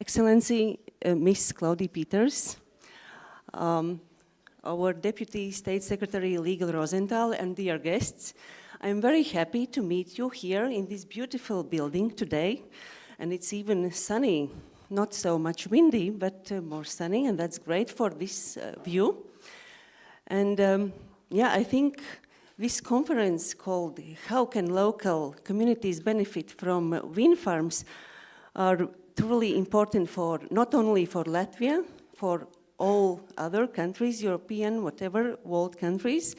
Excellency Miss Claudia Peters, our Deputy State Secretary Legal Rosenthal, and dear guests, I'm very happy to meet you here in this beautiful building today. And it's even sunny, not so much windy, but more sunny, and that's great for this view. And yeah, I think this conference called How Can Local Communities Benefit from Wind Farms are truly important for not only for Latvia, for all other countries, European, whatever, world countries,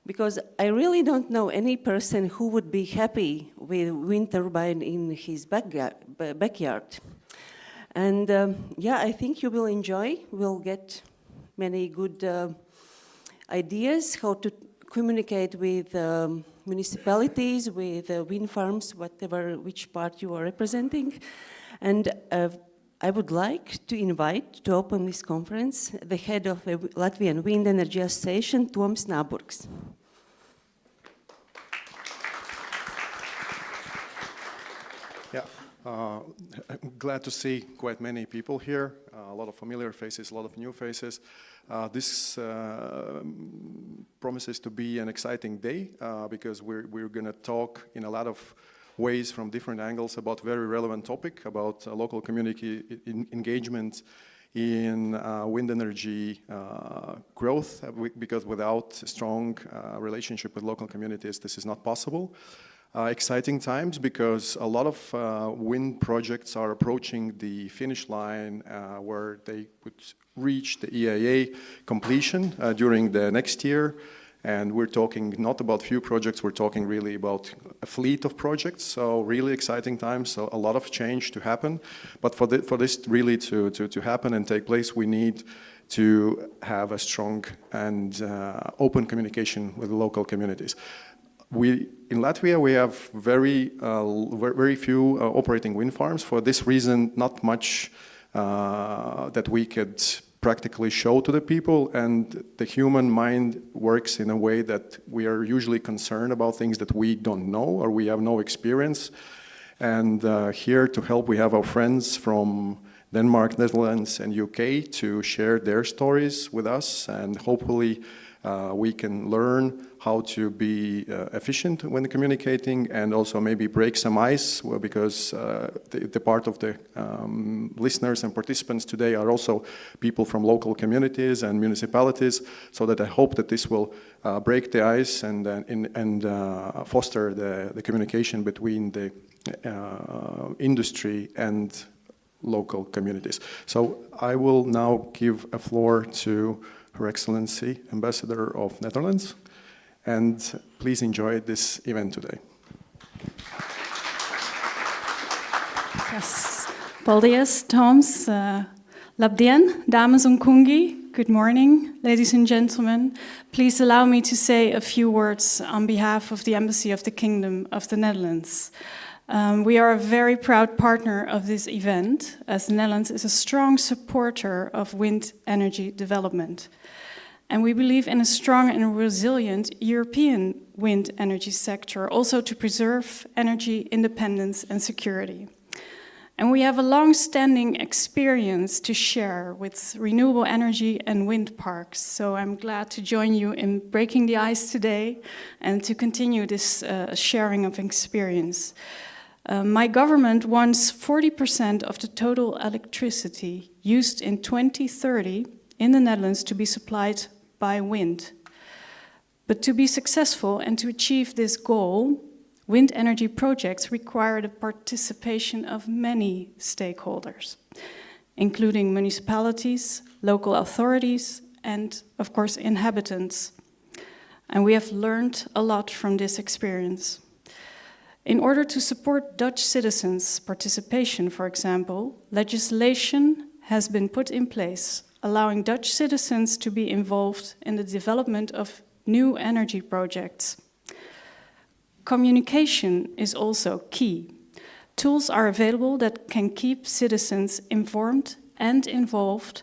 because I really don't know any person who would be happy with wind turbine in his backyard. And yeah, I think you will enjoy. We'll get many good ideas how to communicate with municipalities, with wind farms, which part you are representing. And I would like to invite to open this conference the head of the Latvian Wind Energy Association, Toms Naburgs. Yeah, I'm glad to see quite many people here, a lot of familiar faces, a lot of new faces. This promises to be an exciting day because we're going to talk in a lot of ways from different angles about very relevant topic, about local community engagement in wind energy growth, because without a strong relationship with local communities, this is not possible. Exciting times because a lot of wind projects are approaching the finish line where they would reach the EIA completion during the next year. And we're talking not about few projects, we're talking really about a fleet of projects. So really exciting times, so a lot of change to happen. But for this really to happen and take place, we need to have a strong and open communication with local communities. In Latvia, we have very few operating wind farms. For this reason, not much that we could practically show to the people, and the human mind works in a way that we are usually concerned about things that we don't know or we have no experience. And here to help, we have our friends from Denmark, Netherlands, and UK to share their stories with us, and hopefully we can learn how to be efficient when communicating, and also maybe break some ice, because the part of the listeners and participants today are also people from local communities and municipalities, so that I hope that this will break the ice and foster the communication between the industry and local communities. So I will now give a floor to Her Excellency, Ambassador of Netherlands, and please enjoy this event today. Yes, paldies, Toms. Labdien, dames un kungi. Good morning, ladies and gentlemen. Please allow me to say a few words on behalf of the Embassy of the Kingdom of the Netherlands. We are a very proud partner of this event, as the Netherlands is a strong supporter of wind energy development. And we believe in a strong and resilient European wind energy sector, also to preserve energy independence and security. And we have a long-standing experience to share with renewable energy and wind parks. So I'm glad to join you in breaking the ice today and to continue this sharing of experience. My government wants 40% of the total electricity used in 2030 in the Netherlands to be supplied by wind. But to be successful and to achieve this goal, wind energy projects require the participation of many stakeholders, including municipalities, local authorities, and of course inhabitants. And we have learned a lot from this experience. In order to support Dutch citizens' participation, for example, legislation has been put in place allowing Dutch citizens to be involved in the development of new energy projects. Communication is also key. Tools are available that can keep citizens informed and involved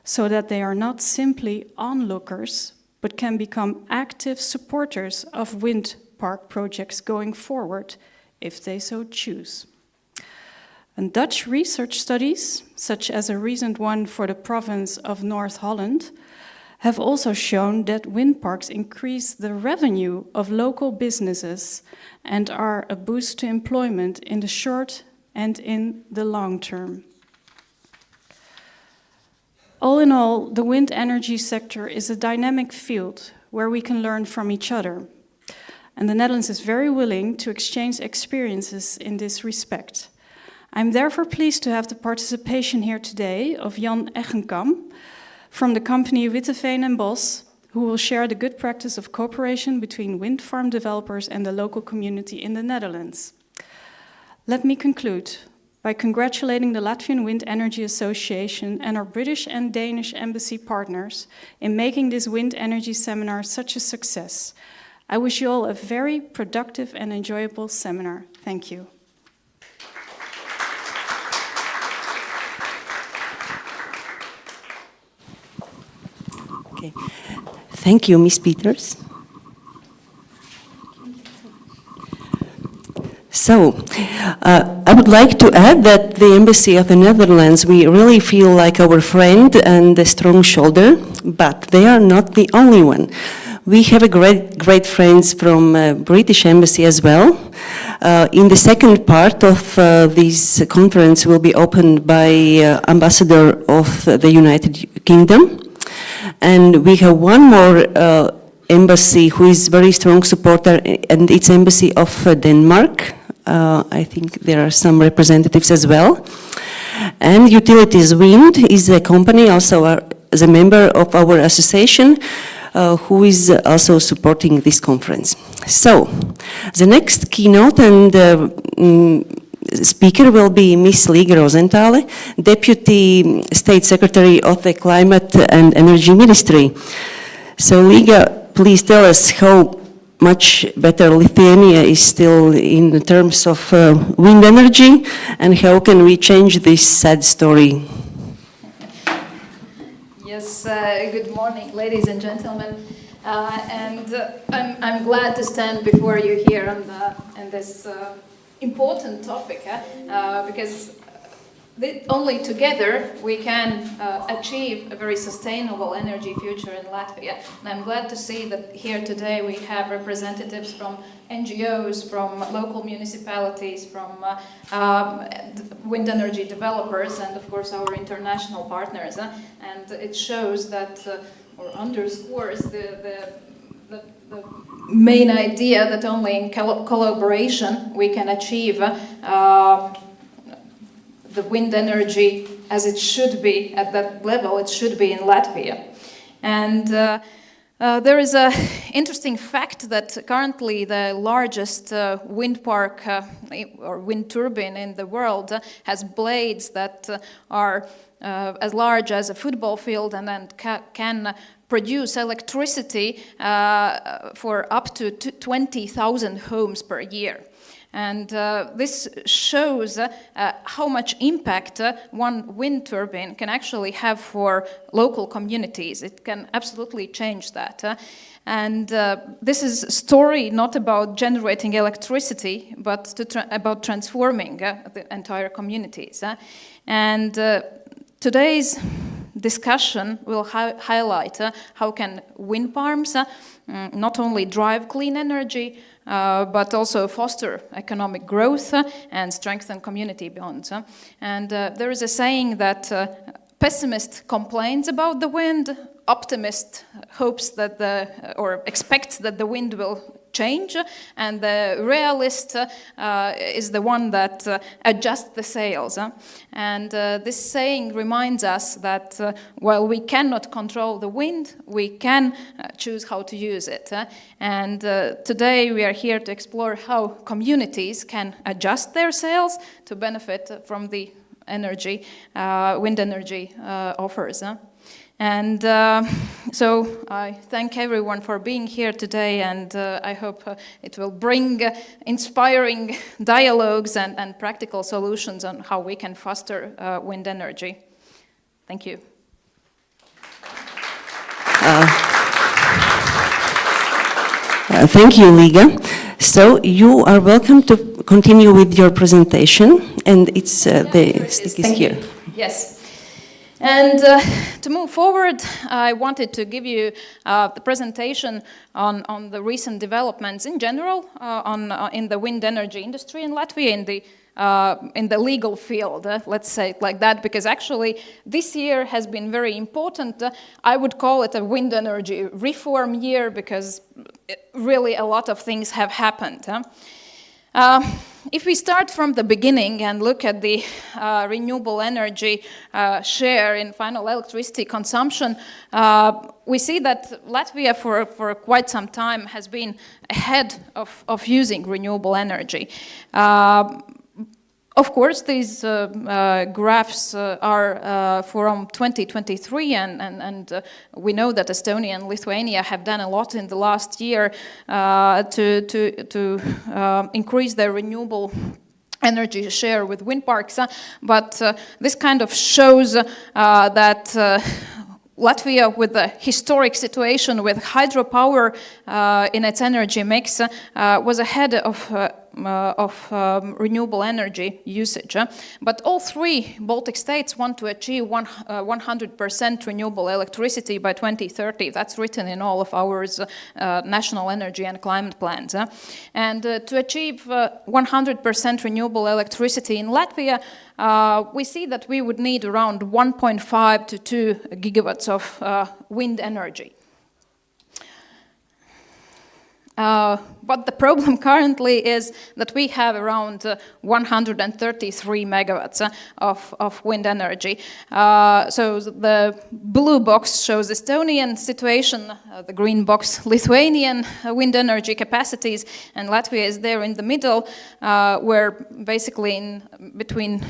so that they are not simply onlookers, but can become active supporters of wind park projects going forward if they so choose. And Dutch research studies, such as a recent one for the province of North Holland, have also shown that wind parks increase the revenue of local businesses and are a boost to employment in the short and in the long term. All in all, the wind energy sector is a dynamic field where we can learn from each other. And the Netherlands is very willing to exchange experiences in this respect. I'm therefore pleased to have the participation here today of Jan Eggenkam from the company Witteveen and Bos, who will share the good practice of cooperation between wind farm developers and the local community in the Netherlands. Let me conclude by congratulating the Latvian Wind Energy Association and our British and Danish embassy partners in making this wind energy seminar such a success. I wish you all a very productive and enjoyable seminar. Thank you. Okay. Thank you, Ms. Peters. So, I would like to add that the Embassy of the Netherlands, we really feel like our friend and a strong shoulder, but they are not the only one. We have a great friends from British Embassy as well. In the second part of this conference will be opened by Ambassador of the United Kingdom. And we have one more embassy who is very strong supporter, and it's Embassy of Denmark. I think there are some representatives as well. And Utilities Wind is a company, also as a member of our association, who is also supporting this conference. So, the next keynote and speaker will be Ms. Liga Rosenthal, Deputy State Secretary of the Climate and Energy Ministry. So Liga, please tell us how much better Lithuania is still in terms of wind energy, and how can we change this sad story? Yes, good morning, ladies and gentlemen. I'm glad to stand before you here on this important topic, because only together we can achieve a very sustainable energy future in Latvia. And I'm glad to see that here today we have representatives from NGOs, from local municipalities, from wind energy developers, and of course our international partners. And it shows that, or underscores the main idea that only in collaboration we can achieve the wind energy as it should be at that level it should be in Latvia. And there is an interesting fact that currently the largest wind park or wind turbine in the world has blades that are as large as a football field and then can produce electricity for up to 20,000 homes per year. And this shows how much impact one wind turbine can actually have for local communities. It can absolutely change that. And this is a story not about generating electricity, but about transforming the entire communities. And today's discussion will highlight how can wind farms not only drive clean energy, but also foster economic growth and strengthen community bonds. And there is a saying that pessimist complains about the wind, optimist hopes that or expects that the wind will change, and the realist is the one that adjusts the sails. And this saying reminds us that while we cannot control the wind, we can choose how to use it. And today we are here to explore how communities can adjust their sails to benefit from the energy wind energy offers. And so I thank everyone for being here today, and I hope it will bring inspiring dialogues and practical solutions on how we can foster wind energy. Thank you. Thank you, Liga. So you are welcome to continue with your presentation, and it's the stick is Thank here. you. Yes. And to move forward, I wanted to give you the presentation on the recent developments in general in the wind energy industry in Latvia, in the legal field, let's say it like that, because actually this year has been very important. I would call it a wind energy reform year because really a lot of things have happened. If we start from the beginning and look at the renewable energy share in final electricity consumption, we see that Latvia for quite some time has been ahead of using renewable energy. Of course, these graphs are from 2023, and we know that Estonia and Lithuania have done a lot in the last year to increase their renewable energy share with wind parks. But this kind of shows that Latvia, with the historic situation with hydropower in its energy mix, was ahead of renewable energy usage. But all three Baltic states want to achieve 100% renewable electricity by 2030. That's written in all of our national energy and climate plans. And to achieve 100% renewable electricity in Latvia, we see that we would need around 1.5 to 2 gigawatts of wind energy. But the problem currently is that we have around 133 megawatts of wind energy. So the blue box shows Estonian situation, the green box Lithuanian wind energy capacities, and Latvia is there in the middle, where basically between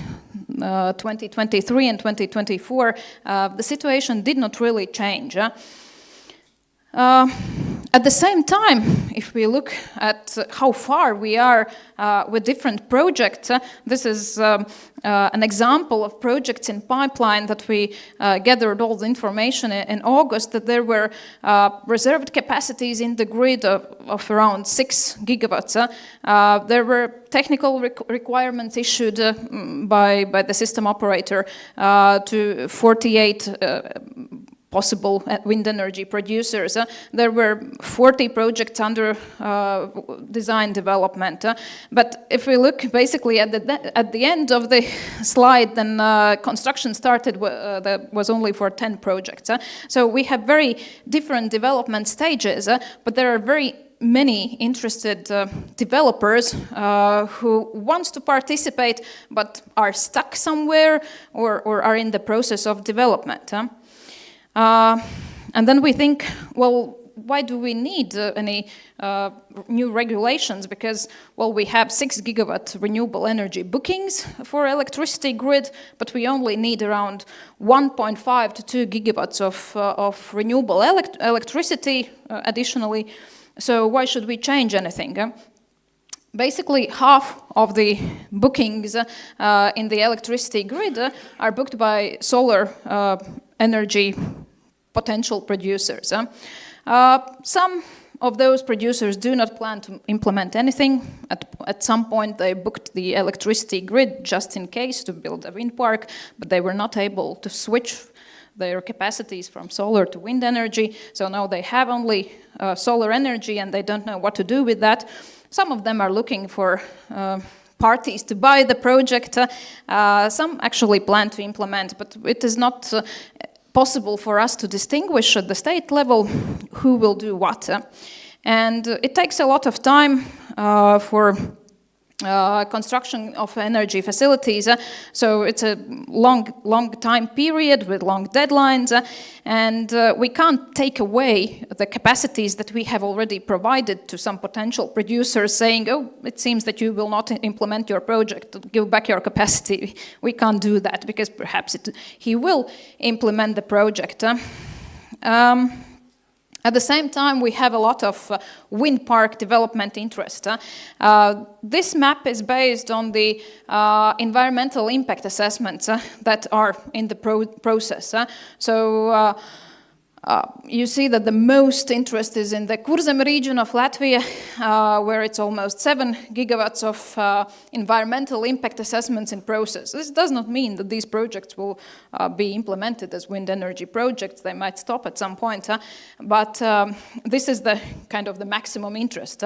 2023 and 2024, the situation did not really change. At the same time, if we look at how far we are with different projects, this is an example of projects in pipeline that we gathered all the information in August, that there were reserved capacities in the grid of around 6 gigawatts. There were technical requirements issued by the system operator to 48 possible wind energy producers. There were 40 projects under design development. But if we look basically at the end of the slide, then construction started was only for 10 projects. So we have very different development stages, but there are very many interested developers who wants to participate but are stuck somewhere or are in the process of development. And then we think, well, why do we need any new regulations? Because, well, we have 6 gigawatt renewable energy bookings for electricity grid, but we only need around 1.5 to 2 gigawatts of renewable electricity additionally. So why should we change anything? Basically, half of the bookings in the electricity grid are booked by solar energy potential producers. Some of those producers do not plan to implement anything. At some point, they booked the electricity grid just in case to build a wind park, but they were not able to switch their capacities from solar to wind energy. So now they have only solar energy and they don't know what to do with that. Some of them are looking for parties to buy the project. Some actually plan to implement, but it is not possible for us to distinguish at the state level who will do what. And it takes a lot of time for construction of energy facilities. So it's a long time period with long deadlines, and we can't take away the capacities that we have already provided to some potential producers saying, oh, it seems that you will not implement your project, give back your capacity. We can't do that because perhaps he will implement the project. At the same time, we have a lot of wind park development interest. This map is based on the environmental impact assessments that are in the process. So You see that the most interest is in the Kurzem region of Latvia, where it's almost 7 gigawatts of environmental impact assessments in process. This does not mean that these projects will be implemented as wind energy projects. They might stop at some point, but this is the kind of the maximum interest.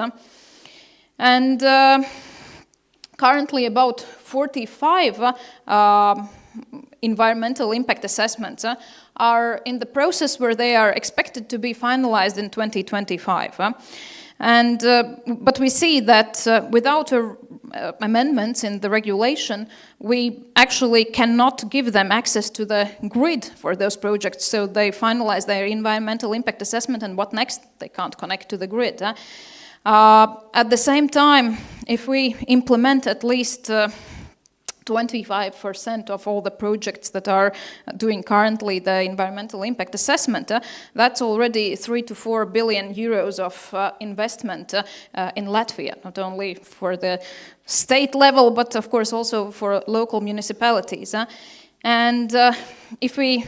And currently about 45 environmental impact assessments are in the process where they are expected to be finalized in 2025. But we see that without amendments in the regulation, we actually cannot give them access to the grid for those projects. So they finalize their environmental impact assessment, and what next? They can't connect to the grid. At the same time, if we implement at least 25% of all the projects that are doing currently the environmental impact assessment, that's already 3 to 4 billion euros of investment in Latvia, not only for the state level, but of course also for local municipalities. And if we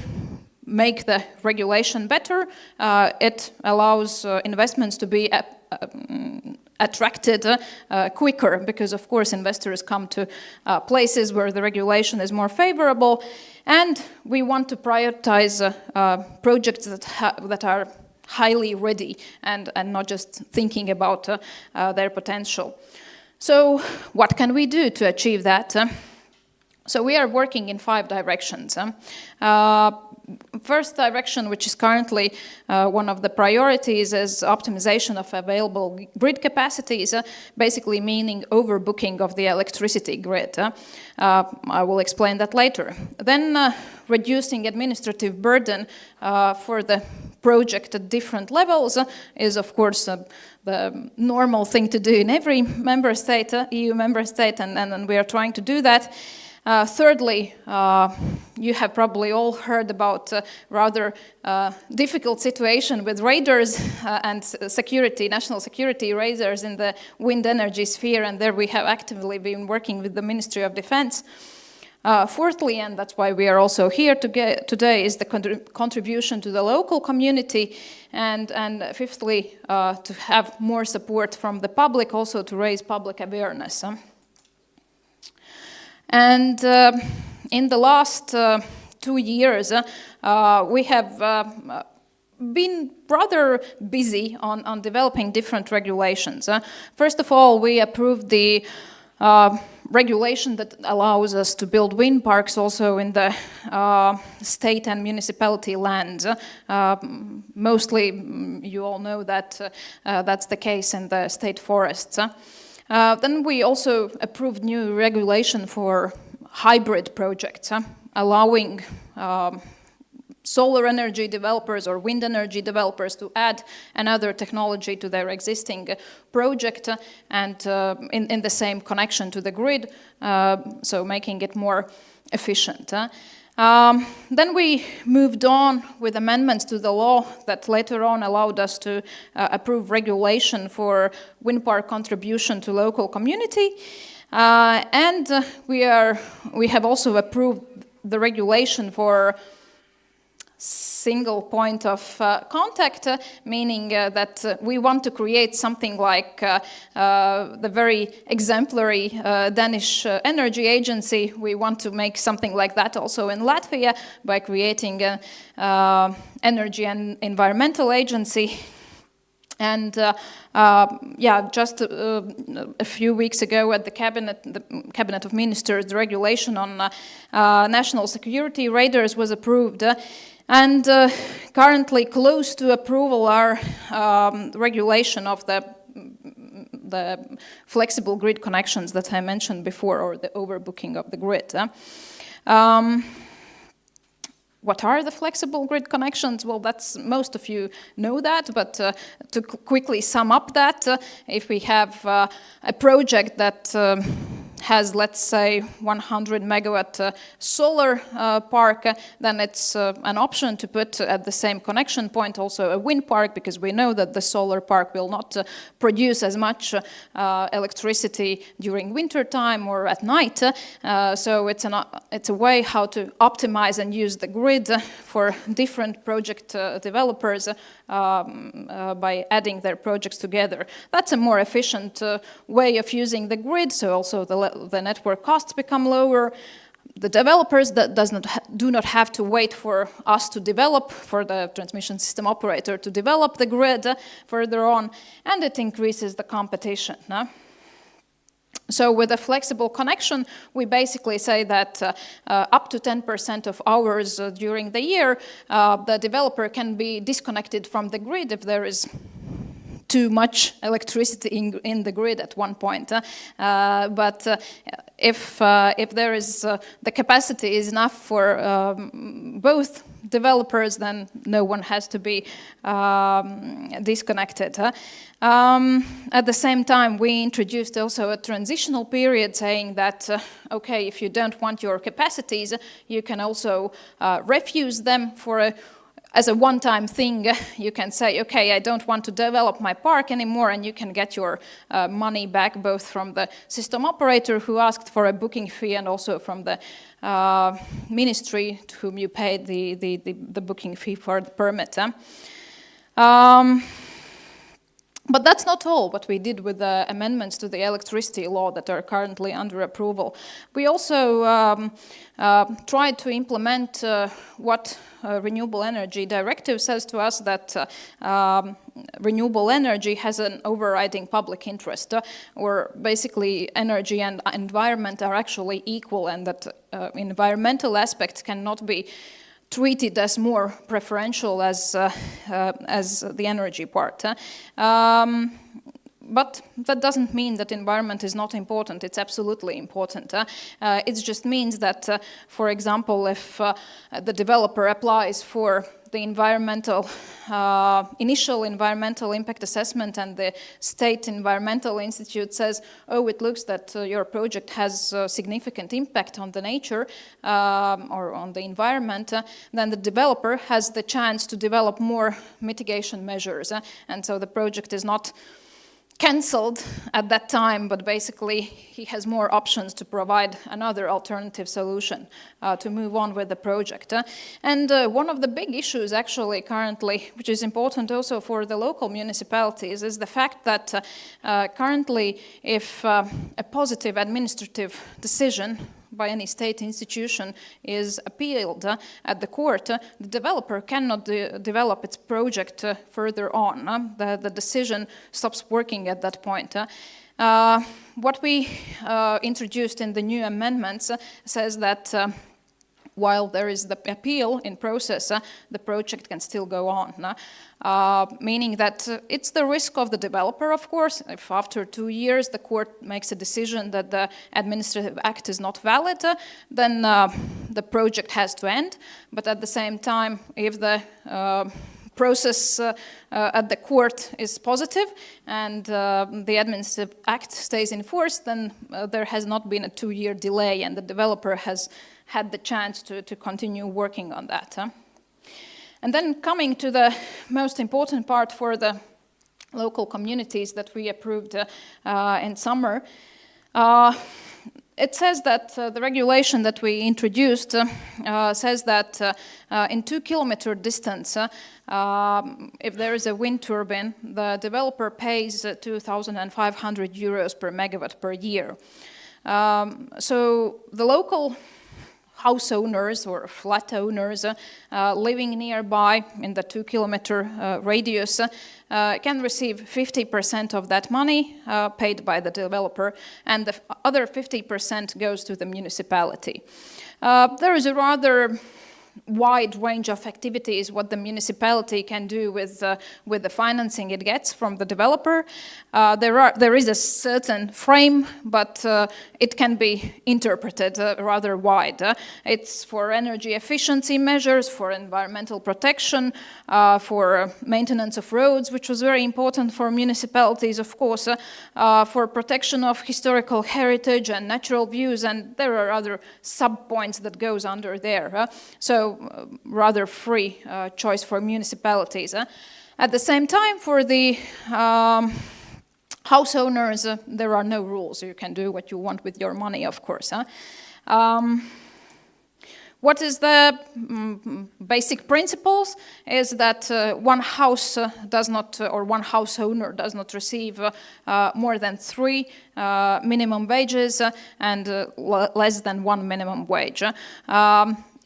make the regulation better, it allows investments to be attracted quicker, because of course investors come to places where the regulation is more favorable, and we want to prioritize projects that are highly ready and not just thinking about their potential. So what can we do to achieve that? So we are working in 5 directions. First direction, which is currently one of the priorities, is optimization of available grid capacities, basically meaning overbooking of the electricity grid. I will explain that later. Then reducing administrative burden for the project at different levels is, of course, the normal thing to do in every member state, EU member state, and we are trying to do that. Thirdly, you have probably all heard about rather difficult situation with radars and security, national security radars in the wind energy sphere, and there we have actively been working with the Ministry of Defense. Fourthly, and that's why we are also here today, is the contribution to the local community, and fifthly, to have more support from the public, also to raise public awareness. And in the last 2 years, we have been rather busy on developing different regulations. First of all, we approved the regulation that allows us to build wind parks also in the state and municipality lands. Mostly, you all know that that's the case in the state forests. Then we also approved new regulation for hybrid projects, allowing solar energy developers or wind energy developers to add another technology to their existing project and in the same connection to the grid, so making it more efficient. Then we moved on with amendments to the law that later on allowed us to approve regulation for wind park contribution to local community. And we have also approved the regulation for single point of contact, meaning that we want to create something like the very exemplary Danish energy agency. We want to make something like that also in Latvia by creating an energy and environmental agency. And just a few weeks ago at the Cabinet of Ministers, the regulation on national security radars was approved. And currently close to approval are regulation of the flexible grid connections that I mentioned before, or the overbooking of the grid. What are the flexible grid connections? Well, most of you know that, but to quickly sum up that, if we have a project that has, let's say, 100 megawatt solar park, then it's an option to put at the same connection point also a wind park, because we know that the solar park will not produce as much electricity during winter time or at night. So it's a way how to optimize and use the grid for different project developers by adding their projects together. That's a more efficient way of using the grid, so also the network costs become lower. The developers do not have to wait for us to develop, for the transmission system operator to develop the grid further on, and it increases the competition. So with a flexible connection, we basically say that up to 10% of hours during the year, the developer can be disconnected from the grid if there is too much electricity in the grid at one point. But if there is the capacity is enough for both developers, then no one has to be disconnected. At the same time, we introduced also a transitional period saying that, okay, if you don't want your capacities, you can also refuse them as a one-time thing. You can say, okay, I don't want to develop my park anymore, and you can get your money back both from the system operator who asked for a booking fee and also from the ministry to whom you paid the booking fee for the permit. But that's not all what we did with the amendments to the electricity law that are currently under approval. We also tried to implement what Renewable Energy Directive says to us, that renewable energy has an overriding public interest, or basically energy and environment are actually equal, and that environmental aspects cannot be treated as more preferential as the energy part. But that doesn't mean that environment is not important. It's absolutely important. It just means that, for example, if the developer applies for the initial environmental impact assessment, and the State Environmental Institute says, oh, it looks that your project has significant impact on the nature or on the environment, then the developer has the chance to develop more mitigation measures. And so the project is not cancelled at that time, but basically he has more options to provide another alternative solution to move on with the project. And one of the big issues actually currently, which is important also for the local municipalities, is the fact that currently if a positive administrative decision by any state institution is appealed at the court, the developer cannot develop its project further on. The decision stops working at that point. What we introduced in the new amendments says that while there is the appeal in process, the project can still go on. Meaning that it's the risk of the developer, of course. If after 2 years the court makes a decision that the administrative act is not valid, then the project has to end. But at the same time, if the process at the court is positive and the administrative act stays in force, then there has not been a 2-year delay, and the developer has had the chance to continue working on that. And then coming to the most important part for the local communities that we approved in summer, it says that the regulation that we introduced says that in 2-kilometer distance, if there is a wind turbine, the developer pays 2,500 euros per megawatt per year. So the local house owners or flat owners living nearby in the 2-kilometer radius can receive 50% of that money paid by the developer, and the other 50% goes to the municipality. There is a rather wide range of activities what the municipality can do with the financing it gets from the developer. There is a certain frame, but it can be interpreted rather wide. It's for energy efficiency measures, for environmental protection, for maintenance of roads, which was very important for municipalities, of course, for protection of historical heritage and natural views, and there are other sub-points that goes under there. So rather free choice for municipalities. At the same time, for the house owners, there are no rules. You can do what you want with your money, of course. What is the basic principles is that one house does not, or one house owner does not receive more than 3 minimum wages and less than 1 minimum wage.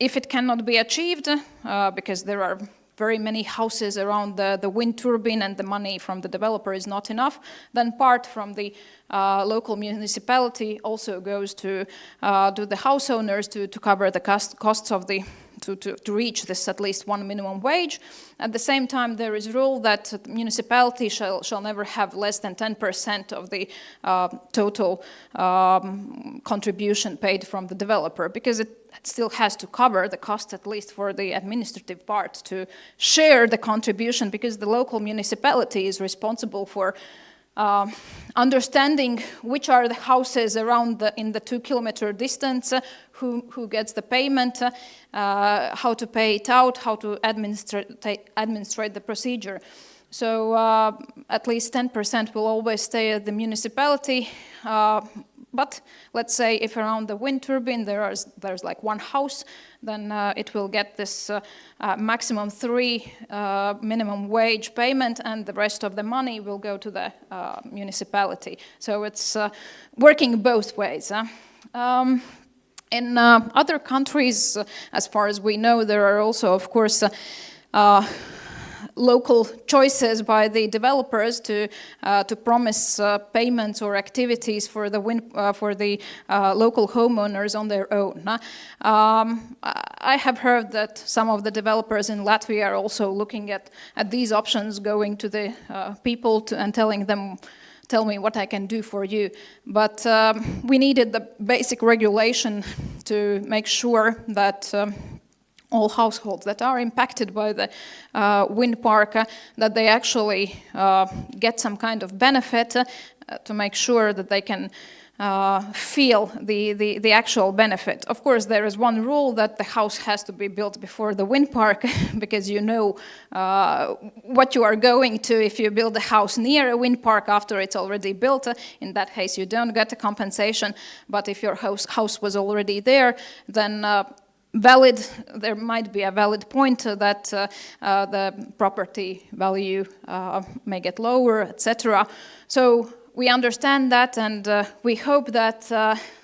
If it cannot be achieved, because there are very many houses around the wind turbine and the money from the developer is not enough, then part from the local municipality also goes to the house owners to cover the costs of the to reach this at least 1 minimum wage. At the same time, there is a rule that the municipality shall never have less than 10% of the total contribution paid from the developer, because it still has to cover the cost, at least for the administrative part, to share the contribution, because the local municipality is responsible for understanding which are the houses around in the 2-kilometer distance, who gets the payment, how to pay it out, how to administrate the procedure. So at least 10% will always stay at the municipality. But let's say if around the wind turbine there's like one house, then it will get this maximum 3 minimum wage payment, and the rest of the money will go to the municipality. So it's working both ways. In other countries, as far as we know, there are also, of course, local choices by the developers to promise payments or activities for the local homeowners on their own. I have heard that some of the developers in Latvia are also looking at these options, going to the people and telling them, tell me what I can do for you. But we needed the basic regulation to make sure that all households that are impacted by the wind park, that they actually get some kind of benefit, to make sure that they can feel the actual benefit. Of course, there is one rule, that the house has to be built before the wind park, because you know what you are going to if you build a house near a wind park after it's already built. In that case, you don't get a compensation. But if your house was already there, then there might be a valid point that the property value may get lower, etc. So we understand that, and we hope that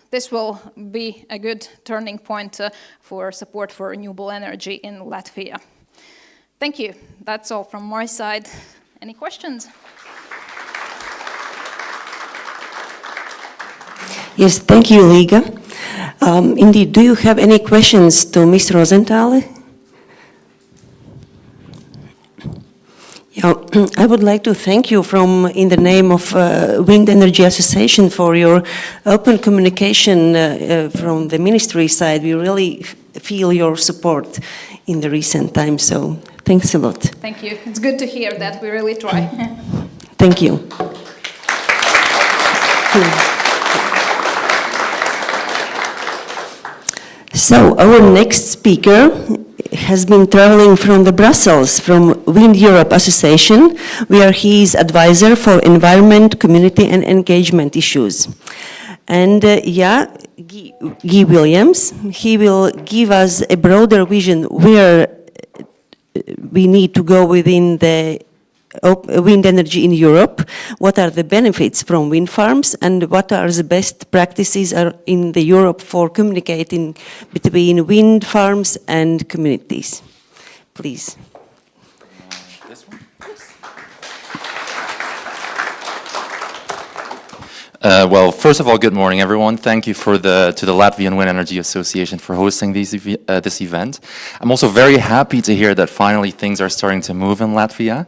this will be a good turning point for support for renewable energy in Latvia. Thank you. That's all from my side. Any questions? Yes, thank you, Liga. Indeed, do you have any questions to Ms. Rosenthal? Yeah, I would like to thank you in the name of Wind Energy Association for your open communication from the ministry side. We really feel your support in the recent times, so thanks a lot. Thank you. It's good to hear that. We really try. Thank you. So our next speaker has been traveling from Brussels, from Wind Europe Association, where he is advisor for environment, community and engagement issues. And Guy Williams, he will give us a broader vision where we need to go within the wind energy in Europe, what are the benefits from wind farms, and what are the best practices in the Europe for communicating between wind farms and communities. Please. This one? Well, first of all, good morning, everyone. Thank you to the Latvian Wind Energy Association for hosting this event. I'm also very happy to hear that finally things are starting to move in Latvia.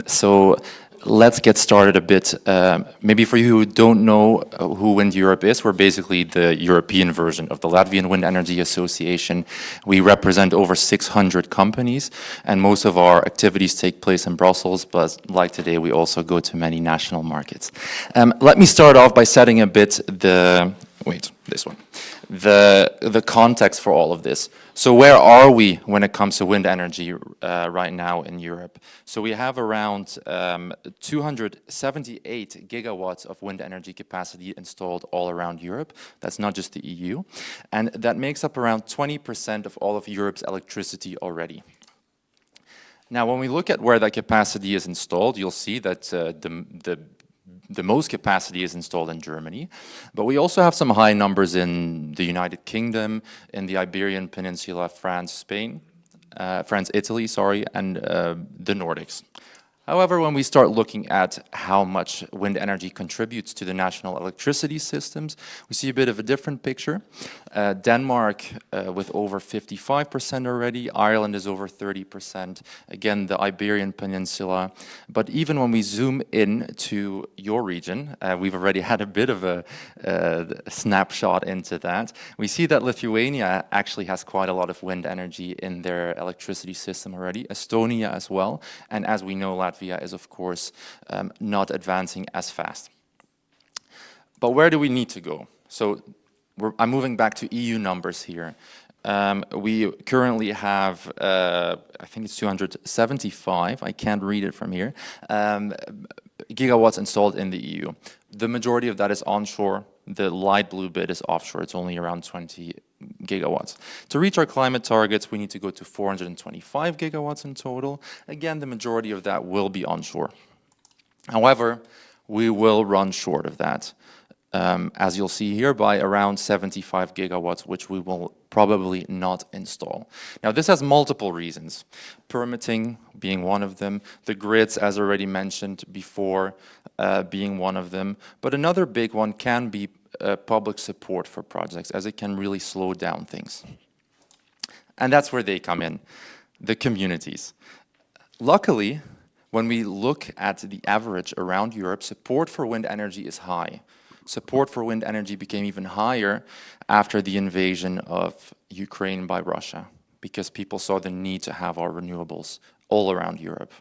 So let's get started a bit. Maybe for you who don't know who Wind Europe is, we're basically the European version of the Latvian Wind Energy Association. We represent over 600 companies, and most of our activities take place in Brussels, but like today, we also go to many national markets. Let me start off by setting a bit the context for all of this. So where are we when it comes to wind energy right now in Europe? So we have around 278 gigawatts of wind energy capacity installed all around Europe. That's not just the EU. And that makes up around 20% of all of Europe's electricity already. Now, when we look at where that capacity is installed, you'll see that the most capacity is installed in Germany, but we also have some high numbers in the United Kingdom, in the Iberian Peninsula, France, Italy, and the Nordics. However, when we start looking at how much wind energy contributes to the national electricity systems, we see a bit of a different picture. Denmark with over 55% already, Ireland is over 30%, again the Iberian Peninsula. But even when we zoom in to your region, we've already had a bit of a snapshot into that. We see that Lithuania actually has quite a lot of wind energy in their electricity system already, Estonia as well, and as we know, Latvia is, of course, not advancing as fast. But where do we need to go? So I'm moving back to EU numbers here. We currently have, I think it's 275, I can't read it from here, gigawatts installed in the EU. The majority of that is onshore. The light blue bit is offshore. It's only around 20 gigawatts. To reach our climate targets, we need to go to 425 gigawatts in total. Again, the majority of that will be onshore. However, we will run short of that, as you'll see here, by around 75 gigawatts, which we will probably not install. Now, this has multiple reasons. Permitting being one of them, the grids, as already mentioned before, being one of them. But another big one can be public support for projects, as it can really slow down things. And that's where they come in, the communities. Luckily, when we look at the average around Europe, support for wind energy is high. Support for wind energy became even higher after the invasion of Ukraine by Russia, because people saw the need to have our renewables all around Europe.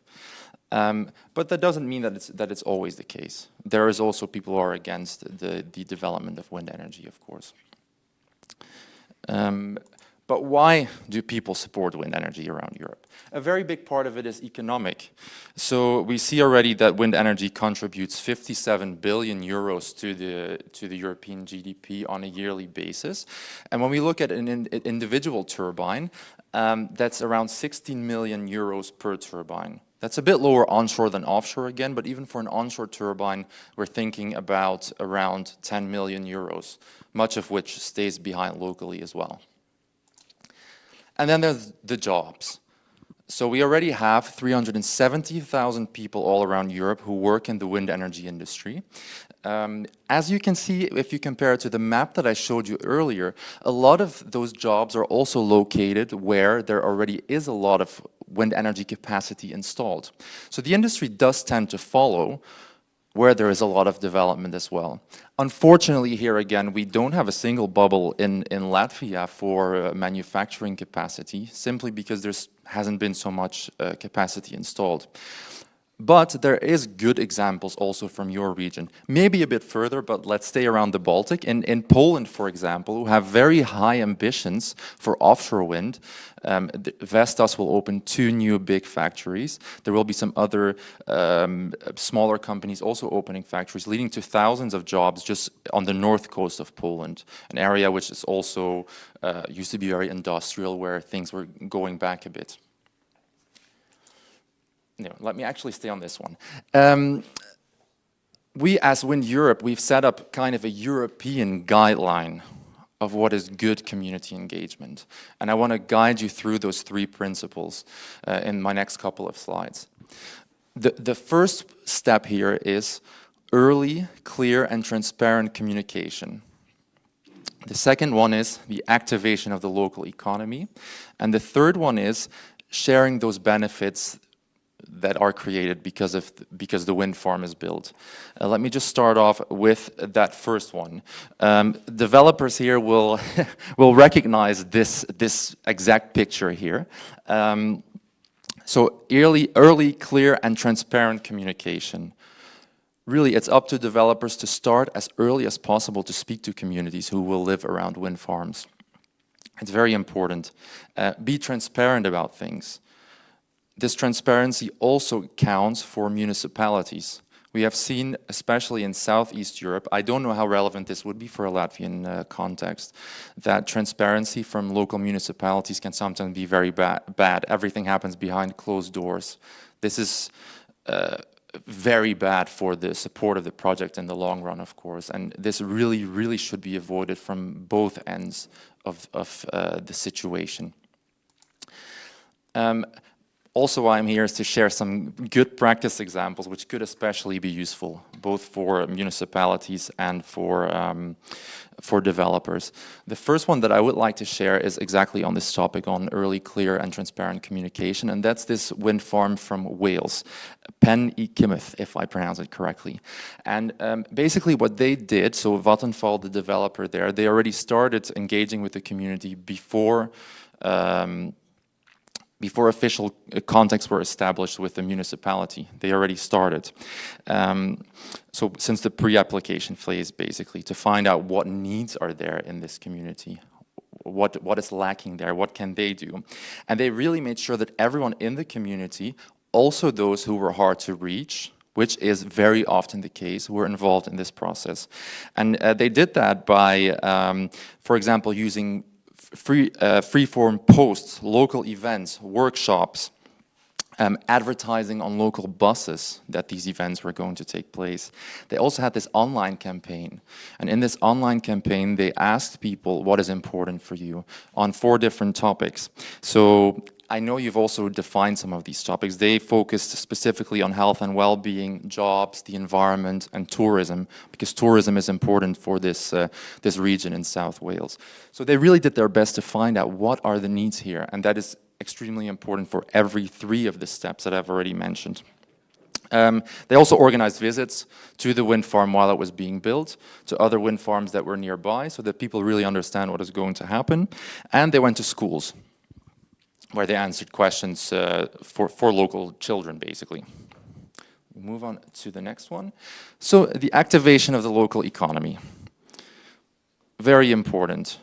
But that doesn't mean that it's always the case. There is also people who are against the development of wind energy, of course. But why do people support wind energy around Europe? A very big part of it is economic. So we see already that wind energy contributes 57 billion euros to the European GDP on a yearly basis. And when we look at an individual turbine, that's around 16 million euros per turbine. That's a bit lower onshore than offshore again, but even for an onshore turbine, we're thinking about around 10 million euros, much of which stays behind locally as well. And then there's the jobs. So we already have 370,000 people all around Europe who work in the wind energy industry. As you can see, if you compare it to the map that I showed you earlier, a lot of those jobs are also located where there already is a lot of wind energy capacity installed. So the industry does tend to follow where there is a lot of development as well. Unfortunately, here again, we don't have a single bubble in Latvia for manufacturing capacity, simply because there hasn't been so much capacity installed. But there is good examples also from your region. Maybe a bit further, but let's stay around the Baltic. In Poland, for example, who have very high ambitions for offshore wind, Vestas will open 2 new big factories. There will be some other smaller companies also opening factories, leading to thousands of jobs just on the north coast of Poland, an area which is also used to be very industrial, where things were going back a bit. No, let me actually stay on this one. We, as Wind Europe, we've set up kind of a European guideline of what is good community engagement. And I want to guide you through those 3 principles in my next couple of slides. The first step here is early, clear, and transparent communication. The second one is the activation of the local economy. And the third one is sharing those benefits that are created because the wind farm is built. Let me just start off with that first one. Developers here will will recognize this exact picture here. So early, clear, and transparent communication. Really, it's up to developers to start as early as possible to speak to communities who will live around wind farms. It's very important. Be transparent about things. This transparency also counts for municipalities. We have seen, especially in Southeast Europe, I don't know how relevant this would be for a Latvian context, that transparency from local municipalities can sometimes be very bad. Everything happens behind closed doors. This is very bad for the support of the project in the long run, of course, and this really should be avoided from both ends of the situation. Also, why I'm here is to share some good practice examples which could especially be useful, both for municipalities and for developers. The first one that I would like to share is exactly on this topic on early, clear, and transparent communication, and that's this wind farm from Wales, Pen y Cymeth, if I pronounce it correctly. And basically what they did, so Vattenfall, the developer there, they already started engaging with the community before official contacts were established with the municipality. They already started. So since the pre-application phase, basically, to find out what needs are there in this community, what is lacking there, what can they do. And they really made sure that everyone in the community, also those who were hard to reach, which is very often the case, were involved in this process. And they did that by, for example, using free-form posts, local events, workshops, advertising on local buses that these events were going to take place. They also had this online campaign. And in this online campaign, they asked people what is important for you on 4 different topics. So I know you've also defined some of these topics. They focused specifically on health and well-being, jobs, the environment, and tourism, because tourism is important for this region in South Wales. So they really did their best to find out what are the needs here, and that is extremely important for every 3 of the steps that I've already mentioned. They also organized visits to the wind farm while it was being built, to other wind farms that were nearby, so that people really understand what is going to happen. And they went to schools, where they answered questions for local children, basically. We move on to the next one. So the activation of the local economy. Very important.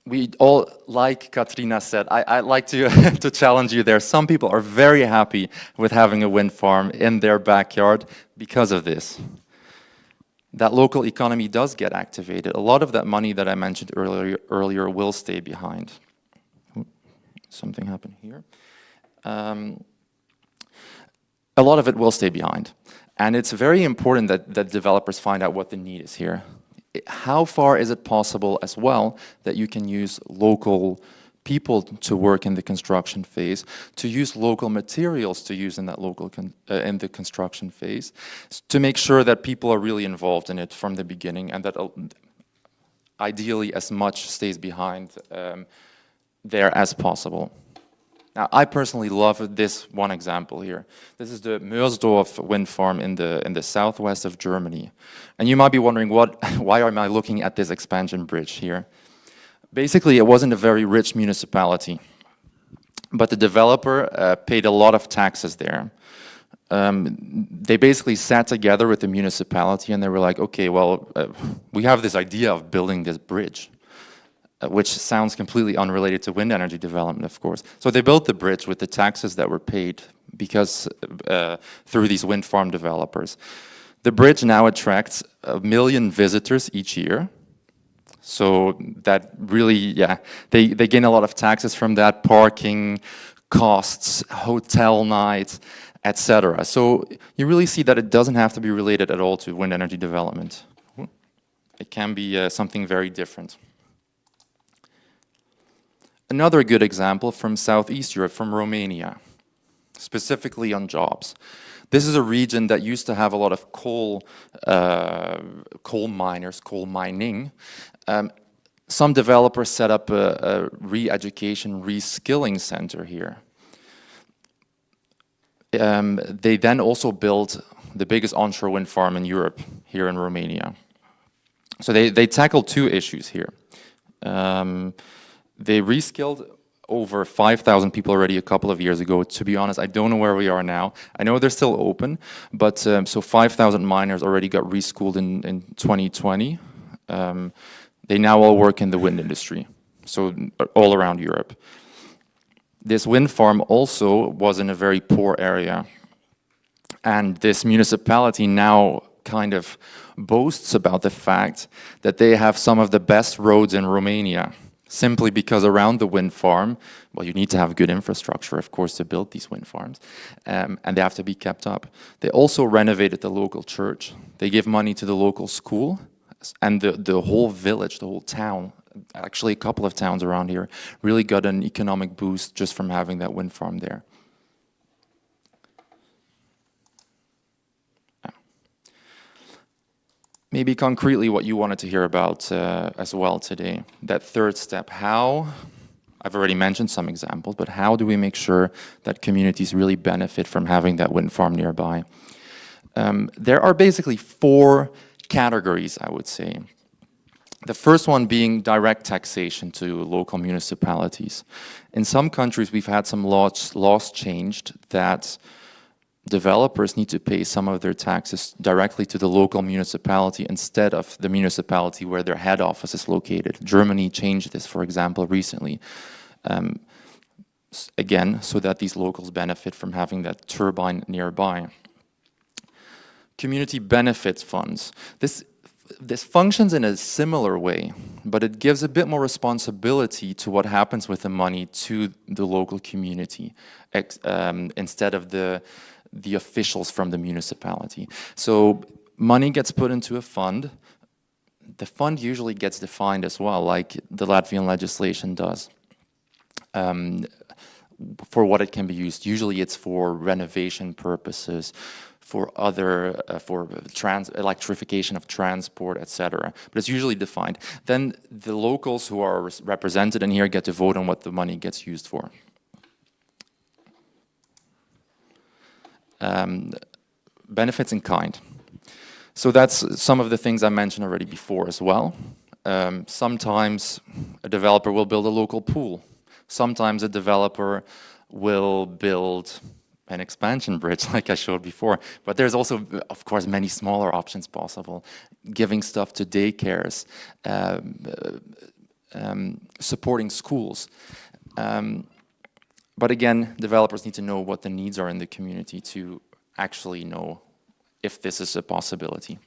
We all, like Katrina said, I'd like to, to challenge you there. Some people are very happy with having a wind farm in their backyard because of this. That local economy does get activated. A lot of that money that I mentioned earlier will stay behind. Something happened here. A lot of it will stay behind. And it's very important that developers find out what the need is here. How far is it possible as well that you can use local people to work in the construction phase, to use local materials to use in that in the construction phase, to make sure that people are really involved in it from the beginning, and that ideally as much stays behind there as possible. Now, I personally love this one example here. This is the Mörsdorf wind farm in the southwest of Germany. And you might be wondering, why am I looking at this expansion bridge here? Basically, it wasn't a very rich municipality, but the developer paid a lot of taxes there. They basically sat together with the municipality and they were like, okay, well, we have this idea of building this bridge, which sounds completely unrelated to wind energy development, of course. So they built the bridge with the taxes that were paid because through these wind farm developers. The bridge now attracts 1 million visitors each year. So that really, yeah, they gain a lot of taxes from that, parking, costs, hotel nights, etc. So you really see that it doesn't have to be related at all to wind energy development. It can be something very different. Another good example from Southeast Europe, from Romania. specifically on jobs. This is a region that used to have a lot of coal miners, coal mining. Some developers set up a re-education, re-skilling center here. They then also built the biggest onshore wind farm in Europe, here in Romania. So they tackled two issues here. They reskilled over 5,000 people already a couple of years ago. To be honest, I don't know where we are now. I know they're still open, but so 5,000 miners already got reschooled in 2020. They now all work in the wind industry, so all around Europe. This wind farm also was in a very poor area, and this municipality now kind of boasts about the fact that they have some of the best roads in Romania, simply because around the wind farm, well, you need to have good infrastructure, of course, to build these wind farms, and they have to be kept up. They also renovated the local church. They give money to the local school, and the whole village, the whole town, actually a couple of towns around here, really got an economic boost just from having that wind farm there. Maybe concretely what you wanted to hear about as well today, that third step, how, I've already mentioned some examples, but how do we make sure that communities really benefit from having that wind farm nearby? There are basically 4 categories, I would say. The first one being direct taxation to local municipalities. In some countries, we've had some laws changed that developers need to pay some of their taxes directly to the local municipality instead of the municipality where their head office is located. Germany changed this, for example, recently. Again, so that these locals benefit from having that turbine nearby. Community benefits funds. This functions in a similar way, but it gives a bit more responsibility to what happens with the money to the local community instead of the officials from the municipality. So money gets put into a fund. The fund usually gets defined as well, like the Latvian legislation does, for what it can be used. Usually it's for renovation purposes, for other, electrification of transport, etc. But it's usually defined. Then the locals who are represented in here get to vote on what the money gets used for. Benefits in kind. So that's some of the things I mentioned already before as well. Sometimes a developer will build a local pool. Sometimes a developer will build an expansion bridge, like I showed before. But there's also, of course, many smaller options possible. Giving stuff to daycares, supporting schools. But again, developers need to know what the needs are in the community to actually know if this is a possibility.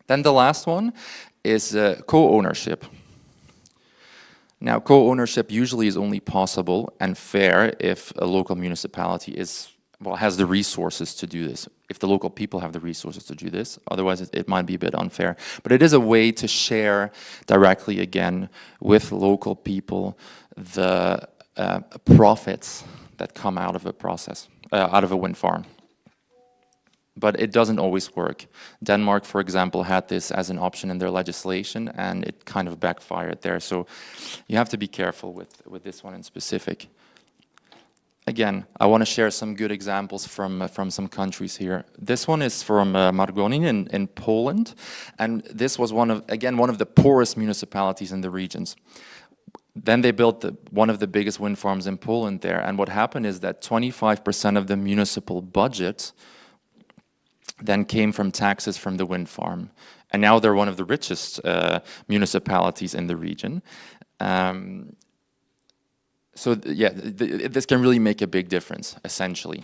Then the last one is co-ownership. Now, co-ownership usually is only possible and fair if a local municipality has the resources to do this. If the local people have the resources to do this, otherwise it might be a bit unfair. But it is a way to share directly again with local people the profits that come out of a process, out of a wind farm. But it doesn't always work. Denmark, for example, had this as an option in their legislation, and it kind of backfired there. So you have to be careful with this one in specific. Again, I want to share some good examples from some countries here. This one is from Margonin in Poland, and this was one of the poorest municipalities in the regions. Then they built one of the biggest wind farms in Poland there, and what happened is that 25% of the municipal budget then came from taxes from the wind farm. And now they're one of the richest municipalities in the region. This can really make a big difference, essentially.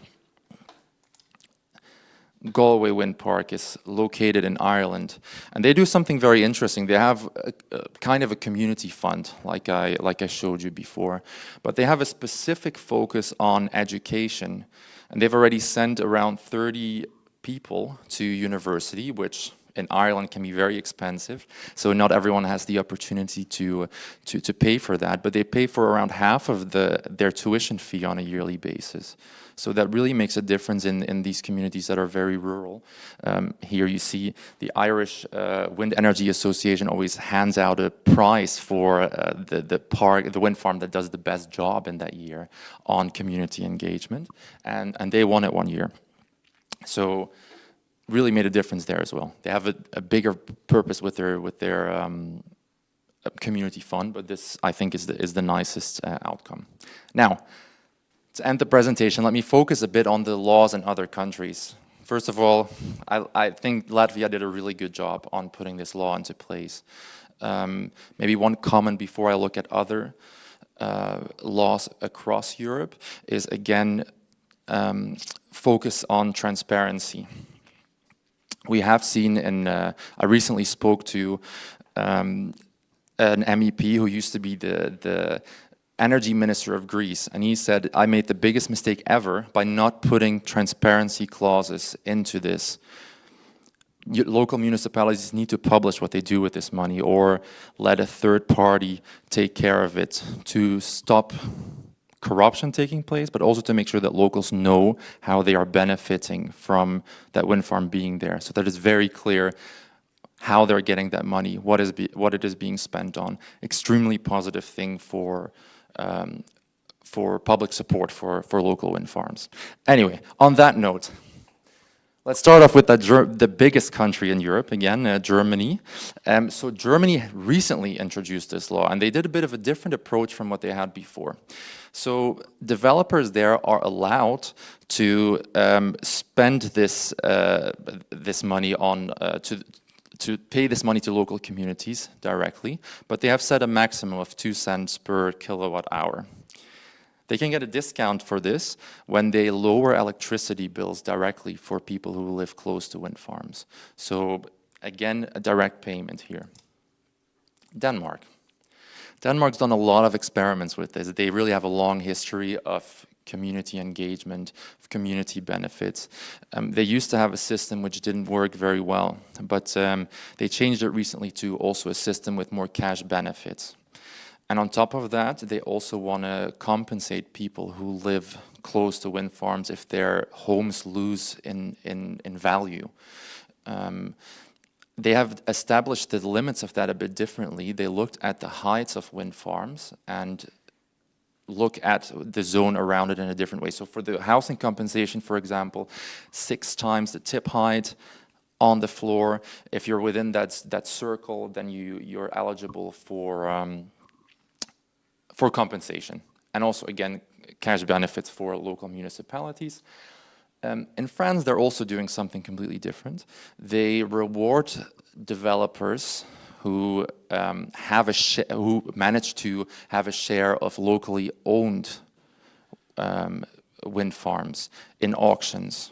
Galway Wind Park is located in Ireland, and they do something very interesting. They have a kind of a community fund, like I showed you before, but they have a specific focus on education, and they've already sent around 30 people to university, which in Ireland can be very expensive. So not everyone has the opportunity to pay for that, but they pay for around half of their tuition fee on a yearly basis. So that really makes a difference in these communities that are very rural. Here you see the Irish Wind Energy Association always hands out a prize for the wind farm that does the best job in that year on community engagement, and they won it one year. So really made a difference there as well. They have a bigger purpose with their community fund, but this I think is the nicest outcome. Now, to end the presentation, let me focus a bit on the laws in other countries. First of all, I think Latvia did a really good job on putting this law into place. Maybe one comment before I look at other laws across Europe is, again, focus on transparency. We have seen, and I recently spoke to an MEP who used to be the energy minister of Greece, and he said, I made the biggest mistake ever by not putting transparency clauses into this. Local municipalities need to publish what they do with this money or let a third party take care of it to stop corruption taking place, but also to make sure that locals know how they are benefiting from that wind farm being there, so that it's very clear how they're getting that money, what it is being spent on. Extremely positive thing for public support for local wind farms. Anyway, on that note, let's start off with the biggest country in Europe, again, Germany. So Germany recently introduced this law, and they did a bit of a different approach from what they had before. So developers there are allowed to spend this money on to pay this money to local communities directly, but they have set a maximum of 2 cents per kilowatt hour. They can get a discount for this when they lower electricity bills directly for people who live close to wind farms. So again, a direct payment here. Denmark. Denmark's done a lot of experiments with this. They really have a long history of community engagement, of community benefits. They used to have a system which didn't work very well, but they changed it recently to also a system with more cash benefits. And on top of that, they also want to compensate people who live close to wind farms if their homes lose in value. They have established the limits of that a bit differently. They looked at the heights of wind farms and look at the zone around it in a different way. So for the housing compensation, for example, 6 times the tip height on the floor. If you're within that circle, then you're eligible for compensation. And also, again, cash benefits for local municipalities. In France, they're also doing something completely different. They reward developers who who manage to have a share of locally owned wind farms in auctions.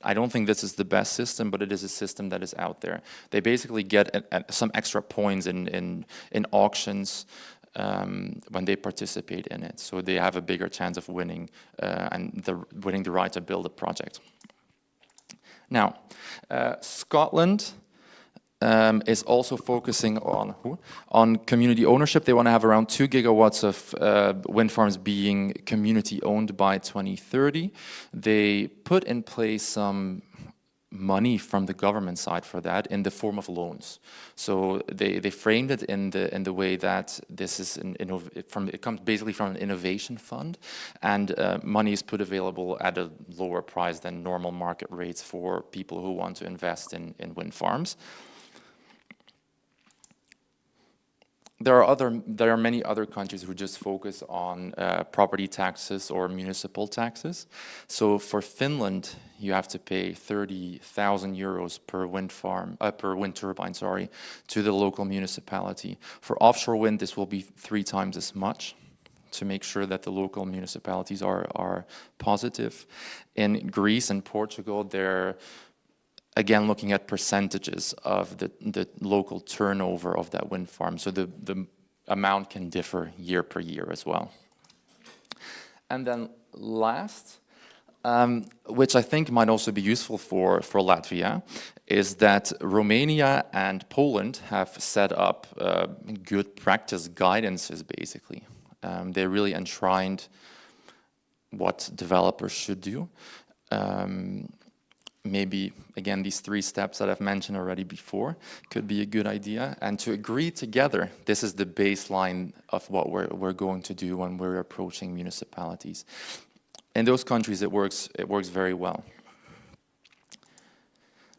I don't think this is the best system, but it is a system that is out there. They basically get some extra points in auctions when they participate in it, so they have a bigger chance of winning winning the right to build a project. Now, Scotland is also focusing on community ownership. They want to have around 2 gigawatts of wind farms being community owned by 2030. They put in place some money from the government side for that in the form of loans. So they framed it in the way that this is it comes basically from an innovation fund, and money is put available at a lower price than normal market rates for people who want to invest in wind farms. There are many other countries who just focus on property taxes or municipal taxes. So for Finland, you have to pay 30,000 euros per wind turbine, to the local municipality. For offshore wind, this will be 3 times as much, to make sure that the local municipalities are positive. In Greece and Portugal, they're again looking at percentages of the local turnover of that wind farm. So the amount can differ year per year as well. And then last, which I think might also be useful for Latvia, is that Romania and Poland have set up good practice guidances, basically. They really enshrined what developers should do. Maybe, again, these 3 steps that I've mentioned already before could be a good idea. And to agree together, this is the baseline of what we're going to do when we're approaching municipalities. In those countries, it works very well.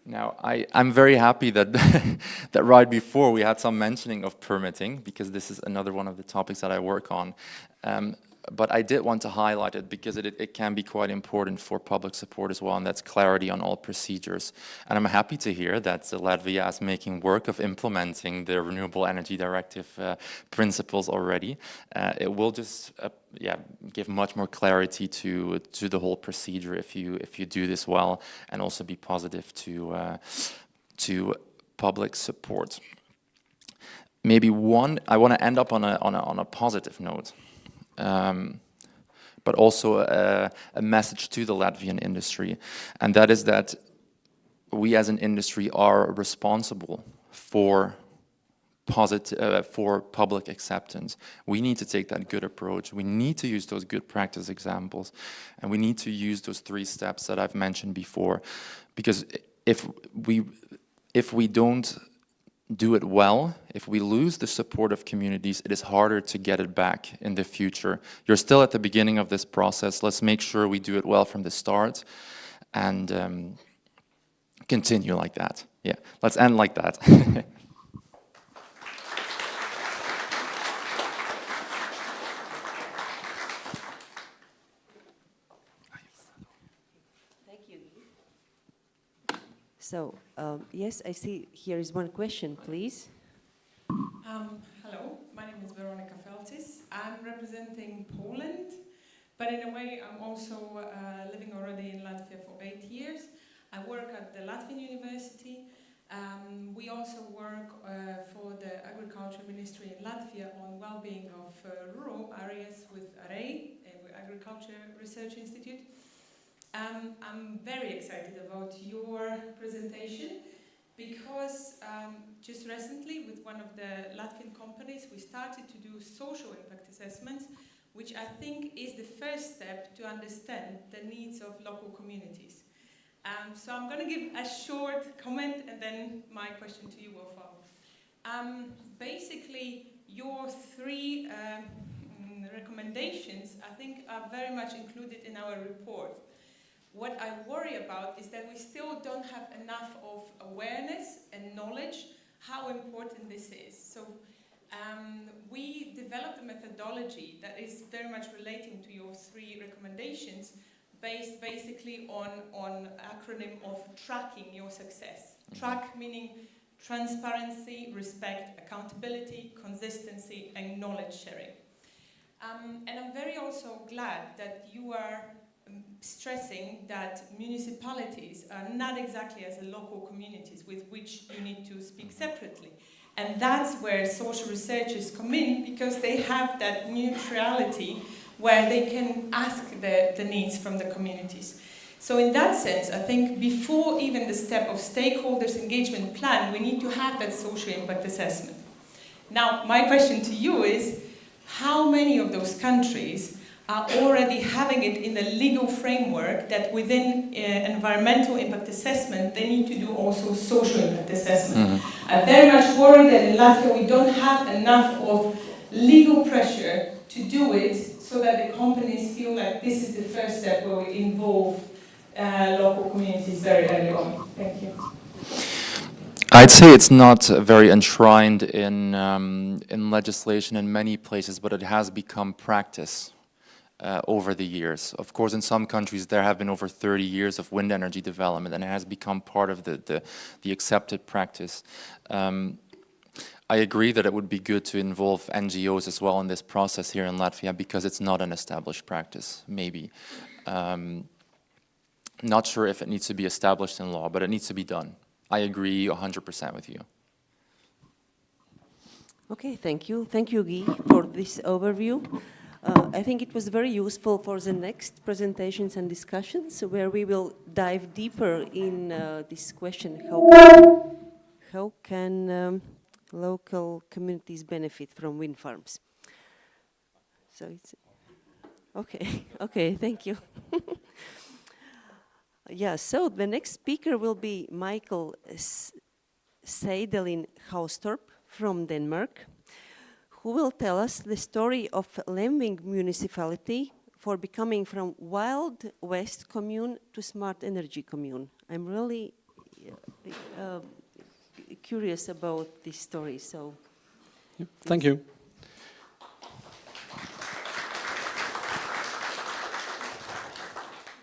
Now, I'm very happy that, that right before we had some mentioning of permitting, because this is another one of the topics that I work on. But I did want to highlight it because it can be quite important for public support as well, and that's clarity on all procedures. And I'm happy to hear that Latvia is making work of implementing the Renewable Energy Directive principles already. It will just give much more clarity to the whole procedure if you do this well, and also be positive to public support. Maybe I want to end up on a positive note. But also a message to the Latvian industry, and that is that we as an industry are responsible for public acceptance. We need to take that good approach. We need to use those good practice examples, and we need to use those 3 steps that I've mentioned before, because if we don't do it well, if we lose the support of communities, it is harder to get it back in the future. You're still at the beginning of this process. Let's make sure we do it well from the start, and continue like that. Yeah, let's end like that. So, yes, I see here is one question, please. Hello, my name is Veronica Feltis. I'm representing Poland, but in a way I'm also living already in Latvia for 8 years. I work at the Latvian University. We also work for the Agriculture Ministry in Latvia on well-being of rural areas with AREI, Agriculture Research Institute. I'm very excited about your presentation because just recently with one of the Latvian companies we started to do social impact assessments, which I think is the first step to understand the needs of local communities. So I'm going to give a short comment and then my question to you will follow. Basically, your 3 recommendations I think are very much included in our report. What I worry about is that we still don't have enough of awareness and knowledge how important this is. So we developed a methodology that is very much relating to your 3 recommendations, based basically on acronym of tracking your success. Track meaning transparency, respect, accountability, consistency, and knowledge sharing. And I'm very also glad that you are stressing that municipalities are not exactly as local communities with which you need to speak separately. And that's where social researchers come in, because they have that neutrality where they can ask the needs from the communities. So in that sense, I think before even the step of stakeholders engagement plan, we need to have that social impact assessment. Now, my question to you is, how many of those countries are already having it in the legal framework that within environmental impact assessment, they need to do also social impact assessment? I'm very much worried that in Latvia we don't have enough of legal pressure to do it so that the companies feel like this is the first step where we involve local communities very early on. Thank you. I'd say it's not very enshrined in legislation in many places, but it has become practice over the years. Of course, in some countries there have been over 30 years of wind energy development, and it has become part of the accepted practice. I agree that it would be good to involve NGOs as well in this process here in Latvia, because it's not an established practice, maybe. Not sure if it needs to be established in law, but it needs to be done. I agree 100% with you. Okay, thank you. Thank you, Guy, for this overview. I think it was very useful for the next presentations and discussions, where we will dive deeper in this question, how can local communities benefit from wind farms? So it's Okay, okay, thank you. Yeah, so the next speaker will be Michael Seidelin Haustorp from Denmark, who will tell us the story of Lemvig municipality for becoming from Wild West commune to smart energy commune. I'm really curious about this story, so. Thank you.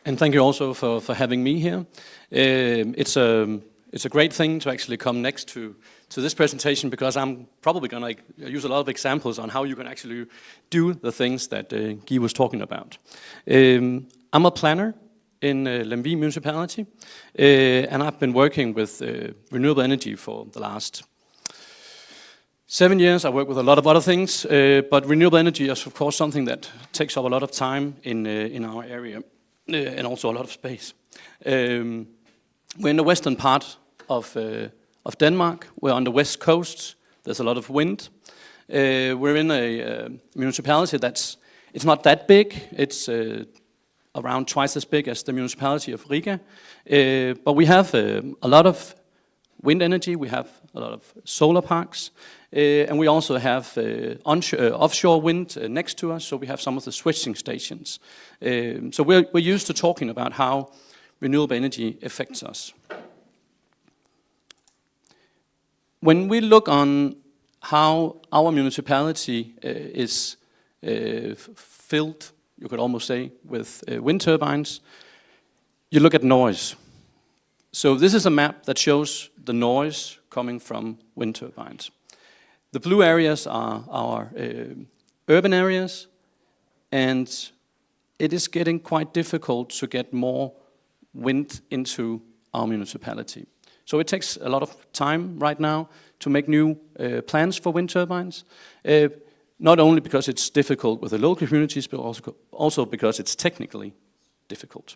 And thank you also for having me here. It's a great thing to actually come next to this presentation, because I'm probably going to use a lot of examples on how you can actually do the things that Guy was talking about. I'm a planner in Lemvig municipality, and I've been working with renewable energy for the last 7 years. I work with a lot of other things, but renewable energy is of course something that takes up a lot of time in our area, and also a lot of space. We're in the western part of Denmark. We're on the west coast. There's a lot of wind. We're in a municipality it's not that big. It's around twice as big as the municipality of Riga. But we have a lot of wind energy. We have a lot of solar parks. And we also have offshore wind next to us, so we have some of the switching stations. So we're used to talking about how renewable energy affects us. When we look on how our municipality is filled, you could almost say, with wind turbines, you look at noise. So this is a map that shows the noise coming from wind turbines. The blue areas are our urban areas, and it is getting quite difficult to get more wind into our municipality. So it takes a lot of time right now to make new plans for wind turbines, not only because it's difficult with the local communities, but also because it's technically difficult.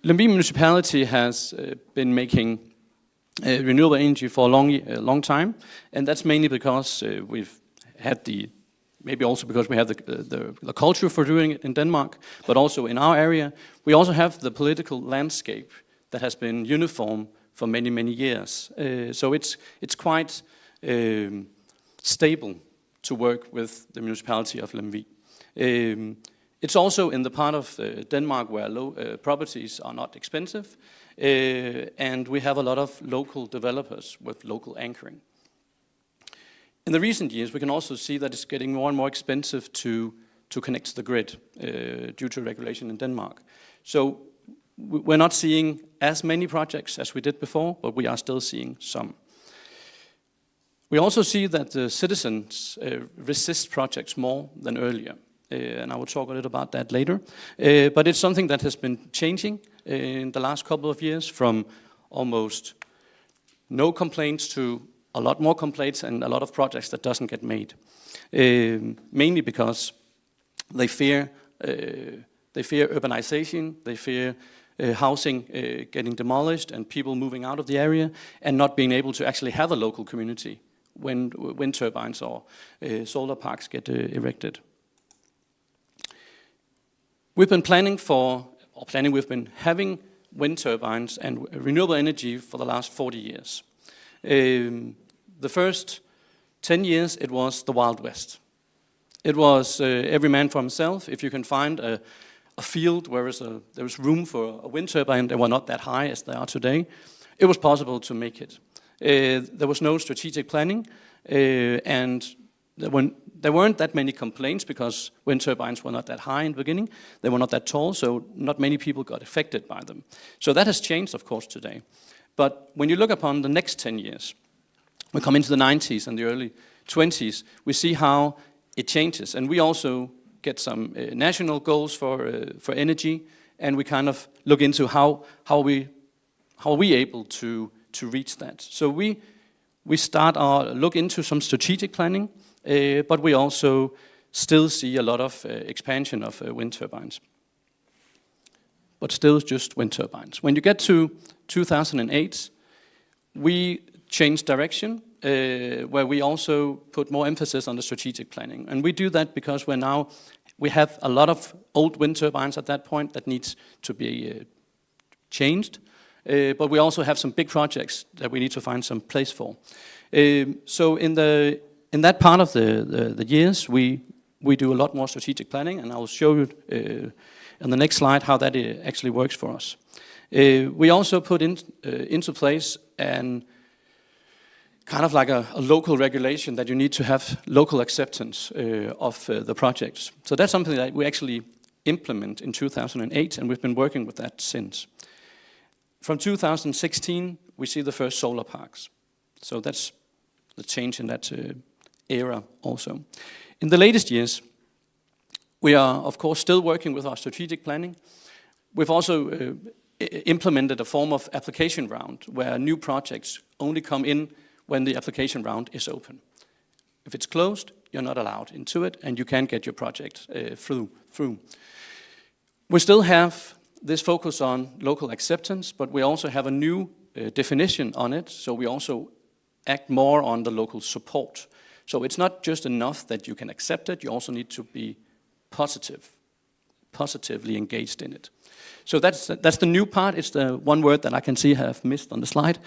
Lemvig municipality has been making renewable energy for a long time, and that's mainly because we've had maybe also because we have the culture for doing it in Denmark, but also in our area, we also have the political landscape that has been uniform for many, many years. So it's quite stable to work with the municipality of Lemvig. It's also in the part of Denmark where properties are not expensive, and we have a lot of local developers with local anchoring. In the recent years, we can also see that it's getting more and more expensive to connect to the grid due to regulation in Denmark. So we're not seeing as many projects as we did before, but we are still seeing some. We also see that the citizens resist projects more than earlier. And I will talk a little about that later. But it's something that has been changing in the last couple of years, from almost no complaints to a lot more complaints and a lot of projects that doesn't get made. Mainly because they fear urbanization, they fear housing getting demolished and people moving out of the area and not being able to actually have a local community when wind turbines or solar parks get erected. We've been we've been having wind turbines and renewable energy for the last 40 years. The first 10 years, it was the Wild West. It was every man for himself. If you can find a field where there was room for a wind turbine, they were not that high as they are today, it was possible to make it. There was no strategic planning, and there weren't that many complaints because wind turbines were not that high in the beginning. They were not that tall, so not many people got affected by them. So that has changed, of course, today. But when you look upon the next 10 years, we come into the 90s and the early 20s, we see how it changes. And we also get some national goals for energy, and we kind of look into how are we able to reach that. So we start our look into some strategic planning, but we also still see a lot of expansion of wind turbines. But still just wind turbines. When you get to 2008, we changed direction, where we also put more emphasis on the strategic planning. And we do that because we have a lot of old wind turbines at that point that needs to be changed, but we also have some big projects that we need to find some place for. So in that part of the years, we do a lot more strategic planning, and I will show you on the next slide how that actually works for us. We also put into place and kind of like a local regulation that you need to have local acceptance of the projects. So that's something that we actually implement in 2008, and we've been working with that since. From 2016, we see the first solar parks. So that's the change in that era also. In the latest years, we are, of course, still working with our strategic planning. We've also implemented a form of application round where new projects only come in when the application round is open. If it's closed, you're not allowed into it, and you can't get your project through. We still have this focus on local acceptance, but we also have a new definition on it, so we also act more on the local support. So it's not just enough that you can accept it, you also need to be positively engaged in it. So that's the new part. It's the one word that I can see I have missed on the slide.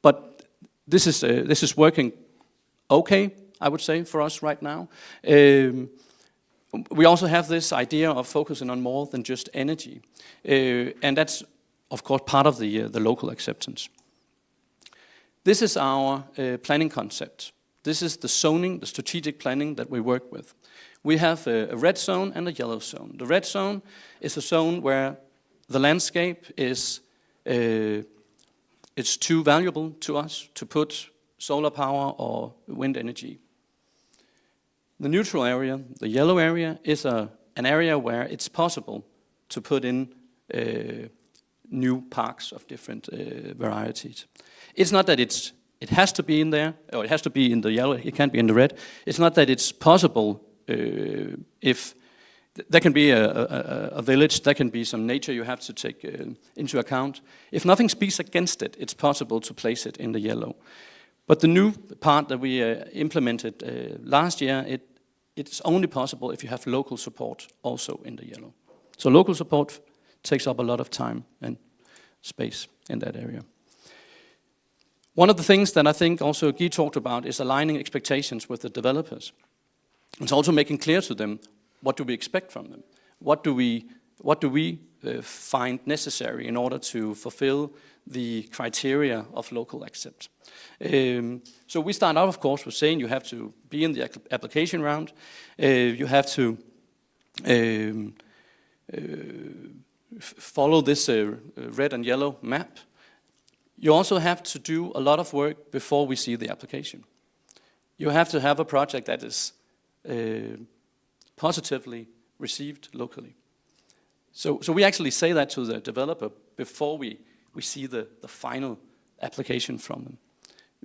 But this is working okay, I would say, for us right now. We also have this idea of focusing on more than just energy. And that's, of course, part of the local acceptance. This is our planning concept. This is the zoning, the strategic planning that we work with. We have a red zone and a yellow zone. The red zone is a zone where the landscape is it's too valuable to us to put solar power or wind energy. The neutral area, the yellow area, is an area where it's possible to put in new parks of different varieties. It's not that it has to be in there, or it has to be in the yellow, it can't be in the red. It's not that it's possible if there can be a village, there can be some nature you have to take into account. If nothing speaks against it, it's possible to place it in the yellow. But the new part that we implemented last year, it's only possible if you have local support also in the yellow. So local support takes up a lot of time and space in that area. One of the things that I think also Guy talked about is aligning expectations with the developers. It's also making clear to them, what do we expect from them? What do we find necessary in order to fulfill the criteria of local accept? So we start out, of course, with saying you have to be in the application round. You have to follow this red and yellow map. You also have to do a lot of work before we see the application. You have to have a project that is positively received locally. So we actually say that to the developer before we see the final application from them.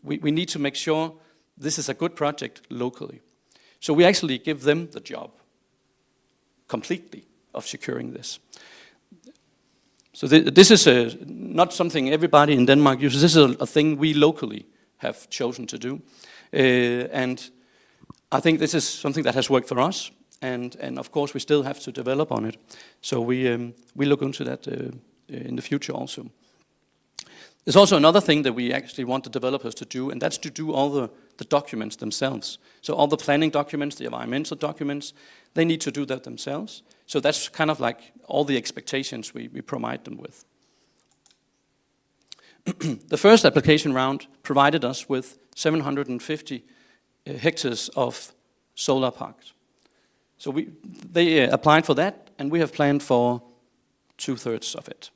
We need to make sure this is a good project locally. So we actually give them the job completely of securing this. So this is not something everybody in Denmark uses. This is a thing we locally have chosen to do. And I think this is something that has worked for us. And of course, we still have to develop on it. So we look into that in the future also. There's also another thing that we actually want the developers to do, and that's to do all the documents themselves. So all the planning documents, the environmental documents, they need to do that themselves. So that's kind of like all the expectations we provide them with. The first application round provided us with 750 hectares of solar parks. So they applied for that, and we have planned for 2/3 of it.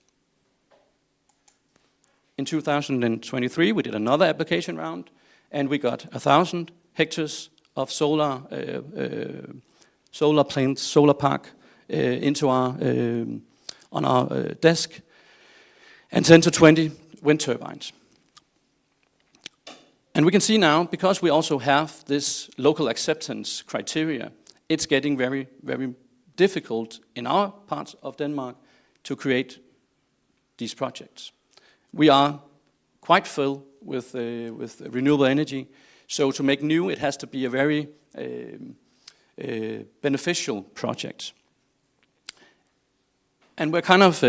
In 2023, we did another application round, and we got 1,000 hectares of solar plants, solar park into on our desk, and 10 to 20 wind turbines. And we can see now, because we also have this local acceptance criteria, it's getting very, very difficult in our parts of Denmark to create these projects. We are quite full with renewable energy. So to make new, it has to be a very beneficial project. And we're kind of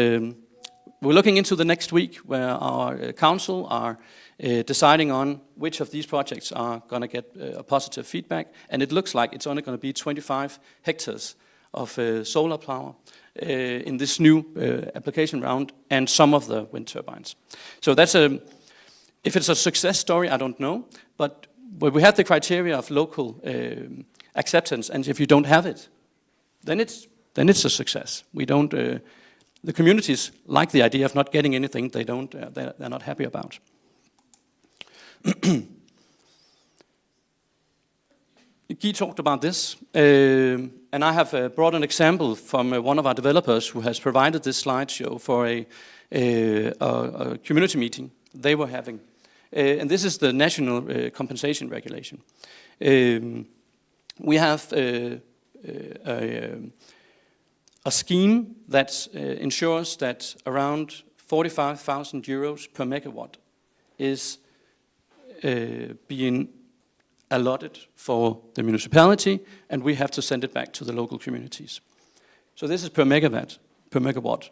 we're looking into the next week, where our council are deciding on which of these projects are going to get a positive feedback. And it looks like it's only going to be 25 hectares of solar power in this new application round, and some of the wind turbines. So that's if it's a success story, I don't know, but we have the criteria of local acceptance, and if you don't have it, then it's a success. We don't. The communities like the idea of not getting anything they're not happy about. Guy talked about this, and I have brought an example from one of our developers who has provided this slideshow for a community meeting they were having. And this is the national compensation regulation. We have a scheme that ensures that around 45,000 euros per megawatt is being allotted for the municipality, and we have to send it back to the local communities. So this is per megawatt.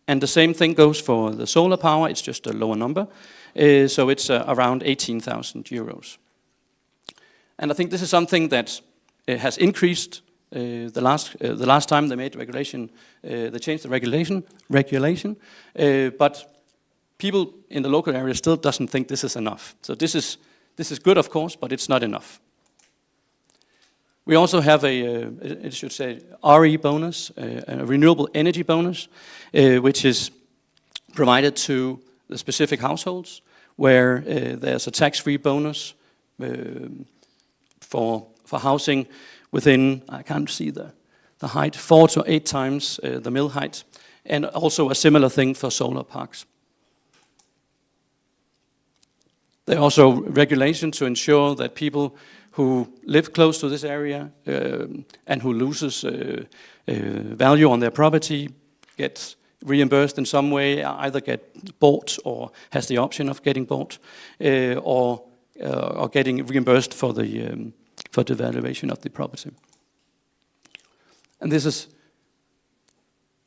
And the same thing goes for the solar power. It's just a lower number. So it's around 18,000 euros. And I think this is something that has increased the last time they made regulation. They changed the regulation. But people in the local area still doesn't think this is enough. So this is good, of course, but it's not enough. We also have it should say, RE bonus, a renewable energy bonus, which is provided to the specific households, where there's a tax-free bonus for housing within, I can't see the height, 4 to 8 times the mill height, and also a similar thing for solar parks. There are also regulations to ensure that people who live close to this area and who loses value on their property get reimbursed in some way, either get bought or has the option of getting bought, or getting reimbursed for the valuation of the property. And this is,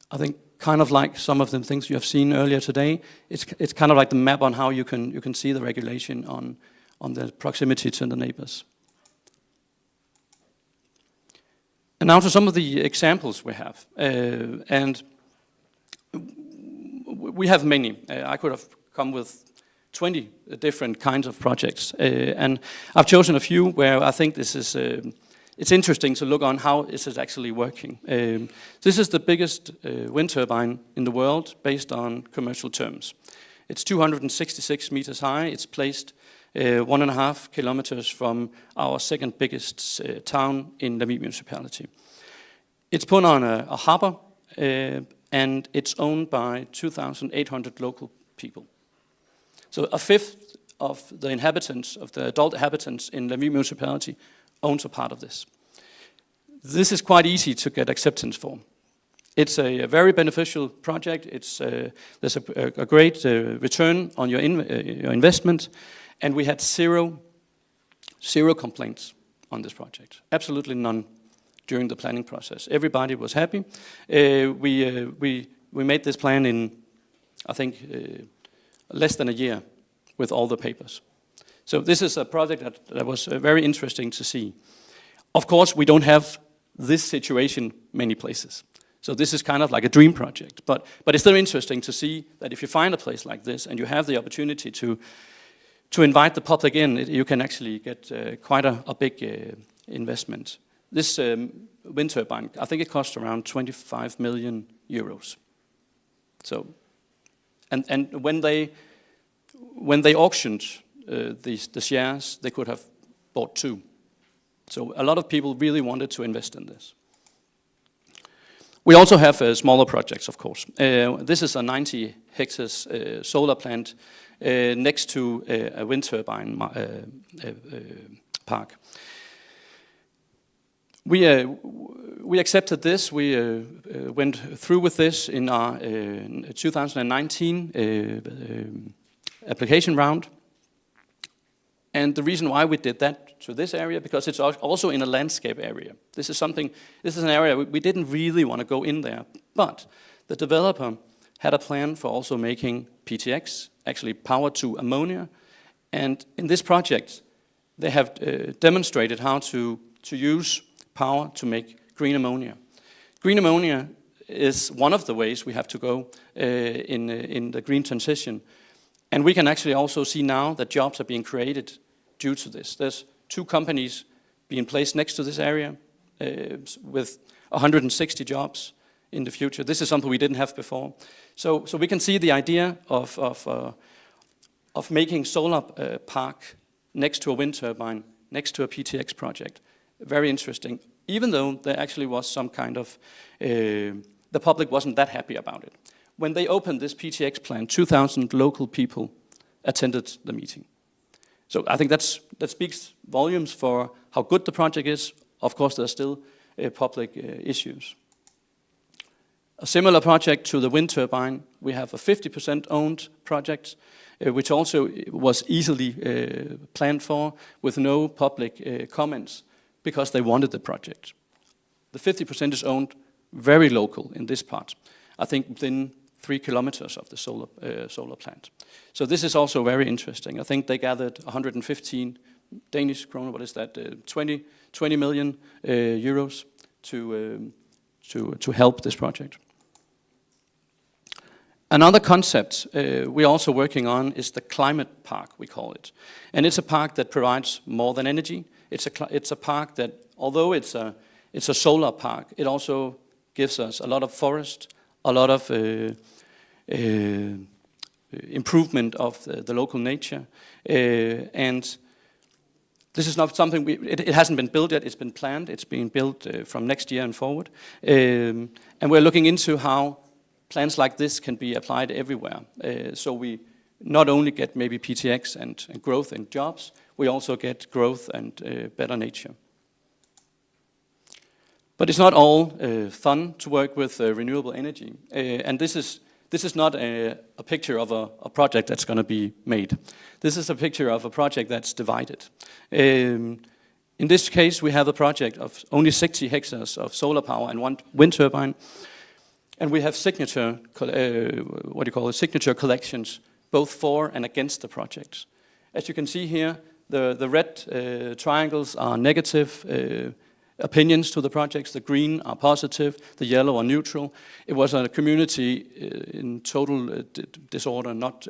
I think, kind of like some of the things you have seen earlier today. It's kind of like the map on how you can see the regulation on the proximity to the neighbors. And now to some of the examples we have. And we have many. I could have come with 20 different kinds of projects. And I've chosen a few where I think this is it's interesting to look on how is it actually working. This is the biggest wind turbine in the world based on commercial terms. It's 266 meters high. It's placed 1.5 kilometers from our second biggest town in Lavie municipality. It's put on a harbor, and it's owned by 2,800 local people. So a fifth of the inhabitants, of the adult inhabitants in Lavie municipality, owns a part of this. This is quite easy to get acceptance for. It's a very beneficial project. There's a great return on your investment, and we had zero complaints on this project. Absolutely none during the planning process. Everybody was happy. We made this plan in, I think, less than a year with all the papers. So this is a project that was very interesting to see. Of course, we don't have this situation many places. So this is kind of like a dream project. But it's still interesting to see that if you find a place like this and you have the opportunity to invite the public in, you can actually get quite a big investment. This wind turbine, I think it cost around 25 million euros. So, and when they auctioned the shares, they could have bought 2. So a lot of people really wanted to invest in this. We also have smaller projects, of course. This is a 90 hectares solar plant next to a wind turbine park. We accepted this. We went through with this in our 2019 application round. And the reason why we did that to this area, because it's also in a landscape area. This is an area we didn't really want to go in there, but the developer had a plan for also making PTX, actually power to ammonia. And in this project, they have demonstrated how to use power to make green ammonia. Green ammonia is one of the ways we have to go in the green transition. And we can actually also see now that jobs are being created due to this. There's 2 companies being placed next to this area with 160 jobs in the future. This is something we didn't have before. So we can see the idea of making solar park next to a wind turbine, next to a PTX project. Very interesting, even though there actually was some kind of, the public wasn't that happy about it. When they opened this PTX plant, 2,000 local people attended the meeting. So I think that speaks volumes for how good the project is. Of course, there are still public issues. A similar project to the wind turbine, we have a 50% owned project, which also was easily planned for with no public comments because they wanted the project. The 50% is owned very local in this part, I think within 3 kilometers of the solar plant. So this is also very interesting. I think they gathered 115 Danish kroner, what is that, 20 million euros to help this project. Another concept we're also working on is the climate park, we call it. And it's a park that provides more than energy. It's a park that, although it's a solar park, it also gives us a lot of forest, a lot of improvement of the local nature. And this is not something, it hasn't been built yet, it's been planned, it's being built from next year and forward. And we're looking into how plans like this can be applied everywhere. So we not only get maybe PTX and growth and jobs, we also get growth and better nature. But it's not all fun to work with renewable energy. And this is not a picture of a project that's going to be made. This is a picture of a project that's divided. In this case, we have a project of only 60 hectares of solar power and 1 wind turbine. And we have signature collections, both for and against the project. As you can see here, the red triangles are negative opinions to the projects, the green are positive, the yellow are neutral. It was a community in total disorder, not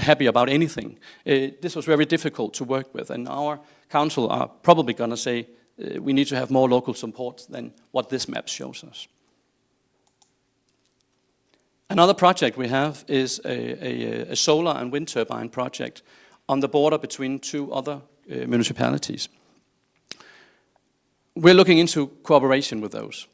happy about anything. This was very difficult to work with, and our council are probably going to say we need to have more local support than what this map shows us. Another project we have is a solar and wind turbine project on the border between 2 other municipalities. We're looking into cooperation with those.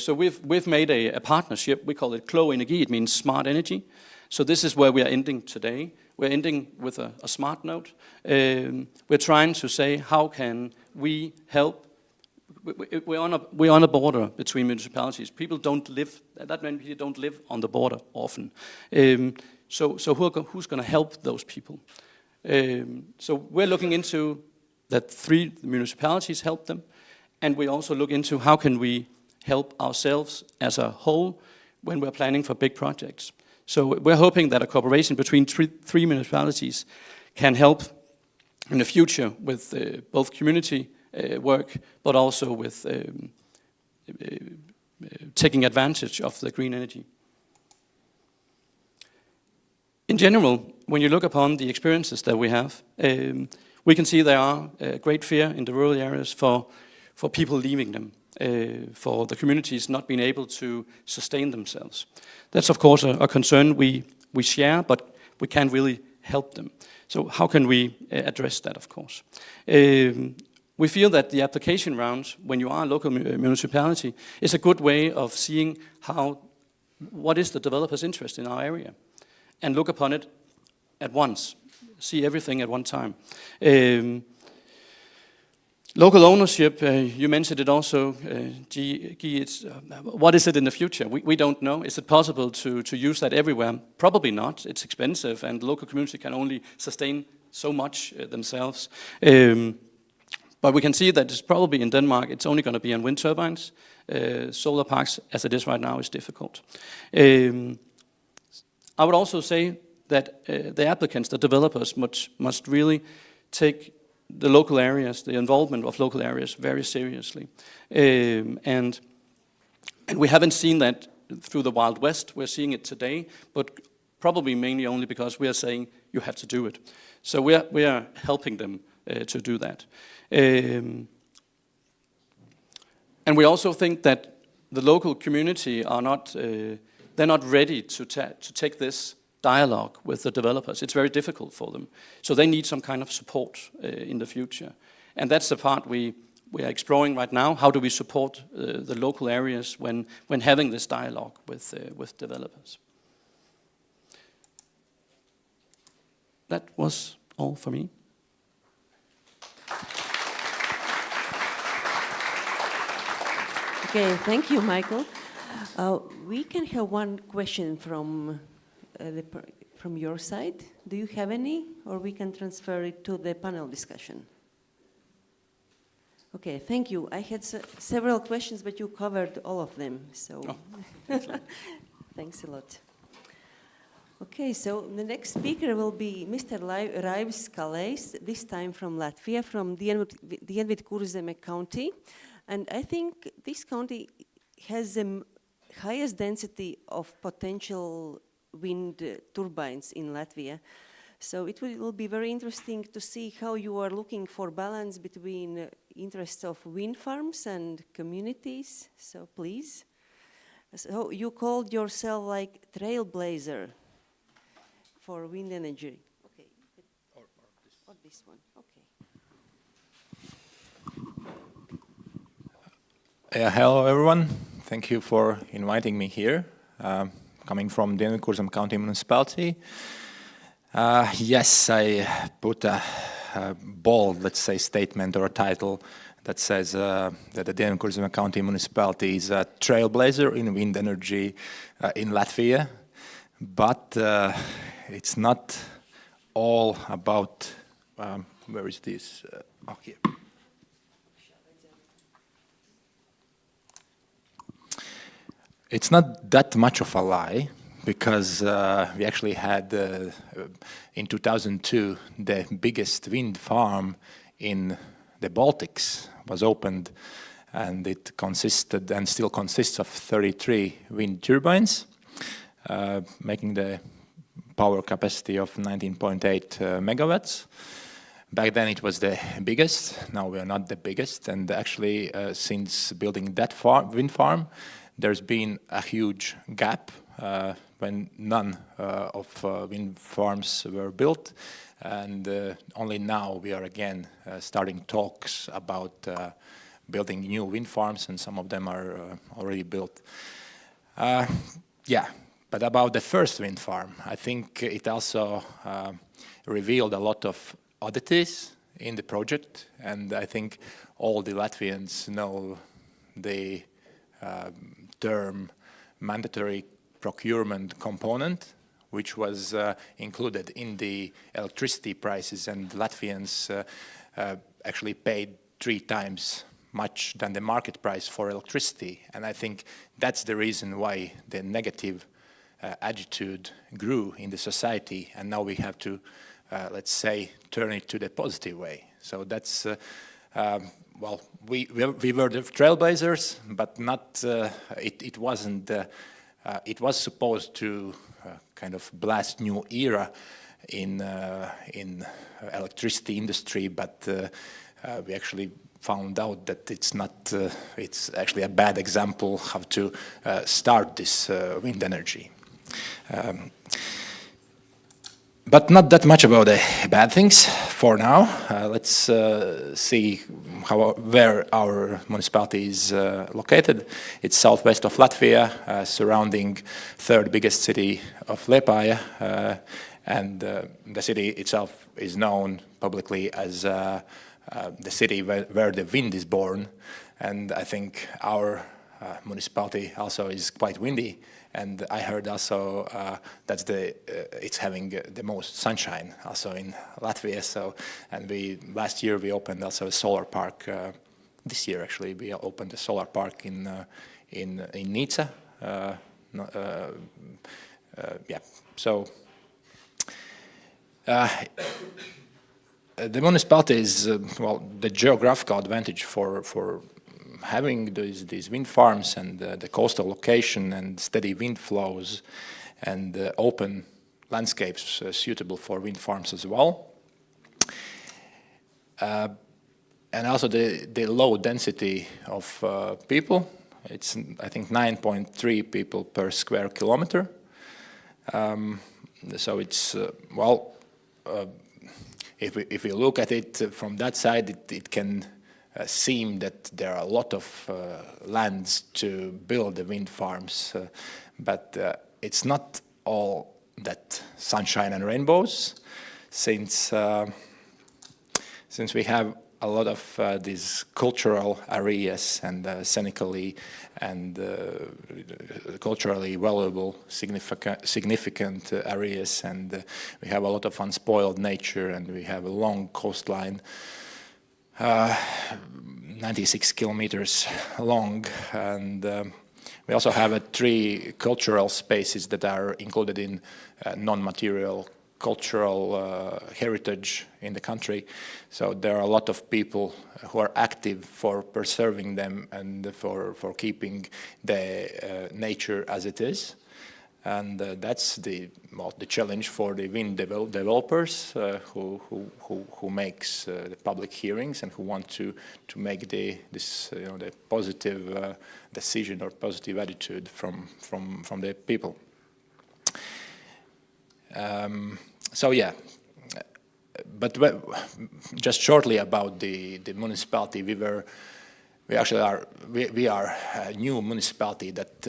So we've made a partnership. We call it Klog Energi. It means smart energy. So this is where we are ending today. We're ending with a smart note. We're trying to say how can we help. We're on a border between municipalities. People don't live. That many people don't live on the border often. So who's going to help those people? So we're looking into that 3 municipalities help them. And we also look into how can we help ourselves as a whole when we're planning for big projects. So we're hoping that a cooperation between 3 municipalities can help in the future with both community work, but also with taking advantage of the green energy. In general, when you look upon the experiences that we have, we can see there are great fear in the rural areas for people leaving them, for the communities not being able to sustain themselves. That's of course a concern we share, but we can't really help them. So how can we address that, of course? We feel that the application round, when you are a local municipality, is a good way of seeing what is the developer's interest in our area, and look upon it at once, see everything at one time. Local ownership, you mentioned it also, Guy, it's, what is it in the future? We don't know. Is it possible to use that everywhere? Probably not. It's expensive, and the local community can only sustain so much themselves. But we can see that it's probably in Denmark, it's only going to be on wind turbines. Solar parks, as it is right now, is difficult. I would also say that the applicants, the developers, must really take the local areas, the involvement of local areas very seriously. And we haven't seen that through the Wild West. We're seeing it today, but probably mainly only because we are saying you have to do it. So we are helping them to do that. And we also think that the local community are not, they're not ready to take this dialogue with the developers. It's very difficult for them. So they need some kind of support in the future. And that's the part we are exploring right now. How do we support the local areas when having this dialogue with developers? That was all for me. Okay, thank you, Michael. We can have one question from your side. Do you have any, or we can transfer it to the panel discussion? Okay, thank you. I had several questions, but you covered all of them, so thanks a lot. Okay, so the next speaker will be Mr. Raivis Kalējs, this time from Latvia, from Dienvidkurzeme County. And I think this county has the highest density of potential wind turbines in Latvia. So it will be very interesting to see how you are looking for balance between interests of wind farms and communities. So please. So you called yourself like trailblazer for wind energy. Okay. Or this one. Okay. Hello, everyone. Thank you for inviting me here. Coming from Dienvidkurzeme County Municipality. Yes, I put a bold, let's say, statement or a title that says that the Dienvidkurzeme County Municipality is a trailblazer in wind energy in Latvia. But it's not all about, where is this? Oh, here. It's not that much of a lie, because we actually had, in 2002, the biggest wind farm in the Baltics was opened, and it consisted and still consists of 33 wind turbines, making the power capacity of 19.8 megawatts. Back then it was the biggest, now we are not the biggest, and actually since building that wind farm, there's been a huge gap when none of wind farms were built, and only now we are again starting talks about building new wind farms, and some of them are already built. Yeah, but about the first wind farm, I think it also revealed a lot of oddities in the project, and I think all the Latvians know the term mandatory procurement component, which was included in the electricity prices, and Latvians actually paid 3 times much than the market price for electricity. And I think that's the reason why the negative attitude grew in the society, and now we have to, let's say, turn it to the positive way. So that's well, we were the trailblazers, but not. It wasn't. It was supposed to kind of blast new era in electricity industry, but we actually found out that it's not. It's actually a bad example how to start this wind energy. But not that much about the bad things for now. Let's see where our municipality is located. It's southwest of Latvia, surrounding third biggest city of Liepāja, and the city itself is known publicly as the city where the wind is born, and I think our municipality also is quite windy. And I heard also that's it's having the most sunshine also in Latvia. So, and last year we opened also a solar park. This year actually we opened a solar park in Nica. Yeah. So the municipality is well, the geographical advantage for having these wind farms and the coastal location and steady wind flows and open landscapes suitable for wind farms as well. And also the low density of people. It's, I think, 9.3 people per square kilometer. So it's, well, if we look at it from that side, it can seem that there are a lot of lands to build the wind farms, but it's not all that sunshine and rainbows, since we have a lot of these cultural areas and scenically and culturally valuable, significant areas, and we have a lot of unspoiled nature, and we have a long coastline. 96 kilometers long, and we also have 3 cultural spaces that are included in non-material cultural heritage in the country. So there are a lot of people who are active for preserving them and for keeping the nature as it is. And that's the challenge for the wind developers who makes the public hearings and who want to make the positive decision or positive attitude from the people. So yeah, but just shortly about the municipality, we are a new municipality that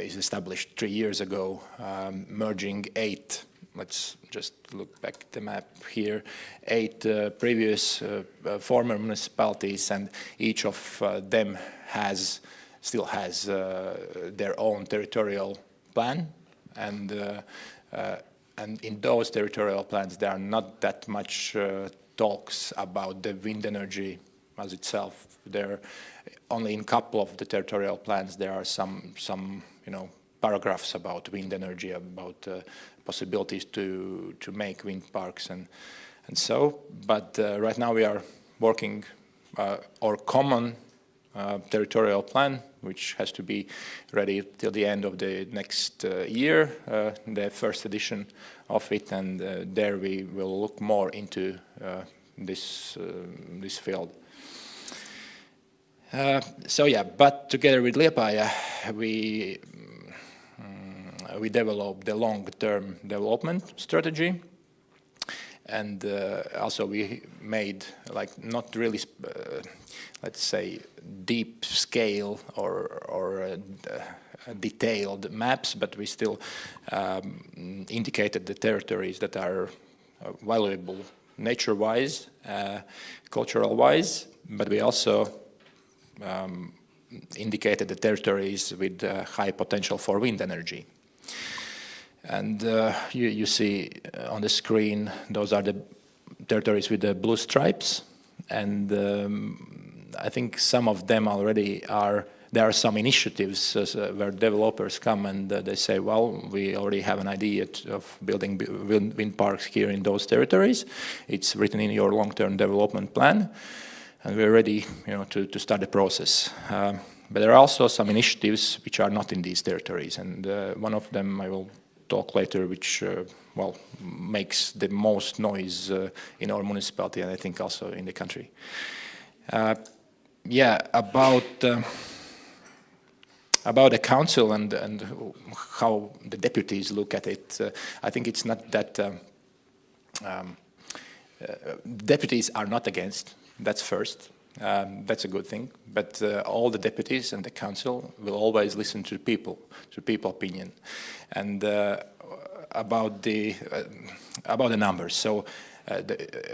is established 3 years ago, merging 8. Let's just look back at the map here. 8 previous former municipalities, and each of them still has their own territorial plan, and in those territorial plans there are not that much talks about the wind energy as itself. There, only in a couple of the territorial plans there are some paragraphs about wind energy, about possibilities to make wind parks and so. But right now we are working our common territorial plan, which has to be ready till the end of the next year, the first edition of it, and there we will look more into this field. So yeah, but together with Liepāja, we developed the long-term development strategy, and also we made not really, let's say, deep scale or detailed maps, but we still indicated the territories that are valuable nature-wise, cultural-wise, but we also indicated the territories with high potential for wind energy. And you see on the screen, those are the territories with the blue stripes, and I think some of them already there are some initiatives where developers come and they say, well, we already have an idea of building wind parks here in those territories. It's written in your long-term development plan, and we're ready, to start the process. But there are also some initiatives which are not in these territories, and one of them I will talk later, which makes the most noise in our municipality, and I think also in the country. Yeah, about the council and how the deputies look at it, I think it's not that deputies are not against. That's first. That's a good thing. But all the deputies and the council will always listen to people opinion, and about the numbers. So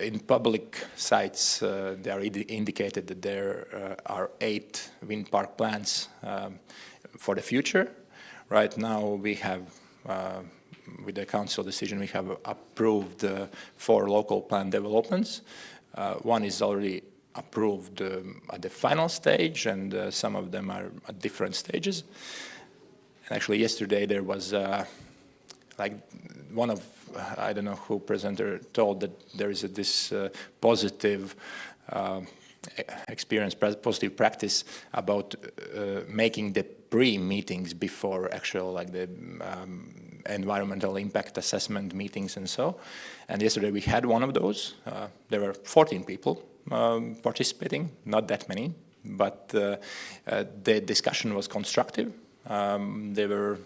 in public sites, they are indicated that there are 8 wind park plans for the future. Right now we have, with the council decision, we have approved 4 local plan developments. One is already approved at the final stage, and some of them are at different stages. And actually yesterday there was like one of, I don't know who presenter told that there is this positive experience, positive practice about making the pre-meetings before actual like the environmental impact assessment meetings and so. And yesterday we had one of those. There were 14 people participating, not that many, but the discussion was constructive. They were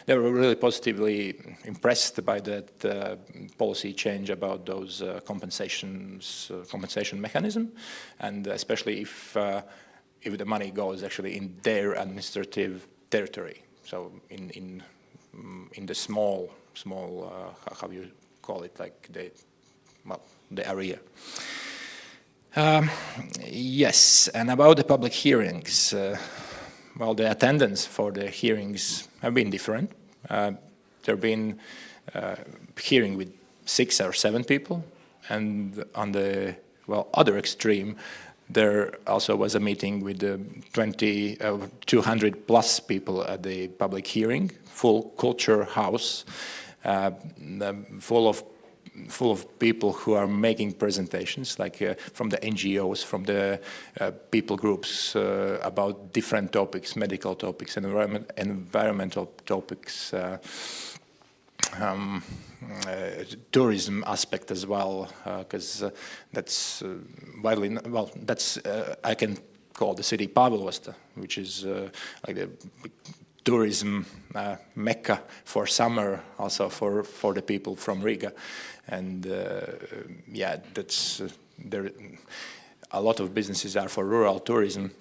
really positively impressed by that policy change about those compensation mechanism, and especially if the money goes actually in their administrative territory. So in the small how you call it, like the area. Yes, and about the public hearings. Well, the attendance for the hearings have been different. There have been hearing with 6 or 7 people, and on the other extreme, there also was a meeting with 200 plus people at the public hearing, full culture house, full of people who are making presentations, like from the NGOs, from the people groups about different topics, medical topics, environmental topics, tourism aspect as well, because that's widely, that's I can call the city Pāvilostas, which is like the tourism mecca for summer, also for the people from Riga. And yeah, that's there. A lot of businesses are for rural tourism,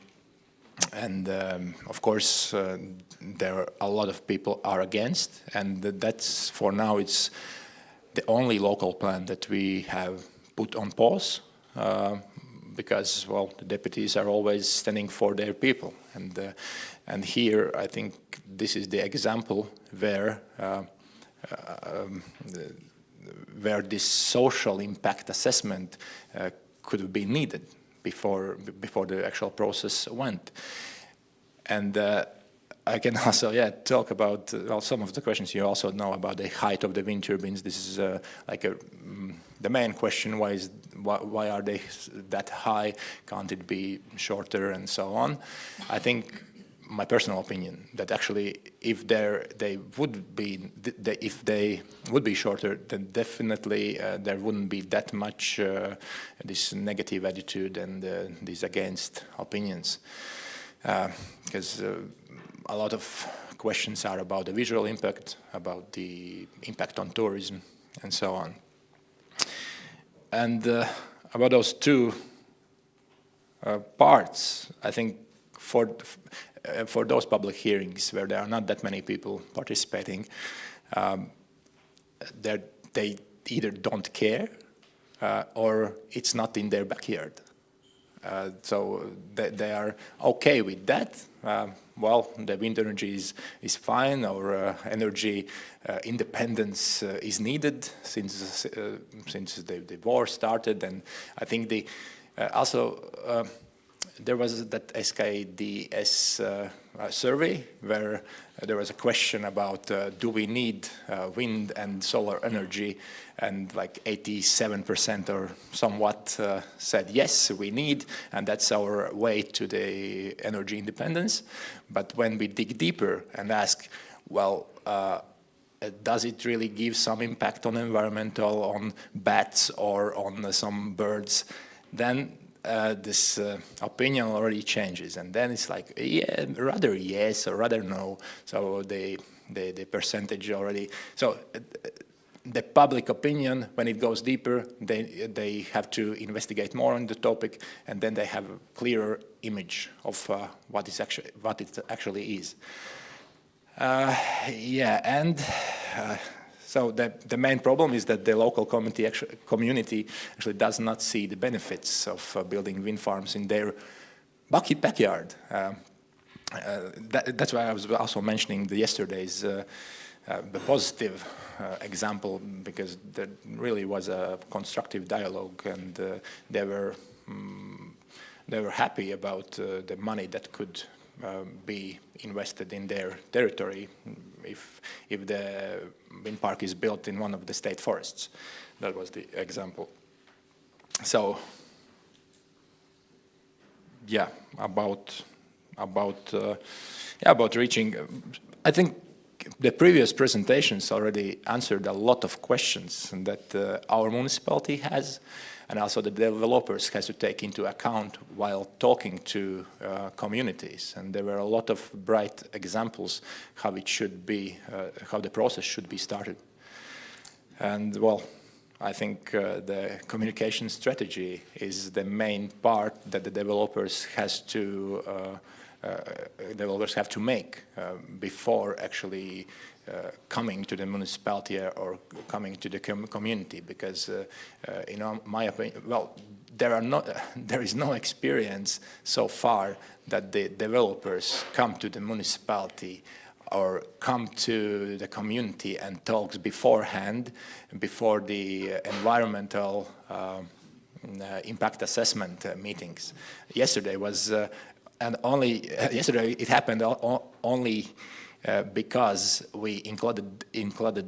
and of course there are a lot of people are against, and that's for now it's the only local plan that we have put on pause, because the deputies are always standing for their people, and here I think this is the example where this social impact assessment could have been needed before the actual process went. And I can also talk about some of the questions you also know about the height of the wind turbines. This is the main question: why are they that high? Can't it be shorter and so on? I think, my personal opinion, that actually if they would be shorter, then definitely there wouldn't be that much this negative attitude and these against opinions, because a lot of questions are about the visual impact, about the impact on tourism, and so on. And about those two parts, I think for those public hearings where there are not that many people participating, they either don't care or it's not in their backyard. So they are okay with that. The wind energy is fine, or energy independence is needed since the war started. And I think also there was that SKDS survey where there was a question about do we need wind and solar energy, and like 87% or somewhat said yes, we need, and that's our way to the energy independence. But when we dig deeper and ask, does it really give some impact on environmental, on bats or on some birds, then this opinion already changes, and then it's like, yeah, rather yes or rather no. So the percentage already. So the public opinion, when it goes deeper, they have to investigate more on the topic, and then they have a clearer image of what it actually is. Yeah, and So the main problem is that the local community actually does not see the benefits of building wind farms in their backyard. That's why I was also mentioning yesterday's the positive example, because there really was a constructive dialogue, and they were happy about the money that could be invested in their territory if the wind park is built in one of the state forests. That was the example. So yeah, about reaching, I think the previous presentations already answered a lot of questions that our municipality has, and also the developers has to take into account while talking to communities. And there were a lot of bright examples how it should be, how the process should be started. And well, I think the communication strategy is the main part that the developers have to make before actually coming to the municipality or coming to the community, because in my opinion, well, there is no experience so far that the developers come to the municipality or come to the community and talks beforehand, before the environmental impact assessment meetings. Yesterday was, yesterday it happened only because we included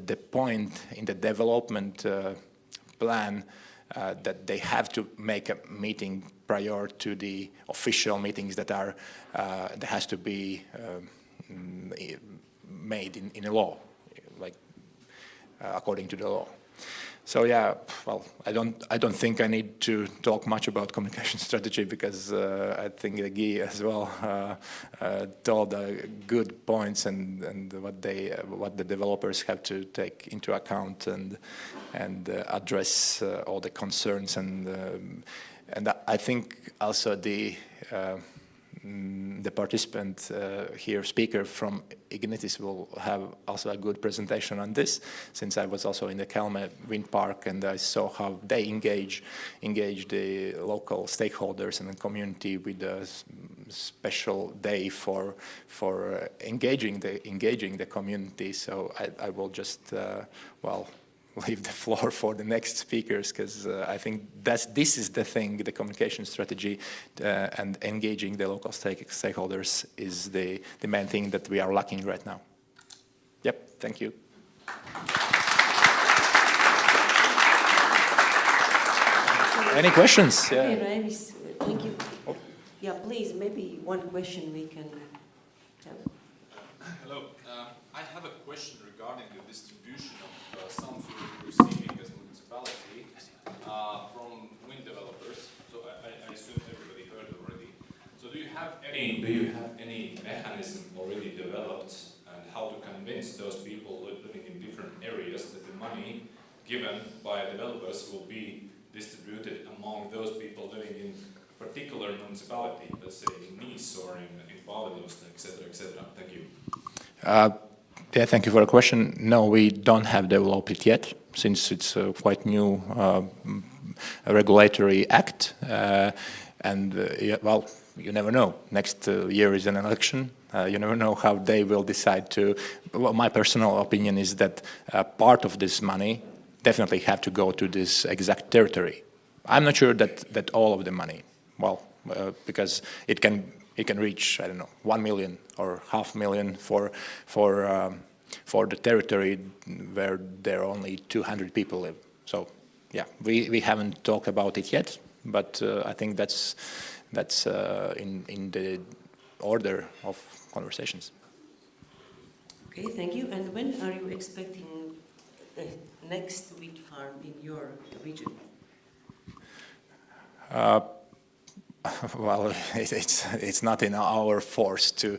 the point in the development plan that they have to make a meeting prior to the official meetings that are that has to be made in a law, like according to the law. So yeah, well, I don't think I need to talk much about communication strategy, because I think Guy as well told good points and what the developers have to take into account and address all the concerns, and I think also the participant here, speaker from Ignitis, will have also a good presentation on this, since I was also in the Kelme wind park and I saw how they engage the local stakeholders and the community with a special day for engaging the community. So I will just well, leave the floor for the next speakers, because I think this is the thing, the communication strategy and engaging the local stakeholders is the main thing that we are lacking right now. Yep, thank you. Any questions? Yeah. Okay, thank you. Oh. Yeah, please, maybe one question we can have. Hello, I have a question regarding the distribution of sums you're receiving as a municipality from wind developers. So I assume everybody heard already. So do you have any mechanism already developed, and how to convince those people living in different areas that the money given by developers will be distributed among those people living in a particular municipality, let's say in Nice or in Pāvils, etc., etc.? Thank you. Yeah, thank you for the question. No, we don't have developed it yet, since it's a quite new regulatory act. Yeah, well, you never know. Next year is an election. You never know how they will decide to. Well, my personal opinion is that part of this money definitely have to go to this exact territory. I'm not sure that all of the money, well, because it can reach, I don't know, 1 million or 500,000 for the territory where there are only 200 people live. So yeah, we haven't talked about it yet, but I think that's in the order of conversations. Okay, thank you. And when are you expecting the next wind farm in your region? Well, it's not in our force to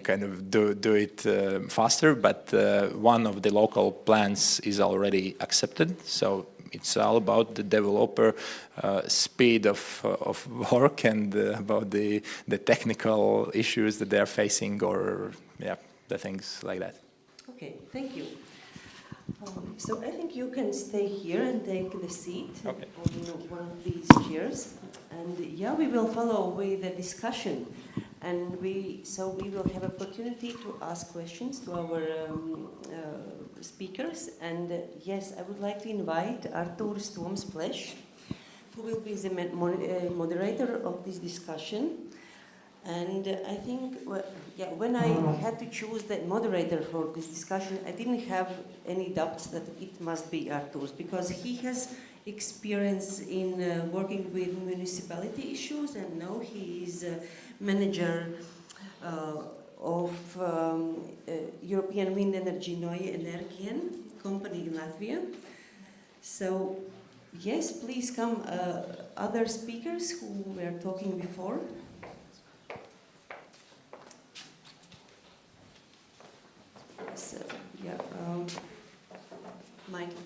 kind of do it faster, but one of the local plans is already accepted. So it's all about the developer speed of work and about the technical issues that they're facing, or yeah, the things like that. Okay, thank you. So I think you can stay here and take the seat Okay. on one of these chairs. And yeah, we will follow with the discussion. And we will have opportunity to ask questions to our speakers. And yes, I would like to invite Artur Storms-Plesch, who will be the moderator of this discussion. And I think, when I had to choose the moderator for this discussion, I didn't have any doubts that it must be Artur, because he has experience in working with municipality issues, and now he is a manager of European Wind Energy company in Latvia. So, yes, please come other speakers who were talking before. So, Michael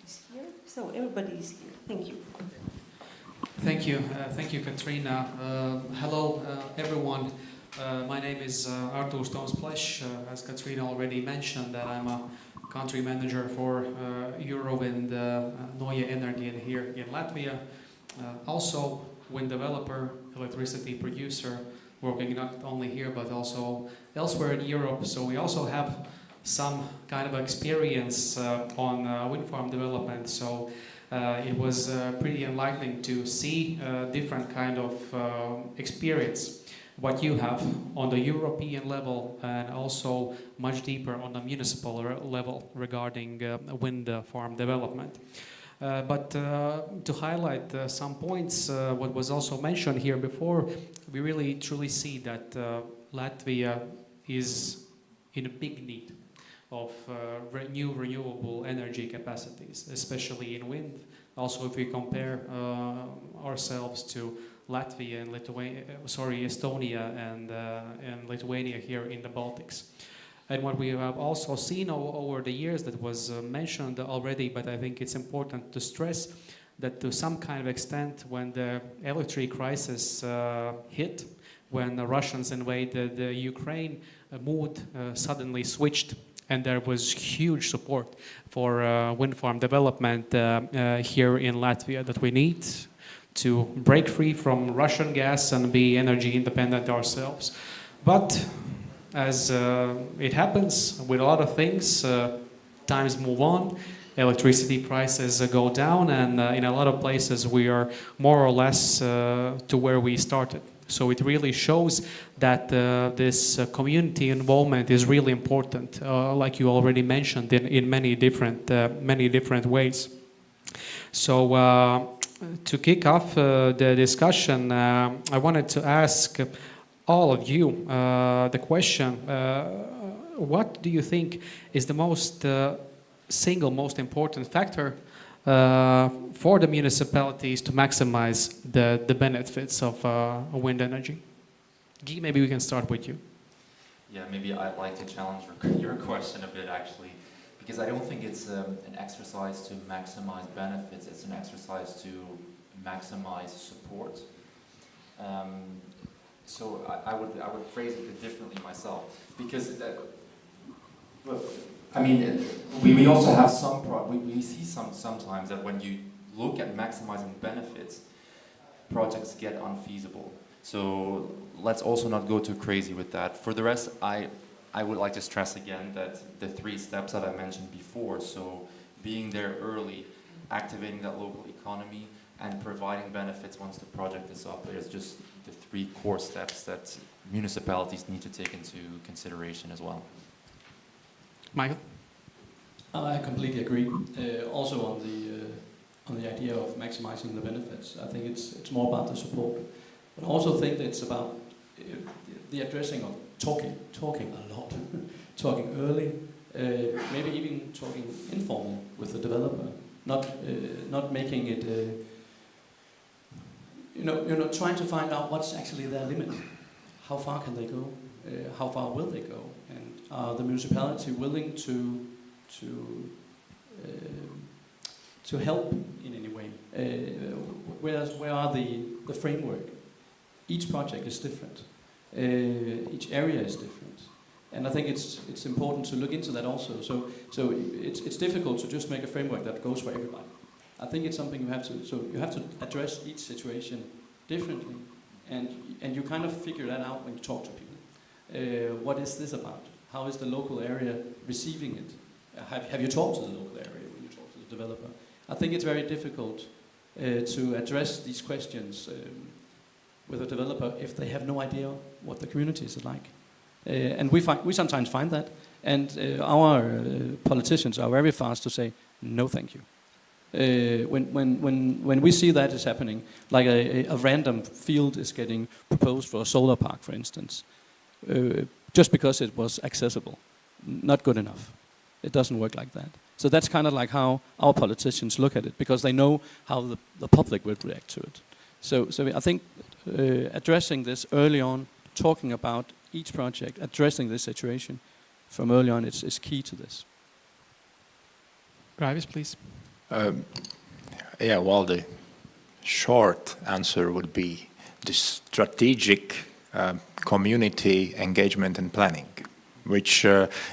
is here. So everybody is here. Thank you. Thank you, Katrina. Hello, everyone. My name is Artur Storms-Plesch. As Katrina already mentioned, that I'm a country manager for Eurowind Neue Energien here in Latvia. Also, wind developer, electricity producer, working not only here but also elsewhere in Europe. So we also have some kind of experience on wind farm development. So it was pretty enlightening to see different kind of experience what you have on the European level and also much deeper on the municipal level regarding wind farm development. But to highlight some points, what was also mentioned here before, we really truly see that Latvia is in a big need of new renewable energy capacities, especially in wind. Also, if we compare ourselves to Latvia and Estonia and Lithuania here in the Baltics. And what we have also seen over the years that was mentioned already, but I think it's important to stress that to some kind of extent when the electric crisis hit, when the Russians invaded Ukraine, mood suddenly switched and there was huge support for wind farm development here in Latvia that we need to break free from Russian gas and be energy independent ourselves. But as it happens with a lot of things, times move on, electricity prices go down, and in a lot of places we are more or less to where we started. So it really shows that this community involvement is really important, like you already mentioned, in many different ways. So to kick off the discussion, I wanted to ask all of you the question, what do you think is the single most important factor for the municipalities to maximize the benefits of wind energy? Guy, maybe we can start with you. Yeah, maybe I'd like to challenge your question a bit, actually, because I don't think it's an exercise to maximize benefits, it's an exercise to maximize support. So I would phrase it a bit differently myself, because we also have we see sometimes that when you look at maximizing benefits, projects get unfeasible. So let's also not go too crazy with that. For the rest, I would like to stress again that the 3 steps that I mentioned before, so being there early, activating that local economy, and providing benefits once the project is up, is just the 3 core steps that municipalities need to take into consideration as well. Michael? I completely agree. Also on the idea of maximizing the benefits, I think it's more about the support. But I also think that it's about the addressing of talking a lot, talking early, maybe even talking informal with the developer, not making it. You're not trying to find out what's actually their limit. How far can they go? How far will they go? And are the municipality willing to help in any way? Where are the framework? Each project is different. Each area is different. And I think it's important to look into that also. So it's difficult to just make a framework that goes for everybody. I think it's something you have to address each situation differently, and you kind of figure that out when you talk to people. What is this about? How is the local area receiving it? Have you talked to the local area when you talk to the developer? I think it's very difficult to address these questions with a developer if they have no idea what the communities are like. And we sometimes find that, and our politicians are very fast to say, no thank you. When we see that is happening, like a random field is getting proposed for a solar park, for instance, just because it was accessible, not good enough. It doesn't work like that. So that's kind of like how our politicians look at it, because they know how the public would react to it. So I think addressing this early on, talking about each project, addressing this situation from early on is key to this. Gravis, please. Yeah, well, the short answer would be the strategic community engagement and planning, which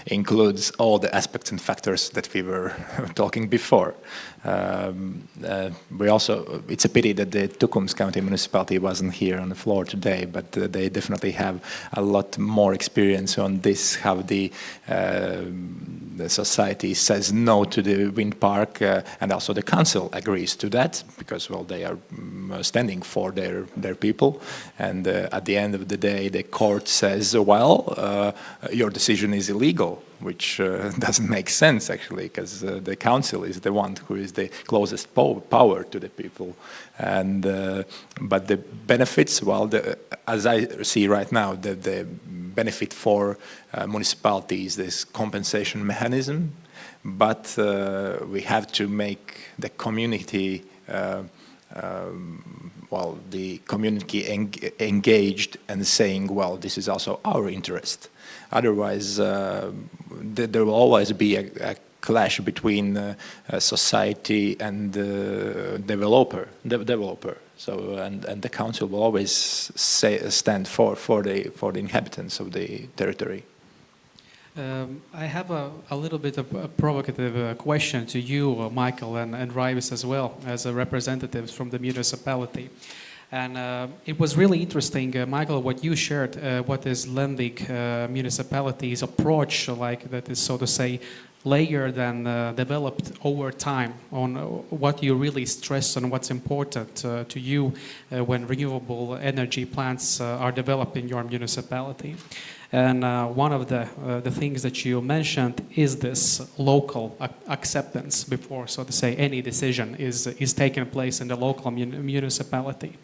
includes all the aspects and factors that we were talking before. We also, it's a pity that the Tukums County Municipality wasn't here on the floor today, but they definitely have a lot more experience on this, how the society says no to the wind park, and also the council agrees to that, because, well, they are standing for their people, and at the end of the day the court says, well, your decision is illegal, which doesn't make sense actually, because the council is the one who is the closest power to the people. And but the benefits, well, as I see right now, the benefit for municipalities, this compensation mechanism, but we have to make the community well, the community engaged and saying, well, this is also our interest. Otherwise, there will always be a clash between society and developer. So, and the council will always stand for the inhabitants of the territory. I have a little bit of a provocative question to you, Michael, and Raivis as well, as a representatives from the municipality. And it was really interesting, Michael, what you shared, what is Lemvik municipality's approach, like that is, so to say, layered and developed over time on what you really stress and what's important to you when renewable energy plants are developed in your municipality. And one of the things that you mentioned is this local acceptance before, so to say, any decision is taking place in the local municipality.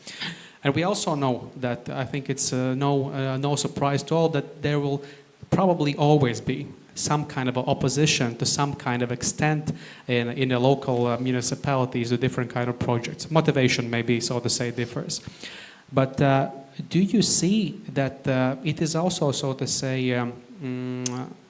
And we also know that, I think it's no surprise to all, that there will probably always be some kind of opposition to some kind of extent in the local municipalities to different kind of projects. Motivation maybe, so to say, differs. But do you see that it is also, so to say,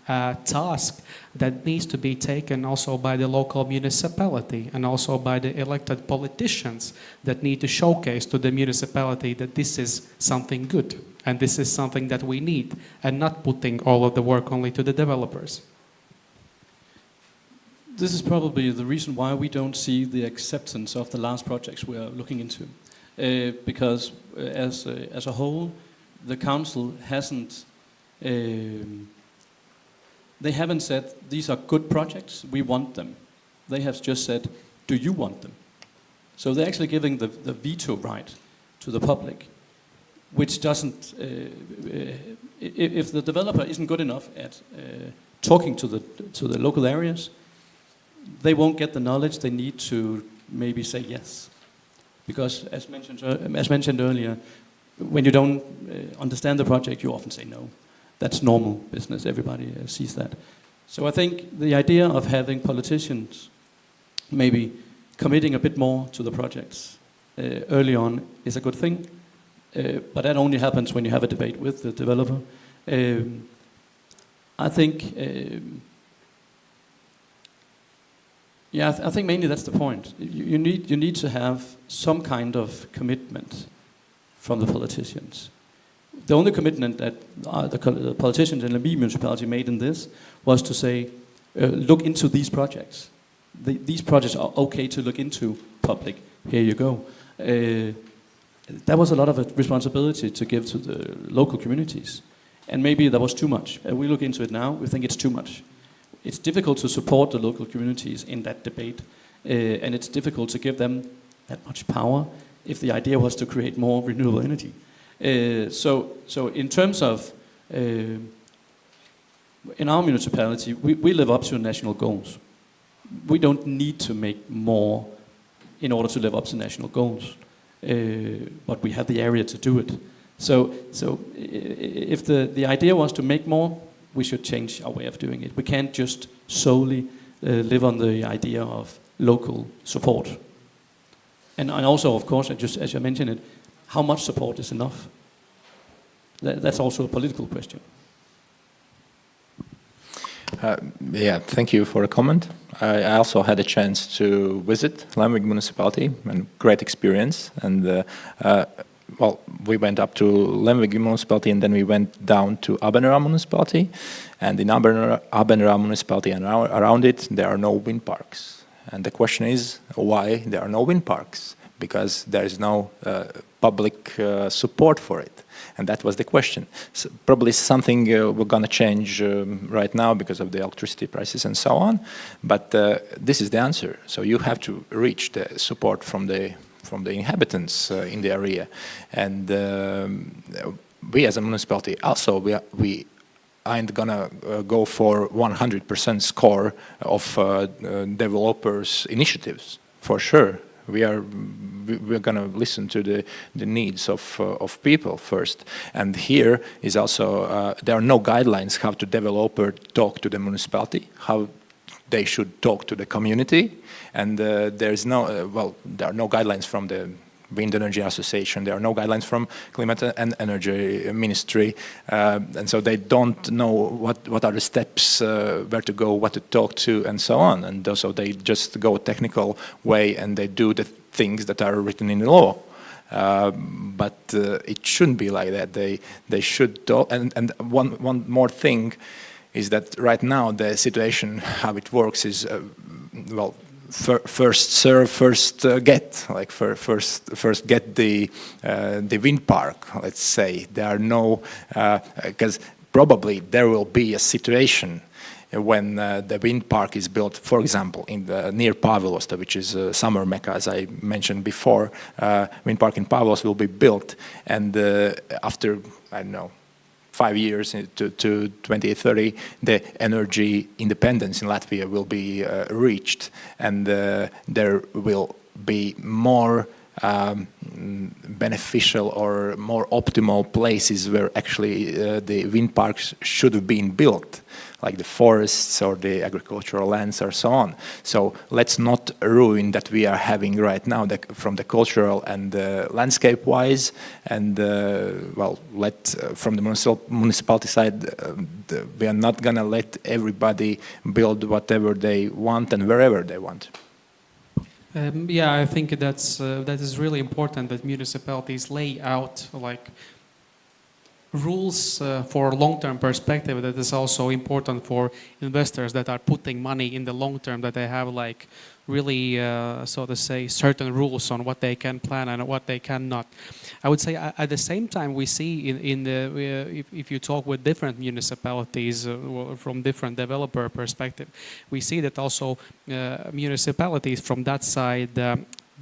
a task that needs to be taken also by the local municipality and also by the elected politicians that need to showcase to the municipality that this is something good and this is something that we need, and not putting all of the work only to the developers? This is probably the reason why we don't see the acceptance of the last projects we are looking into. Because as a whole, the council hasn't, they haven't said, these are good projects, we want them. They have just said, do you want them? So they're actually giving the veto right to the public, which doesn't, if the developer isn't good enough at talking to the local areas, they won't get the knowledge they need to maybe say yes. Because as mentioned earlier, when you don't understand the project, you often say no. That's normal business, everybody sees that. So I think the idea of having politicians maybe committing a bit more to the projects early on is a good thing, but that only happens when you have a debate with the developer. I think, I think mainly that's the point. You need to have some kind of commitment from the politicians. The only commitment that the politicians in Lemvig municipality made in this was to say, look into these projects. These projects are okay to look into, public. Here you go. That was a lot of a responsibility to give to the local communities. And maybe that was too much. We look into it now, we think it's too much. It's difficult to support the local communities in that debate. And it's difficult to give them that much power if the idea was to create more renewable energy. So in terms of, in our municipality, we live up to national goals. We don't need to make more in order to live up to national goals, but we have the area to do it. So if the idea was to make more, we should change our way of doing it. We can't just solely live on the idea of local support. And also, of course, just as you mentioned it, how much support is enough? That's also a political question. Yeah, thank you for a comment. I also had a chance to visit Lemvig municipality, and great experience. And well, we went up to Lemvig municipality, and then we went down to Abenra municipality. And in Abenra municipality and around it, there are no wind parks. And the question is, why there are no wind parks? Because there is no public support for it. And that was the question. So probably something we're going to change right now because of the electricity prices and so on. But this is the answer. So you have to reach the support from the inhabitants in the area. And we as a municipality also, we aren't gonna go for 100% score of developers' initiatives, for sure. We're gonna listen to the needs of people first. And here is also, there are no guidelines how to developer talk to the municipality, how they should talk to the community. And there's no, well, there are no guidelines from the Wind Energy Association, there are no guidelines from Climate and Energy Ministry, and so they don't know what are the steps, where to go, what to talk to, and so on. And so they just go a technical way and they do the things that are written in the law. But it shouldn't be like that. They should talk. And one more thing is that right now the situation, how it works is, well, first serve, first get. Like first get the wind park. Let's say there are no, because probably there will be a situation when the wind park is built. For example, in near Pāvilosta, which is summer mecca, as I mentioned before, wind park in Pāvilosta will be built, and after, I don't know, 5 years to 2030, the energy independence in Latvia will be reached, and there will be more beneficial or more optimal places where actually the wind parks should have been built, like the forests or the agricultural lands or so on. So let's not ruin that we are having right now from the cultural and landscape wise, and well, from the municipality side, we are not gonna let everybody build whatever they want and wherever they want. Yeah, I think that is really important that municipalities lay out like rules for long-term perspective. That is also important for investors that are putting money in the long term, that they have like really, so to say, certain rules on what they can plan and what they cannot. I would say at the same time we see if you talk with different municipalities from different developer perspective, we see that also municipalities from that side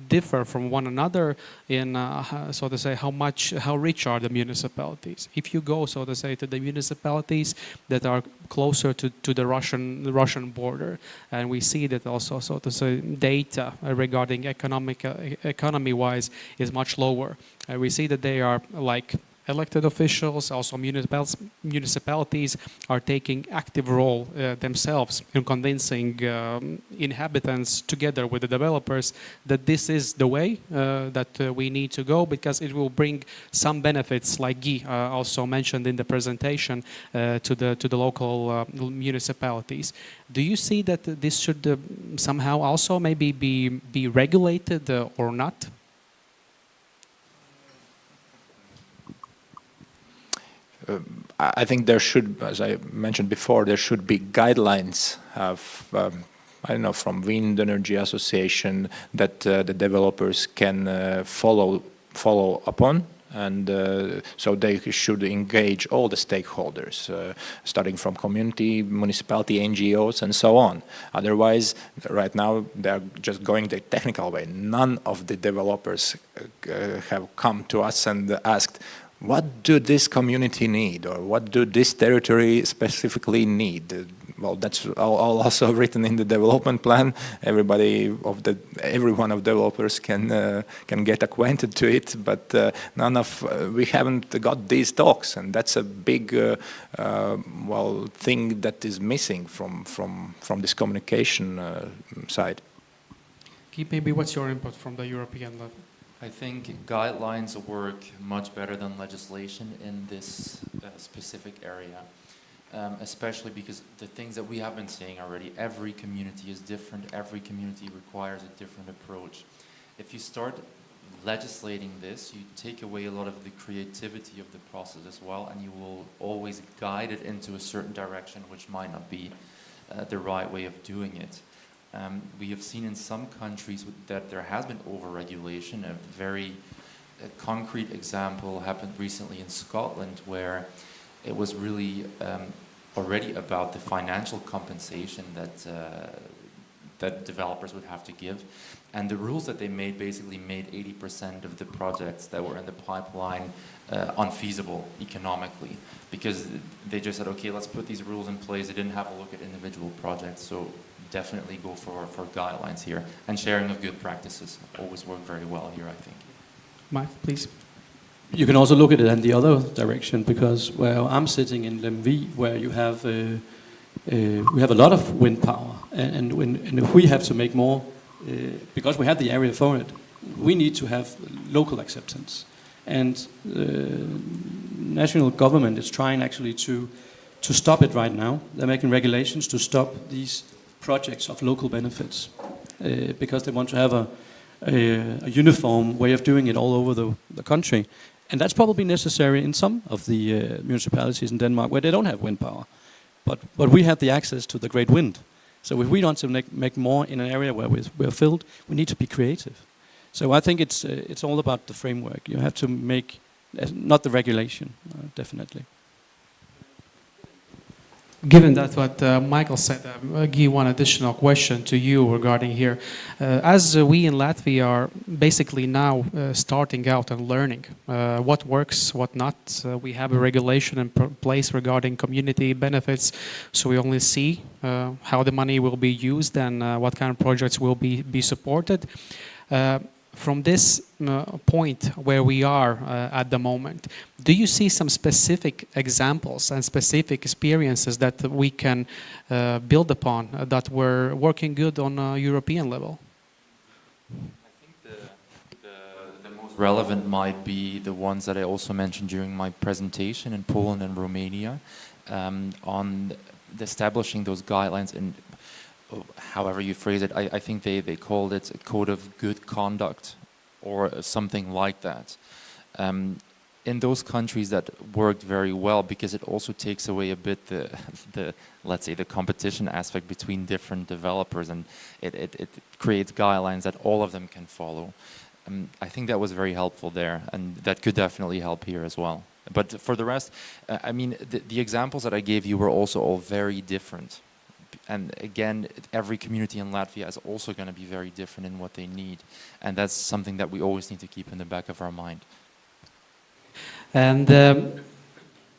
differ from one another in, so to say, how rich are the municipalities. If you go, so to say, to the municipalities that are closer to the Russian border, and we see that also, so to say, data regarding economy-wise is much lower. We see that they are like elected officials, also municipalities are taking active role themselves in convincing inhabitants together with the developers that this is the way that we need to go, because it will bring some benefits, like Guy also mentioned in the presentation, to the local municipalities. Do you see that this should somehow also maybe be regulated or not? I think there should, as I mentioned before, there should be guidelines of, I don't know, from Wind Energy Association that the developers can follow upon. And so they should engage all the stakeholders, starting from community, municipality, NGOs, and so on. Otherwise, right now, they're just going the technical way. None of the developers have come to us and asked, what do this community need, or what do this territory specifically need? Well, that's all also written in the development plan. Every one of developers can get acquainted to it, but we haven't got these talks, and that's a big thing that is missing from this communication side. Keith, maybe what's your input from the European level? I think guidelines work much better than legislation in this specific area. Especially because the things that we have been saying already, every community is different, every community requires a different approach. If you start legislating this, you take away a lot of the creativity of the process as well, and you will always guide it into a certain direction which might not be the right way of doing it. We have seen in some countries that there has been over-regulation. A very concrete example happened recently in Scotland, where it was really already about the financial compensation that developers would have to give. And the rules that they made basically made 80% of the projects that were in the pipeline unfeasible economically, because they just said, okay, let's put these rules in place. They didn't have a look at individual projects. So definitely go for guidelines here. And sharing of good practices always work very well here, I think. Mike, please. You can also look at it in the other direction, because where I'm sitting in Lemvig, where you have we have a lot of wind power, and if we have to make more, because we have the area for it, we need to have local acceptance, and national government is trying actually to stop it right now. They're making regulations to stop these projects of local benefits, because they want to have a uniform way of doing it all over the country. And that's probably necessary in some of the municipalities in Denmark where they don't have wind power. But we have the access to the great wind. So if we want to make more in an area where we're filled, we need to be creative. So I think it's all about the framework. You have to make, not the regulation, definitely. Given that what Michael said, I'll give one additional question to you regarding here. As we in Latvia are basically now starting out and learning what works, what not, we have a regulation in place regarding community benefits, so we only see how the money will be used and what kind of projects will be supported. From this point where we are at the moment, do you see some specific examples and specific experiences that we can build upon that were working good on a European level? I think the most relevant might be the ones that I also mentioned during my presentation in Poland and Romania, on establishing those guidelines and however you phrase it. I think they called it a code of good conduct or something like that. In those countries that worked very well, because it also takes away a bit the let's say the competition aspect between different developers, and it creates guidelines that all of them can follow. I think that was very helpful there, and that could definitely help here as well. But for the rest, I mean, the examples that I gave you were also all very different. And again, every community in Latvia is also going to be very different in what they need. And that's something that we always need to keep in the back of our mind. And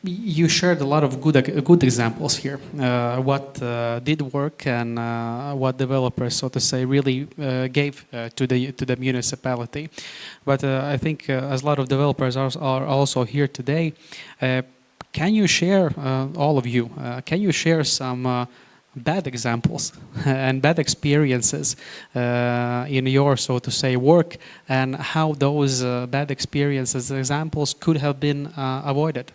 you shared a lot of good examples here. What did work and what developers, so to say, really gave to the municipality. But I think as a lot of developers are also here today, can you share, all of you, can you share some bad examples and bad experiences in your, so to say, work, and how those bad experiences, examples could have been avoided?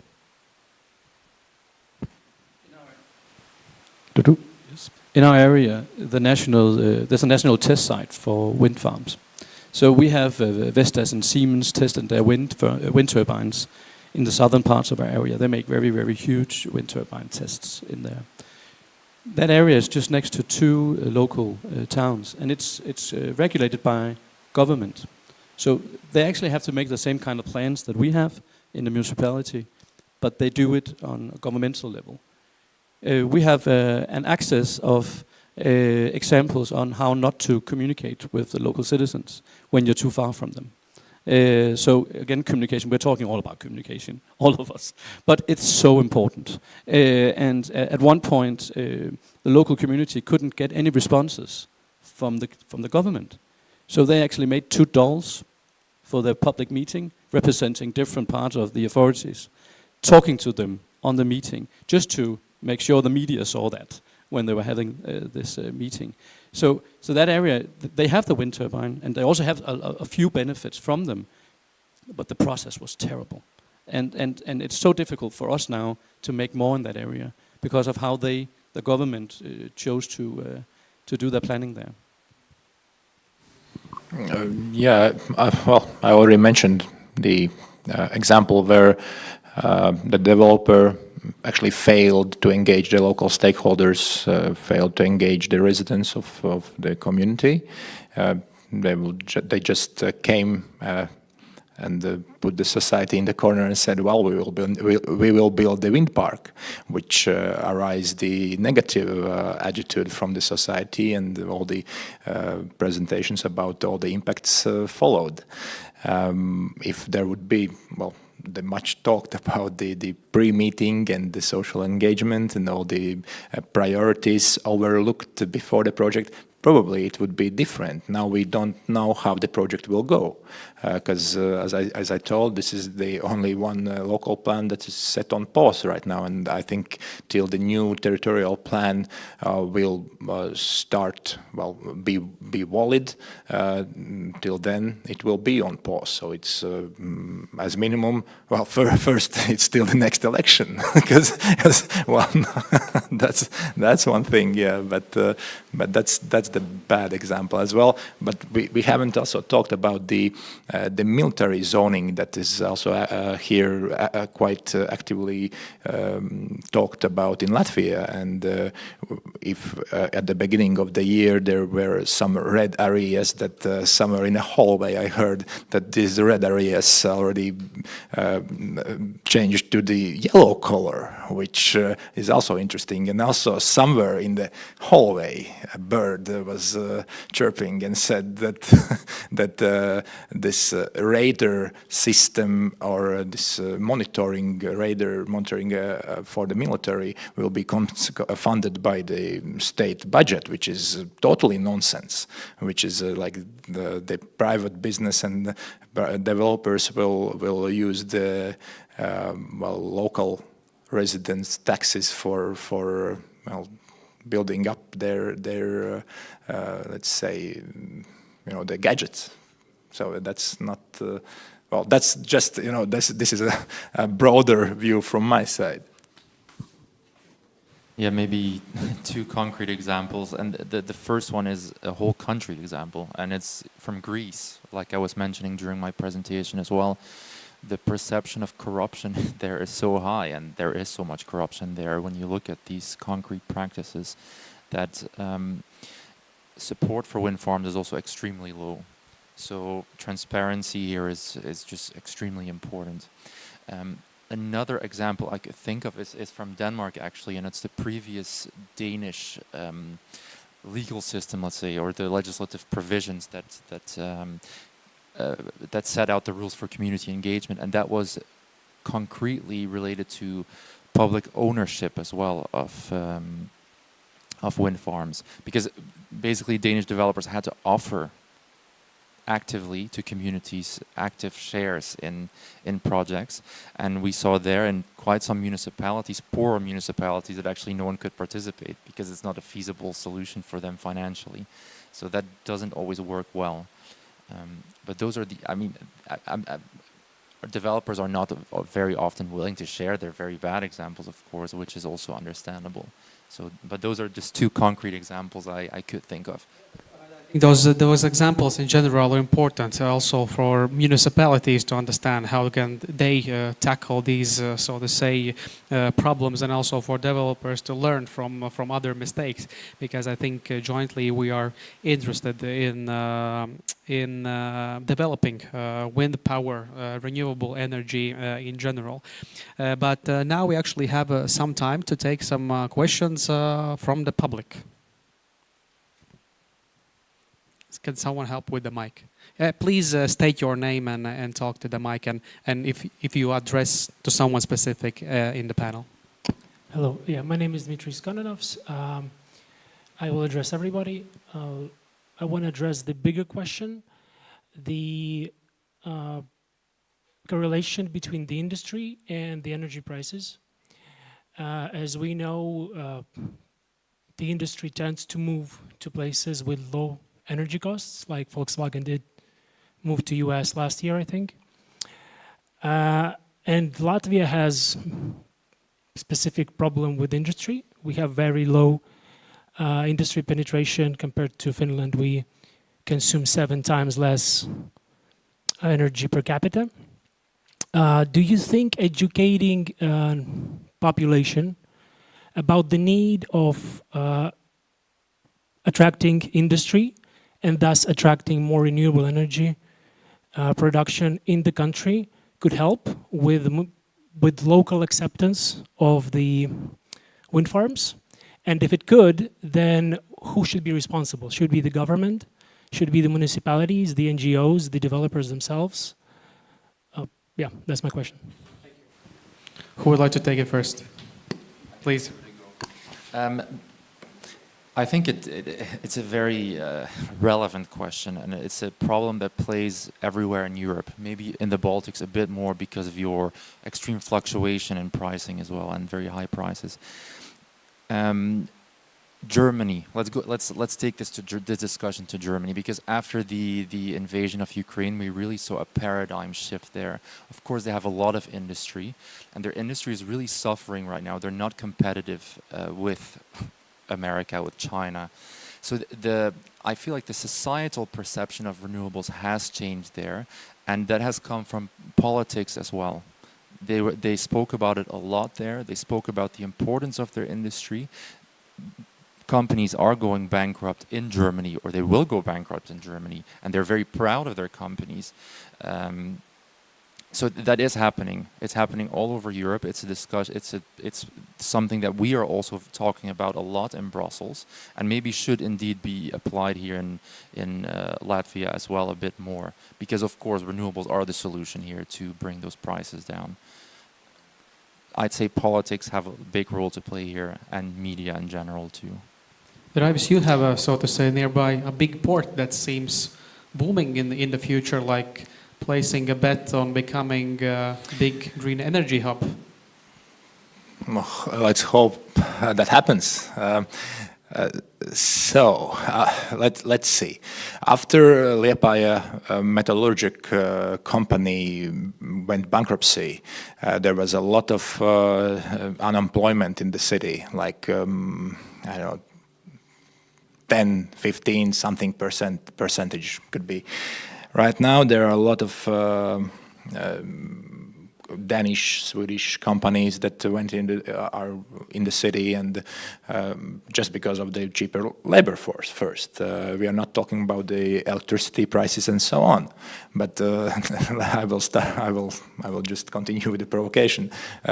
In our area, there's a national test site for wind farms. So we have Vestas and Siemens tested their wind turbines in the southern parts of our area, they make very, very huge wind turbine tests in there. That area is just next to two local towns, and it's regulated by government. So they actually have to make the same kind of plans that we have in the municipality, but they do it on a governmental level. We have an access of examples on how not to communicate with the local citizens when you're too far from them. So again, communication, we're talking all about communication, all of us, but it's so important. And at one point, the local community couldn't get any responses from the government. So they actually made 2 dolls for their public meeting, representing different parts of the authorities, talking to them on the meeting, just to make sure the media saw that when they were having this meeting. So that area, they have the wind turbine, and they also have a few benefits from them, but the process was terrible. And it's so difficult for us now to make more in that area because of how the government chose to do their planning there. Well, I already mentioned the example where the developer actually failed to engage the local stakeholders, failed to engage the residents of the community. They just came and put the society in the corner and said, well, we will build the wind park, which arise the negative attitude from the society, and all the presentations about all the impacts followed. If there would be, well, the much talked about the pre-meeting and the social engagement and all the priorities overlooked before the project, probably it would be different. Now we don't know how the project will go, because as I told, this is the only one local plan that is set on pause right now, and I think till the new territorial plan will start, well, be valid, till then it will be on pause. So it's as minimum, well, first it's still the next election, because well, that's one thing, yeah, but that's the bad example as well. But we haven't also talked about the military zoning that is also here quite actively talked about in Latvia. And if at the beginning of the year there were some red areas that somewhere in a hallway I heard that these red areas already changed to the yellow color, which is also interesting. And also somewhere in the hallway a bird was chirping and said that that this radar system or this radar monitoring for the military will be funded by the state budget, which is totally nonsense, which is like the private business and developers will use the local residents' taxes for building up their let's say, the gadgets. So that's not well. That's just this is a broader view from my side. Yeah, maybe 2 concrete examples, and the first one is a whole country example, and it's from Greece, like I was mentioning during my presentation as well. The perception of corruption there is so high, and there is so much corruption there when you look at these concrete practices, that support for wind farms is also extremely low. So transparency here is just extremely important. Another example I could think of is from Denmark, actually, and it's the previous Danish legal system, let's say, or the legislative provisions that set out the rules for community engagement, and that was concretely related to public ownership as well of wind farms, because basically Danish developers had to offer actively to communities active shares in projects, and we saw there in quite some municipalities, poorer municipalities, that actually no one could participate because it's not a feasible solution for them financially. So that doesn't always work well. But those are developers are not very often willing to share. They're very bad examples, of course, which is also understandable. So, but those are just 2 concrete examples I could think of. Those examples in general are important also for municipalities to understand how can they tackle these, so to say, problems, and also for developers to learn from other mistakes. Because I think jointly we are interested in developing wind power, renewable energy in general. But now we actually have some time to take some questions from the public. Can someone help with the mic? Please state your name and talk to the mic, and if you address to someone specific in the panel. Hello, yeah, my name is Dmitry Skonanovs. I will address everybody. I want to address the bigger question, the correlation between the industry and the energy prices. As we know, the industry tends to move to places with low energy costs, like Volkswagen did move to US last year, I think. And Latvia has specific problem with industry. We have very low industry penetration compared to Finland. We consume 7 times less energy per capita. Do you think educating population about the need of attracting industry and thus attracting more renewable energy production in the country could help with local acceptance of the wind farms? And if it could, then who should be responsible? Should it be the government? Should it be the municipalities, the NGOs, the developers themselves? Yeah, that's my question. Who would like to take it first? Please. I think it's a very relevant question, and it's a problem that plays everywhere in Europe. Maybe in the Baltics a bit more because of your extreme fluctuation in pricing as well, and very high prices. Germany. Let's take this discussion to Germany, because after the invasion of Ukraine, we really saw a paradigm shift there. Of course, they have a lot of industry, and their industry is really suffering right now. They're not competitive with America, with China. So I feel like the societal perception of renewables has changed there, and that has come from politics as well. They spoke about it a lot there. They spoke about the importance of their industry. Companies are going bankrupt in Germany, or they will go bankrupt in Germany, and they're very proud of their companies. So that is happening. It's happening all over Europe. It's a discussion. It's something that we are also talking about a lot in Brussels, and maybe should indeed be applied here in Latvia as well a bit more, because of course renewables are the solution here to bring those prices down. I'd say politics have a big role to play here, and media in general too. But obviously you have, so to say, nearby a big port that seems booming in the future, like placing a bet on becoming a big green energy hub. Let's hope that happens. Let's see. After Liepāja metallurgic company went bankruptcy, there was a lot of unemployment in the city, like I don't know, 10, 15, something percentage could be. Right now, there are a lot of Danish, Swedish companies that went are in the city, and just because of the cheaper labor force. First, we are not talking about the electricity prices and so on. But I will just continue with the provocation.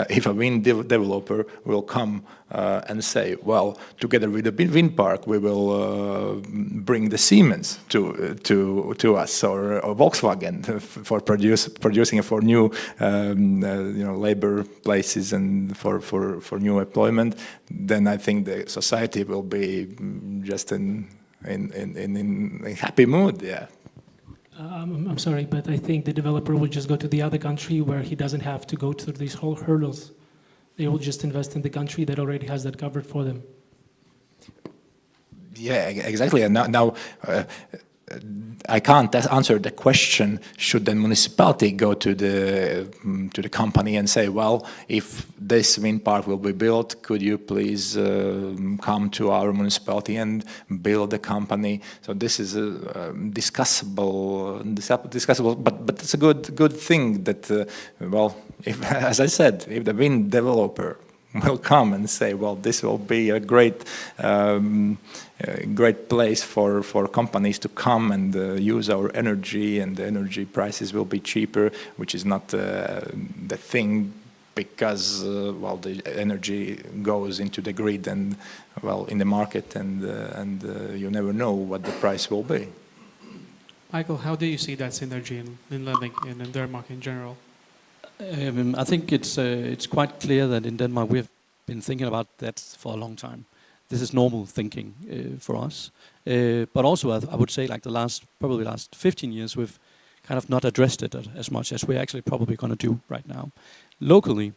If a wind developer will come and say, well, together with the wind park, we will bring the Siemens to us, or Volkswagen for producing for new labor places and for new employment, then I think the society will be just in a happy mood. Yeah. I'm sorry, but I think the developer will just go to the other country where he doesn't have to go through these whole hurdles. They will just invest in the country that already has that covered for them. Yeah, exactly. And now I can't answer the question, should the municipality go to the company and say, well, if this wind park will be built, could you please come to our municipality and build a company? So this is discussable, but it's a good thing that, well, if, as I said, if the wind developer will come and say, well, this will be a great great place for companies to come and use our energy, and the energy prices will be cheaper, which is not the thing, because well, the energy goes into the grid and, well, in the market, and you never know what the price will be. Michael, how do you see that synergy in lending and in Denmark in general? I think it's quite clear that in Denmark we've been thinking about that for a long time. This is normal thinking for us. But also, I would say, like probably the last 15 years, we've kind of not addressed it as much as we're actually probably going to do right now. Locally,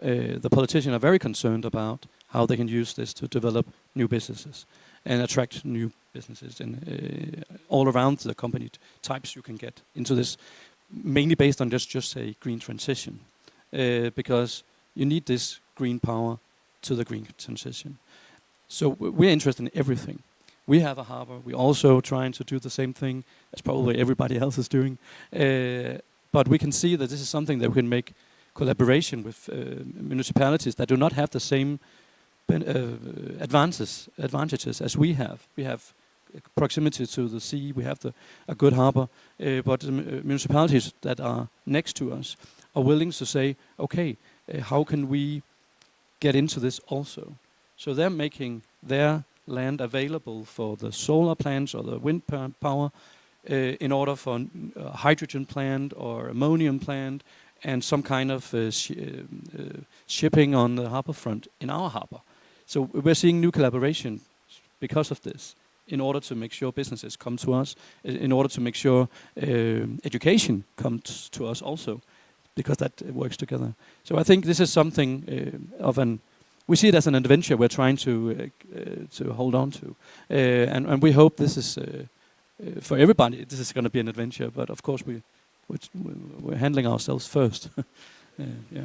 the politicians are very concerned about how they can use this to develop new businesses and attract new businesses and all around the company types you can get into this, mainly based on just say green transition, because you need this green power to the green transition. So we're interested in everything. We have a harbor. We're also trying to do the same thing as probably everybody else is doing. But we can see that this is something that we can make collaboration with municipalities that do not have the same advantages as we have. We have proximity to the sea. We have a good harbor. But the municipalities that are next to us are willing to say, okay, how can we get into this also? So they're making their land available for the solar plants or the wind power in order for a hydrogen plant or ammonium plant and some kind of shipping on the harbor front in our harbor. So we're seeing new collaboration because of this, in order to make sure businesses come to us, in order to make sure education comes to us also, because that works together. So I think this is something we see it as an adventure we're trying to hold on to. And we hope this is, for everybody, this is going to be an adventure, but of course we're handling ourselves first. Yeah.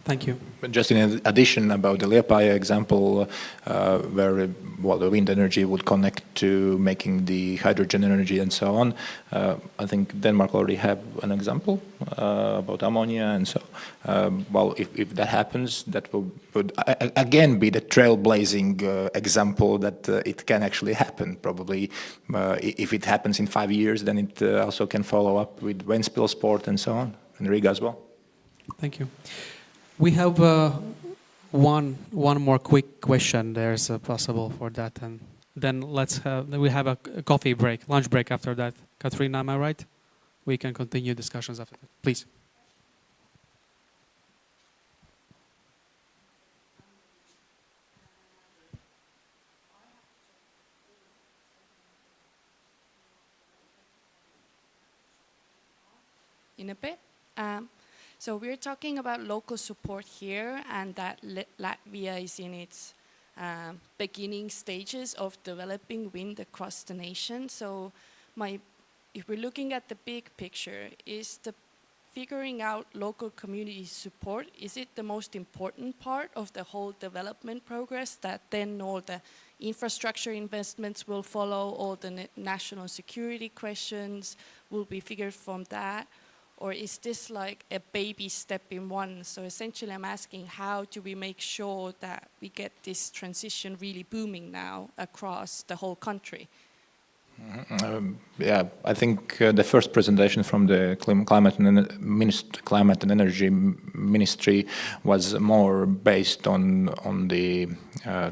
Thank you. But just in addition about the Liepāja example, where the wind energy would connect to making the hydrogen energy and so on, I think Denmark already have an example about ammonia, and so, well, if that happens, that would again be the trailblazing example that it can actually happen. Probably, if it happens in 5 years, then it also can follow up with Ventspils sport and so on, and Riga as well. Thank you. We have one more quick question. There's possible for that, and then we have a coffee break, lunch break after that. Katrina, am I right? We can continue discussions after that. Please. In a bit. So we're talking about local support here, and that Latvia is in its beginning stages of developing wind across the nation. So if we're looking at the big picture, is the figuring out local community support, is it the most important part of the whole development progress, that then all the infrastructure investments will follow, all the national security questions will be figured from that? Or is this like a baby step in one? So essentially I'm asking, how do we make sure that we get this transition really booming now across the whole country? Yeah, I think the first presentation from the Climate and Energy Ministry was more based on the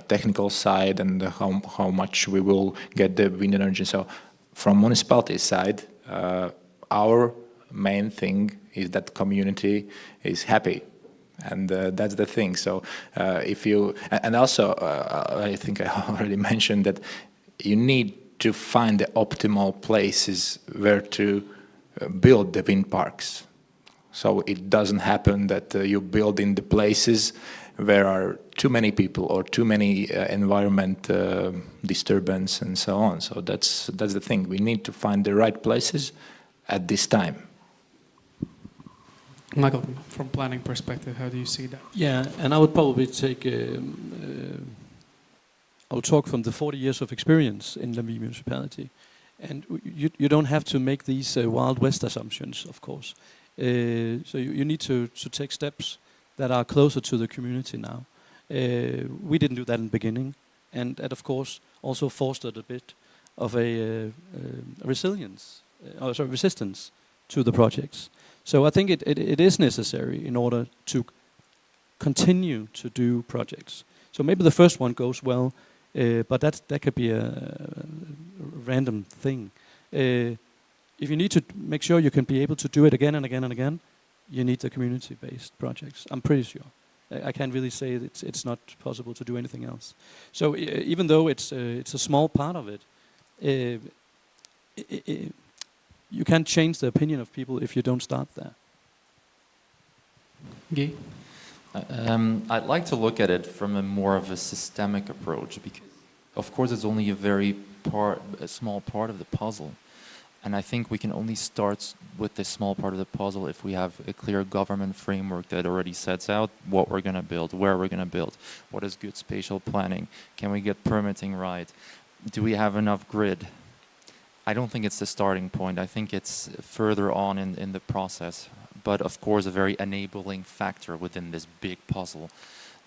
technical side and how much we will get the wind energy. So from municipality side, our main thing is that community is happy, and that's the thing. So if you, and also I think I already mentioned that you need to find the optimal places where to build the wind parks. So it doesn't happen that you build in the places there are too many people or too many environment disturbance and so on. So that's the thing. We need to find the right places at this time. Michael, from planning perspective, how do you see that? Yeah, and I would probably take, I would talk from the 40 years of experience in the municipality. And you don't have to make these Wild West assumptions, of course. So you need to take steps that are closer to the community now. We didn't do that in the beginning. And that, of course, also fostered a bit of a resistance to the projects. So I think it is necessary in order to continue to do projects. So maybe the first one goes well, but that could be a random thing. If you need to make sure you can be able to do it again and again and again, you need the community-based projects. I'm pretty sure. I can't really say it's not possible to do anything else. So even though it's a small part of it, you can't change the opinion of people if you don't start there. Guy? I'd like to look at it from a more of a systemic approach, because of course it's only a small part of the puzzle. And I think we can only start with this small part of the puzzle if we have a clear government framework that already sets out what we're going to build, where we're going to build, what is good spatial planning, can we get permitting right, do we have enough grid? I don't think it's the starting point. I think it's further on in the process, but of course a very enabling factor within this big puzzle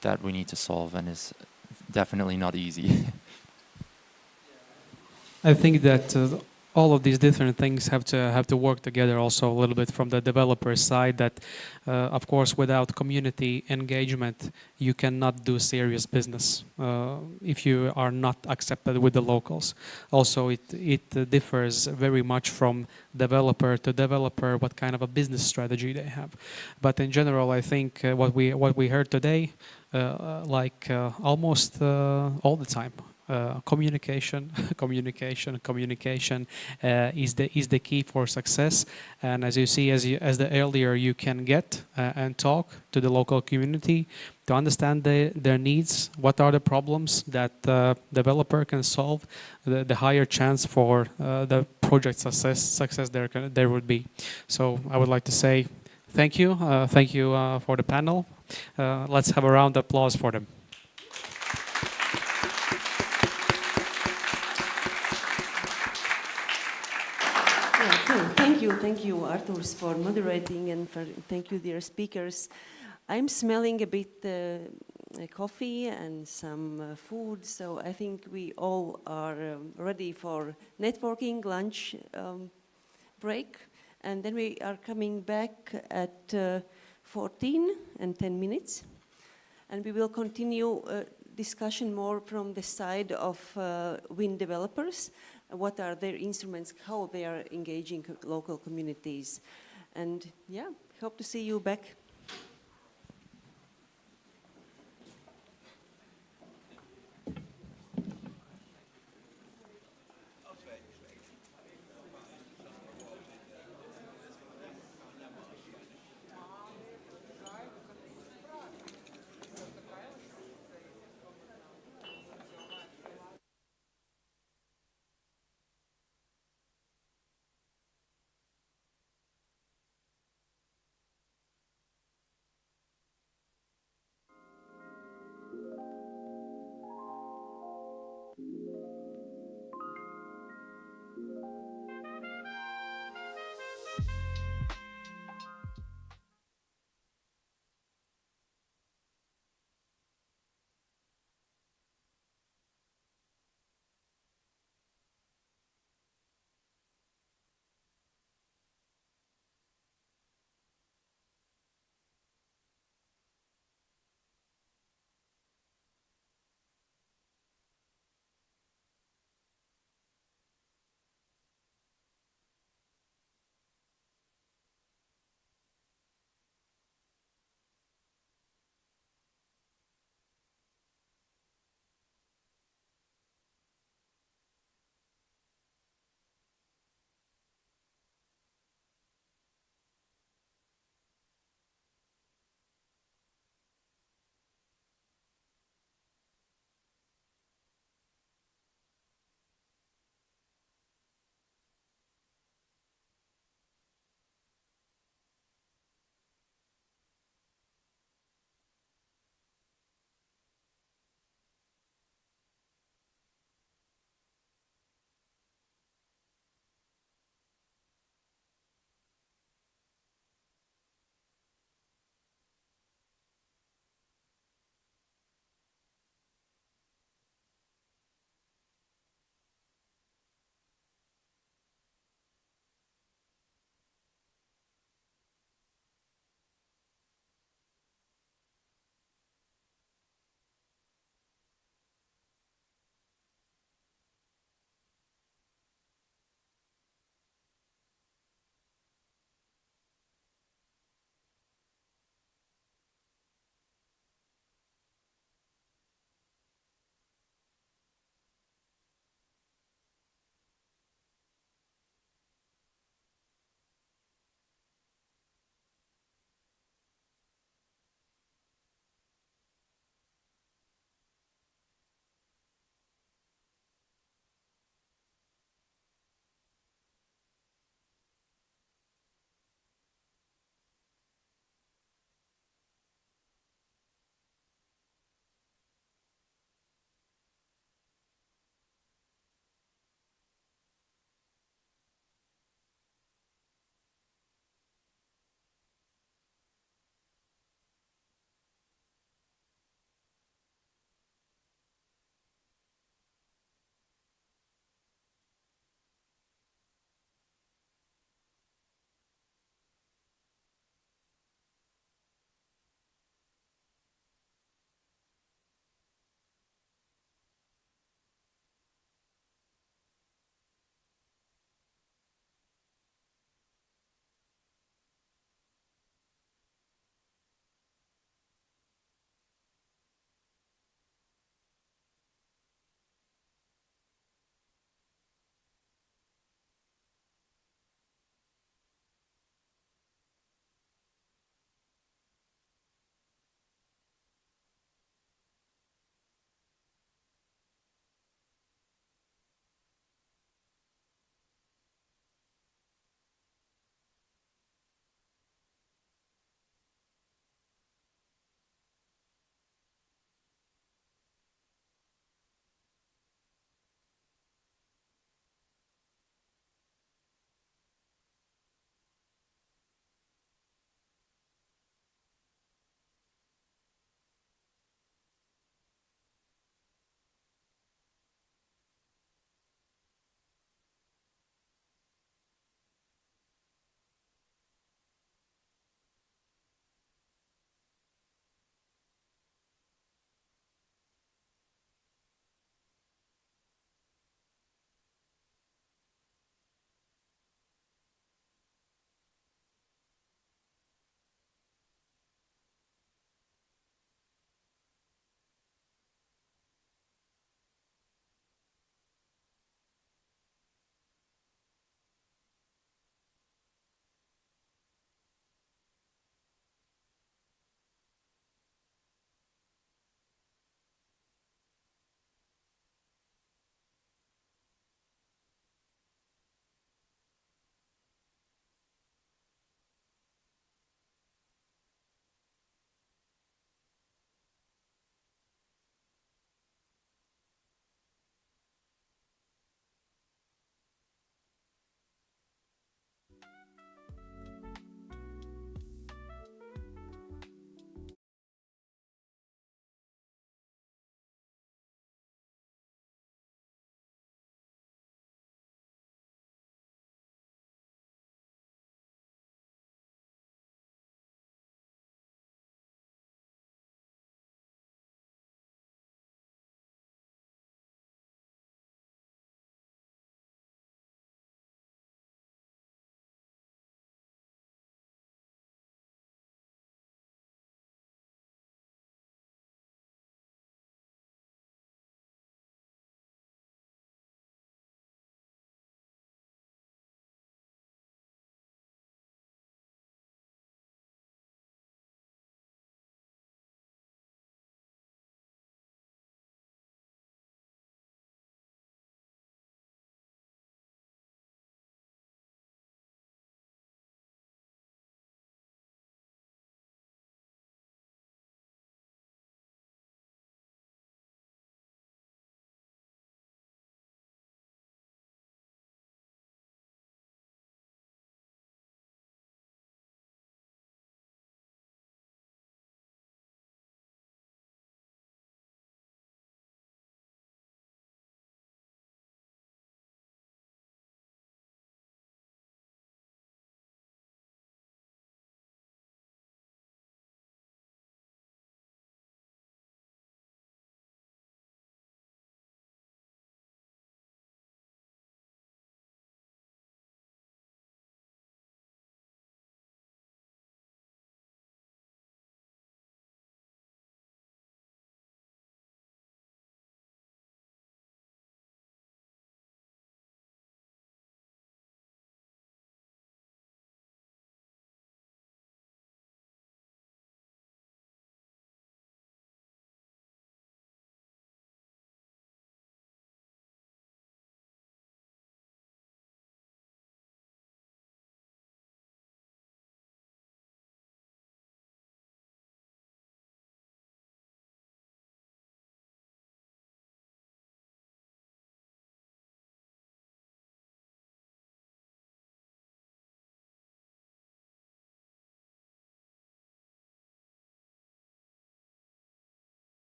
that we need to solve, and is definitely not easy. I think that all of these different things have to work together also a little bit from the developer side, that of course without community engagement you cannot do serious business if you are not accepted with the locals. Also it differs very much from developer to developer what kind of a business strategy they have. But in general I think what we heard today almost all the time, communication is the key for success. And as you see, as the earlier you can get and talk to the local community to understand their needs, what are the problems that the developer can solve, the higher chance for the project success there would be. So I would like to say thank you for the panel. Let's have a round of applause for them. Thank you, Arturs, for moderating, and thank you, dear speakers. I'm smelling a bit coffee and some food, so I think we all are ready for networking lunch break, and then we are coming back at 14 and 10 minutes, and we will continue discussion more from the side of wind developers. What are their instruments, how they are engaging local communities. And yeah, hope to see you back.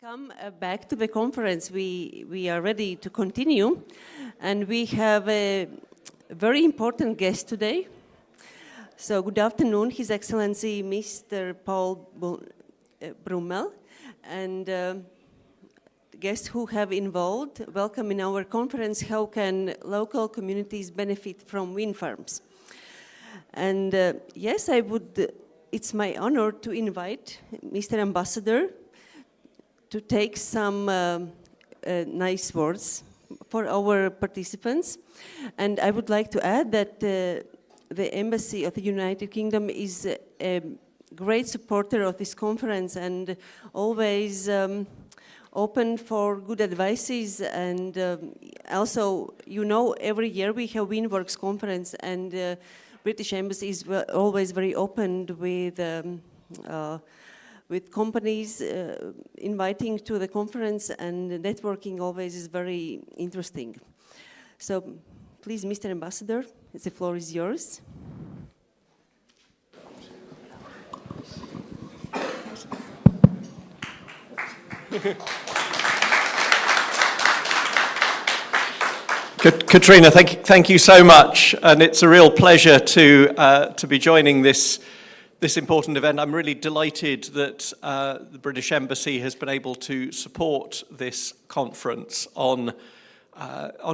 Come back to the conference. We are ready to continue, and we have a very important guest today. So good afternoon, His Excellency Mr. Paul Brummel, and guests who have involved. Welcome in our conference, How Can Local Communities Benefit from Wind Farms? And yes, it's my honor to invite Mr. Ambassador to take some nice words for our participants. And I would like to add that the Embassy of the United Kingdom is a great supporter of this conference and always open for good advices. And also, every year we have Windworks conference, and British Embassy is always very open with companies inviting to the conference, and networking always is very interesting. So please, Mr. Ambassador, the floor is yours. Katrina, thank you so much, and it's a real pleasure to be joining this important event. I'm really delighted that the British Embassy has been able to support this conference on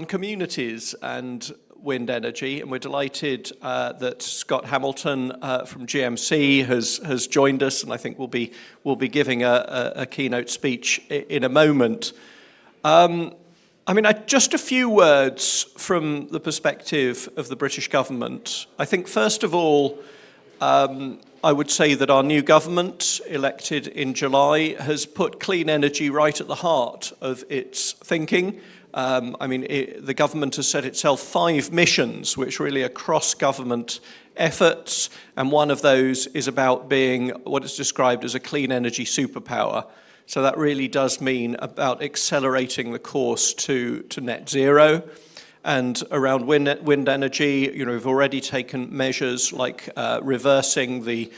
communities and wind energy, and we're delighted that Scott Hamilton from GMC has joined us, and I think will be giving a keynote speech in a moment. Just a few words from the perspective of the British government. I think, first of all, I would say that our new government, elected in July, has put clean energy right at the heart of its thinking. The government has set itself 5 missions, which really are cross-government efforts, and one of those is about being what is described as a clean energy superpower. So that really does mean about accelerating the course to net zero. And around wind energy, we've already taken measures like reversing the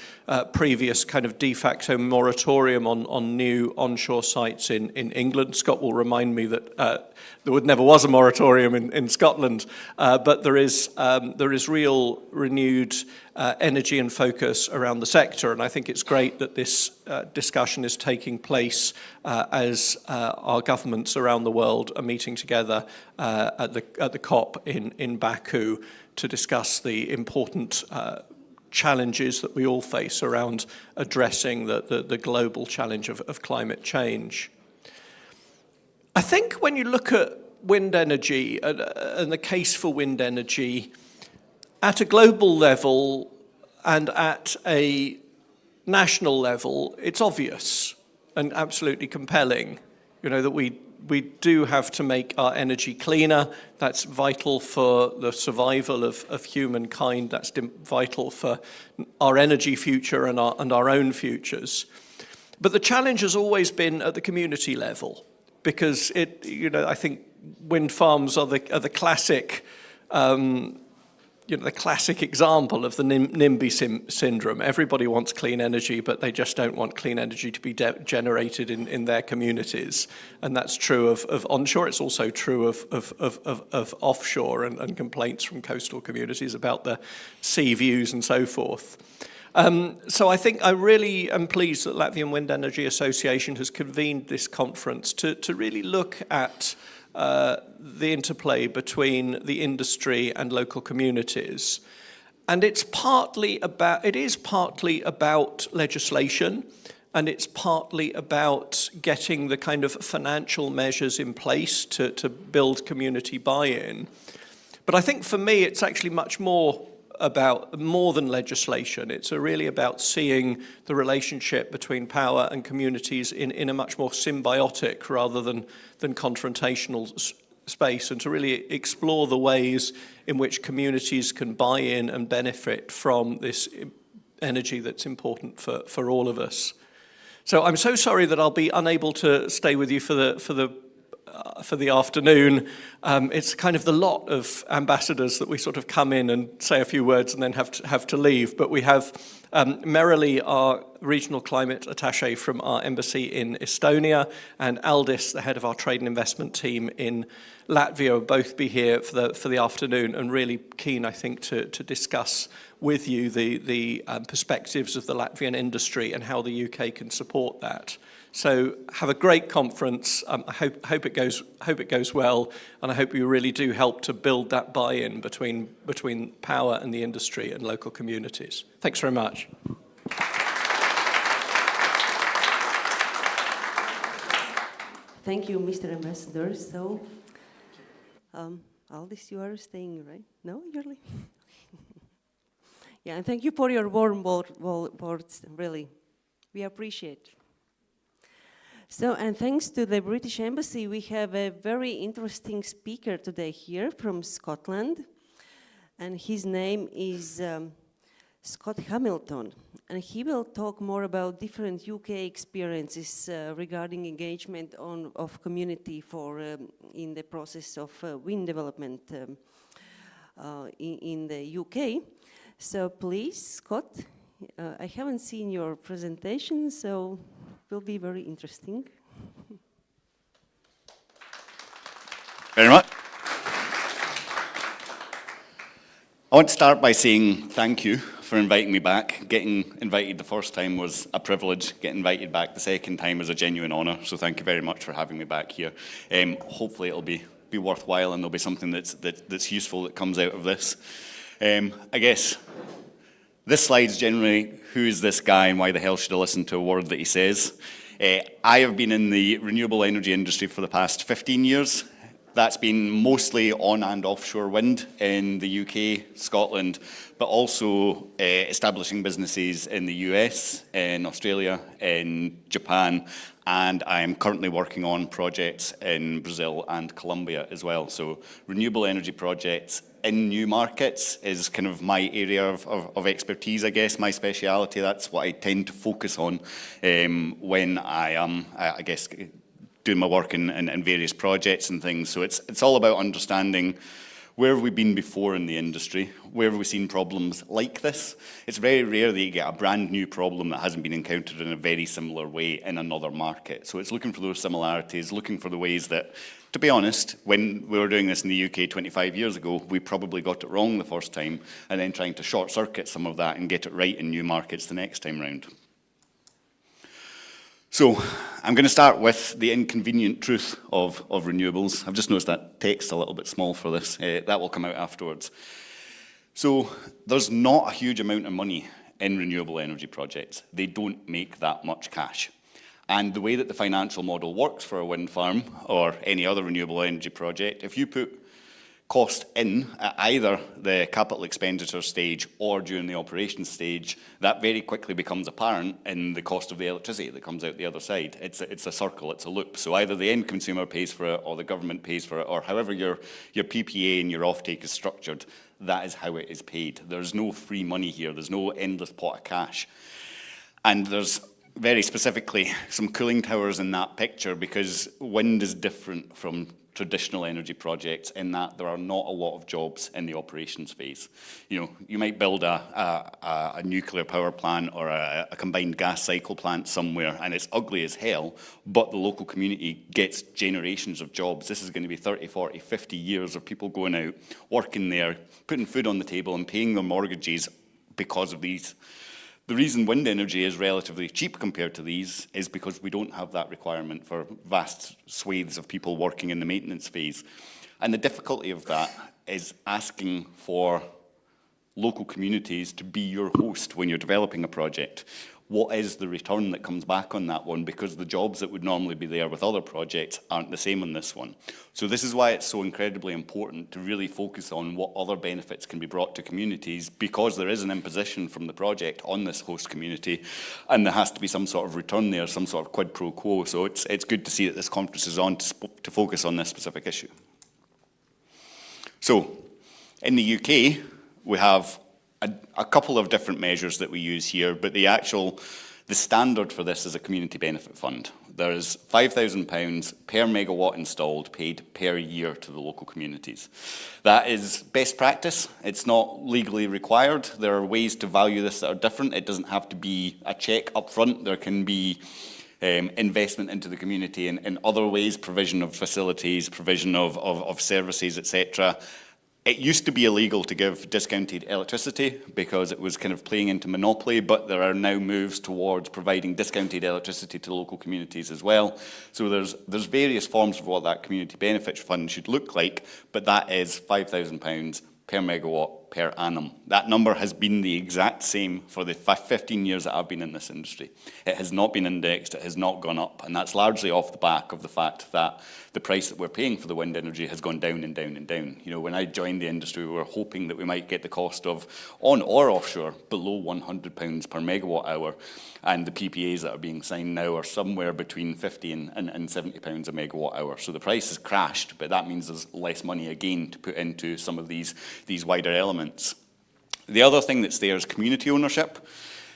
previous kind of de facto moratorium on new onshore sites in England. Scott will remind me that there never was a moratorium in Scotland, but there is real renewed energy and focus around the sector, and I think it's great that this discussion is taking place as our governments around the world are meeting together at the COP in Baku to discuss the important challenges that we all face around addressing the global challenge of climate change. I think when you look at wind energy and the case for wind energy at a global level and at a national level, it's obvious and absolutely compelling, that we do have to make our energy cleaner. That's vital for the survival of humankind. That's vital for our energy future and our own futures. But the challenge has always been at the community level, because I think wind farms are the classic, the classic example of the NIMBY syndrome. Everybody wants clean energy, but they just don't want clean energy to be generated in their communities. And that's true of onshore. It's also true of offshore, and complaints from coastal communities about the sea views and so forth. So I think I really am pleased that Latvian Wind Energy Association has convened this conference to really look at the interplay between the industry and local communities. And it is partly about legislation, and it's partly about getting the kind of financial measures in place to build community buy-in. But I think for me, it's actually much more than legislation. It's really about seeing the relationship between power and communities in a much more symbiotic rather than confrontational space, and to really explore the ways in which communities can buy in and benefit from this energy that's important for all of us. So I'm so sorry that I'll be unable to stay with you for the for the afternoon. It's kind of the lot of ambassadors that we sort of come in and say a few words and then have to leave. But we have Merrily, our regional climate attaché from our embassy in Estonia, and Aldis, the head of our trade and investment team in Latvia, will both be here for the afternoon, and really keen, I think, to discuss with you the perspectives of the Latvian industry and how the UK can support that. So have a great conference. I hope it goes well, and I hope you really do help to build that buy-in between power and the industry and local communities. Thanks very much. Thank you, Mr. Ambassador. So, Aldis, you are staying, right? No, you're leaving. Yeah, and thank you for your warm words, really. We appreciate. So, and thanks to the British Embassy, we have a very interesting speaker today here from Scotland, and his name is Scott Hamilton, and he will talk more about different UK experiences regarding engagement of community in the process of wind development in the UK. So please, Scott, I haven't seen your presentation, so will be very interesting. Very much. I want to start by saying thank you for inviting me back. Getting invited the first time was a privilege. Getting invited back the second time is a genuine honour. So thank you very much for having me back here. Hopefully it'll be worthwhile, and there'll be something that's useful that comes out of this. I guess this slide's generally, who is this guy and why the hell should I listen to a word that he says? I have been in the renewable energy industry for the past 15 years. That's been mostly on and offshore wind in the UK, Scotland, but also establishing businesses in the US, in Australia, in Japan, and I am currently working on projects in Brazil and Colombia as well. So renewable energy projects in new markets is kind of my area of expertise, I guess, my speciality. That's what I tend to focus on when I am, I guess, doing my work in various projects and things. So it's all about understanding where have we been before in the industry, where have we seen problems like this. It's very rare that you get a brand new problem that hasn't been encountered in a very similar way in another market. So it's looking for those similarities, looking for the ways that, to be honest, when we were doing this in the UK 25 years ago, we probably got it wrong the first time, and then trying to short circuit some of that and get it right in new markets the next time round. So I'm going to start with the inconvenient truth of renewables. I've just noticed that text a little bit small for this. That will come out afterwards. So there's not a huge amount of money in renewable energy projects. They don't make that much cash. And the way that the financial model works for a wind farm or any other renewable energy project, if you put cost in at either the capital expenditure stage or during the operations stage, that very quickly becomes apparent in the cost of the electricity that comes out the other side. It's a circle, it's a loop. So either the end consumer pays for it or the government pays for it, or however your PPA and your offtake is structured, that is how it is paid. There's no free money here. There's no endless pot of cash. And there's very specifically some cooling towers in that picture, because wind is different from traditional energy projects in that there are not a lot of jobs in the operations phase. You know, you might build a nuclear power plant or a combined gas cycle plant somewhere, and it's ugly as hell, but the local community gets generations of jobs. This is going to be 30, 40, 50 years of people going out, working there, putting food on the table and paying their mortgages because of these. The reason wind energy is relatively cheap compared to these is because we don't have that requirement for vast swathes of people working in the maintenance phase. And the difficulty of that is asking for local communities to be your host when you're developing a project. What is the return that comes back on that one? Because the jobs that would normally be there with other projects aren't the same on this one. So this is why it's so incredibly important to really focus on what other benefits can be brought to communities, because there is an imposition from the project on this host community, and there has to be some sort of return there, some sort of quid pro quo. So it's good to see that this conference is on to focus on this specific issue. So in the UK, we have a couple of different measures that we use here, but the actual The standard for this is a community benefit fund. There is £5,000 per megawatt installed paid per year to the local communities. That is best practice. It's not legally required. There are ways to value this that are different. It doesn't have to be a check up front. There can be investment into the community in other ways, provision of facilities, provision of services, etc. It used to be illegal to give discounted electricity because it was kind of playing into monopoly, but there are now moves towards providing discounted electricity to local communities as well. So there's various forms of what that community benefit fund should look like, but that is £5,000 per megawatt per annum. That number has been the exact same for the 15 years that I've been in this industry. It has not been indexed, it has not gone up, and that's largely off the back of the fact that the price that we're paying for the wind energy has gone down and down and down. You know, when I joined the industry, we were hoping that we might get the cost of on or offshore below £100 per megawatt hour, and the PPAs that are being signed now are somewhere between £50 and £70 a megawatt hour. So the price has crashed, but that means there's less money again to put into some of these wider elements. The other thing that's there is community ownership.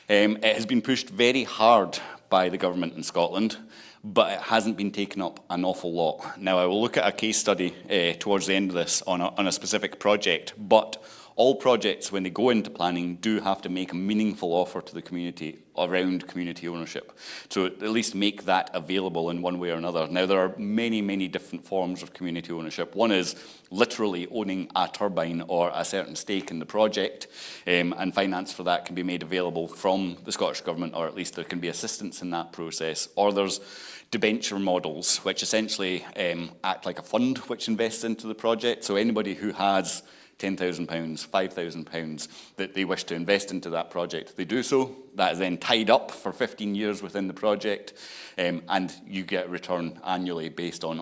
It has been pushed very hard by the government in Scotland, but it hasn't been taken up an awful lot. Now, I will look at a case study towards the end of this on a specific project, but all projects, when they go into planning, do have to make a meaningful offer to the community around community ownership. So at least make that available in one way or another. Now, there are many, many different forms of community ownership. One is literally owning a turbine or a certain stake in the project, and finance for that can be made available from the Scottish Government, or at least there can be assistance in that process. Or there's debenture models, which essentially act like a fund which invests into the project. So anybody who has £10,000, £5,000 that they wish to invest into that project, they do so. That is then tied up for 15 years within the project, and you get a return annually based on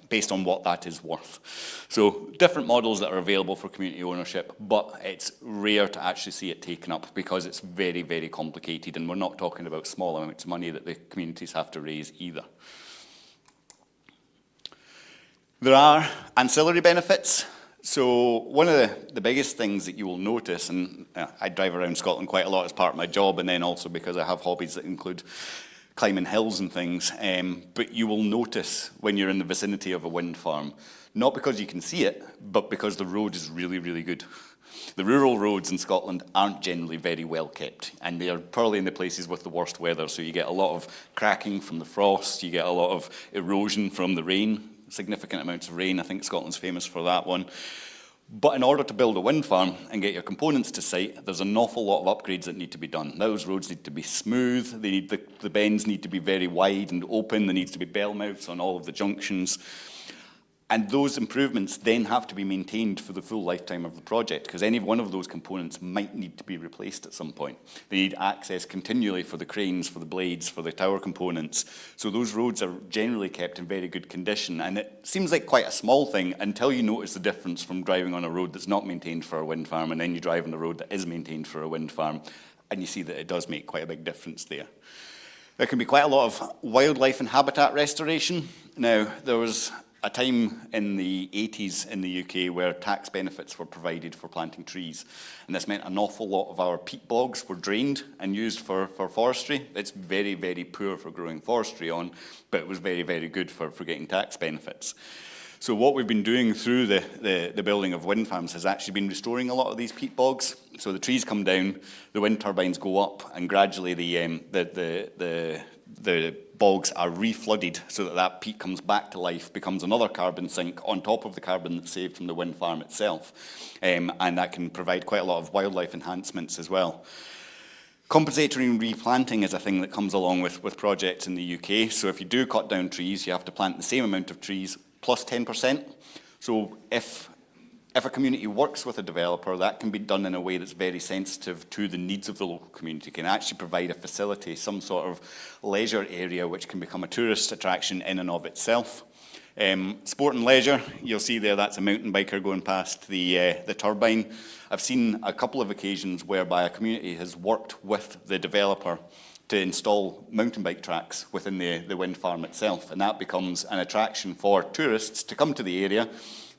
based on what that is worth. So different models that are available for community ownership, but it's rare to actually see it taken up because it's very, very complicated, and we're not talking about small amounts of money that the communities have to raise either. There are ancillary benefits. So one of the biggest things that you will notice, and I drive around Scotland quite a lot as part of my job, and then also because I have hobbies that include climbing hills and things, but you will notice when you're in the vicinity of a wind farm, not because you can see it, but because the road is really, really good. The rural roads in Scotland aren't generally very well kept, and they are probably in the places with the worst weather, so you get a lot of cracking from the frost, you get a lot of erosion from the rain, significant amounts of rain. I think Scotland's famous for that one. But in order to build a wind farm and get your components to site, there's an awful lot of upgrades that need to be done. Those roads need to be smooth, they need the bends need to be very wide and open, there needs to be bell mouths on all of the junctions. And those improvements then have to be maintained for the full lifetime of the project, because any one of those components might need to be replaced at some point. They need access continually for the cranes, for the blades, for the tower components. So those roads are generally kept in very good condition. And it seems like quite a small thing until you notice the difference from driving on a road that's not maintained for a wind farm, and then you drive on the road that is maintained for a wind farm, and you see that it does make quite a big difference there. There can be quite a lot of wildlife and habitat restoration. Now, there was a time in the 80s in the UK where tax benefits were provided for planting trees. And this meant an awful lot of our peat bogs were drained and used for forestry. It's very, very poor for growing forestry on, but it was very, very good for getting tax benefits. So what we've been doing through the building of wind farms has actually been restoring a lot of these peat bogs. So the trees come down, the wind turbines go up, and gradually the bogs are reflooded so that peat comes back to life, becomes another carbon sink on top of the carbon that's saved from the wind farm itself. And that can provide quite a lot of wildlife enhancements as well. Compensatory replanting is a thing that comes along with projects in the UK. So if you do cut down trees, you have to plant the same amount of trees plus 10%. So if a community works with a developer, that can be done in a way that's very sensitive to the needs of the local community. It can actually provide a facility, some sort of leisure area which can become a tourist attraction in and of itself. Sport and leisure, you'll see there that's a mountain biker going past the turbine. I've seen a couple of occasions whereby a community has worked with the developer to install mountain bike tracks within the wind farm itself, and that becomes an attraction for tourists to come to the area.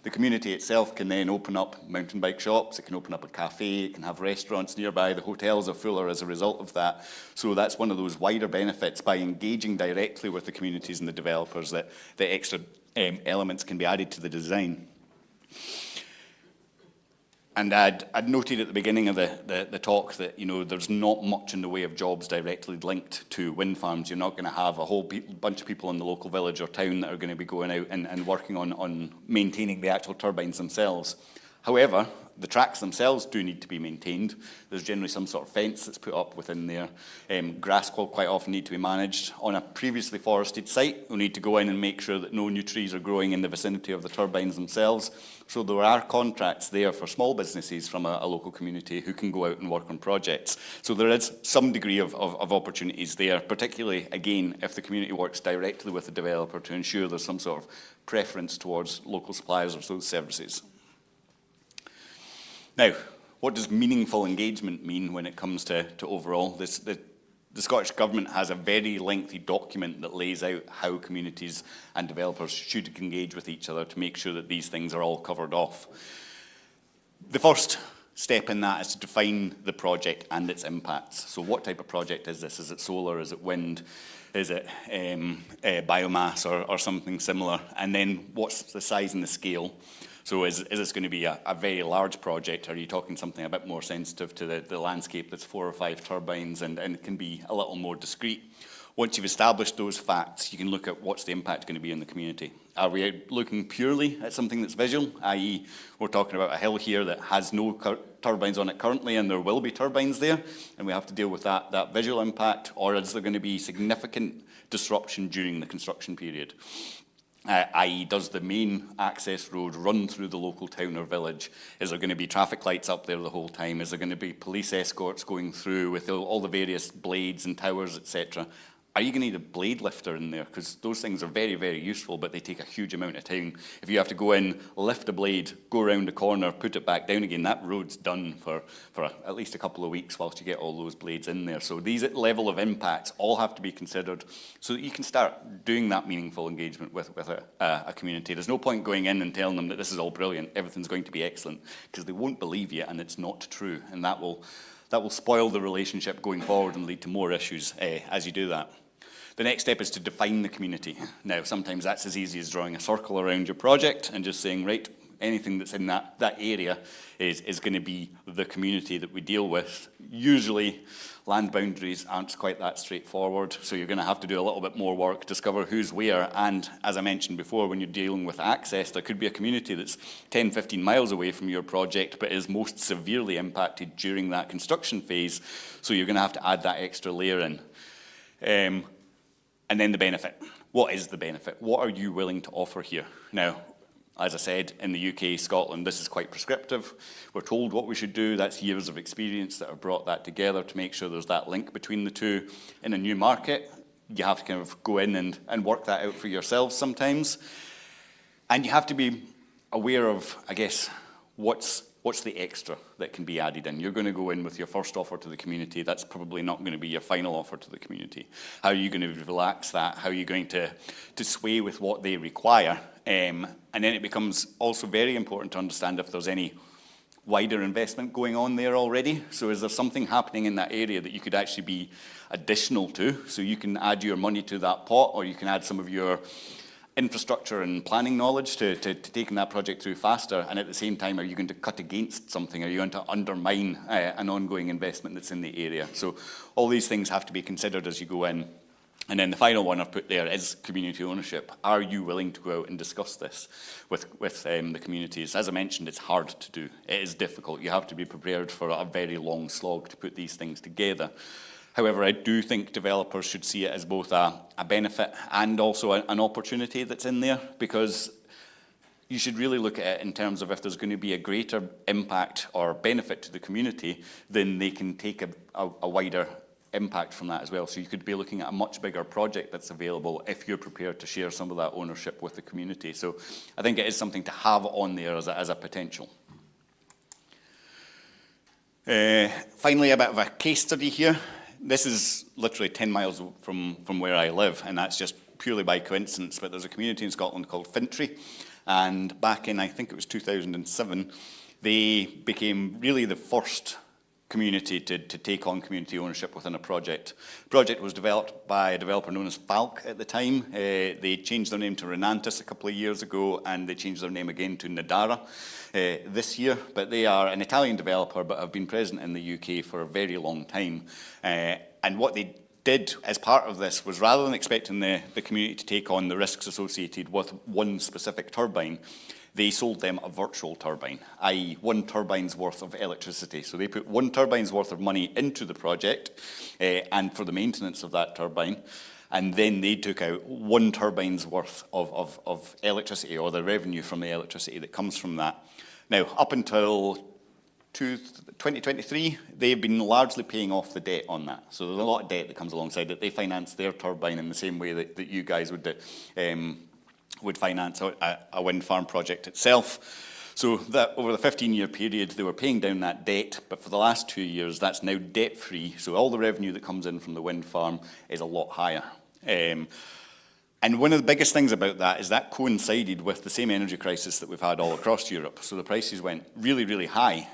The community itself can then open up mountain bike shops, it can open up a cafe, it can have restaurants nearby, the hotels are fuller as a result of that. So that's one of those wider benefits by engaging directly with the communities and the developers that the extra elements can be added to the design. And I'd noted at the beginning of the talk that, you know, there's not much in the way of jobs directly linked to wind farms. You're not going to have a whole bunch of people in the local village or town that are going to be going out and working on maintaining the actual turbines themselves. However, the tracks themselves do need to be maintained. There's generally some sort of fence that's put up within there. Grass will quite often need to be managed. On a previously forested site, we'll need to go in and make sure that no new trees are growing in the vicinity of the turbines themselves. So there are contracts there for small businesses from a local community who can go out and work on projects. So there is some degree of opportunities there, particularly, again, if the community works directly with the developer to ensure there's some sort of preference towards local suppliers of those services. Now, what does meaningful engagement mean when it comes to overall? The Scottish Government has a very lengthy document that lays out how communities and developers should engage with each other to make sure that these things are all covered off. The first step in that is to define the project and its impacts. So what type of project is this? Is it solar? Is it wind? Is it biomass or something similar? And then what's the size and the scale? So is this going to be a very large project? Or are you talking something a bit more sensitive to the landscape that's 4 or 5 turbines and can be a little more discrete? Once you've established those facts, you can look at what's the impact going to be on the community. Are we looking purely at something that's visual, i.e. we're talking about a hill here that has no turbines on it currently and there will be turbines there and we have to deal with that visual impact, or is there going to be significant disruption during the construction period? I.e. does the main access road run through the local town or village? Is there going to be traffic lights up there the whole time? Is there going to be police escorts going through with all the various blades and towers, etc.? Are you going to need a blade lifter in there? Because those things are very, very useful, but they take a huge amount of time. If you have to go in, lift a blade, go around the corner, put it back down again, that road's done for at least a couple of weeks whilst you get all those blades in there. So these level of impacts all have to be considered so that you can start doing that meaningful engagement with a community. There's no point going in and telling them that this is all brilliant, everything's going to be excellent, because they won't believe you and it's not true. And that will spoil the relationship going forward and lead to more issues as you do that. The next step is to define the community. Now, sometimes that's as easy as drawing a circle around your project and just saying, right, anything that's in that area is going to be the community that we deal with. Usually, land boundaries aren't quite that straightforward, so you're going to have to do a little bit more work, discover who's where, and as I mentioned before, when you're dealing with access, there could be a community that's 10, 15 miles away from your project, but is most severely impacted during that construction phase, so you're going to have to add that extra layer in. And then the benefit. What is the benefit? What are you willing to offer here? Now, as I said, in the UK, Scotland, this is quite prescriptive. We're told what we should do. That's years of experience that have brought that together to make sure there's that link between the two. In a new market, you have to kind of go in and work that out for yourselves sometimes. And you have to be aware of, I guess, what's the extra that can be added in? You're going to go in with your first offer to the community. That's probably not going to be your final offer to the community. How are you going to relax that? How are you going to sway with what they require? And then it becomes also very important to understand if there's any wider investment going on there already. So is there something happening in that area that you could actually be additional to? So you can add your money to that pot, or you can add some of your infrastructure and planning knowledge to taking that project through faster, and at the same time, are you going to cut against something? Are you going to undermine an ongoing investment that's in the area? So all these things have to be considered as you go in. And then the final one I've put there is community ownership. Are you willing to go out and discuss this with the communities? As I mentioned, it's hard to do. It is difficult. You have to be prepared for a very long slog to put these things together. However, I do think developers should see it as both a benefit and also an opportunity that's in there, because you should really look at it in terms of if there's going to be a greater impact or benefit to the community, then they can take a wider impact from that as well. So you could be looking at a much bigger project that's available if you're prepared to share some of that ownership with the community. So I think it is something to have on there as a potential. Finally, a bit of a case study here. This is literally 10 miles from where I live, and that's just purely by coincidence, but there's a community in Scotland called Fintry, And back in, I think it was 2007, they became really the first community to take on community ownership within a project. The project was developed by a developer known as Falk at the time. They changed their name to Renantis a couple of years ago, and they changed their name again to Nadara this year. But they are an Italian developer, but have been present in the UK for a very long time. And what they did as part of this was, rather than expecting the community to take on the risks associated with one specific turbine, they sold them a virtual turbine, i.e. one turbine's worth of electricity. So they put one turbine's worth of money into the project and for the maintenance of that turbine, and then they took out one turbine's worth of electricity, or the revenue from the electricity that comes from that. Now, up until 2023, they've been largely paying off the debt on that. So there's a lot of debt that comes alongside it. They finance their turbine in the same way that you guys would finance a wind farm project itself. So that over the 15-year period, they were paying down that debt, but for the last 2 years, that's now debt-free. So all the revenue that comes in from the wind farm is a lot higher. And one of the biggest things about that is that coincided with the same energy crisis that we've had all across Europe. So the prices went really, really high.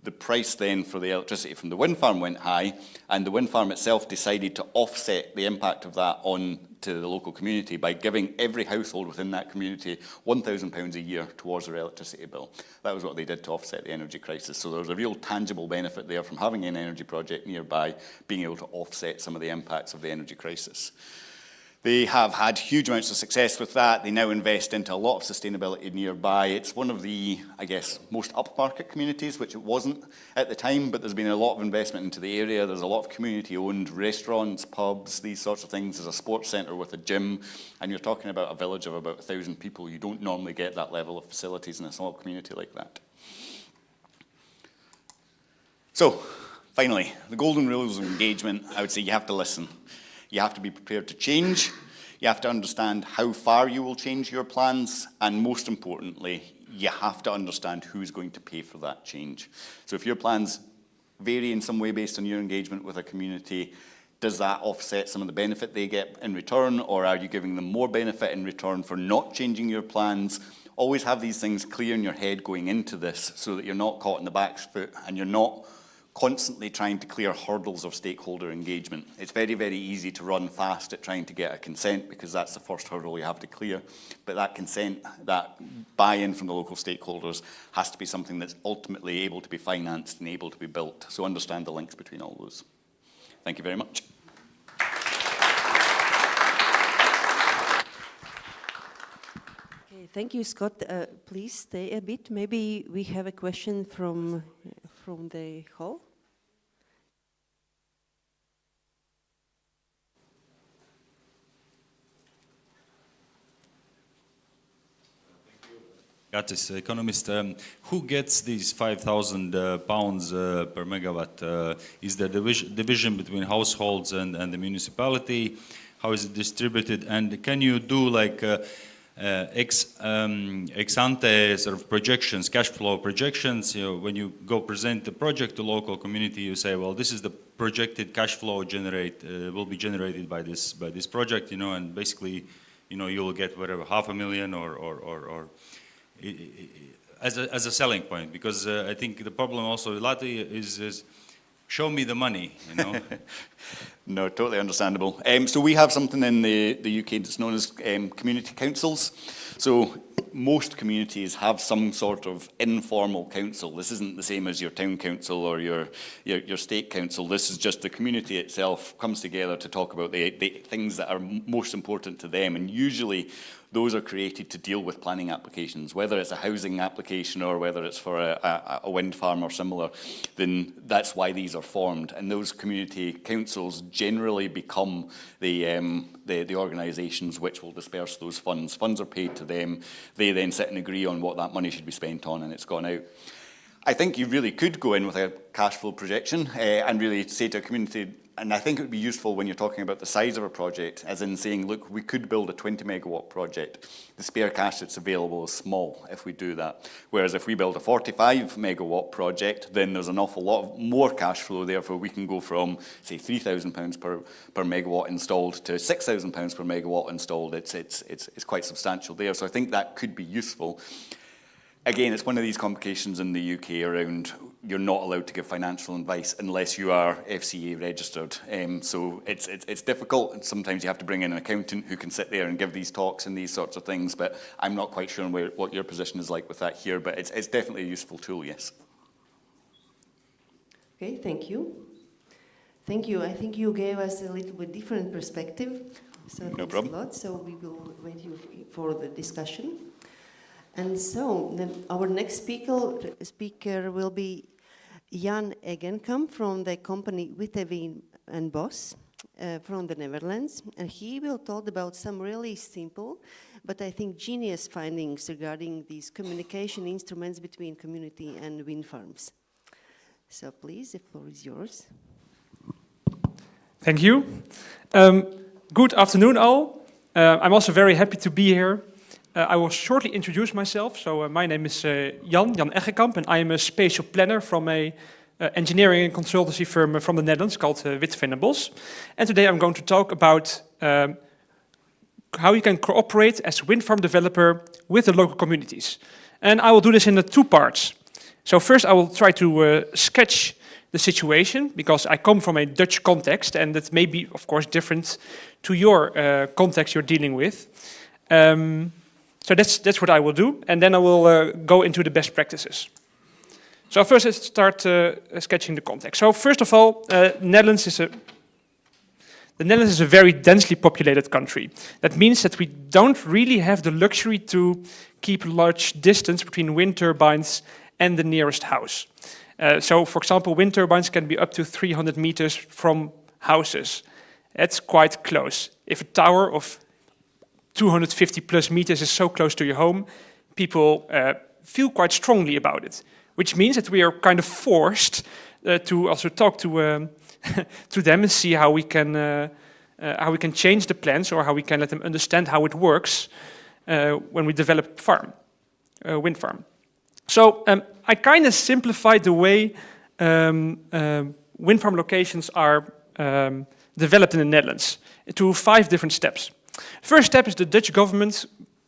The price then for the electricity from the wind farm went high, and the wind farm itself decided to offset the impact of that on to the local community by giving every household within that community £1,000 a year towards their electricity bill. That was what they did to offset the energy crisis. So there was a real tangible benefit there from having an energy project nearby, being able to offset some of the impacts of the energy crisis. They have had huge amounts of success with that. They now invest into a lot of sustainability nearby. It's one of the, I guess, most upmarket communities, which it wasn't at the time, but there's been a lot of investment into the area. There's a lot of community-owned restaurants, pubs, these sorts of things. There's a sports centre with a gym, and you're talking about a village of about 1,000 people. You don't normally get that level of facilities in a small community like that. So, finally, the golden rules of engagement, I would say you have to listen. You have to be prepared to change. You have to understand how far you will change your plans. And most importantly, you have to understand who's going to pay for that change. So if your plans vary in some way based on your engagement with a community, does that offset some of the benefit they get in return? Or are you giving them more benefit in return for not changing your plans? Always have these things clear in your head going into this so that you're not caught in the back foot and you're not constantly trying to clear hurdles of stakeholder engagement. It's very, very easy to run fast at trying to get a consent because that's the first hurdle you have to clear. But that consent, that buy-in from the local stakeholders has to be something that's ultimately able to be financed and able to be built. So understand the links between all those. Thank you very much. Okay, thank you, Scott. Please stay a bit. Maybe we have a question from the hall. Got this, economist. Who gets these £5,000 per megawatt? Is there division between households and the municipality? How is it distributed? And can you do like ex ante sort of projections, cash flow projections? You know, when you go present the project to local community, you say, well, this is the projected cash flow will be generated by this project, you know, and basically, you know, you'll get whatever, $500,000 or as a selling point, because I think the problem also with Latvia is show me the money, you know. No, totally understandable. So we have something in the UK that's known as community councils. So most communities have some sort of informal council. This isn't the same as your town council or your state council. This is just the community itself comes together to talk about the things that are most important to them. And usually those are created to deal with planning applications, whether it's a housing application or whether it's for a wind farm or similar, then that's why these are formed. And those community councils generally become the organisations which will disperse those funds. Funds are paid to them. They then sit and agree on what that money should be spent on, and it's gone out. I think you really could go in with a cash flow projection and really say to a community, and I think it would be useful when you're talking about the size of a project, as in saying, look, we could build a 20 megawatt project. The spare cash that's available is small if we do that. Whereas if we build a 45 megawatt project, then there's an awful lot more cash flow. Therefore, we can go from, say, £3,000 per megawatt installed to £6,000 per megawatt installed. It's quite substantial there. So I think that could be useful. Again, it's one of these complications in the UK around you're not allowed to give financial advice unless you are FCA registered. So it's difficult, and sometimes you have to bring in an accountant who can sit there and give these talks and these sorts of things, but I'm not quite sure what your position is like with that here, but it's definitely a useful tool, yes. Okay, thank you. Thank you. I think you gave us a little bit different perspective. So no problem. A lot. So we will wait you for the discussion. And so then our next speaker will be Jan Egenkamp from the company Witteveen and Bos from the Netherlands. And he will talk about some really simple, but I think genius findings regarding these communication instruments between community and wind farms. So please, the floor is yours. Thank you. Good afternoon all. I'm also very happy to be here. I will shortly introduce myself. So my name is Jan Eggekamp, and I am a spatial planner from a engineering and consultancy firm from the Netherlands called Witteveen and Bos. And today I'm going to talk about how you can cooperate as a wind farm developer with the local communities. And I will do this in two parts. So first I will try to sketch the situation, because I come from a Dutch context, and that may be, of course, different to your context you're dealing with. So that's what I will do, and then I will go into the best practices. So first let's start sketching the context. So first of all, the Netherlands is a very densely populated country. That means that we don't really have the luxury to keep a large distance between wind turbines and the nearest house. So for example, wind turbines can be up to 300 meters from houses. That's quite close. If a tower of 250 plus meters is so close to your home, people feel quite strongly about it, which means that we are kind of forced to also talk to to them and see how we can change the plans, or how we can let them understand how it works when we develop wind farm. So I kind of simplified the way wind farm locations are developed in the Netherlands into 5 different steps. First step is the Dutch government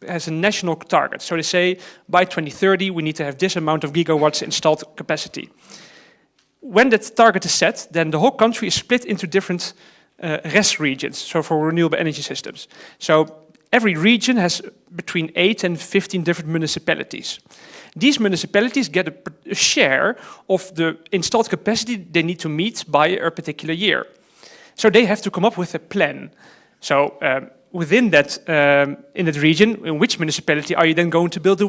has a national target. So they say by 2030 we need to have this amount of gigawatts installed capacity. When that target is set, then the whole country is split into different RES regions, so for renewable energy systems. So every region has between 8 and 15 different municipalities. These municipalities get a share of the installed capacity they need to meet by a particular year. So they have to come up with a plan. So within that, in that region, in which municipality are you then going to build the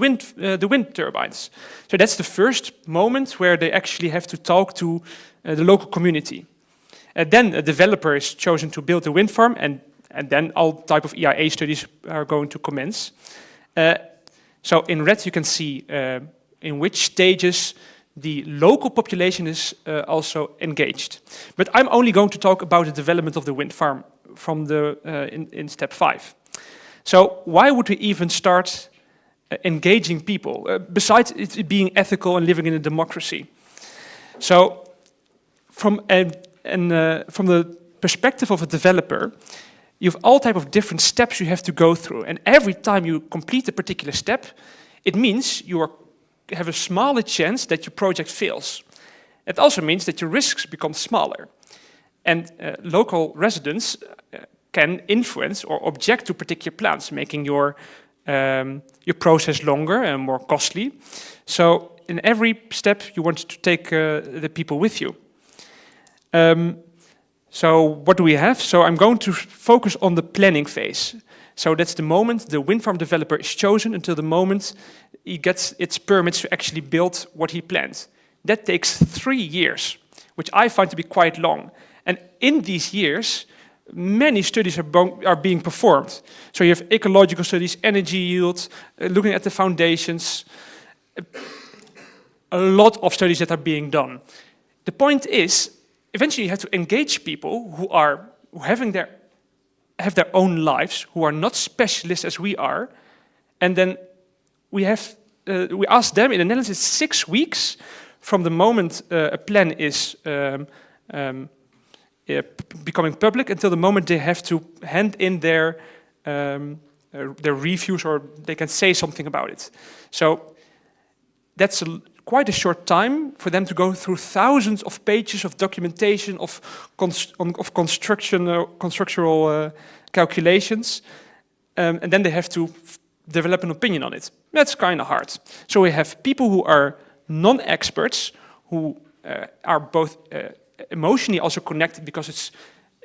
wind turbines? So that's the first moment where they actually have to talk to the local community. Then a developer is chosen to build the wind farm, and then all type of EIA studies are going to commence. So in red you can see in which stages the local population is also engaged. But I'm only going to talk about the development of the wind farm from in step 5. So why would we even start engaging people, besides it being ethical and living in a democracy? So from the perspective of a developer, you have all type of different steps you have to go through, and every time you complete a particular step, it means you have a smaller chance that your project fails. It also means that your risks become smaller. And local residents can influence or object to particular plans, making your process longer and more costly. So in every step, you want to take the people with you. So what do we have? So I'm going to focus on the planning phase. So that's the moment the wind farm developer is chosen until the moment he gets its permits to actually build what he planned. That takes 3 years, which I find to be quite long. And in these years, many studies are being performed. So you have ecological studies, energy yield, looking at the foundations. a lot of studies that are being done. The point is, eventually you have to engage people who have their own lives, who are not specialists as we are, and then we ask them in the Netherlands, it's 6 weeks from the moment a plan is becoming public until the moment they have to hand in their reviews or they can say something about it. So that's quite a short time for them to go through thousands of pages of documentation of constructural calculations, and then they have to develop an opinion on it. That's kind of hard. So we have people who are non-experts, who are both emotionally also connected because it's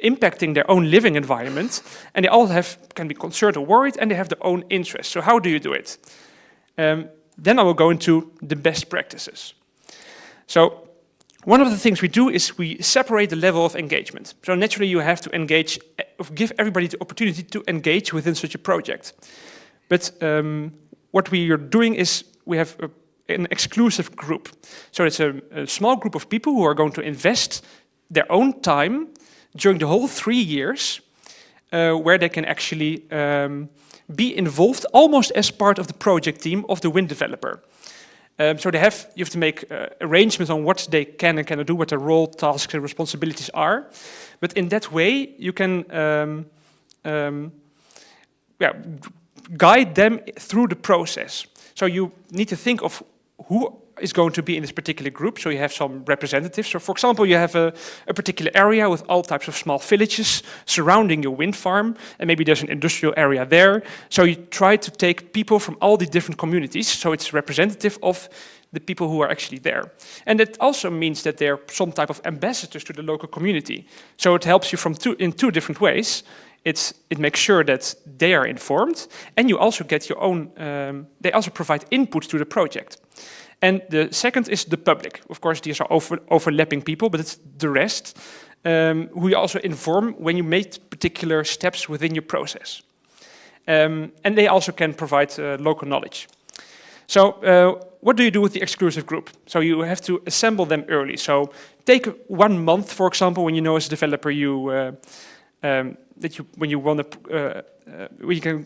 impacting their own living environment, and they all can be concerned or worried, and they have their own interests. So how do you do it? Then I will go into the best practices. So one of the things we do is we separate the level of engagement. So naturally you have to engage, give everybody the opportunity to engage within such a project. But what we are doing is we have an exclusive group. So it's a small group of people who are going to invest their own time during the whole 3 years where they can actually be involved almost as part of the project team of the wind developer. So you have to make arrangements on what they can and cannot do, what their role, tasks, and responsibilities are. But in that way, you can guide them through the process. So you need to think of who is going to be in this particular group. So you have some representatives. So for example, you have a particular area with all types of small villages surrounding your wind farm, and maybe there's an industrial area there. So you try to take people from all the different communities, so it's representative of the people who are actually there. And it also means that they're some type of ambassadors to the local community. So it helps you in two different ways. It makes sure that they are informed, and you also get your own, they also provide input to the project. And the second is the public. Of course, these are overlapping people, but it's the rest who you also inform when you make particular steps within your process. And they also can provide local knowledge. So what do you do with the exclusive group? So you have to assemble them early. So take 1 month, for example, when you know as a developer when you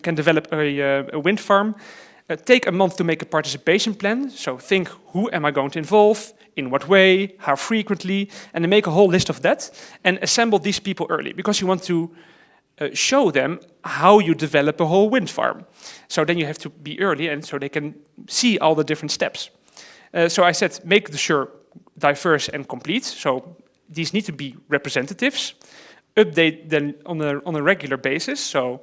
can develop a wind farm. Take a month to make a participation plan. So think, who am I going to involve, in what way, how frequently, and then make a whole list of that and assemble these people early because you want to show them how you develop a whole wind farm. So then you have to be early and so they can see all the different steps. So I said, make the sure diverse and complete. So these need to be representatives. Update them on a regular basis. So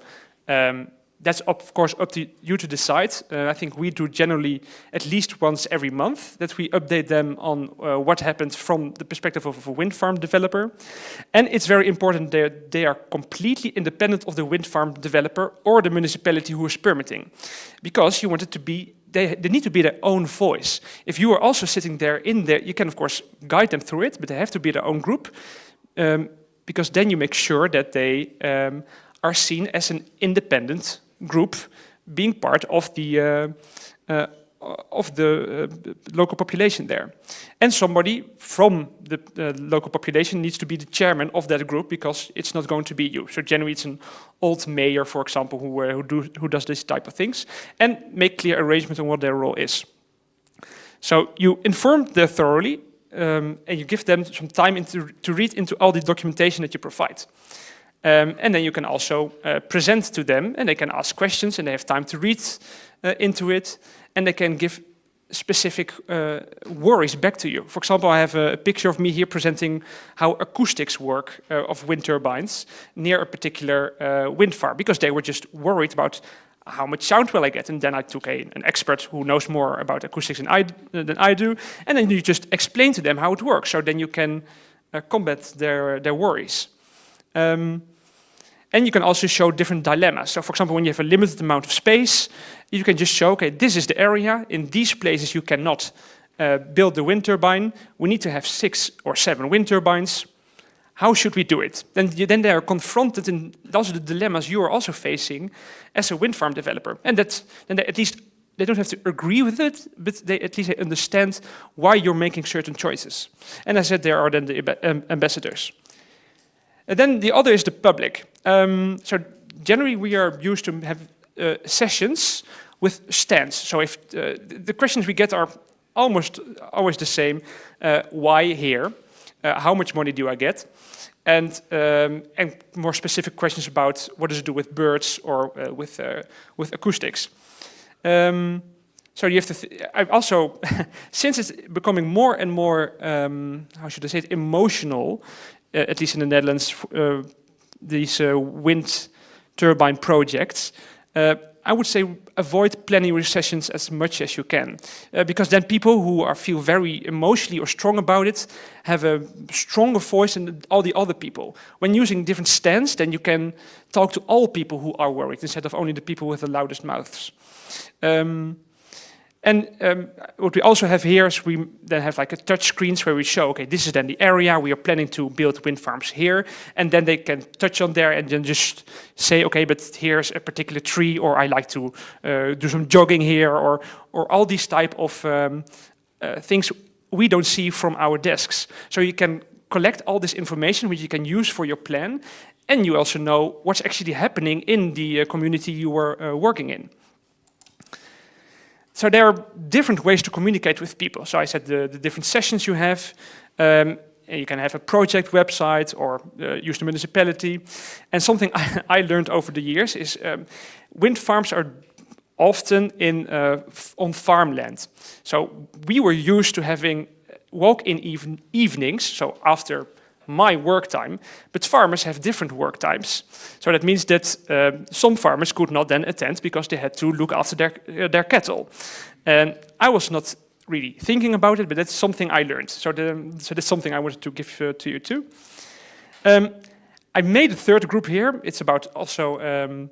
that's of course up to you to decide. I think we do generally at least once every month that we update them on what happens from the perspective of a wind farm developer. And it's very important that they are completely independent of the wind farm developer or the municipality who is permitting. Because you want it to be, they need to be their own voice. If you are also sitting there you can of course guide them through it, but they have to be their own group. Because then you make sure that they are seen as an independent group being part of the local population there. And somebody from the local population needs to be the chairman of that group because it's not going to be you. So generally it's an old mayor, for example, who does this type of things and make clear arrangements on what their role is. So you inform them thoroughly and you give them some time to read into all the documentation that you provide. And then you can also present to them and they can ask questions and they have time to read into it and they can give specific worries back to you. For example, I have a picture of me here presenting how acoustics work of wind turbines near a particular wind farm because they were just worried about how much sound will I get? And then I took an expert who knows more about acoustics than I do, and then you just explain to them how it works. So then you can combat their worries. And you can also show different dilemmas. So for example, when you have a limited amount of space, you can just show, okay, this is the area. In these places you cannot build the wind turbine. We need to have 6 or 7 wind turbines. How should we do it? Then they are confronted in also the dilemmas you are also facing as a wind farm developer. And then at least they don't have to agree with it, but they at least understand why you're making certain choices. And I said there are then the ambassadors. And then the other is the public. So generally we are used to have sessions with stands. So if the questions we get are almost always the same: why here? How much money do I get? And more specific questions about what does it do with birds or with acoustics. So you have to. I've also, since it's becoming more and more, how should I say it, emotional, at least in the Netherlands, these wind turbine projects. I would say avoid plenary sessions as much as you can, because then people who feel very emotionally or strong about it have a stronger voice than all the other people. When using different stands, then you can talk to all people who are worried instead of only the people with the loudest mouths. What we also have here is we then have like a touch screens where we show, okay, this is then the area we are planning to build wind farms here, and then they can touch on there and then just say, okay, but here's a particular tree, or I like to do some jogging here, or all these type of things we don't see from our desks. So you can collect all this information which you can use for your plan, and you also know what's actually happening in the community you are working in. So there are different ways to communicate with people. So I said the different sessions you have. You can have a project website or use the municipality. And something I learned over the years is wind farms are often on farmland. So we were used to having walk-in evenings, so after my work time, but farmers have different work times. So that means that some farmers could not then attend because they had to look after their cattle. And I was not really thinking about it, but that's something I learned. So that's something I wanted to give to you too. I made a third group here. It's about also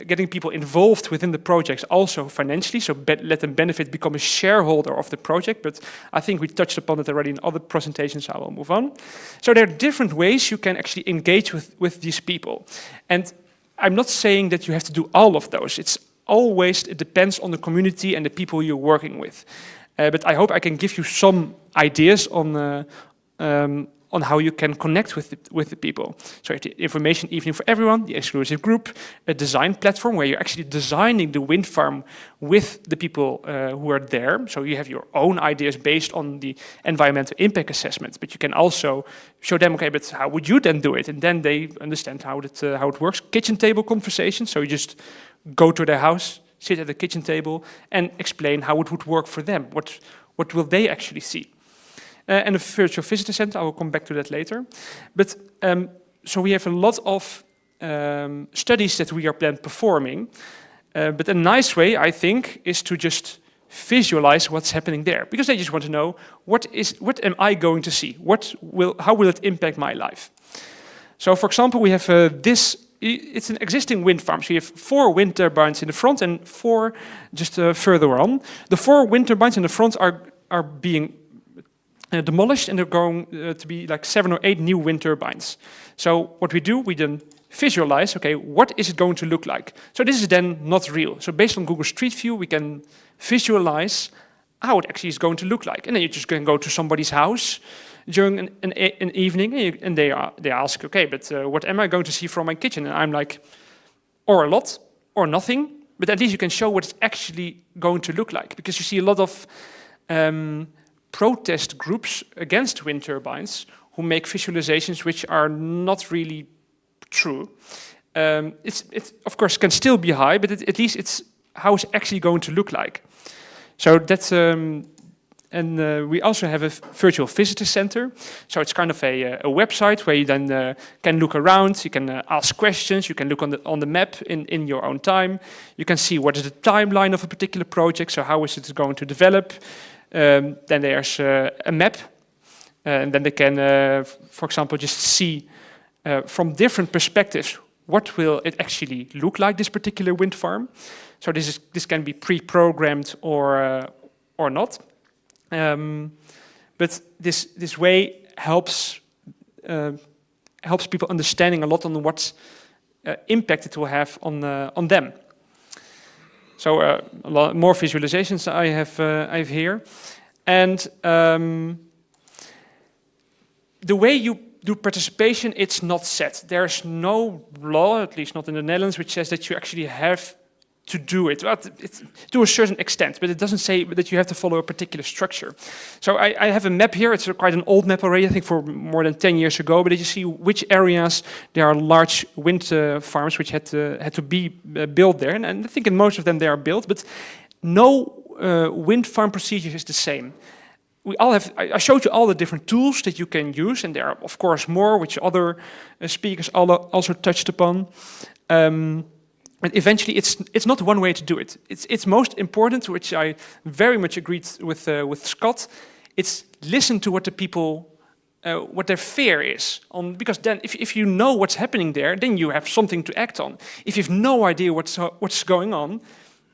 getting people involved within the projects, also financially, so let them benefit, become a shareholder of the project. But I think we touched upon it already in other presentations, so I will move on. So there are different ways you can actually engage with these people. And I'm not saying that you have to do all of those. It depends on the community and the people you're working with. But I hope I can give you some ideas on how you can connect with the people. So the information evening for everyone, the exclusive group, a design platform where you're actually designing the wind farm with the people who are there. So you have your own ideas based on the environmental impact assessments, but you can also show them, okay, but how would you then do it? And then they understand how it works. Kitchen table conversation, so you just go to their house, sit at the kitchen table and explain how it would work for them. What will they actually see? And a virtual visitor center, I will come back to that later. But so we have a lot of studies that we are then performing. But a nice way, I think, is to just visualize what's happening there. Because they just want to know, what am I going to see? How will it impact my life? So for example, we have it's an existing wind farm. So you have 4 wind turbines in the front and 4 just further on. The 4 wind turbines in the front are being demolished, and they're going to be like 7 or 8 new wind turbines. So what we do, we then visualize, okay, what is it going to look like? So this is then not real. So based on Google Street View, we can visualize how it actually is going to look like. And then you just can go to somebody's house during an evening, and they ask, okay, but what am I going to see from my kitchen? And I'm like, or a lot, or nothing. But at least you can show what it's actually going to look like. Because you see a lot of protest groups against wind turbines who make visualizations which are not really true. It of course can still be high, but at least it's how it's actually going to look like. So that's we also have a virtual visitor center. So it's kind of a website where you then can look around, you can ask questions, you can look on the map in your own time. You can see what is the timeline of a particular project, so how is it going to develop. Then there's a map, and then they can, for example, just see from different perspectives what will it actually look like, this particular wind farm. So this can be pre-programmed or not. But this way helps people understanding a lot on what impact it will have on them. So a lot more visualizations I have here. And the way you do participation, it's not set. There's no law, at least not in the Netherlands, which says that you actually have to do it. Well, it's to a certain extent, but it doesn't say that you have to follow a particular structure. So I have a map here. It's quite an old map already, I think for more than 10 years ago. But you see which areas there are large wind farms which had to be built there. And I think in most of them they are built, but no wind farm procedure is the same. We all have. I showed you all the different tools that you can use, and there are of course more, which other speakers also touched upon. But eventually, it's not one way to do it. It's most important, which I very much agreed with Scott. It's listen to what the people, what their fear is, because then if you know what's happening there, then you have something to act on. If you've no idea what's going on,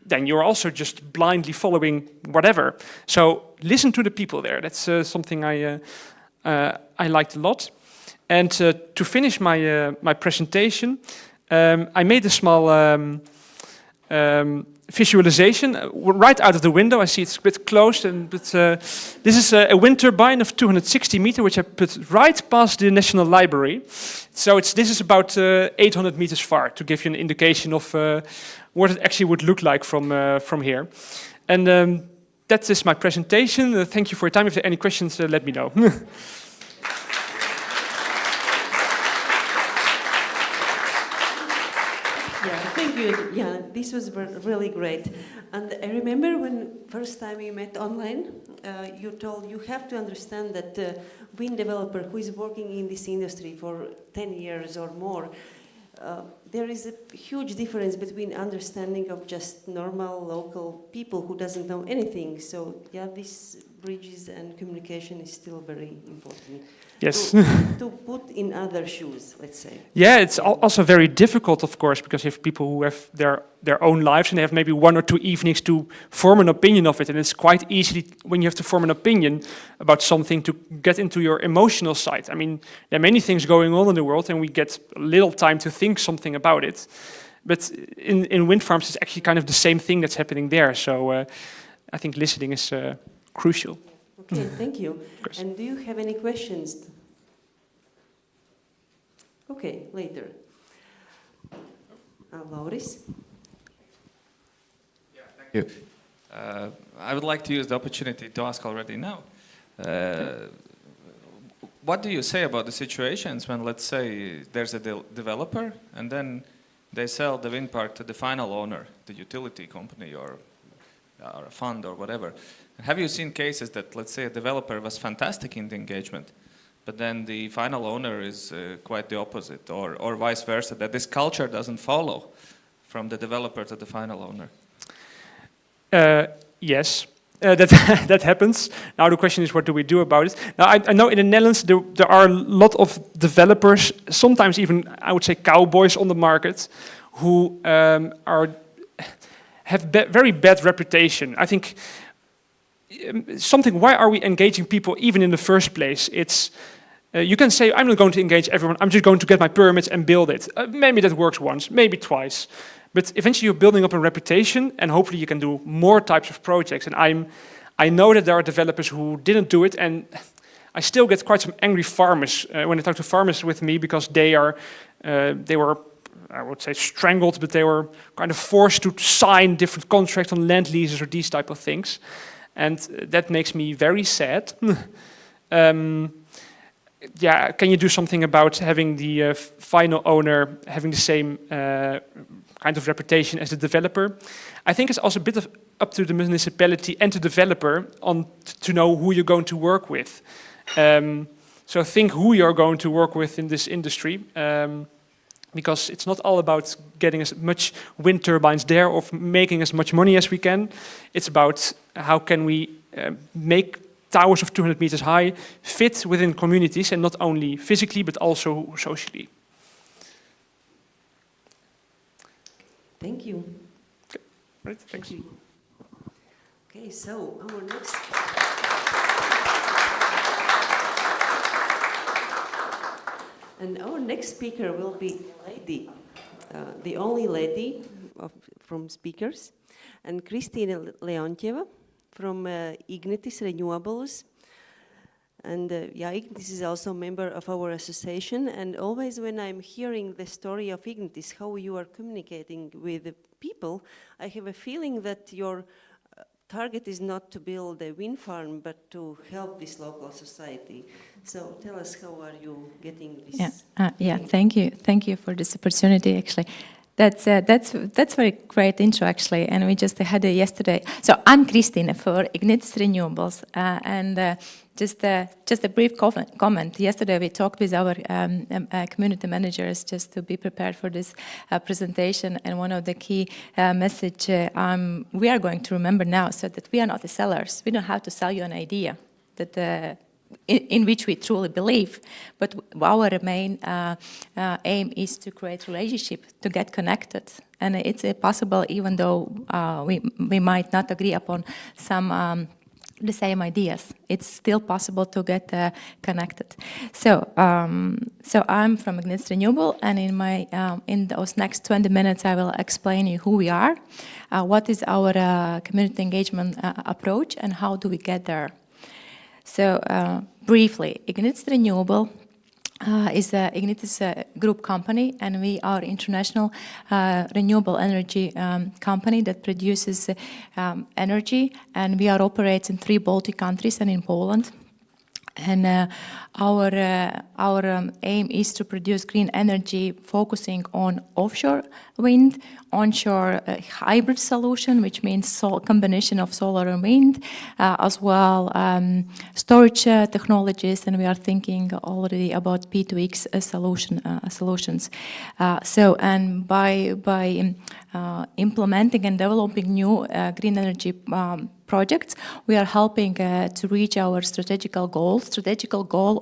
then you're also just blindly following whatever. So listen to the people there. That's something I liked a lot. And to finish my presentation, I made a small visualization right out of the window. I see it's a bit closed, but this is a wind turbine of 260 meters, which I put right past the National Library. So this is about 800 meters far, to give you an indication of what it actually would look like from here. And that is my presentation. Thank you for your time. If there are any questions, let me know. Thank you. Yeah, this was really great. And I remember when first time we met online, you told you have to understand that the wind developer who is working in this industry for 10 years or more, there is a huge difference between understanding of just normal local people who doesn't know anything. So yeah, these bridges and communication is still very important. Yes. To put in other shoes, let's say. Yeah, it's also very difficult, of course, because you have people who have their own lives and they have maybe 1 or 2 evenings to form an opinion of it. And it's quite easy when you have to form an opinion about something to get into your emotional side. I mean, there are many things going on in the world and we get little time to think something about it. But in wind farms, it's actually kind of the same thing that's happening there. So I think listening is crucial. Okay, thank you. And do you have any questions? Okay, later. Lauris? Yeah, thank you. I would like to use the opportunity to ask already now. What do you say about the situations when, let's say, there's a developer and then they sell the wind park to the final owner, the utility company or a fund or whatever? Have you seen cases that, let's say, a developer was fantastic in the engagement, but then the final owner is quite the opposite, or vice versa, that this culture doesn't follow from the developer to the final owner? Yes, that happens. Now the question is, what do we do about it? Now I know in the Netherlands there are a lot of developers, sometimes even I would say cowboys on the market, who have very bad reputation. I think why are we engaging people even in the first place? It's you can say, I'm not going to engage everyone, I'm just going to get my permits and build it. Maybe that works once, maybe twice. But eventually you're building up a reputation and hopefully you can do more types of projects. And I know that there are developers who didn't do it, and I still get quite some angry farmers when I talk to farmers with me, because they were, I would say, strangled, but they were kind of forced to sign different contracts on land leases or these type of things. And that makes me very sad. Yeah, can you do something about having the final owner having the same kind of reputation as the developer? I think it's also a bit up to the municipality and the developer to know who you're going to work with. So think who you're going to work with in this industry, because it's not all about getting as much wind turbines there or making as much money as we can. It's about how can we make towers of 200 meters high fit within communities, and not only physically but also socially. Thank you. Okay. Right, thanks. Thank you. Okay, so our next. And our next speaker will be a lady, the only lady from speakers, and Kristina Leontieva from Ignitis Renewables. And Ignitis is also a member of our association, and always when I'm hearing the story of Ignitis, how you are communicating with the people, I have a feeling that your target is not to build a wind farm, but to help this local society. So tell us, how are you getting this? Thank you. Thank you for this opportunity, actually. That's very great intro, actually, and we just had it yesterday. So I'm Kristina for Ignitis Renewables, and just a brief comment. Yesterday we talked with our community managers just to be prepared for this presentation, and one of the key message we are going to remember now, so that we are not the sellers. We don't have to sell you an idea that in which we truly believe, but our main aim is to create relationship, to get connected, and it's possible even though we might not agree upon some the same ideas. It's still possible to get connected. So I'm from Ignitis Renewable, and in those next 20 minutes I will explain you who we are, what is our community engagement approach, and how do we get there. So briefly, Ignitis Renewable is a Ignitis group company, and we are international renewable energy company that produces energy, and we are operating in 3 Baltic countries and in Poland. And our aim is to produce green energy, focusing on offshore wind, onshore hybrid solution, which means combination of solar and wind, as well storage technologies, and we are thinking already about P2X solutions. And by implementing and developing new green energy projects, we are helping to reach our strategical goal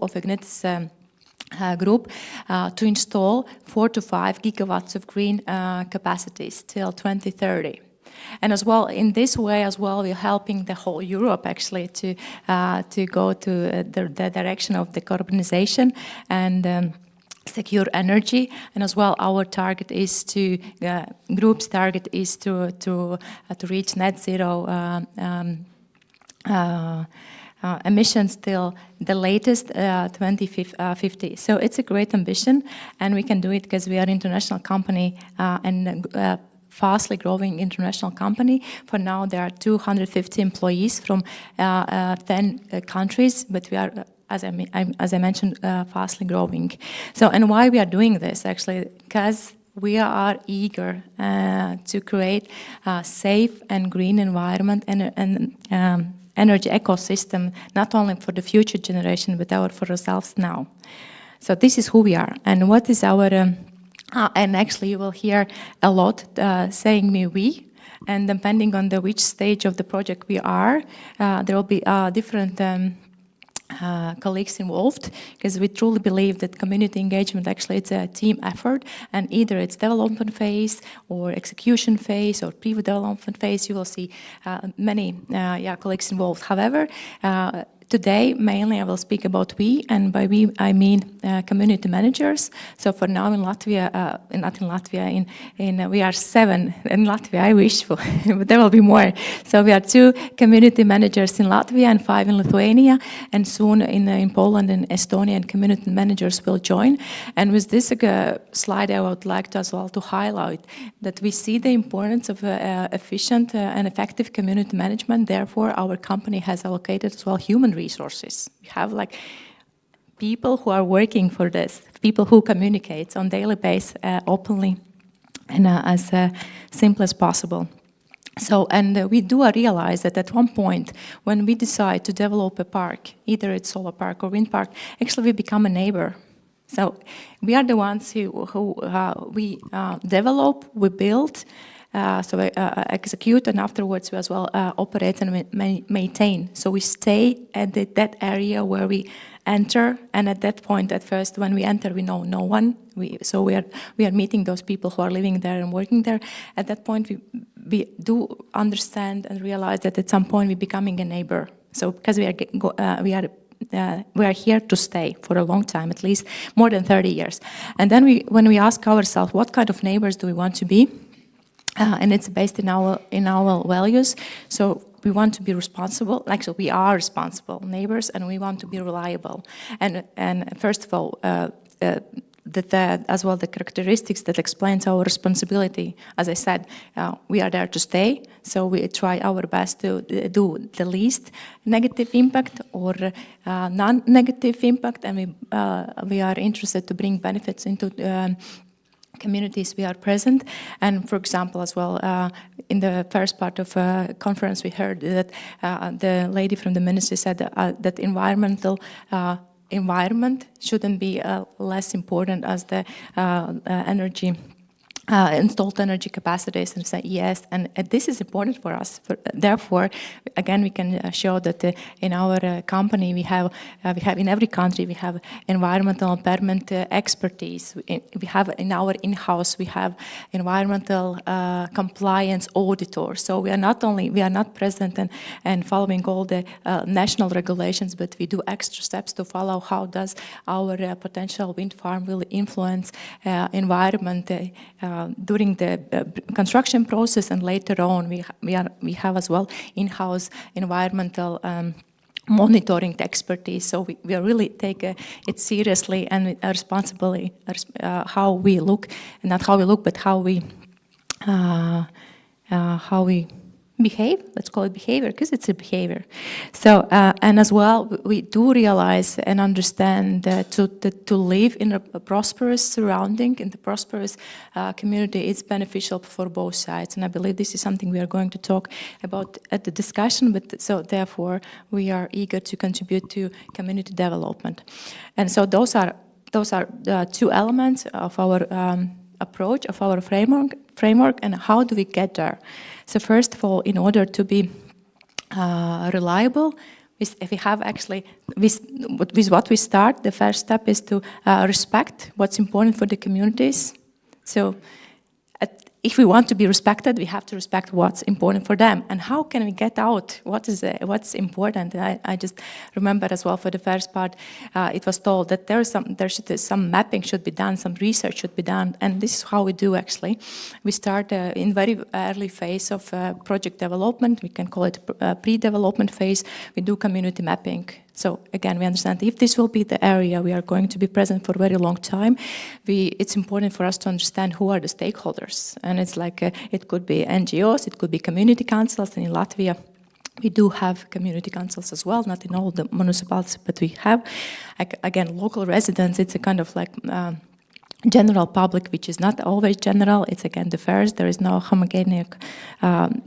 of Ignitis group to install 4 to 5 gigawatts of green capacities till 2030. And as well, in this way as well, we're helping the whole Europe actually to go to the direction of decarbonization and secure energy. And as well, our target is to group's target is to reach net zero emissions till the latest 2050. So it's a great ambition, and we can do it because we are an international company and fastly growing international company. For now, there are 250 employees from 10 countries, but we are, as I mentioned, fastly growing. So, and why we are doing this, actually, because we are eager to create a safe and green environment and energy ecosystem, not only for the future generation, but for ourselves now. So this is who we are, and what is our, and actually you will hear a lot saying me we, and depending on which stage of the project we are, there will be different colleagues involved, because we truly believe that community engagement actually it's a team effort, and either it's development phase or execution phase or pre-development phase, you will see many colleagues involved. However, today, mainly I will speak about we, and by we I mean community managers. So for now in Latvia, not in Latvia, we are 7 in Latvia, I wish for, but there will be more. So we are 2 community managers in Latvia and 5 in Lithuania, and soon in Poland and Estonia, and community managers will join. And with this slide, I would like to as well to highlight that we see the importance of efficient and effective community management. Therefore, our company has allocated as well human resources. We have like people who are working for this, people who communicate on daily basis openly and as simple as possible. So, and we do realize that at one point when we decide to develop a park, either it's solar park or wind park, actually we become a neighbor. So we are the ones who we develop, we build, so execute, and afterwards we as well operate and maintain. So we stay at that area where we enter, and at that point, at first, when we enter, we know no one. So we are meeting those people who are living there and working there. At that point, we do understand and realize that at some point we're becoming a neighbor. So because we are here to stay for a long time, at least more than 30 years. And then when we ask ourselves, what kind of neighbors do we want to be? and it's based in our values. So we want to be responsible. Actually, we are responsible neighbors, and we want to be reliable. And first of all, as well the characteristics that explains our responsibility. As I said, we are there to stay, so we try our best to do the least negative impact or non-negative impact, and we are interested to bring benefits into communities we are present. And for example, as well, in the first part of conference, we heard that the lady from the ministry said that environment shouldn't be less important as the energy installed energy capacities, and say yes, and this is important for us. Therefore, again, we can show that in our company we have in every country we have environmental and permit expertise. We have in our in-house we have environmental compliance auditors. So we are not present and following all the national regulations, but we do extra steps to follow how does our potential wind farm will influence environment. During the construction process, and later on we have as well in-house environmental monitoring expertise. So we really take it seriously and responsibly how we look, not how we look, but how we behave. Let's call it behavior, because it's a behavior. So and as well, we do realize and understand that to live in a prosperous surrounding, in the prosperous community, it's beneficial for both sides. And I believe this is something we are going to talk about at the discussion. But so therefore, we are eager to contribute to community development. And so those are the two elements of our approach, of our framework, and how do we get there? So first of all, in order to be reliable, if we have actually, with what we start, the first step is to respect what's important for the communities. So if we want to be respected, we have to respect what's important for them. And how can we get out what's important? I just remember as well for the first part, it was told that some mapping should be done, some research should be done, and this is how we do actually. We start in very early phase of project development. We can call it pre-development phase. We do community mapping. So again, we understand if this will be the area we are going to be present for a very long time, it's important for us to understand who are the stakeholders. And it's like, it could be NGOs, it could be community councils, and in Latvia, we do have community councils as well, not in all the municipalities, but we have. Again, local residents, it's a kind of like general public, which is not always general. It's again diverse. There is no homogeneous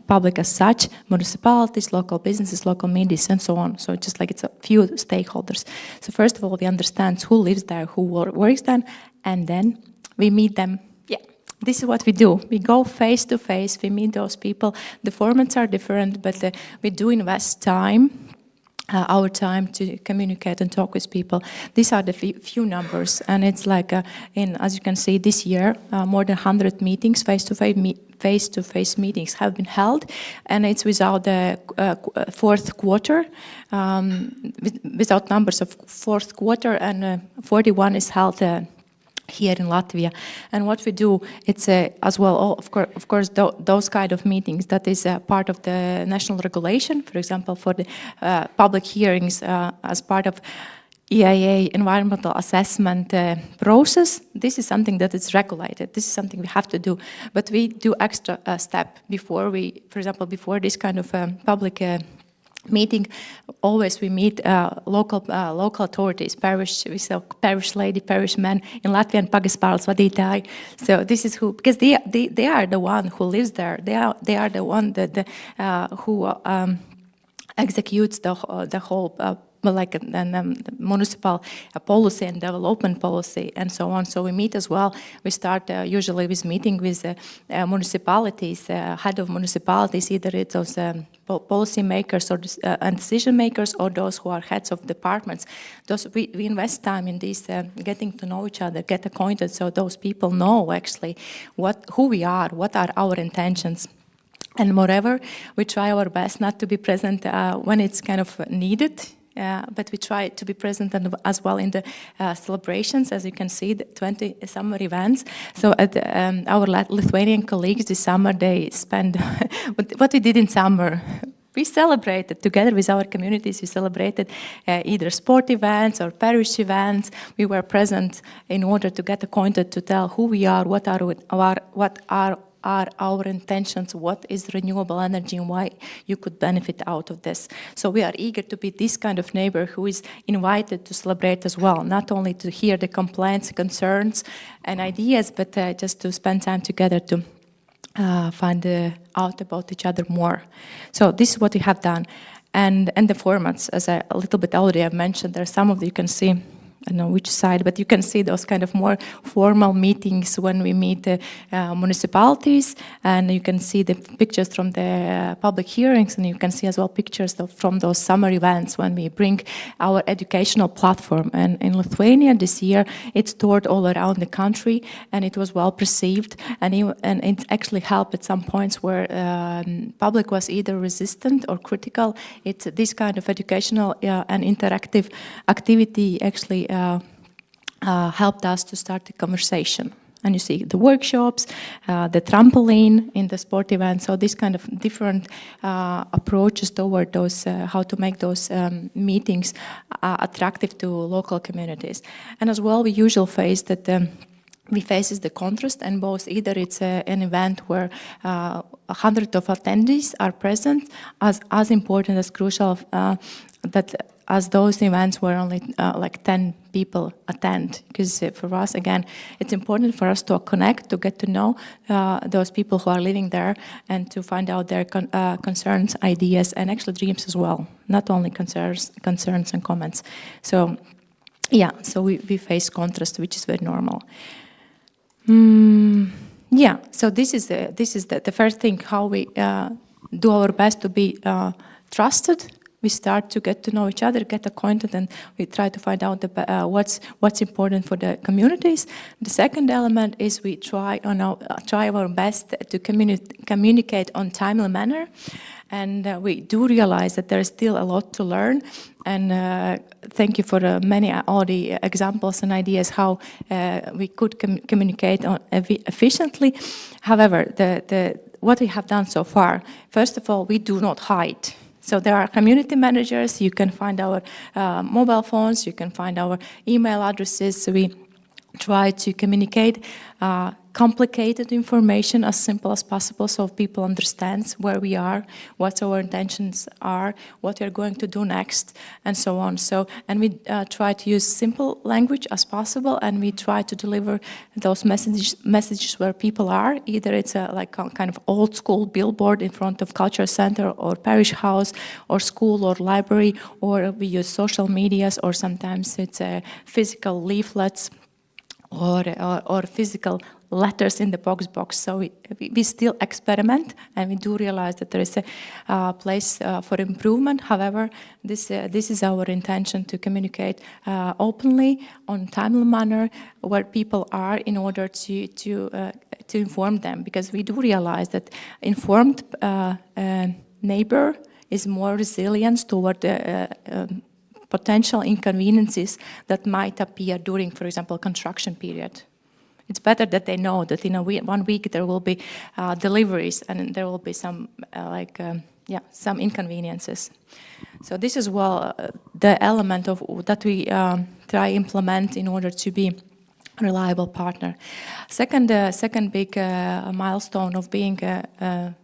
public as such. Municipalities, local businesses, local media, and so on. So just like it's a few stakeholders. So first of all, we understand who lives there, who works there, and then we meet them. Yeah, this is what we do. We go face to face. We meet those people. The formats are different, but we do invest time. Our time to communicate and talk with people. These are the few numbers, and it's like, as you can see, this year, more than 100 meetings, face-to-face meetings have been held, and it's without the fourth quarter, without numbers of fourth quarter, and 41 is held here in Latvia. And what we do, it's as well, of course, those kind of meetings, that is part of the national regulation. For example, for the public hearings as part of EIA environmental assessment process, this is something that is regulated. This is something we have to do. But we do extra step before we, for example, before this kind of public meeting, always we meet local authorities, parish lady, parish man, in Latvian pagaspārles vadītāji. So this is who, because they are the one who lives there. They are the one that who executes the whole municipal policy and development policy and so on. So we meet as well. We start usually with meeting with municipalities, head of municipalities, either it's those policy makers or and decision makers, or those who are heads of departments. We invest time in this, getting to know each other, get acquainted, so those people know actually who we are, what are our intentions. And moreover, we try our best not to be present when it's kind of needed. but we try to be present as well in the celebrations. As you can see, the 20 summer events. So our Lithuanian colleagues this summer, they spend what we did in summer. We celebrated together with our communities. We celebrated either sport events or parish events. We were present in order to get acquainted, to tell who we are, what are our intentions, what is renewable energy, and why you could benefit out of this. So we are eager to be this kind of neighbor who is invited to celebrate as well, not only to hear the complaints, concerns, and ideas, but just to spend time together to find out about each other more. So this is what we have done. And the formats, as I a little bit already have mentioned, there are some of you can see, I don't know which side, but you can see those kind of more formal meetings when we meet municipalities, and you can see the pictures from the public hearings, and you can see as well pictures from those summer events when we bring our educational platform. And in Lithuania this year, it's toured all around the country, and it was well perceived, and it actually helped at some points where public was either resistant or critical. It's this kind of educational and interactive activity actually helped us to start the conversation. And you see the workshops, the trampoline in the sport event, so this kind of different approaches toward those, how to make those meetings attractive to local communities. And as well, we usually face that we faces the contrast, and both either it's an event where 100 of attendees are present, as important, as crucial that as those events where only like 10 people attend. Because for us, again, it's important for us to connect, to get to know those people who are living there, and to find out their concerns, ideas, and actually dreams as well, not only concerns and comments. So yeah, so we face contrast, which is very normal. Yeah, so this is the first thing, how we do our best to be trusted. We start to get to know each other, get acquainted, and we try to find out what's important for the communities. The second element is we try our best to communicate on timely manner, and we do realize that there is still a lot to learn. And thank you for all the examples and ideas how we could communicate efficiently. However, what we have done so far, first of all, we do not hide. So there are community managers, you can find our mobile phones, you can find our email addresses. So we try to communicate complicated information as simple as possible so people understand where we are, what our intentions are, what we are going to do next, and so on. And we try to use simple language as possible, and we try to deliver those messages where people are. Either it's like a kind of old school billboard in front of cultural center or parish house or school or library, or we use social medias, or sometimes it's physical leaflets or physical letters in the box. So we still experiment, and we do realize that there is a place for improvement. However, this is our intention to communicate openly, on timely manner, where people are, in order to inform them, because we do realize that informed neighbor is more resilient toward potential inconveniences that might appear during, for example, construction period. It's better that they know that in 1 week there will be deliveries, and there will be some some inconveniences. So this is the element of that we try implement in order to be a reliable partner. Second big milestone of being a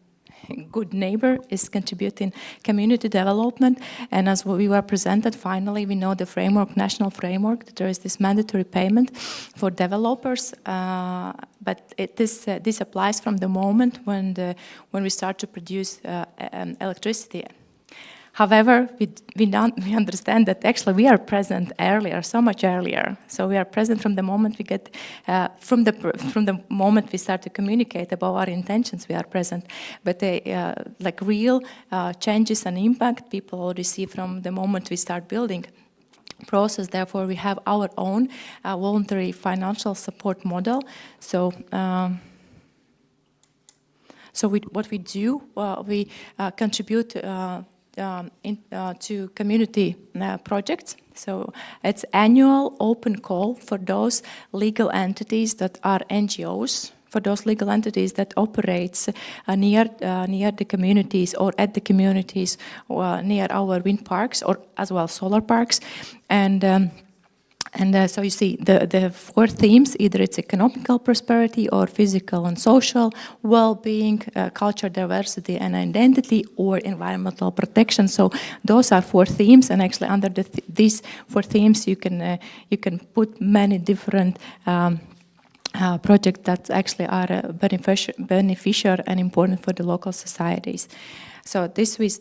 good neighbor is contributing community development. And as we were presented, finally we know the framework, national framework, that there is this mandatory payment for developers, but this applies from the moment when we start to produce electricity. However, we understand that actually we are present earlier, so much earlier. So we are present from the moment we get, from the moment we start to communicate about our intentions, we are present. But like real changes and impact, people already see from the moment we start building process. Therefore, we have our own voluntary financial support model. So. So what we do, we contribute to community projects. So it's annual open call for those legal entities that are NGOs, for those legal entities that operates near the communities or at the communities or near our wind parks or as well solar parks. And so you see the 4 themes, either it's economical prosperity or physical and social well-being, culture diversity and identity, or environmental protection. So those are 4 themes, and actually under these 4 themes you can put many different projects that actually are beneficial and important for the local societies. So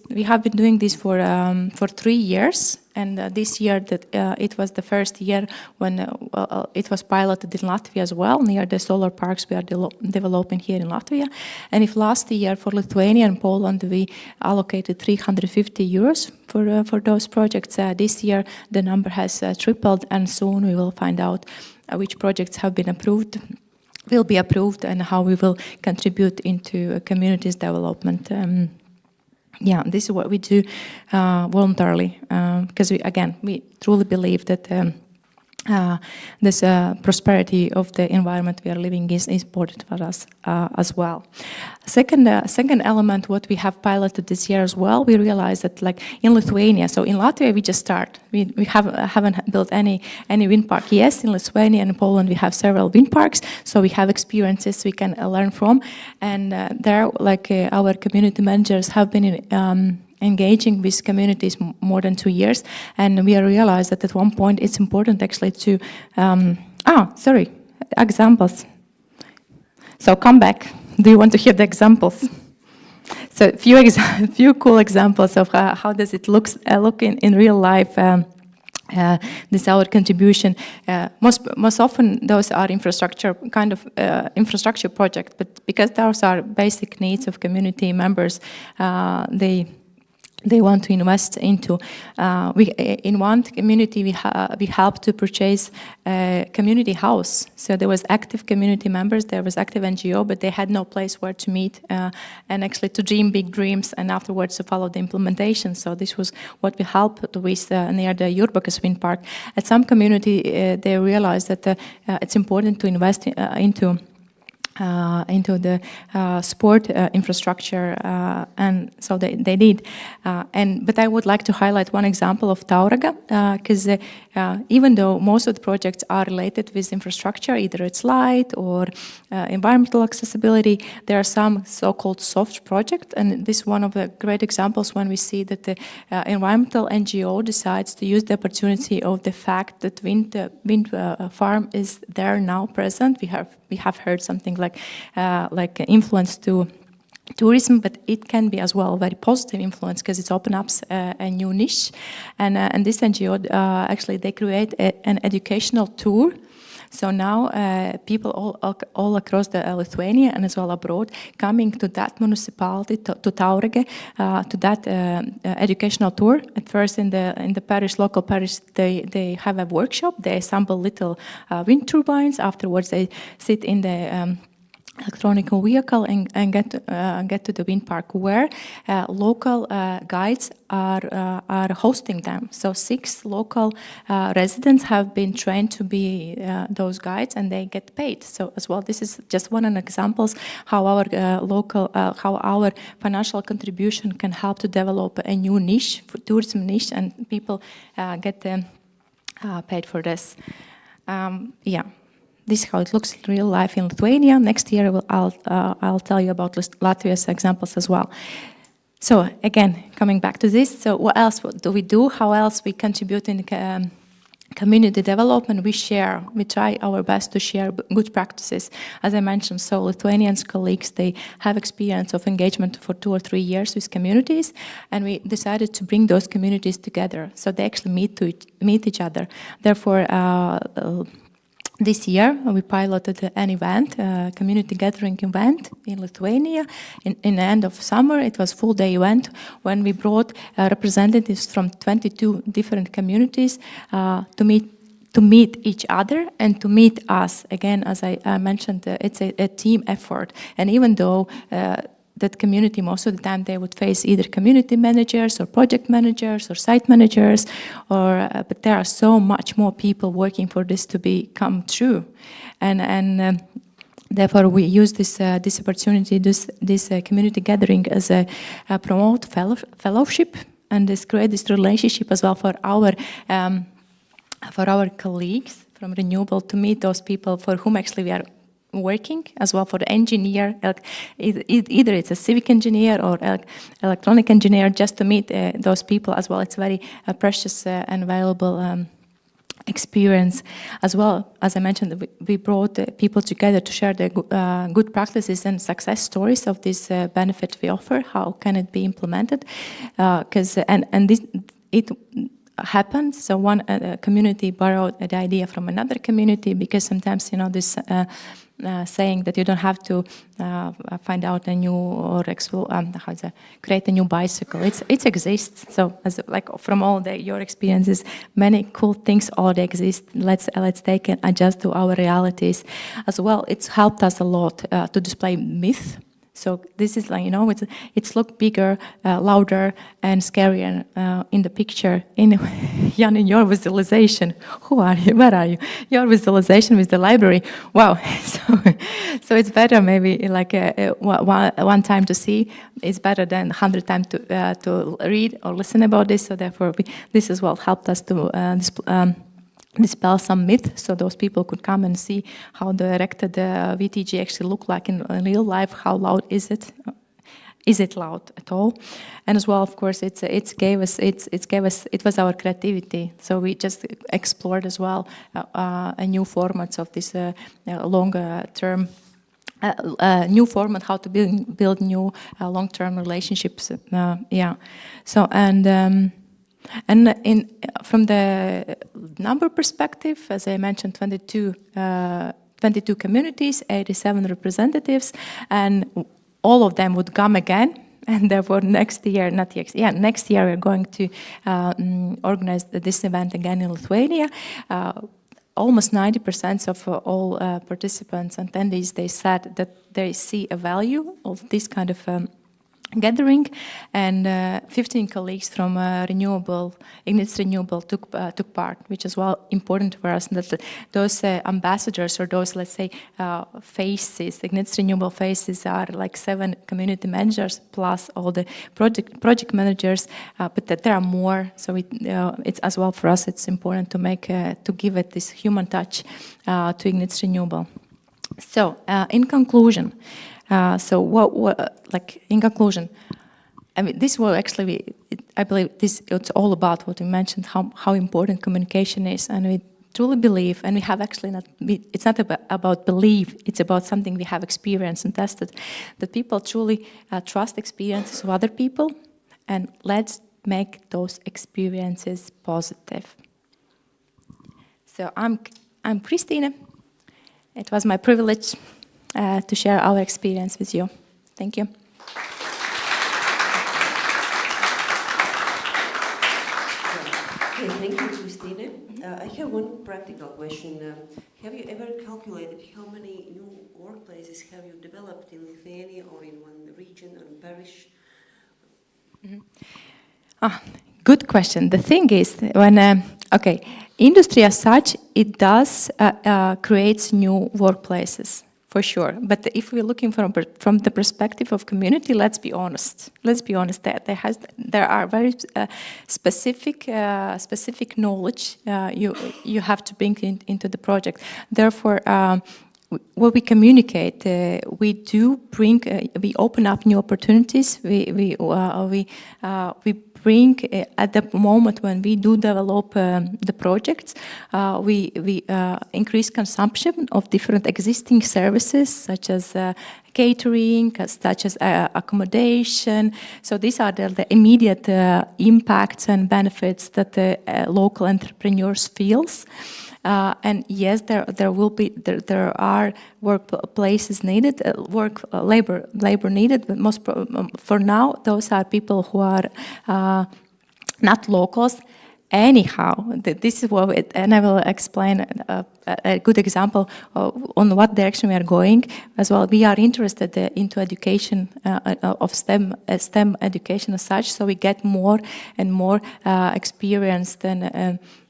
we have been doing this for 3 years, and this year it was the first year when it was piloted in Latvia as well, near the solar parks we are developing here in Latvia. And if last year for Lithuania and Poland we allocated 350 euros for those projects, this year the number has tripled, and soon we will find out which projects have been approved, will be approved, and how we will contribute into communities development. Yeah, this is what we do voluntarily, because we truly believe that this prosperity of the environment we are living is important for us as well. Second element, what we have piloted this year as well, we realized that like in Lithuania, so in Latvia we just start. We haven't built any wind park. Yes, in Lithuania and Poland we have several wind parks, so we have experiences we can learn from, and there our community managers have been engaging with communities more than 2 years, and we realized that at one point it's important actually to examples. So come back. Do you want to hear the examples? So a few cool examples of how does it look in real life. This our contribution. Most often those are infrastructure infrastructure project, but because those are basic needs of community members, they want to invest into. In one community, we helped to purchase a community house. So there was active community members, there was active NGO, but they had no place where to meet and actually to dream big dreams and afterwards to follow the implementation. So this was what we helped with near the Jurbakas Wind Park. At some community, they realized that it's important to invest into the sport infrastructure, and so they did. But I would like to highlight one example of Tauragė, because even though most of the projects are related with infrastructure, either it's light or environmental accessibility, there are some so-called soft projects, and this is one of the great examples when we see that the environmental NGO decides to use the opportunity of the fact that wind farm is there now present. We have heard something like influence to tourism, but it can be as well a very positive influence because it opens up a new niche. And this NGO actually they create an educational tour. So now people all across Lithuania and as well abroad coming to that municipality, to Tauragė, to that educational tour. At first in the parish, local parish, they have a workshop. They assemble little wind turbines. Afterwards, they sit in the electronic vehicle and get to the wind park where local guides are hosting them. So 6 local residents have been trained to be those guides, and they get paid. So as well, this is just one of the examples how our how our financial contribution can help to develop a new niche, for tourism niche, and people get paid for this. This is how it looks in real life in Lithuania. Next year, I'll tell you about Latvia's examples as well. So again, coming back to this, so what else do we do? How else we contribute in community development? We try our best to share good practices. As I mentioned, so Lithuanian colleagues, they have experience of engagement for 2 or 3 years with communities, and we decided to bring those communities together. So they actually meet each other. Therefore, this year, we piloted an event, a community gathering event in Lithuania. In the end of summer, it was a full-day event when we brought representatives from 22 different communities to meet each other and to meet us. Again, as I mentioned, it's a team effort. And even though that community, most of the time they would face either community managers or project managers or site managers, but there are so much more people working for this to become true. And therefore, we use this opportunity, this community gathering as a promote fellowship, and create this relationship as well for our colleagues from Renewable to meet those people for whom actually we are working, as well for the engineer, either it's a civic engineer or electronic engineer, just to meet those people as well. It's very precious and valuable experience. As well, as I mentioned, we brought people together to share the good practices and success stories of this benefit we offer. How can it be implemented? It happened. So one community borrowed the idea from another community, because sometimes, you know, this saying that you don't have to find out a new or create a new bicycle. It exists. So, like from all your experiences, many cool things already exist. Let's take and adjust to our realities as well. It's helped us a lot to display myth. So this is like, you know, it's look bigger, louder, and scarier in the picture. Jan, in your visualization, who are you? Where are you? Your visualization with the library. Wow. So it's better maybe like one time to see. It's better than 100 times to read or listen about this. So therefore, this as well helped us to dispel some myth, so those people could come and see how the erected VTG actually look like in real life. How loud is it? Is it loud at all? And as well, of course, it was our creativity. So we just explored as well a new formats of this longer term. New format, how to build new long-term relationships. Yeah. So from the number perspective, as I mentioned, 22 communities, 87 representatives, and all of them would come again. And therefore, next year we're going to organize this event again in Lithuania. Almost 90% of all participants and attendees, they said that they see a value of this kind of gathering, and 15 colleagues from Renewable, Ignitis Renewable took part, which is well important for us. That those ambassadors, or those, let's say, faces, Ignitis Renewable faces, are like 7 community managers plus all the project managers, but that there are more. So it's as well for us. It's important to give it this human touch to Ignitis Renewable. So in conclusion. In conclusion, I mean, this will actually I believe it's all about what we mentioned, how important communication is, and we truly believe, and we have actually it's not about belief, it's about something we have experienced and tested, that people truly trust experiences of other people, and let's make those experiences positive. So I'm Christine. It was my privilege to share our experience with you. Thank you. Okay, thank you, Christine. I have one practical question. Have you ever calculated how many new workplaces have you developed in Lithuania or in one region or parish? Mm-hmm. Good question. The thing is, when industry as such, it does creates new workplaces. For sure, but if we're looking from the perspective of community, let's be honest. That there are very specific knowledge you have to bring into the project. Therefore, what we communicate, we do bring, we open up new opportunities. We bring at the moment when we do develop the projects, we increase consumption of different existing services such as catering, such as accommodation. So these are the immediate impacts and benefits that the local entrepreneurs feels. And yes, there are workplaces needed, labor needed, but for now, those are people who are not locals, anyhow, this is what and I will explain a good example on what direction we are going. As well, we are interested into education of STEM education as such, so we get more and more experienced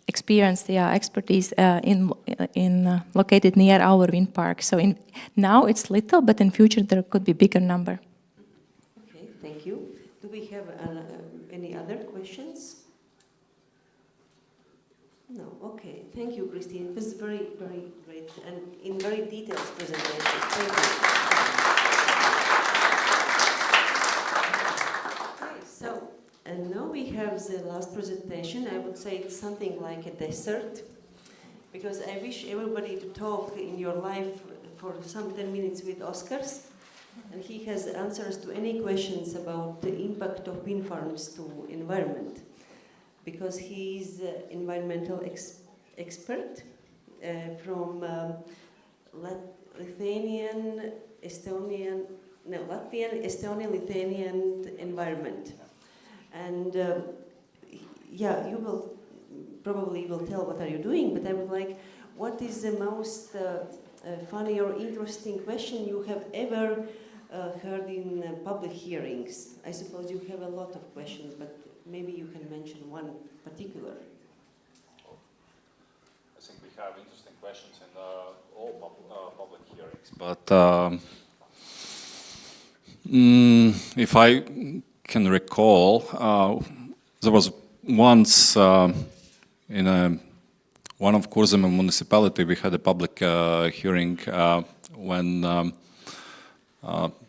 expertise in located near our wind park. So now it's little, but in future there could be bigger number. Okay, thank you. Do we have any other questions? No, okay. Thank you, Christine. It was very, very great and in very detailed presentation. Thank you. Okay, so, and now we have the last presentation. I would say it's something like a dessert, because I wish everybody to talk in your life for some 10 minutes with Oskars, and he has answers to any questions about the impact of wind farms to environment, because he is an environmental expert from Latvian, Estonian, Lithuanian environment. And yeah, you will probably will tell what are you doing, but I would like, what is the most funny or interesting question you have ever heard in public hearings? I suppose you have a lot of questions, but maybe you can mention one particular. I think we have interesting questions in all public hearings. But if I can recall, there was once in one of Kurzeme municipality, we had a public hearing when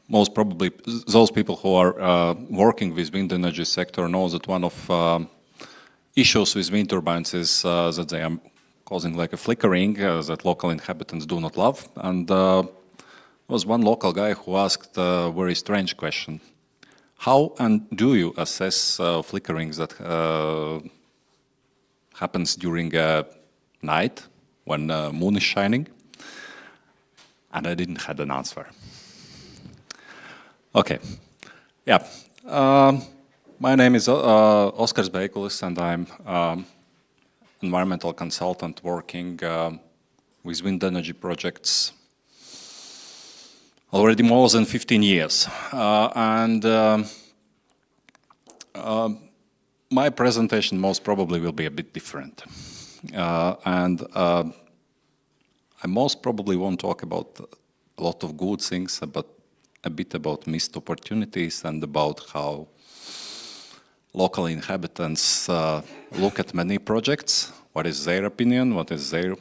most probably those people who are working with wind energy sector know that one of issues with wind turbines is that they are causing like a flickering that local inhabitants do not love. And there was one local guy who asked a very strange question. How and do you assess flickerings that happens during night when moon is shining? And I didn't have an answer. Okay, yeah. My name is Oskars Beikulis, and I'm environmental consultant working with wind energy projects already more than 15 years. My presentation most probably will be a bit different. I most probably won't talk about a lot of good things, but a bit about missed opportunities and about how local inhabitants look at many projects, what is their opinion, what is their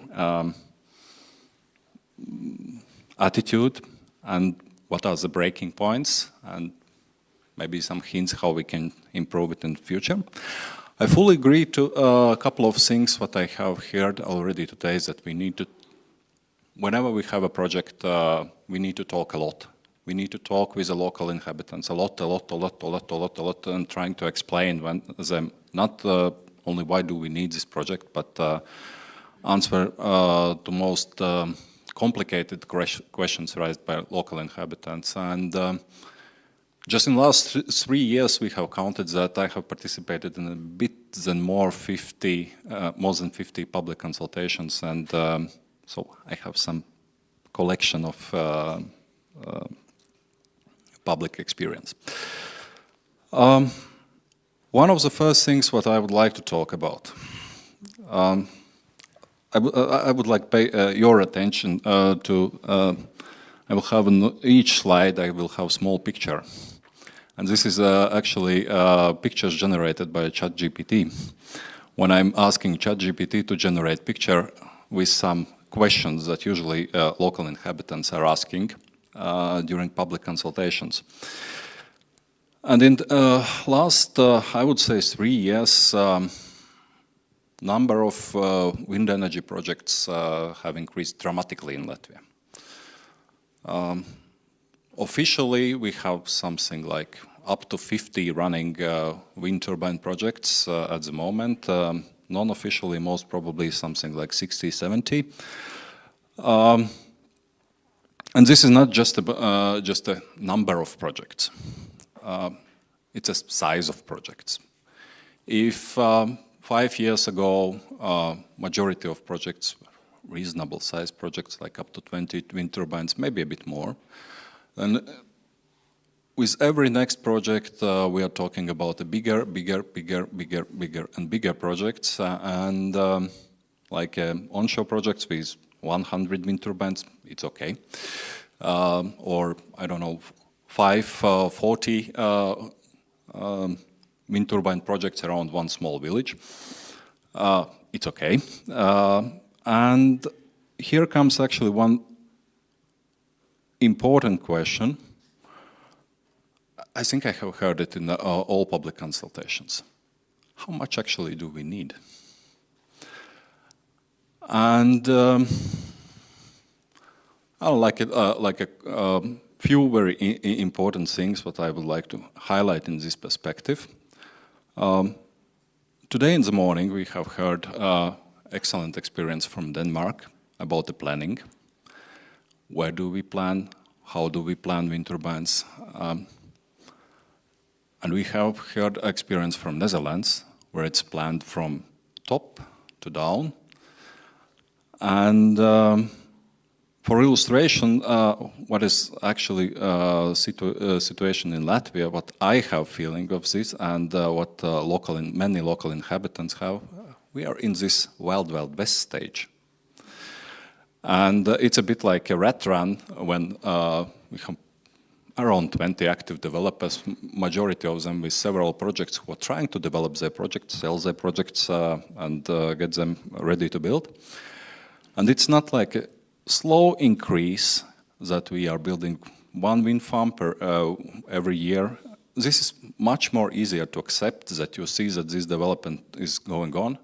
attitude, and what are the breaking points, and maybe some hints how we can improve it in the future. I fully agree to a couple of things what I have heard already today, is that we need to, whenever we have a project, we need to talk a lot. We need to talk with the local inhabitants a lot, and trying to explain them not only why do we need this project, but answer to most complicated questions raised by local inhabitants. And just in the last 3 years, we have counted that I have participated in a bit than more than 50 public consultations, and so I have some collection of public experience. One of the first things what I would like to talk about, I would like to pay your attention to, I will have in each slide, I will have a small picture. And this is actually pictures generated by ChatGPT. When I'm asking ChatGPT to generate picture with some questions that usually local inhabitants are asking during public consultations. And in last, I would say 3 years, number of wind energy projects have increased dramatically in Latvia. Officially, we have something like up to 50 running wind turbine projects at the moment. Non-officially, most probably something like 60, 70. And this is not just a number of projects. It's a size of projects. If 5 years ago, majority of projects, reasonable size projects, like up to 20 wind turbines, maybe a bit more. And with every next project, we are talking about a bigger and bigger projects. Like onshore projects with 100 wind turbines, it's okay. Or, I don't know, 40 wind turbine projects around one small village. It's okay. And here comes actually one important question. I think I have heard it in all public consultations. How much actually do we need? And I like a few very important things what I would like to highlight in this perspective. Today in the morning we have heard excellent experience from Denmark about the planning. Where do we plan? How do we plan wind turbines? And we have heard experience from Netherlands, where it's planned from top to down. And for illustration, what is actually situation in Latvia, what I have feeling of this, and what many local inhabitants have, we are in this wild west stage. And it's a bit like a rat run when we have around 20 active developers, majority of them with several projects who are trying to develop their projects, sell their projects, and get them ready to build. And it's not like a slow increase that we are building one wind farm every year. This is much more easier to accept that you see that this development is going on,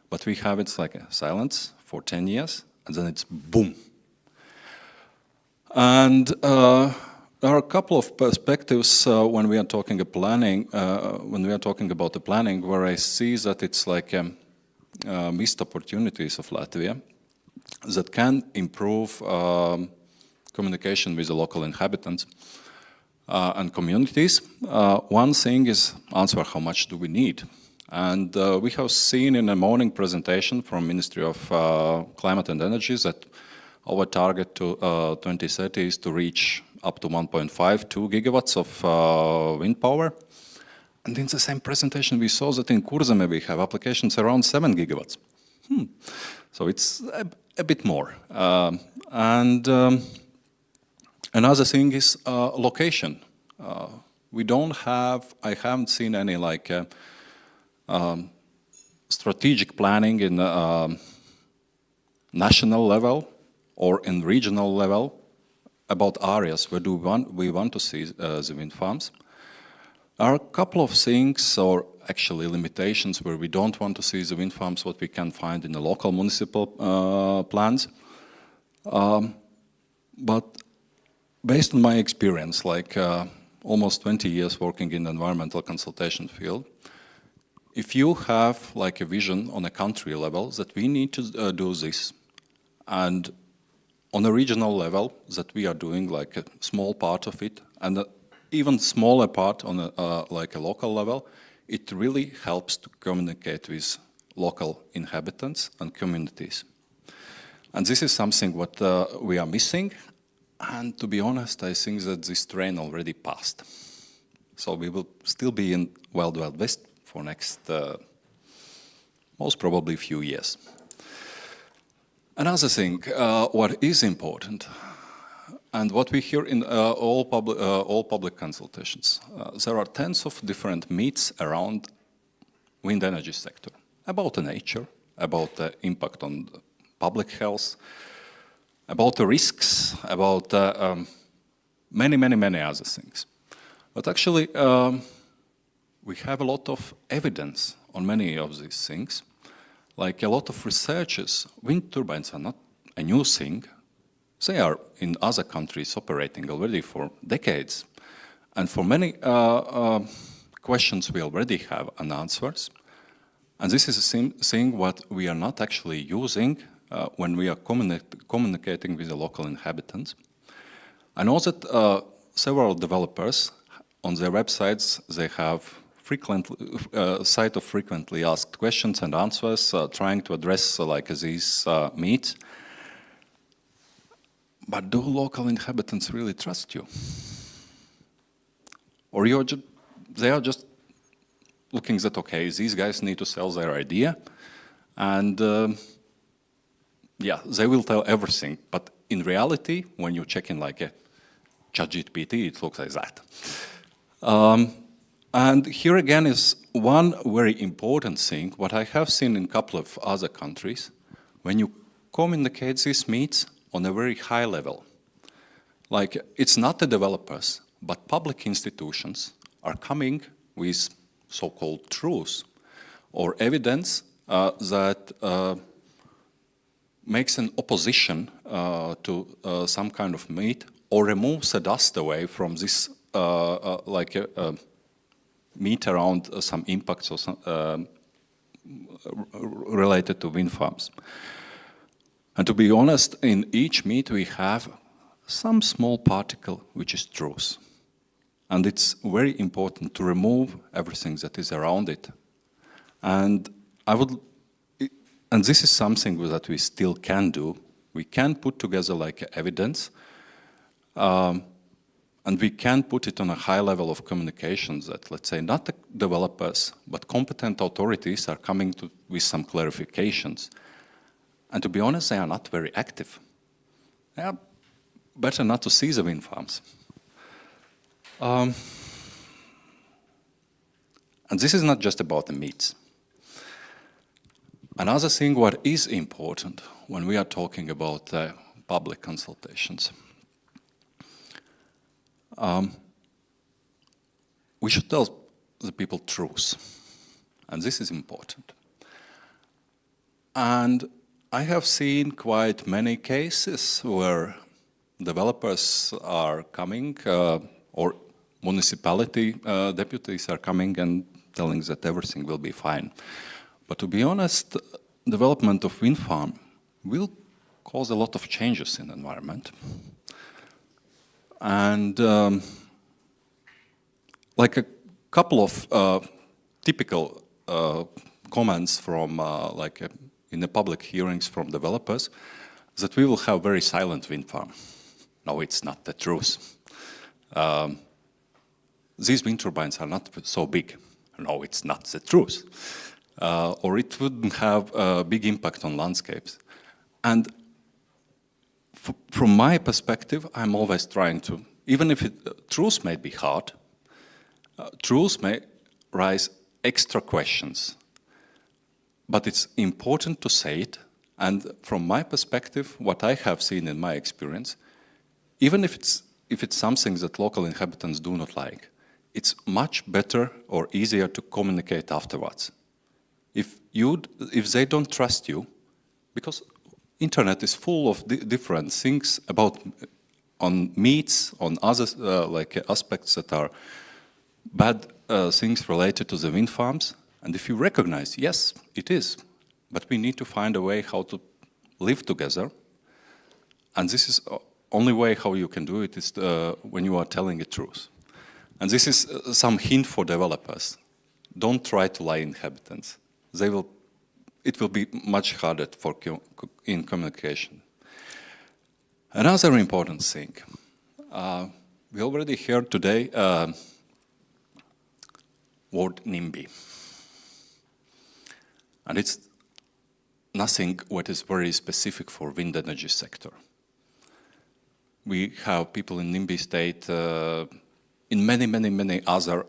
but we have it like a silence for 10 years, and then it's boom. And there are a couple of perspectives when we are talking about planning. About the planning, where I see that it's like missed opportunities of Latvia that can improve communication with the local inhabitants and communities. One thing is answer how much do we need, and we have seen in a morning presentation from Ministry of Climate and Energy that our target to 2030 is to reach up to 1.52 gigawatts of wind power. And in the same presentation, we saw that in Kurzeme we have applications around 7 gigawatts. So it's a bit more. And another thing is location. We don't have, I haven't seen any like strategic planning in national level or in regional level about areas where we want to see the wind farms. There are a couple of things, or actually limitations, where we don't want to see the wind farms, what we can find in the local municipal plans. But based on my experience, like almost 20 years working in the environmental consultation field, if you have like a vision on a country level that we need to do this, and on a regional level that we are doing like a small part of it, and an even smaller part on like a local level, it really helps to communicate with local inhabitants and communities. And this is something what we are missing. And to be honest, I think that this train already passed. So we will still be in Wild West for next, most probably few years. Another thing, what is important, and what we hear in all public consultations, there are tens of different myths around wind energy sector, about the nature, about the impact on the public health, about the risks, about many other things. But actually, we have a lot of evidence on many of these things. Like a lot of researchers, wind turbines are not a new thing. They are in other countries operating already for decades. And for many questions we already have an answers. And this is the same thing what we are not actually using when we are communicating with the local inhabitants. I know that several developers on their websites, they have site of frequently asked questions and answers, trying to address like these needs. But do local inhabitants really trust you? Or they are just looking that, okay, these guys need to sell their idea, and yeah, they will tell everything. But in reality, when you check in like a ChatGPT, it looks like that. And here again is one very important thing, what I have seen in a couple of other countries, when you communicate these needs on a very high level. Like, it's not the developers, but public institutions are coming with so-called truths or evidence that makes an opposition to some kind of need or removes the dust away from this like a meet around some impacts or some, related to wind farms. And to be honest, in each meet we have some small particle which is truth. And it's very important to remove everything that is around it. And this is something that we still can do. We can put together like evidence, and we can put it on a high level of communications that, let's say, not the developers, but competent authorities are coming with some clarifications. And to be honest, they are not very active. They are better not to see the wind farms. And this is not just about the meets. Another thing what is important when we are talking about public consultations, we should tell the people truth, and this is important. And I have seen quite many cases where developers are coming, or municipality deputies are coming and telling that everything will be fine. But to be honest, development of wind farm will cause a lot of changes in the environment. And like a couple of typical comments from in the public hearings from developers, that we will have very silent wind farm. No, it's not the truth. These wind turbines are not so big. No, it's not the truth. Or it wouldn't have a big impact on landscapes. And from my perspective, I'm always trying to, even if truth may be hard, truth may raise extra questions. But it's important to say it. And from my perspective, what I have seen in my experience, even if it's something that local inhabitants do not like, it's much better or easier to communicate afterwards. If they don't trust you, because internet is full of different things about on meets, on other aspects that are bad things related to the wind farms, and if you recognize, yes, it is, but we need to find a way how to live together, and this is the only way how you can do it is when you are telling the truth. And this is some hint for developers. Don't try to lie inhabitants. It will be much harder in communication. Another important thing, we already heard today word NIMBY. And it's nothing what is very specific for wind energy sector. We have people in NIMBY state in many other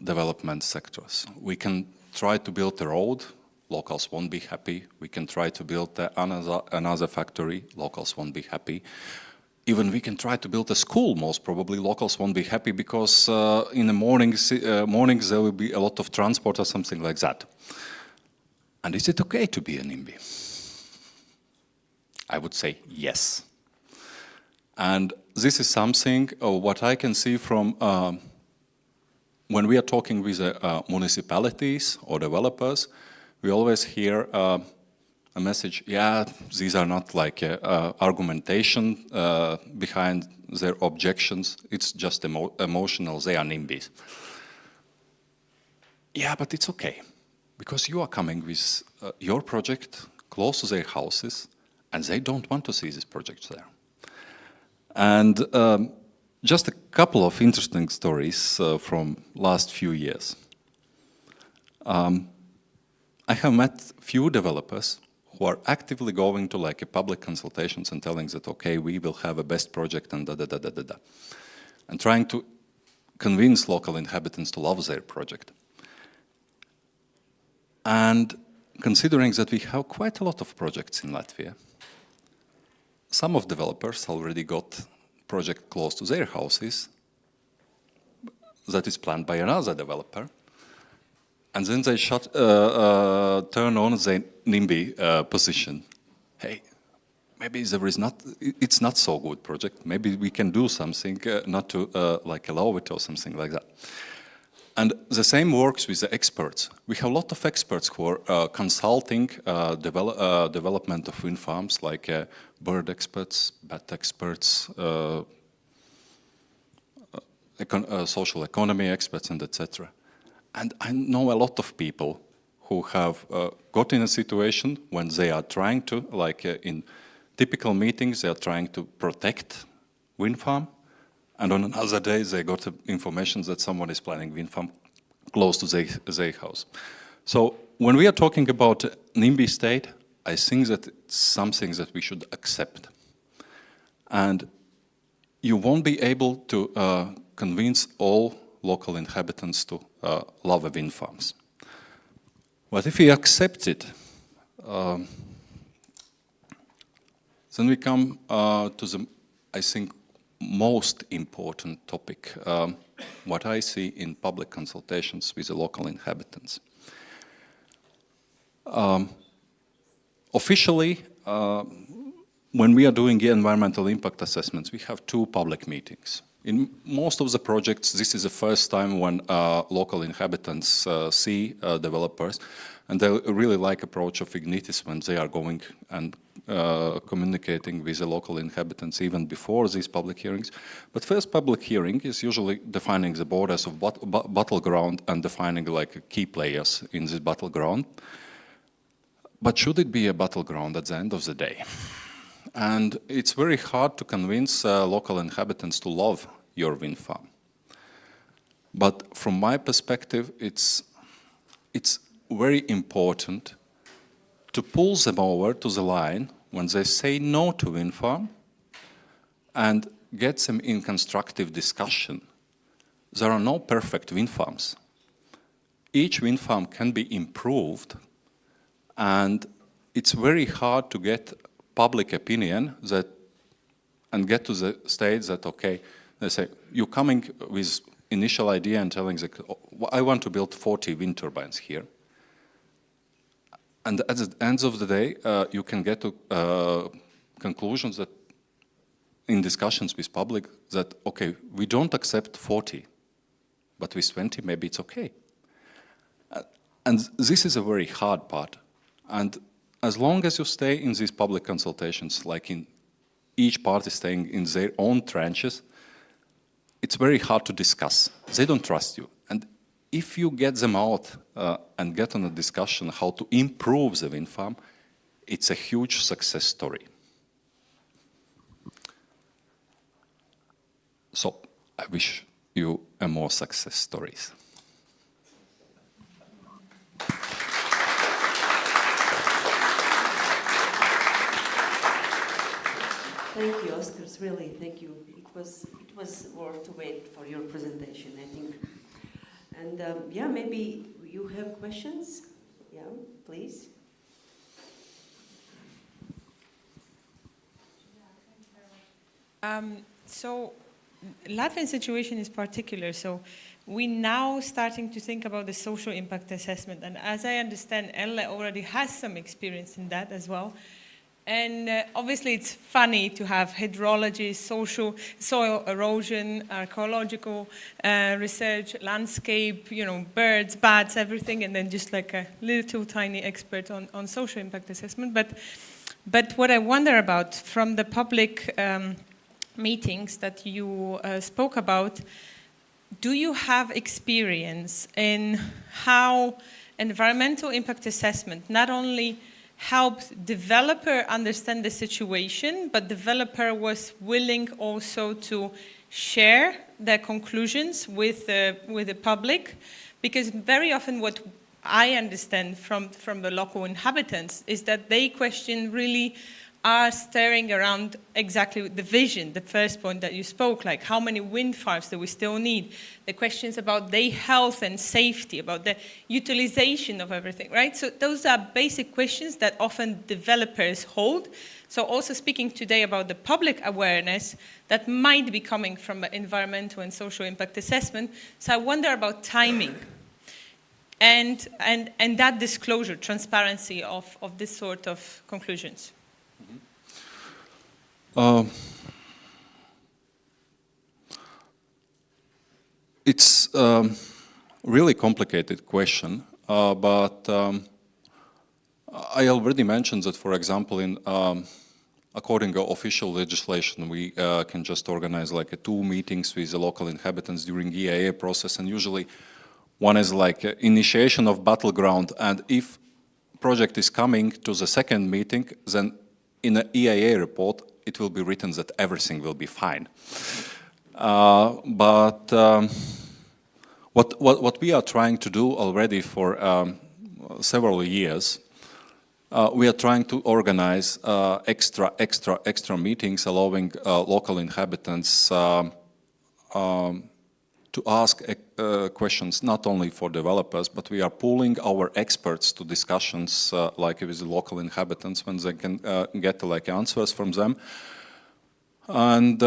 development sectors. We can try to build a road, locals won't be happy. We can try to build another factory, locals won't be happy. Even we can try to build a school, most probably locals won't be happy because in the mornings there will be a lot of transport or something like that. And is it okay to be an NIMBY? I would say yes. And this is something what I can see from when we are talking with municipalities or developers, we always hear a message, yeah, these are not like argumentation behind their objections, it's just emotional, they are NIMBYs. Yeah, but it's okay, because you are coming with your project close to their houses, and they don't want to see this project there. And just a couple of interesting stories from last few years. I have met few developers who are actively going to like a public consultations and telling that, okay, we will have a best project and da-da-da-da-da-da. And trying to convince local inhabitants to love their project. And considering that we have quite a lot of projects in Latvia, some of developers already got project close to their houses that is planned by another developer. And then they turn on the NIMBY position. Hey, maybe there is it's not so good project. Maybe we can do something not to like allow it or something like that. And the same works with the experts. We have a lot of experts who are consulting development of wind farms, like bird experts, bat experts, social economy experts, and etc. And I know a lot of people who have got in a situation when they are trying to, like in typical meetings, they are trying to protect wind farm, and on another day they got information that someone is planning wind farm close to their house. So when we are talking about NIMBY state, I think that it's something that we should accept. And you won't be able to convince all local inhabitants to love wind farms. But if we accept it, then we come to the, I think, most important topic, what I see in public consultations with the local inhabitants. Officially, when we are doing environmental impact assessments, we have 2 public meetings. In most of the projects, this is the first time when local inhabitants see developers, and they really like approach of Ignitis when they are going and communicating with the local inhabitants even before these public hearings. But first public hearing is usually defining the borders of battleground and defining like key players in this battleground. But should it be a battleground at the end of the day? And it's very hard to convince local inhabitants to love your wind farm. But from my perspective, it's very important to pull them over to the line when they say no to wind farm and get them in constructive discussion. There are no perfect wind farms. Each wind farm can be improved, and it's very hard to get public opinion that and get to the stage that, okay, they say, you're coming with initial idea and telling them, oh, I want to build 40 wind turbines here. And at the end of the day, you can get to conclusions that in discussions with public that, okay, we don't accept 40, but with 20, maybe it's okay. And this is a very hard part. And as long as you stay in these public consultations, like in each party staying in their own trenches, it's very hard to discuss. They don't trust you. And if you get them out and get on a discussion how to improve the wind farm, it's a huge success story. So I wish you more success stories. Thank you, Oskars, really, thank you. It was worth to wait for your presentation, I think. And yeah, maybe you have questions? Yeah, please. So Latvian situation is particular, so we're now starting to think about the social impact assessment. And as I understand, Elle already has some experience in that as well. And obviously it's funny to have hydrology, soil erosion, archaeological research, landscape, birds, bats, everything, and then just like a little tiny expert on social impact assessment. But what I wonder about from the public meetings that you spoke about, do you have experience in how environmental impact assessment not only helped developer understand the situation, but developer was willing also to share their conclusions with the public? Because very often what I understand from the local inhabitants is that they question really are staring around exactly the vision, the first point that you spoke, like how many wind farms do we still need? The questions about their health and safety, about the utilization of everything, right? So those are basic questions that often developers hold. So also speaking today about the public awareness that might be coming from environmental and social impact assessment. So I wonder about timing and that disclosure, transparency of this sort of conclusions. It's really complicated question, but I already mentioned that, for example, according to official legislation, we can just organize like 2 meetings with the local inhabitants during EIA process, and usually one is like initiation of battleground, and if project is coming to the second meeting, then in an EIA report, it will be written that everything will be fine. But what we are trying to do already for several years, we are trying to organize extra meetings allowing local inhabitants to ask questions not only for developers, but we are pooling our experts to discussions like with the local inhabitants when they can get like answers from them. And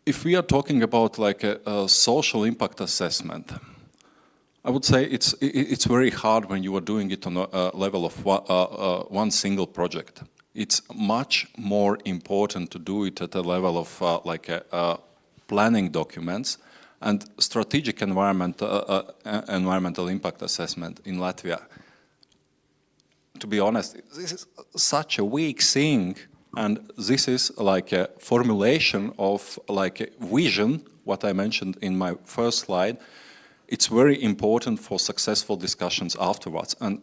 if we are talking about like a social impact assessment, I would say it's very hard when you are doing it on a level of one single project. It's much more important to do it at a level of like planning documents and strategic environmental impact assessment in Latvia. To be honest, this is such a weak thing, and this is like a formulation of like a vision, what I mentioned in my first slide. It's very important for successful discussions afterwards and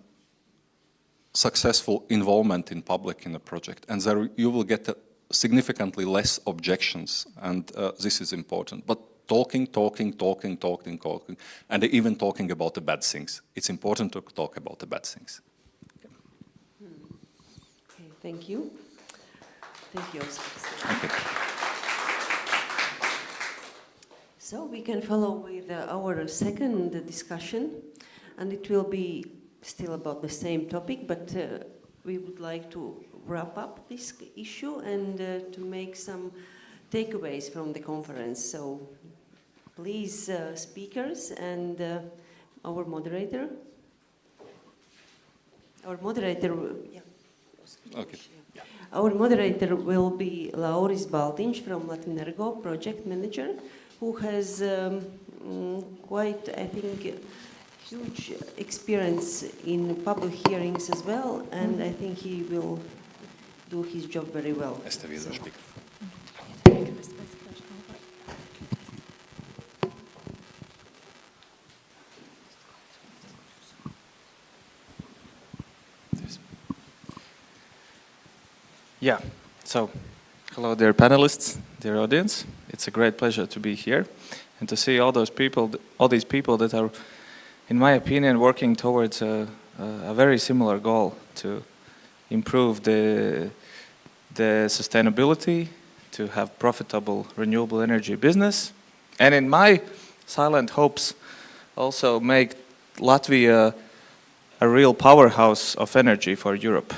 successful involvement in public in a project, and there you will get significantly less objections, and this is important. But talking, and even talking about the bad things. It's important to talk about the bad things. Okay, thank you. Thank you, Oscar. Thank you. So we can follow with our second discussion, and it will be still about the same topic, but we would like to wrap up this issue and to make some takeaways from the conference. So please, speakers and our moderator. Yeah. Okay. Our moderator will be Lauris Baltiņš from Latvian project manager, who has quite, I think, huge experience in public hearings as well, and I think he will do his job very well. So. Yeah, so hello dear panelists, dear audience. It's a great pleasure to be here and to see all these people that are, in my opinion, working towards a very similar goal to improve the sustainability, to have profitable renewable energy business, and in my silent hopes also make Latvia a real powerhouse of energy for Europe.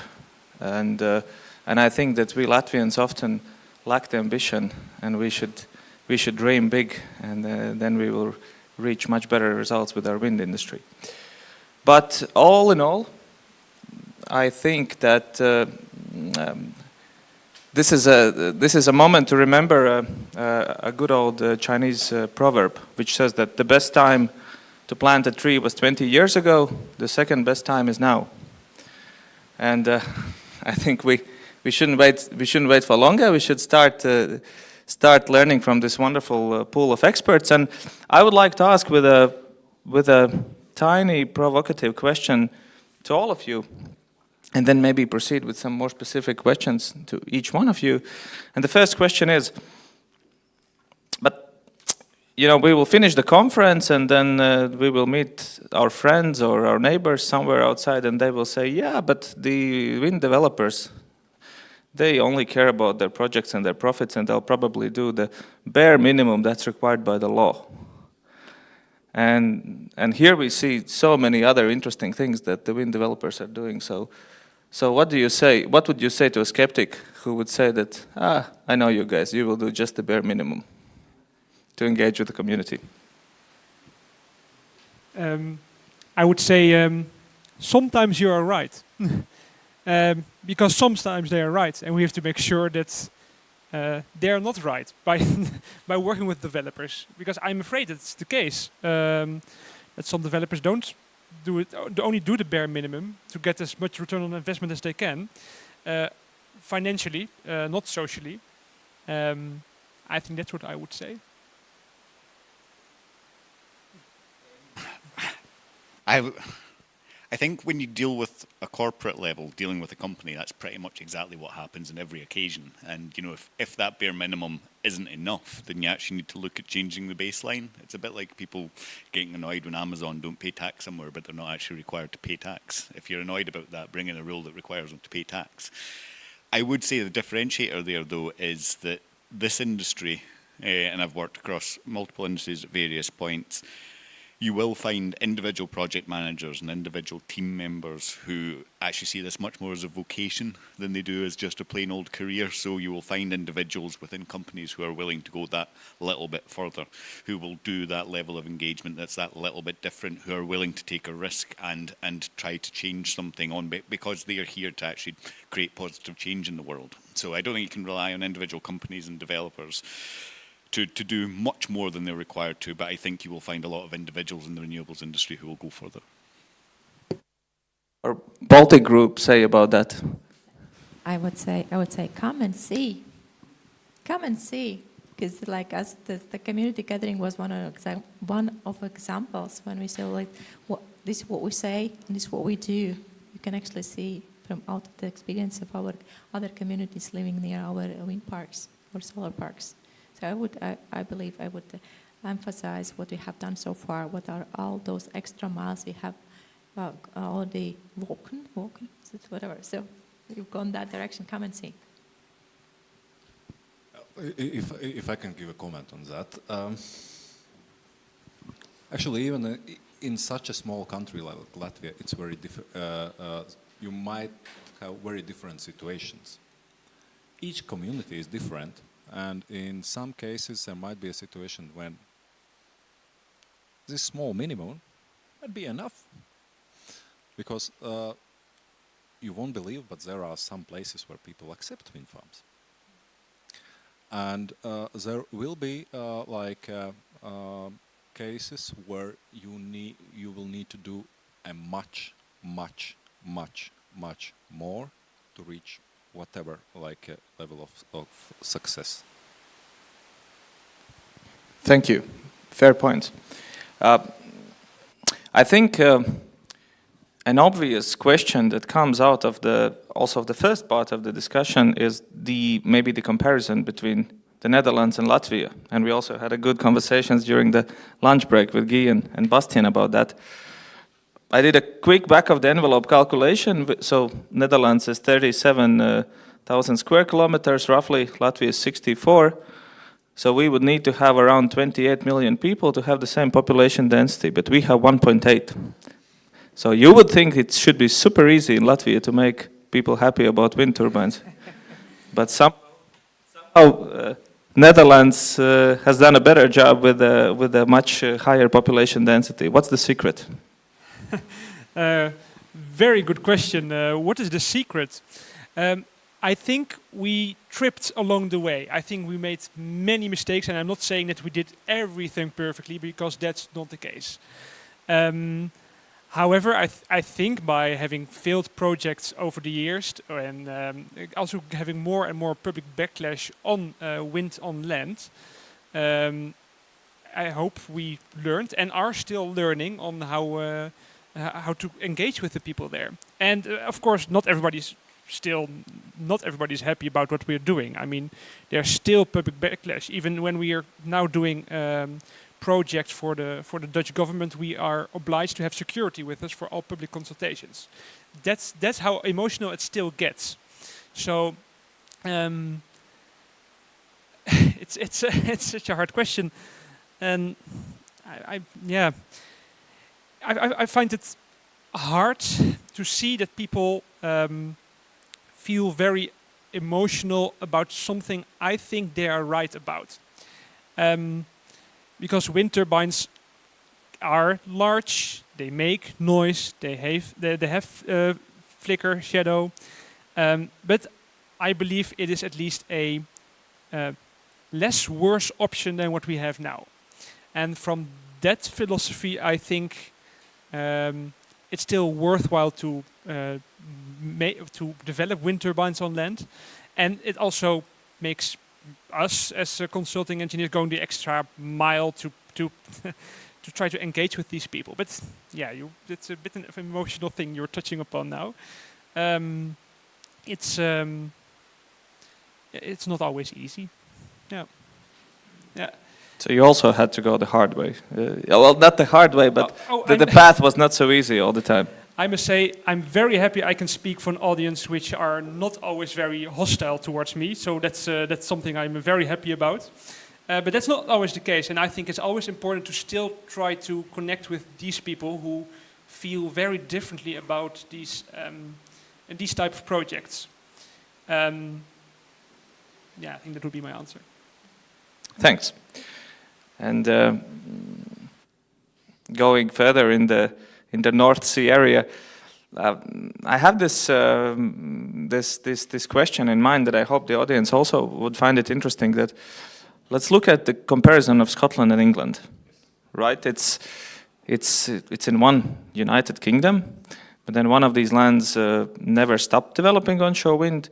And I think that we Latvians often lack the ambition, and we should dream big, and then we will reach much better results with our wind industry. But all in all, I think that this is a moment to remember a good old Chinese proverb, which says that the best time to plant a tree was 20 years ago. The second best time is now. And I think we shouldn't wait. We shouldn't wait for longer. We should start learning from this wonderful pool of experts. And I would like to ask with a tiny provocative question to all of you, and then maybe proceed with some more specific questions to each one of you. And the first question is, but you know, we will finish the conference and then we will meet our friends or our neighbors somewhere outside, and they will say, yeah, but the wind developers, they only care about their projects and their profits, and they'll probably do the bare minimum that's required by the law. And here we see so many other interesting things that the wind developers are doing. So what do you say? What would you say to a skeptic who would say that, I know you guys, you will do just the bare minimum to engage with the community? I would say sometimes you are right. Because sometimes they are right, and we have to make sure that they are not right by working with developers. Because I'm afraid it's the case that some developers don't only do the bare minimum to get as much return on investment as they can, financially, not socially. I think that's what I would say. I think when you deal with a corporate level, dealing with a company, that's pretty much exactly what happens on every occasion. And you know, if that bare minimum isn't enough, then you actually need to look at changing the baseline. It's a bit like people getting annoyed when Amazon don't pay tax somewhere, but they're not actually required to pay tax. If you're annoyed about that, bring in a rule that requires them to pay tax. I would say the differentiator there, though, is that this industry, and I've worked across multiple industries at various points, you will find individual project managers and individual team members who actually see this much more as a vocation than they do as just a plain old career. So you will find individuals within companies who are willing to go that little bit further, who will do that level of engagement that's that little bit different, who are willing to take a risk and try to change something on because they are here to actually create positive change in the world. So I don't think you can rely on individual companies and developers to do much more than they're required to, but I think you will find a lot of individuals in the renewables industry who will go further. Or Baltic Group say about that? I would say, come and see. Come and see. Because like us, the community gathering was one of examples when we say, like, this is what we say, and this is what we do. You can actually see from out of the experience of our other communities living near our wind parks or solar parks. So I believe I would emphasize what we have done so far, what are all those extra miles we have already walking, whatever. So you've gone that direction, come and see. If I can give a comment on that. Actually, even in such a small country like Latvia, it's very you might have very different situations. Each community is different. And in some cases, there might be a situation when this small minimum might be enough. Because you won't believe, but there are some places where people accept wind farms. And there will be cases where you will need to do a much more to reach whatever level of success. Thank you. Fair point. I think an obvious question that comes out of the first part of the discussion is maybe the comparison between the Netherlands and Latvia. And we also had a good conversations during the lunch break with Guy and Bastian about that. I did a quick back of the envelope calculation. So Netherlands is 37,000 square kilometers roughly. Latvia is 64. So we would need to have around 28 million people to have the same population density, but we have 1.8. So you would think it should be super easy in Latvia to make people happy about wind turbines. But somehow Netherlands has done a better job with a much higher population density. What's the secret? Very good question. What is the secret? I think we tripped along the way. I think we made many mistakes, and I'm not saying that we did everything perfectly, because that's not the case. However, I think by having failed projects over the years, and also having more and more public backlash on wind on land, I hope we learned and are still learning on how to engage with the people there. And of course, not everybody's happy about what we're doing. I mean, there's still public backlash. Even when we are now doing projects for the Dutch government, we are obliged to have security with us for all public consultations. That's how emotional it still gets. So it's such a hard question, and I find it hard to see that people feel very emotional about something I think they are right about. Because wind turbines are large, they make noise, they have flicker, shadow, but I believe it is at least a less worse option than what we have now. And from that philosophy, I think it's still worthwhile to develop wind turbines on land, and it also makes us as consulting engineers going the extra mile to to try to engage with these people. But yeah, it's a bit of an emotional thing you're touching upon now. It's not always easy. Yeah. So you also had to go the hard way. Well, not the hard way, but the path was not so easy all the time. I must say, I'm very happy I can speak for an audience which are not always very hostile towards me. So that's something I'm very happy about. But that's not always the case. And I think it's always important to still try to connect with these people who feel very differently about these type of projects. I think that would be my answer. Thanks. And going further in the North Sea area, I have this question in mind that I hope the audience also would find it interesting. That let's look at the comparison of Scotland and England, right? It's in one United Kingdom, but then one of these lands never stopped developing onshore wind,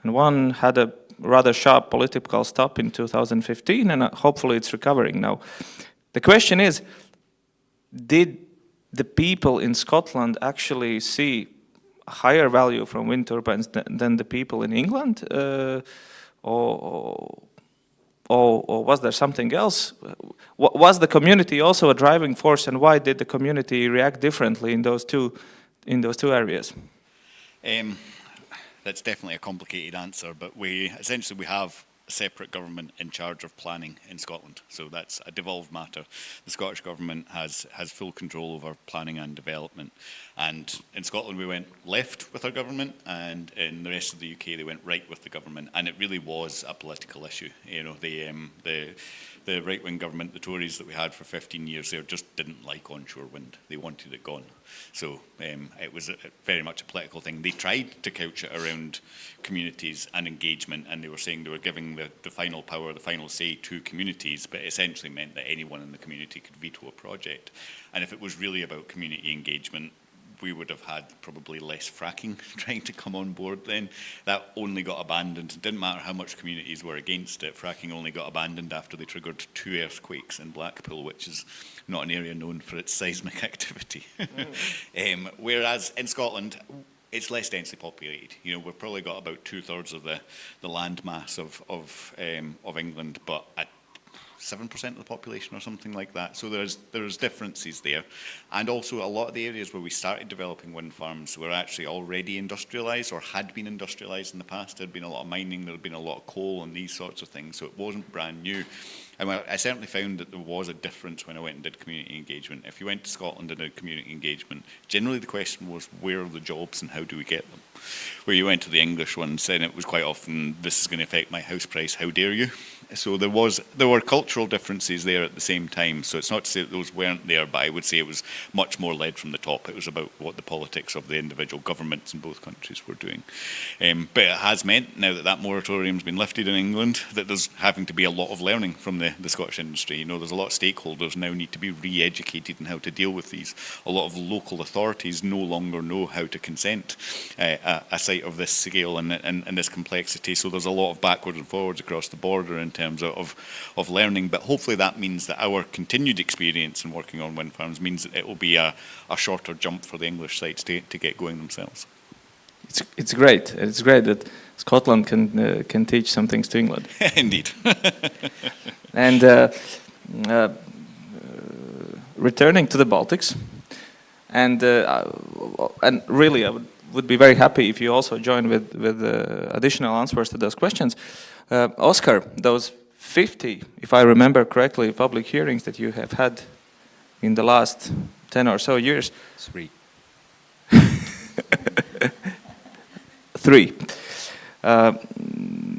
and one had a rather sharp political stop in 2015, and hopefully it's recovering now. The question is, did the people in Scotland actually see a higher value from wind turbines than the people in England? Or was there something else? Was the community also a driving force, and why did the community react differently in those two areas? That's definitely a complicated answer, but essentially we have a separate government in charge of planning in Scotland, so that's a devolved matter. The Scottish government has full control over planning and development, and in Scotland we went left with our government, and in the rest of the UK they went right with the government, and it really was a political issue. You know, the right-wing government, the Tories that we had for 15 years there, just didn't like onshore wind. They wanted it gone. So it was very much a political thing. They tried to couch it around communities and engagement, and they were saying they were giving the final power, the final say to communities, but it essentially meant that anyone in the community could veto a project. And if it was really about community engagement, we would have had probably less fracking trying to come on board then. That only got abandoned. It didn't matter how much communities were against it. Fracking only got abandoned after they triggered 2 earthquakes in Blackpool, which is not an area known for its seismic activity. Whereas in Scotland, it's less densely populated. You know, we've probably got about 2/3 of the land mass of England, but at 7% of the population or something like that. So there's differences there. And also a lot of the areas where we started developing wind farms were actually already industrialised or had been industrialised in the past. There had been a lot of mining, there had been a lot of coal and these sorts of things. So it wasn't brand new. And I certainly found that there was a difference when I went and did community engagement. If you went to Scotland and did community engagement, generally the question was, where are the jobs and how do we get them? Where you went to the English ones, then it was quite often, this is going to affect my house price, how dare you? So there were cultural differences there at the same time. So it's not to say that those weren't there, but I would say it was much more led from the top. It was about what the politics of the individual governments in both countries were doing. But it has meant, now that that moratorium's been lifted in England, that there's having to be a lot of learning from the Scottish industry. You know, there's a lot of stakeholders now need to be re-educated in how to deal with these. A lot of local authorities no longer know how to consent a site of this scale and this complexity. So there's a lot of backwards and forwards across the border in terms of learning, but hopefully that means that our continued experience in working on wind farms means that it will be a shorter jump for the English sites to get going themselves. It's great. It's great that Scotland can teach some things to England. Indeed. And returning to the Baltics, and really I would be very happy if you also join with additional answers to those questions. Oscar, those 50, if I remember correctly, public hearings that you have had in the last 10 or so years. 3. 3.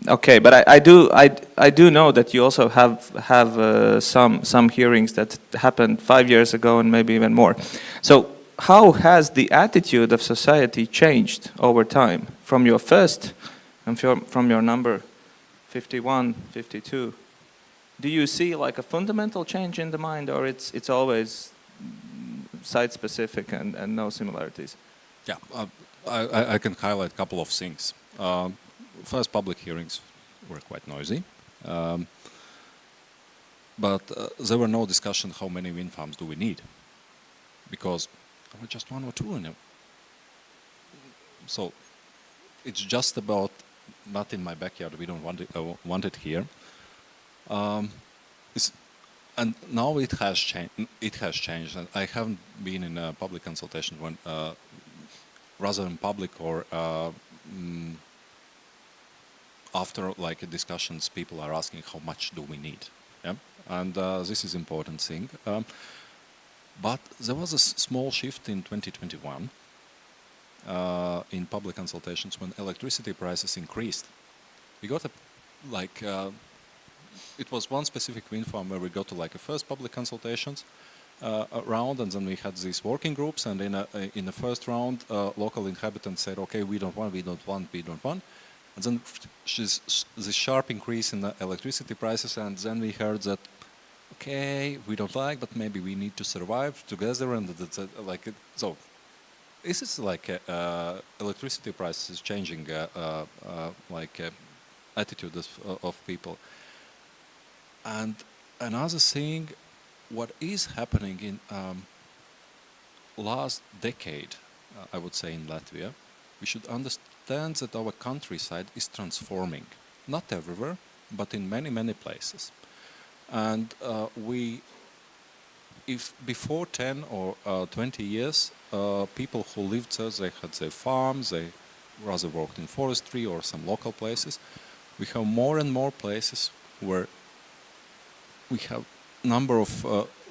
Okay, but I do know that you also have some hearings that happened 5 years ago and maybe even more. So how has the attitude of society changed over time from your first and from your number 51, 52? Do you see like a fundamental change in the mind, or it's always site-specific and no similarities? Yeah, I can highlight a couple of things. First, public hearings were quite noisy, but there were no discussion how many wind farms do we need, because there were just 1 or 2 in them. So it's just about not in my backyard. We don't want it here. And now it has changed. It has changed. And I haven't been in a public consultation when, rather than public or after like discussions, people are asking how much do we need. Yeah, and this is important thing. But there was a small shift in 2021 in public consultations when electricity prices increased. We got it was one specific wind farm where we got to like a first public consultations round, and then we had these working groups, and in the first round, local inhabitants said, okay, we don't want, and then this sharp increase in the electricity prices, and then we heard that, okay, we don't like, but maybe we need to survive together, and so this is like electricity prices changing attitude of people. And another thing, what is happening in last decade, I would say in Latvia, we should understand that our countryside is transforming. Not everywhere, but in many, many places. And if before 10 or 20 years, people who lived there, they had their farms, they rather worked in forestry or some local places. We have more and more places where we have number of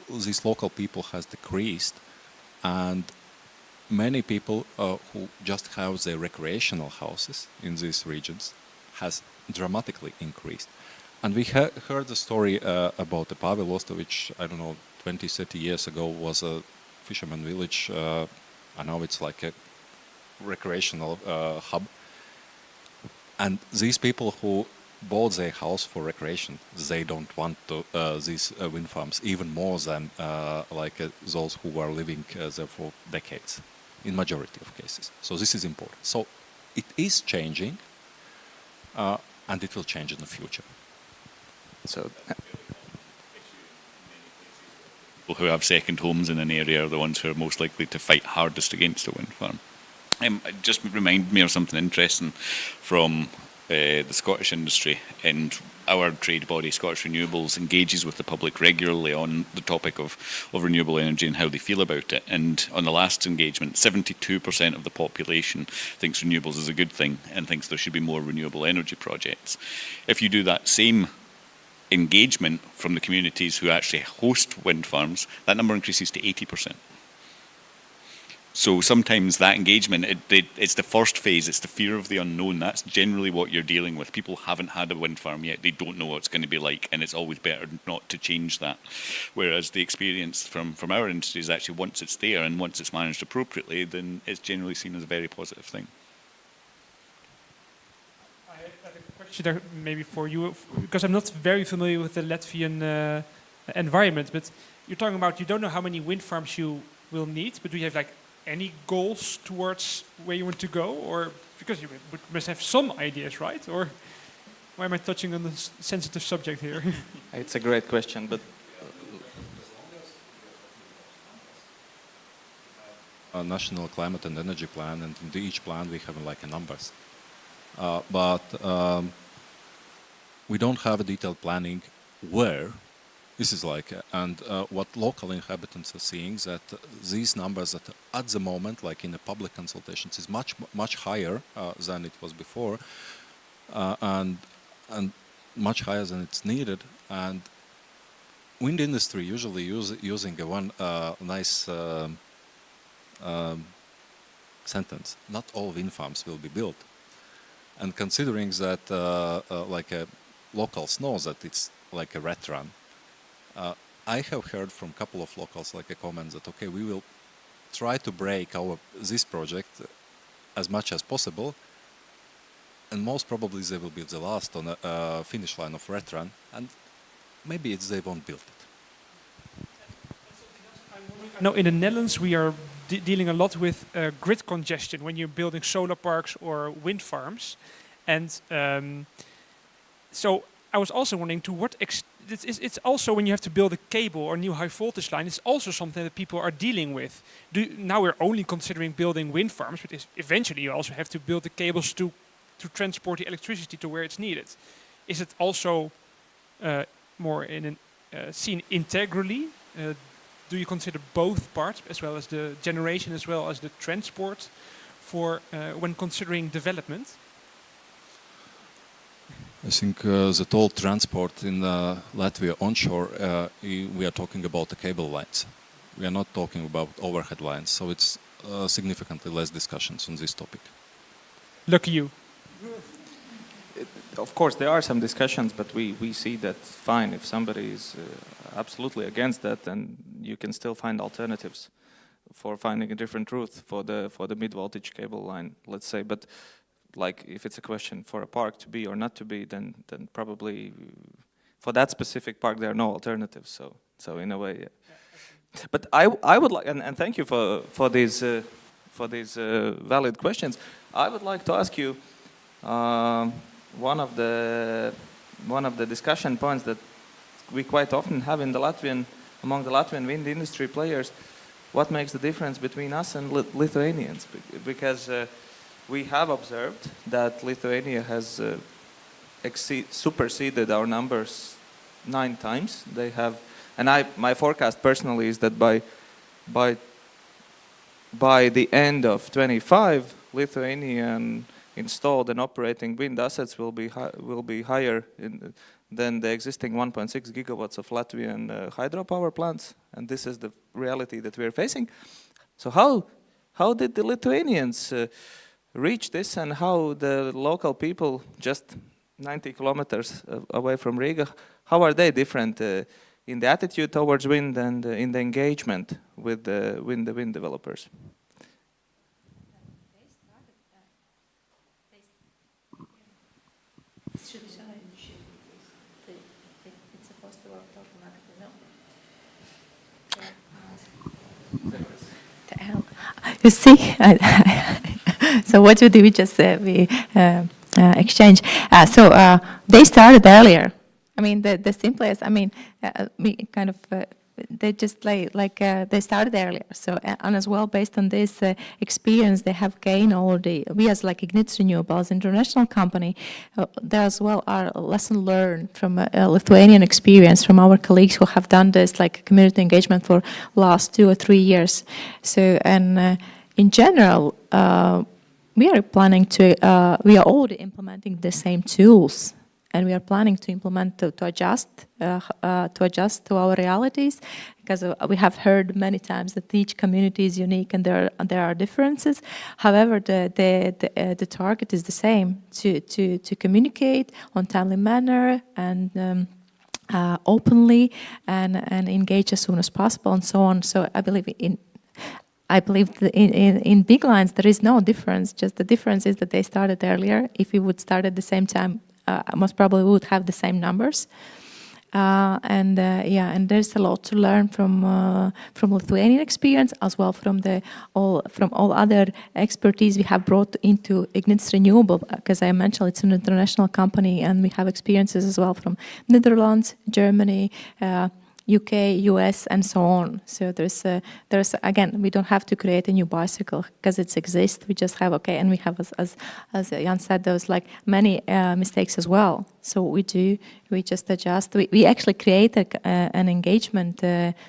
these local people has decreased, and many people who just have their recreational houses in these regions has dramatically increased. And we heard the story about the Pavelosta, which, I don't know, 20, 30 years ago was a fisherman village, and now it's like a recreational hub. And these people who bought their house for recreation, they don't want these wind farms even more than those who were living there for decades, in majority of cases. So this is important. So it is changing, and it will change in the future. So people who have second homes in an area are the ones who are most likely to fight hardest against a wind farm. It just reminded me of something interesting from the Scottish industry, and our trade body, Scottish Renewables, engages with the public regularly on the topic of renewable energy and how they feel about it. And on the last engagement, 72% of the population thinks renewables is a good thing and thinks there should be more renewable energy projects. If you do that same engagement from the communities who actually host wind farms, that number increases to 80%. So sometimes that engagement, it's the first phase, it's the fear of the unknown. That's generally what you're dealing with. People haven't had a wind farm yet, they don't know what it's going to be like, and it's always better not to change that. Whereas the experience from our industry is actually once it's there and once it's managed appropriately, then it's generally seen as a very positive thing. I had a question there maybe for you, because I'm not very familiar with the Latvian environment, but you're talking about you don't know how many wind farms you will need, but do you have like any goals towards where you want to go? Or because you must have some ideas, right? Or why am I touching on this sensitive subject here? It's a great question, but a national climate and energy plan, and in each plan we have like numbers. But we don't have a detailed planning where. This is like, and what local inhabitants are seeing is that these numbers at the moment, like in the public consultations, is much higher than it was before, and much higher than it's needed. And wind industry usually using one nice sentence: not all wind farms will be built. And considering that, like locals know that it's like a rat run. I have heard from a couple of locals like a comment that, okay, we will try to break this project as much as possible, and most probably they will be the last on a finish line of rat run, and maybe they won't build it. Now in the Netherlands we are dealing a lot with grid congestion when you're building solar parks or wind farms, and so I was also wondering to what extent it's also when you have to build a cable or new high voltage line, it's also something that people are dealing with. Now we're only considering building wind farms, but eventually you also have to build the cables to transport the electricity to where it's needed. Is it also more seen integrally? Do you consider both parts, as well as the generation, as well as the transport, for when considering development? I think the toll transport in Latvia onshore, we are talking about the cable lines. We are not talking about overhead lines, so it's significantly less discussions on this topic. Lucky you. Of course, there are some discussions, but we see that fine. If somebody is absolutely against that, then you can still find alternatives for finding a different route for the mid-voltage cable line, let's say. But like, if it's a question for a park to be or not to be, then probably for that specific park there are no alternatives. So in a way, yeah. But I would like, and thank you for these valid questions. I would like to ask you one of the discussion points that we quite often have in among the Latvian wind industry players. What makes the difference between us and Lithuanians? Because we have observed that Lithuania has superseded our numbers 9 times. They have, and my forecast personally is that by the end of 25, Lithuanian installed and operating wind assets will be higher than the existing 1.6 gigawatts of Latvian hydropower plants, and this is the reality that we are facing. So how did the Lithuanians reach this, and how the local people just 90 kilometers away from Riga, how are they different in the attitude towards wind and in the engagement with the wind developers? You see, so what did we just exchange? So they started earlier. I mean, the simplest. I mean, kind of. They just they started earlier. So and as well, based on this experience they have gained already, we as like Ignitis Renewables international company, there as well are a lesson learned from a Lithuanian experience from our colleagues who have done this like community engagement for last 2 or 3 years. So and in general, we are planning to. We are already implementing the same tools. and we are planning to implement to adjust to our realities, because we have heard many times that each community is unique and there are differences. However, the target is the same, to communicate on timely manner and openly and engage as soon as possible and so on. So I believe in big lines there is no difference. Just the difference is that they started earlier. If we would start at the same time, most probably we would have the same numbers. And there's a lot to learn from Lithuanian experience, as well from all other expertise we have brought into Ignitis Renewable, because I mentioned it's an international company, and we have experiences as well from Netherlands, Germany, UK, US, and so on. So there's again, we don't have to create a new bicycle because it exists. We just have and we have, as Jan said, those like many mistakes as well. So we just adjust. We actually create an engagement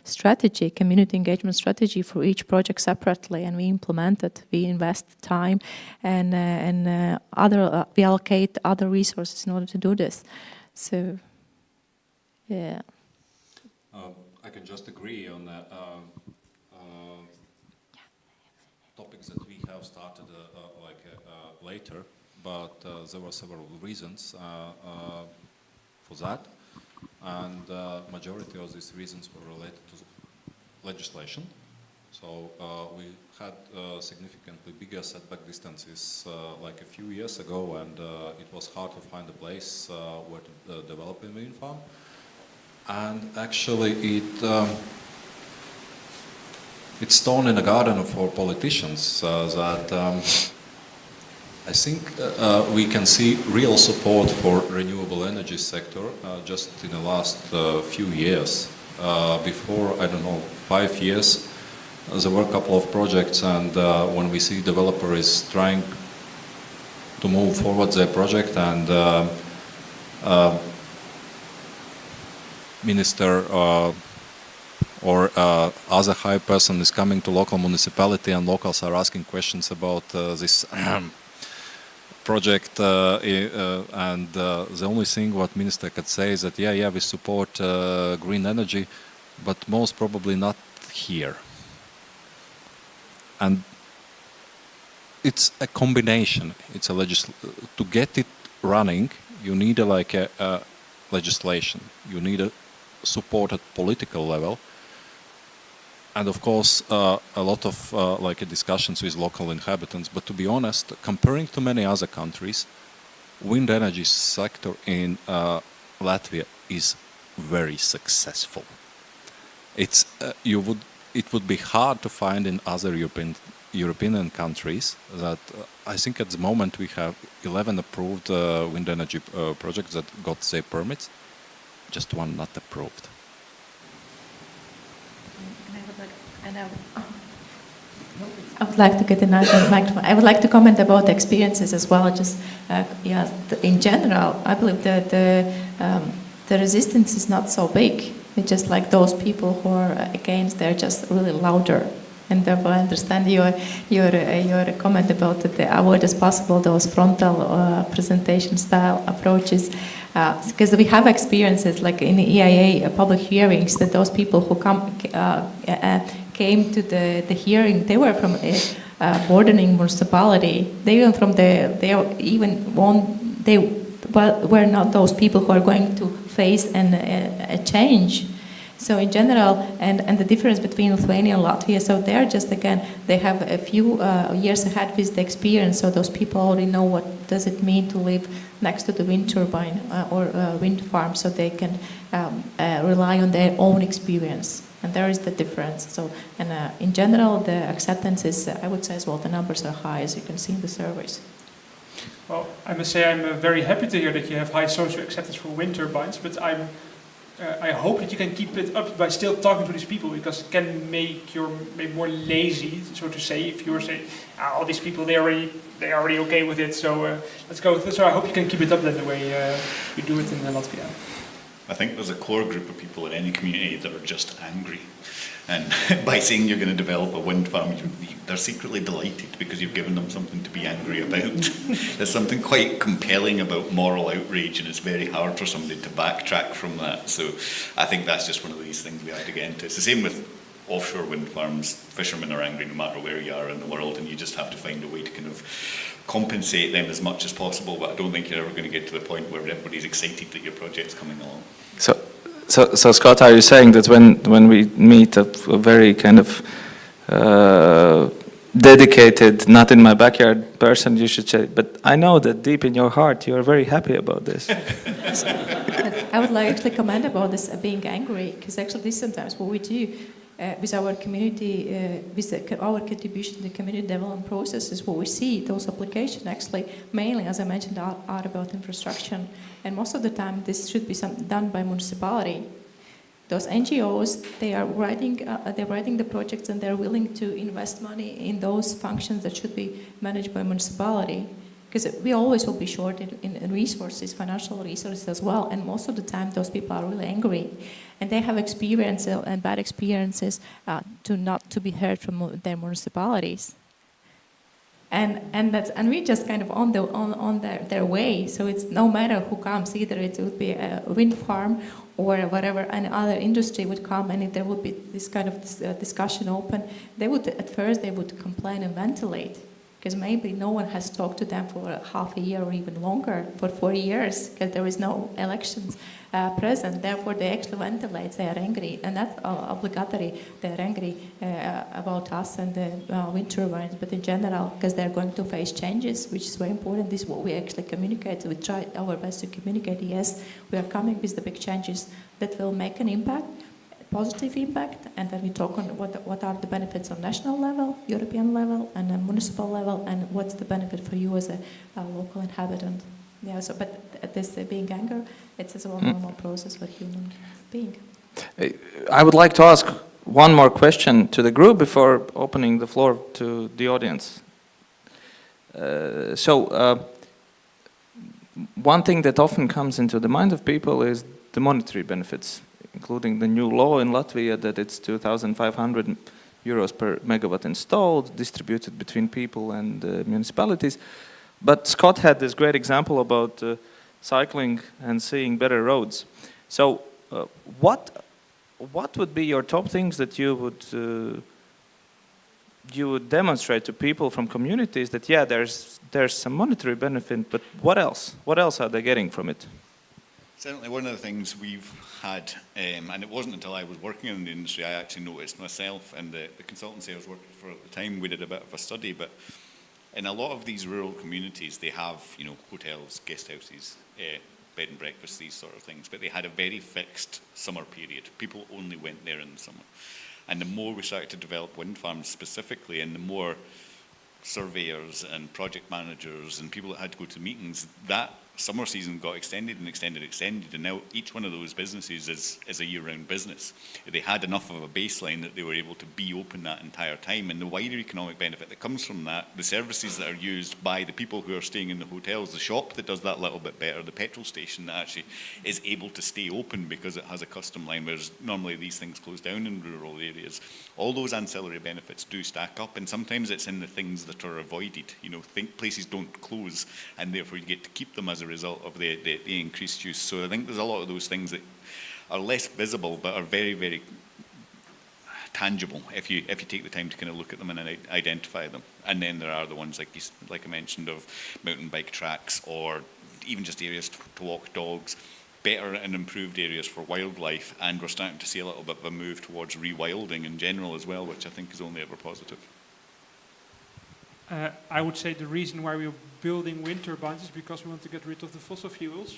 strategy, community engagement strategy for each project separately, and we implement it. We invest time and we allocate other resources in order to do this. So, yeah. I can just agree on the topics that we have started later, but there were several reasons for that, and majority of these reasons were related to legislation. So we had significantly bigger setback distances like a few years ago, and it was hard to find a place where to develop a wind farm. And actually, it's thorn in the garden for politicians that I think we can see real support for renewable energy sector just in the last few years. Before, I don't know, 5 years, there were a couple of projects, and when we see developer is trying to move forward their project, and minister or other high person is coming to local municipality, and locals are asking questions about this project, and the only thing what minister could say is that yeah, we support green energy, but most probably not here. And it's a combination. It's a to get it running, you need a legislation. You need a support at political level, and of course a lot of discussions with local inhabitants. But to be honest, comparing to many other countries, wind energy sector in Latvia is very successful. It would be hard to find in other European countries. That I think at the moment we have 11 approved wind energy projects that got their permits. Just one not approved. I would like to get another microphone. I would like to comment about experiences as well. Just in general, I believe that the resistance is not so big. It's just like those people who are against, they're just really louder. And therefore, I understand your comment about the avoid as possible those frontal presentation style approaches, because we have experiences like in the EIA public hearings that those people who came to the hearing, they were from a bordering municipality. They were not those people who are going to face a change. So in general, and the difference between Lithuania and Latvia, so they're just, again, they have a few years ahead with the experience, so those people already know what does it mean to live next to the wind turbine or wind farm, so they can rely on their own experience. And there is the difference. So, and in general, the acceptance is, I would say as well, the numbers are high, as you can see in the surveys. Well, I must say I'm very happy to hear that you have high social acceptance for wind turbines, but I hope that you can keep it up by still talking to these people, because it can make you maybe more lazy, so to say, if you're saying, all these people, they're already okay with it, so let's go with it. So I hope you can keep it up then the way you do it in Latvia. I think there's a core group of people in any community that are just angry. And by saying you're going to develop a wind farm, they're secretly delighted because you've given them something to be angry about. There's something quite compelling about moral outrage, and it's very hard for somebody to backtrack from that. So I think that's just one of these things we have to get into. It's the same with offshore wind farms. Fishermen are angry no matter where you are in the world, and you just have to find a way to kind of compensate them as much as possible. But I don't think you're ever going to get to the point where everybody's excited that your project's coming along. So Scott, are you saying that when we meet a very kind of dedicated, not in my backyard person, you should say, but I know that deep in your heart you are very happy about this? I would like to actually comment about this being angry, because actually this is sometimes what we do with our community, our contribution to the community development process is what we see. Those applications actually mainly, as I mentioned, are about infrastructure. And most of the time this should be done by municipality. Those NGOs, they are writing the projects, and they're willing to invest money in those functions that should be managed by municipality. Because we always will be short in resources, financial resources as well, and most of the time those people are really angry. And they have experience and bad experiences not to be heard from their municipalities. And we just kind of on their way. So it's no matter who comes, either it would be a wind farm or whatever, and other industry would come, and if there would be this kind of discussion open, they would at first complain and ventilate, because maybe no one has talked to them for half a year or even longer, for 4 years, because there is no elections present. Therefore, they actually ventilate. They are angry, and that's obligatory. They are angry about us and the wind turbines, but in general, because they're going to face changes, which is very important. This is what we actually communicate. We try our best to communicate. Yes, we are coming with the big changes that will make an impact. Positive impact, and then we talk on what are the benefits on national level, European level, and a municipal level, and what's the benefit for you as a local inhabitant. Yeah. So, but this being anger, it's a normal process for human being. I would like to ask one more question to the group before opening the floor to the audience. One thing that often comes into the mind of people is the monetary benefits, including the new law in Latvia that it's 2,500 euros per megawatt installed, distributed between people and municipalities. But Scott had this great example about cycling and seeing better roads. So what would be your top things that you would demonstrate to people from communities that, yeah, there's some monetary benefit, but what else? What else are they getting from it? Certainly one of the things we've had, and it wasn't until I was working in the industry I actually noticed myself, and the consultancy I was working for at the time, we did a bit of a study, but in a lot of these rural communities they have, hotels, guest houses, bed and breakfast, these sort of things, but they had a very fixed summer period. People only went there in the summer. And the more we started to develop wind farms specifically, and the more surveyors and project managers and people that had to go to meetings, that summer season got extended and extended, and now each one of those businesses is a year-round business. They had enough of a baseline that they were able to be open that entire time, and the wider economic benefit that comes from that, the services that are used by the people who are staying in the hotels, the shop that does that little bit better, the petrol station that actually is able to stay open because it has a custom line, whereas normally these things close down in rural areas. All those ancillary benefits do stack up, and sometimes it's in the things that are avoided. Places don't close, and therefore you get to keep them as a result of the increased use. So I think there's a lot of those things that are less visible but are very, very tangible if you take the time to kind of look at them and identify them. And then there are the ones like I mentioned of mountain bike tracks, or even just areas to walk dogs, better and improved areas for wildlife, and we're starting to see a little bit of a move towards rewilding in general as well, which I think is only ever positive. I would say the reason why we're building wind turbines is because we want to get rid of the fossil fuels.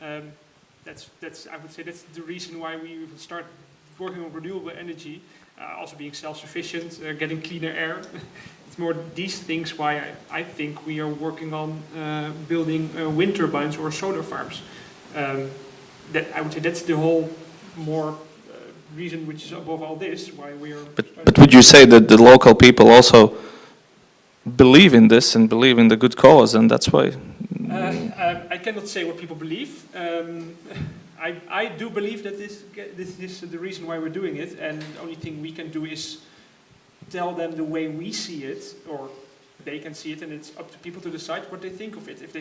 I would say that's the reason why we even start working on renewable energy, also being self-sufficient, getting cleaner air. It's more these things why I think we are working on building wind turbines or solar farms. I would say that's the whole more reason which is above all this, why we are... But would you say that the local people also believe in this and believe in the good cause, and that's why? I cannot say what people believe. I do believe that this is the reason why we're doing it, and the only thing we can do is tell them the way we see it, or they can see it, and it's up to people to decide what they think of it. If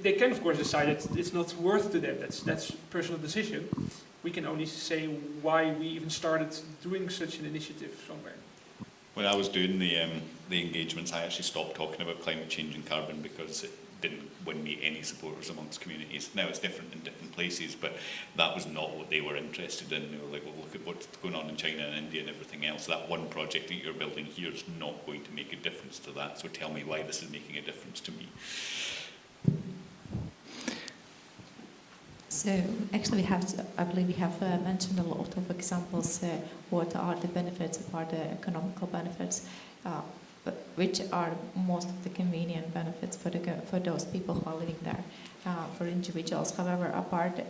they can, of course, decide that it's not worth to them. That's a personal decision. We can only say why we even started doing such an initiative somewhere. When I was doing the engagements, I actually stopped talking about climate change and carbon because it didn't win me any supporters amongst communities. Now it's different in different places, but that was not what they were interested in. They were like, well, look at what's going on in China and India and everything else. That one project that you're building here is not going to make a difference to that. So tell me why this is making a difference to me. So actually, I believe we have mentioned a lot of examples. What are the benefits, what are the economical benefits, which are most of the convenient benefits for those people who are living there, for individuals. However,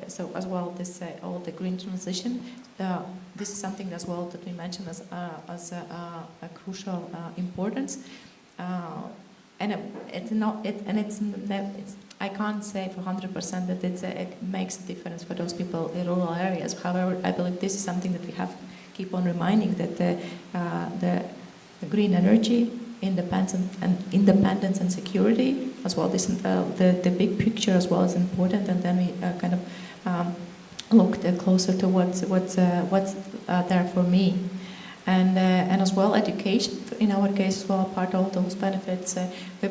so as well, this all the green transition. This is something as well that we mentioned as a crucial importance. I can't say for 100% that it makes a difference for those people in rural areas. However, I believe this is something that we have to keep on reminding, that the green energy, independence and security as well. The big picture as well is important, and then we kind of looked closer to what's there for me. And as well, education. In our case, as well, apart of all those benefits, we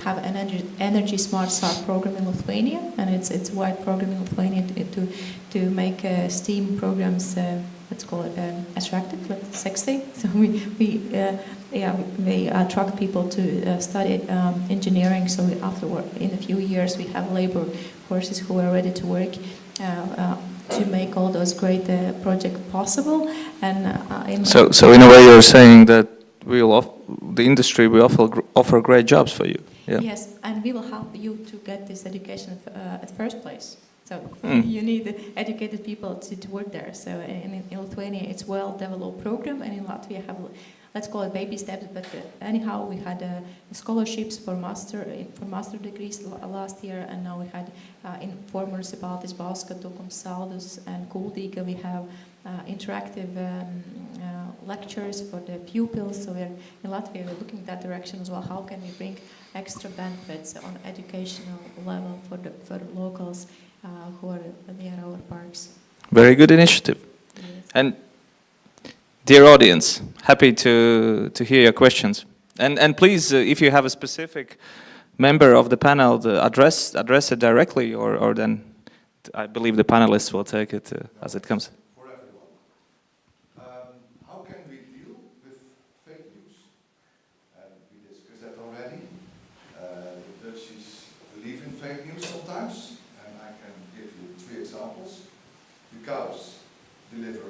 have an energy smart start program in Lithuania, and it's a wide program in Lithuania to make STEAM programs, let's call it attractive, sexy. So we attract people to study engineering. So afterward, in a few years, we have labor forces who are ready to work. To make all those great projects possible, and so in a way you're saying that the industry will offer great jobs for you. Yeah. Yes, and we will help you to get this education at first place. So you need educated people to work there. So in Lithuania, it's a well-developed program, and in Latvia have, let's call it baby steps, but anyhow, we had scholarships for master degrees last year, and now we had in 4 municipalities, Bauskatu, Saldus, and Kuldīga, we have interactive lectures for the pupils. So in Latvia, we're looking that direction as well. How can we bring extra benefits on educational level for the locals who are near our parks? Very good initiative. Yes. And dear audience, happy to hear your questions. And please, if you have a specific member of the panel, address it directly, or then I believe the panelists will take it as it comes. For everyone. How can we deal with fake news? We discussed that already. The Dutchies believe in fake news sometimes, and I can give you 3 examples. The cows deliver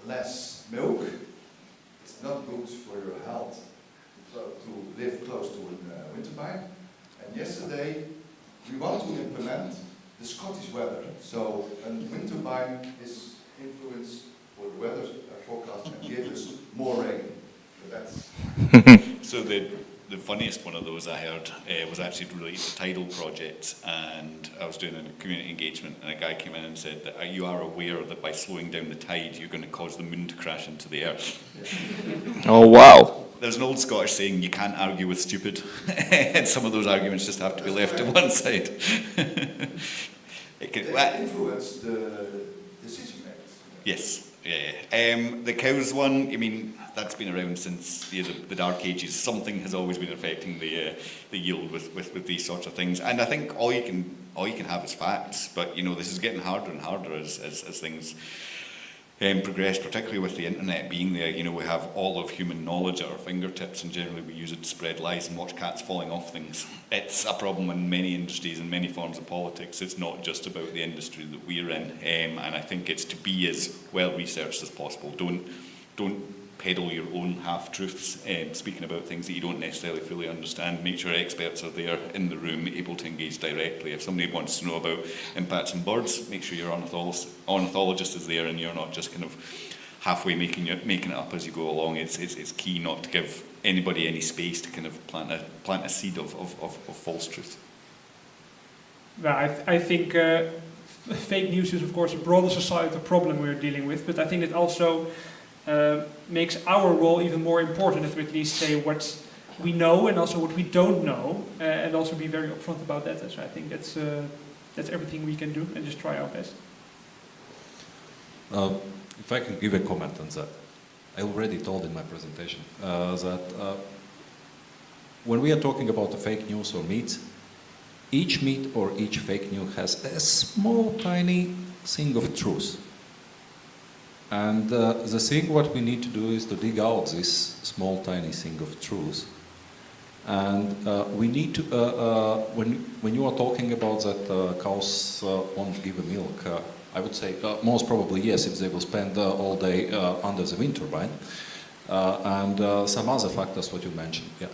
less milk. It's not good for your health to live close to a wind turbine. And yesterday we wanted to implement the Scottish weather. So a wind turbine is influenced for the weather forecast and give us more rain. So that's So the funniest one of those I heard was actually related to tidal projects, and I was doing a community engagement, and a guy came in and said that you are aware that by slowing down the tide you're going to cause the moon to crash into the earth. Oh wow. There's an old Scottish saying, you can't argue with stupid, and some of those arguments just have to be left to one side. It can influence the decision makers. Yes, yeah. The cows one, I mean, that's been around since the Dark Ages. Something has always been affecting the yield with these sorts of things. And I think all you can have is facts. But you know, this is getting harder and harder as things progress, particularly with the internet being there. You know, we have all of human knowledge at our fingertips, and generally we use it to spread lies and watch cats falling off things. It's a problem in many industries and many forms of politics. It's not just about the industry that we're in, and I think it's to be as well researched as possible. Don't peddle your own half-truths, speaking about things that you don't necessarily fully understand. Make sure experts are there in the room, able to engage directly. If somebody wants to know about impacts on birds, make sure your ornithologist is there and you're not just kind of halfway making it up as you go along. It's key not to give anybody any space to kind of plant a seed of false truth. Well, I think fake news is of course a broader societal problem we're dealing with, but I think it also makes our role even more important, if we at least say what we know and also what we don't know, and also be very upfront about that. So I think that's everything we can do, and just try our best. If I can give a comment on that, I already told in my presentation that when we are talking about the fake news or myths, each myth or each fake news has a small, tiny thing of truth. And the thing what we need to do is to dig out this small, tiny thing of truth. And we need to, when you are talking about that cows won't give a milk, I would say most probably yes, if they will spend all day under the wind turbine, and some other factors what you mentioned. Yeah.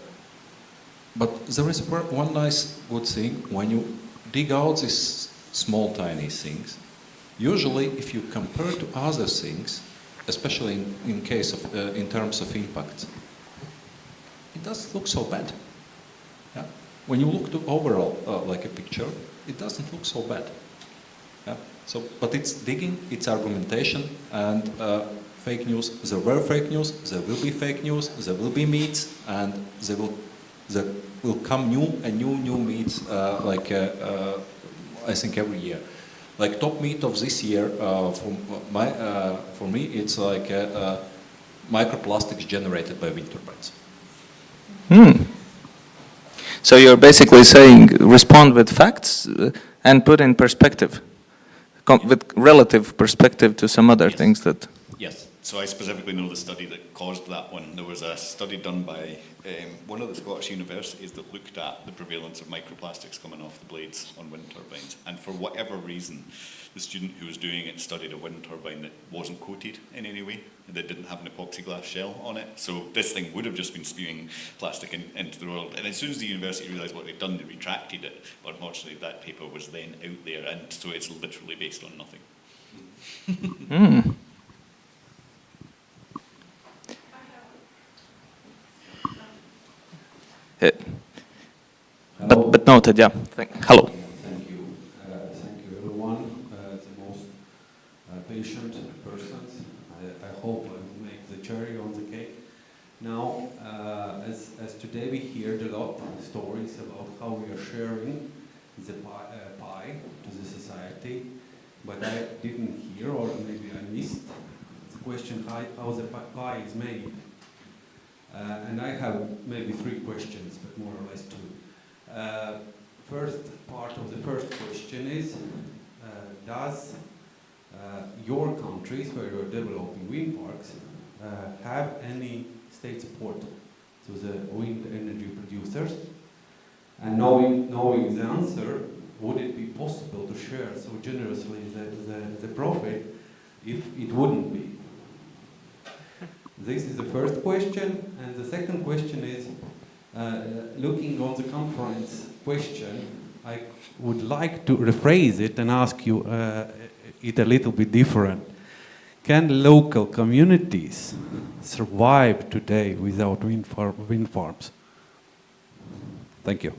But there is one nice good thing when you dig out these small tiny things. Usually, if you compare to other things, especially in case of in terms of impact, it doesn't look so bad. Yeah? When you look to overall like a picture, it doesn't look so bad. Yeah? So, but it's digging, it's argumentation, and fake news. There were fake news. There will be fake news. There will be myths, and there will come new myths. I think every year. Like top myth of this year, for me, it's like microplastics generated by wind turbines. So you're basically saying respond with facts and put in perspective, with relative perspective to some other things that... Yes, so I specifically know the study that caused that one. There was a study done by one of the Scottish universities that looked at the prevalence of microplastics coming off the blades on wind turbines. And for whatever reason, the student who was doing it studied a wind turbine that wasn't coated in any way, that didn't have an epoxy glass shell on it. So this thing would have just been spewing plastic into the world. And as soon as the university realised what they'd done, they retracted it. But unfortunately, that paper was then out there, and so it's literally based on nothing. But noted, yeah. Hello. Thank you. Thank you, everyone. The most patient persons. I hope I will make the cherry on the cake. Now, as today we heard a lot of stories about how we are sharing the pie to the society, but I didn't hear, or maybe I missed, the question how the pie is made. And I have maybe 3 questions, but more or less 2. First part of the first question is, does your countries where you're developing wind parks have any state support to the wind energy producers? And knowing the answer, would it be possible to share so generously the profit if it wouldn't be? This is the first question, and the second question is, looking on the conference question, I would like to rephrase it and ask you it a little bit different. Can local communities survive today without wind farms? Thank you.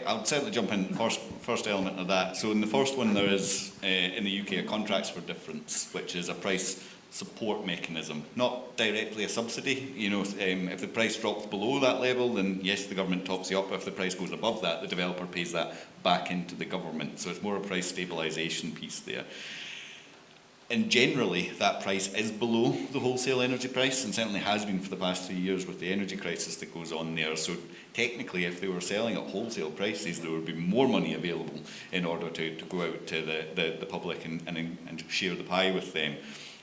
I'll certainly jump in first element of that. So in the first one, there is in the UK a contracts for difference, which is a price support mechanism, not directly a subsidy. You know, if the price drops below that level, then yes, the government tops you up. If the price goes above that, the developer pays that back into the government. So it's more a price stabilisation piece there. And generally, that price is below the wholesale energy price, and certainly has been for the past 3 years with the energy crisis that goes on there. So technically, if they were selling at wholesale prices, there would be more money available in order to go out to the public and share the pie with them.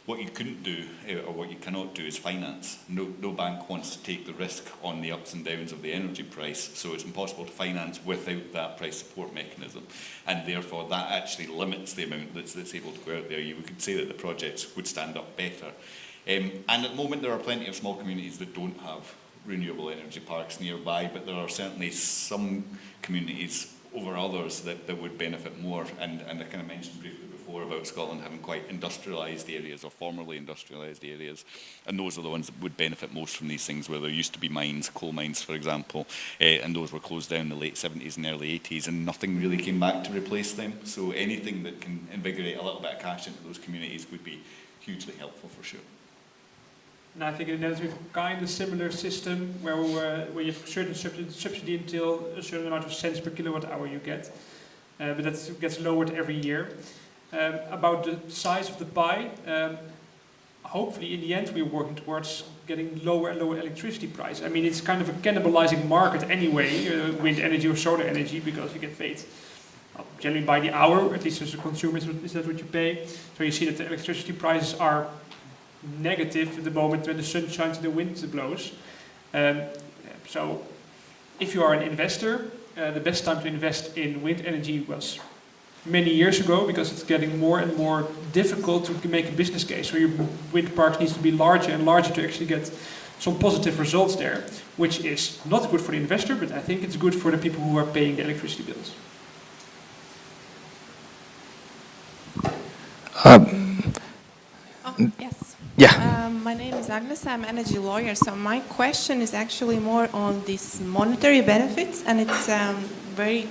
What you couldn't do, or what you cannot do, is finance. No bank wants to take the risk on the ups and downs of the energy price, so it's impossible to finance without that price support mechanism. And therefore, that actually limits the amount that's able to go out there. You could say that the projects would stand up better. And at the moment, there are plenty of small communities that don't have renewable energy parks nearby, but there are certainly some communities over others that would benefit more. And I kind of mentioned briefly before before about Scotland having quite industrialised areas or formerly industrialised areas, and those are the ones that would benefit most from these things, where there used to be mines, coal mines for example, and those were closed down in the late 70s and early 80s, and nothing really came back to replace them. So anything that can invigorate a little bit of cash into those communities would be hugely helpful for sure. And I think in the Netherlands we have a kind of similar system where you have a certain subsidy until a certain amount of cents per kilowatt hour you get. But that gets lowered every year. About the size of the pie, hopefully in the end we're working towards getting lower and lower electricity price. I mean, it's kind of a cannibalizing market anyway, wind energy or solar energy, because you get paid generally by the hour, at least as a consumer, is that what you pay. So you see that the electricity prices are negative at the moment when the sun shines and the wind blows. So if you are an investor, the best time to invest in wind energy was many years ago, because it's getting more and more difficult to make a business case. So your wind park needs to be larger and larger to actually get some positive results there, which is not good for the investor, but I think it's good for the people who are paying the electricity bills. Yes. Yeah. My name is Agnes. I'm an energy lawyer. So my question is actually more on these monetary benefits, and it's very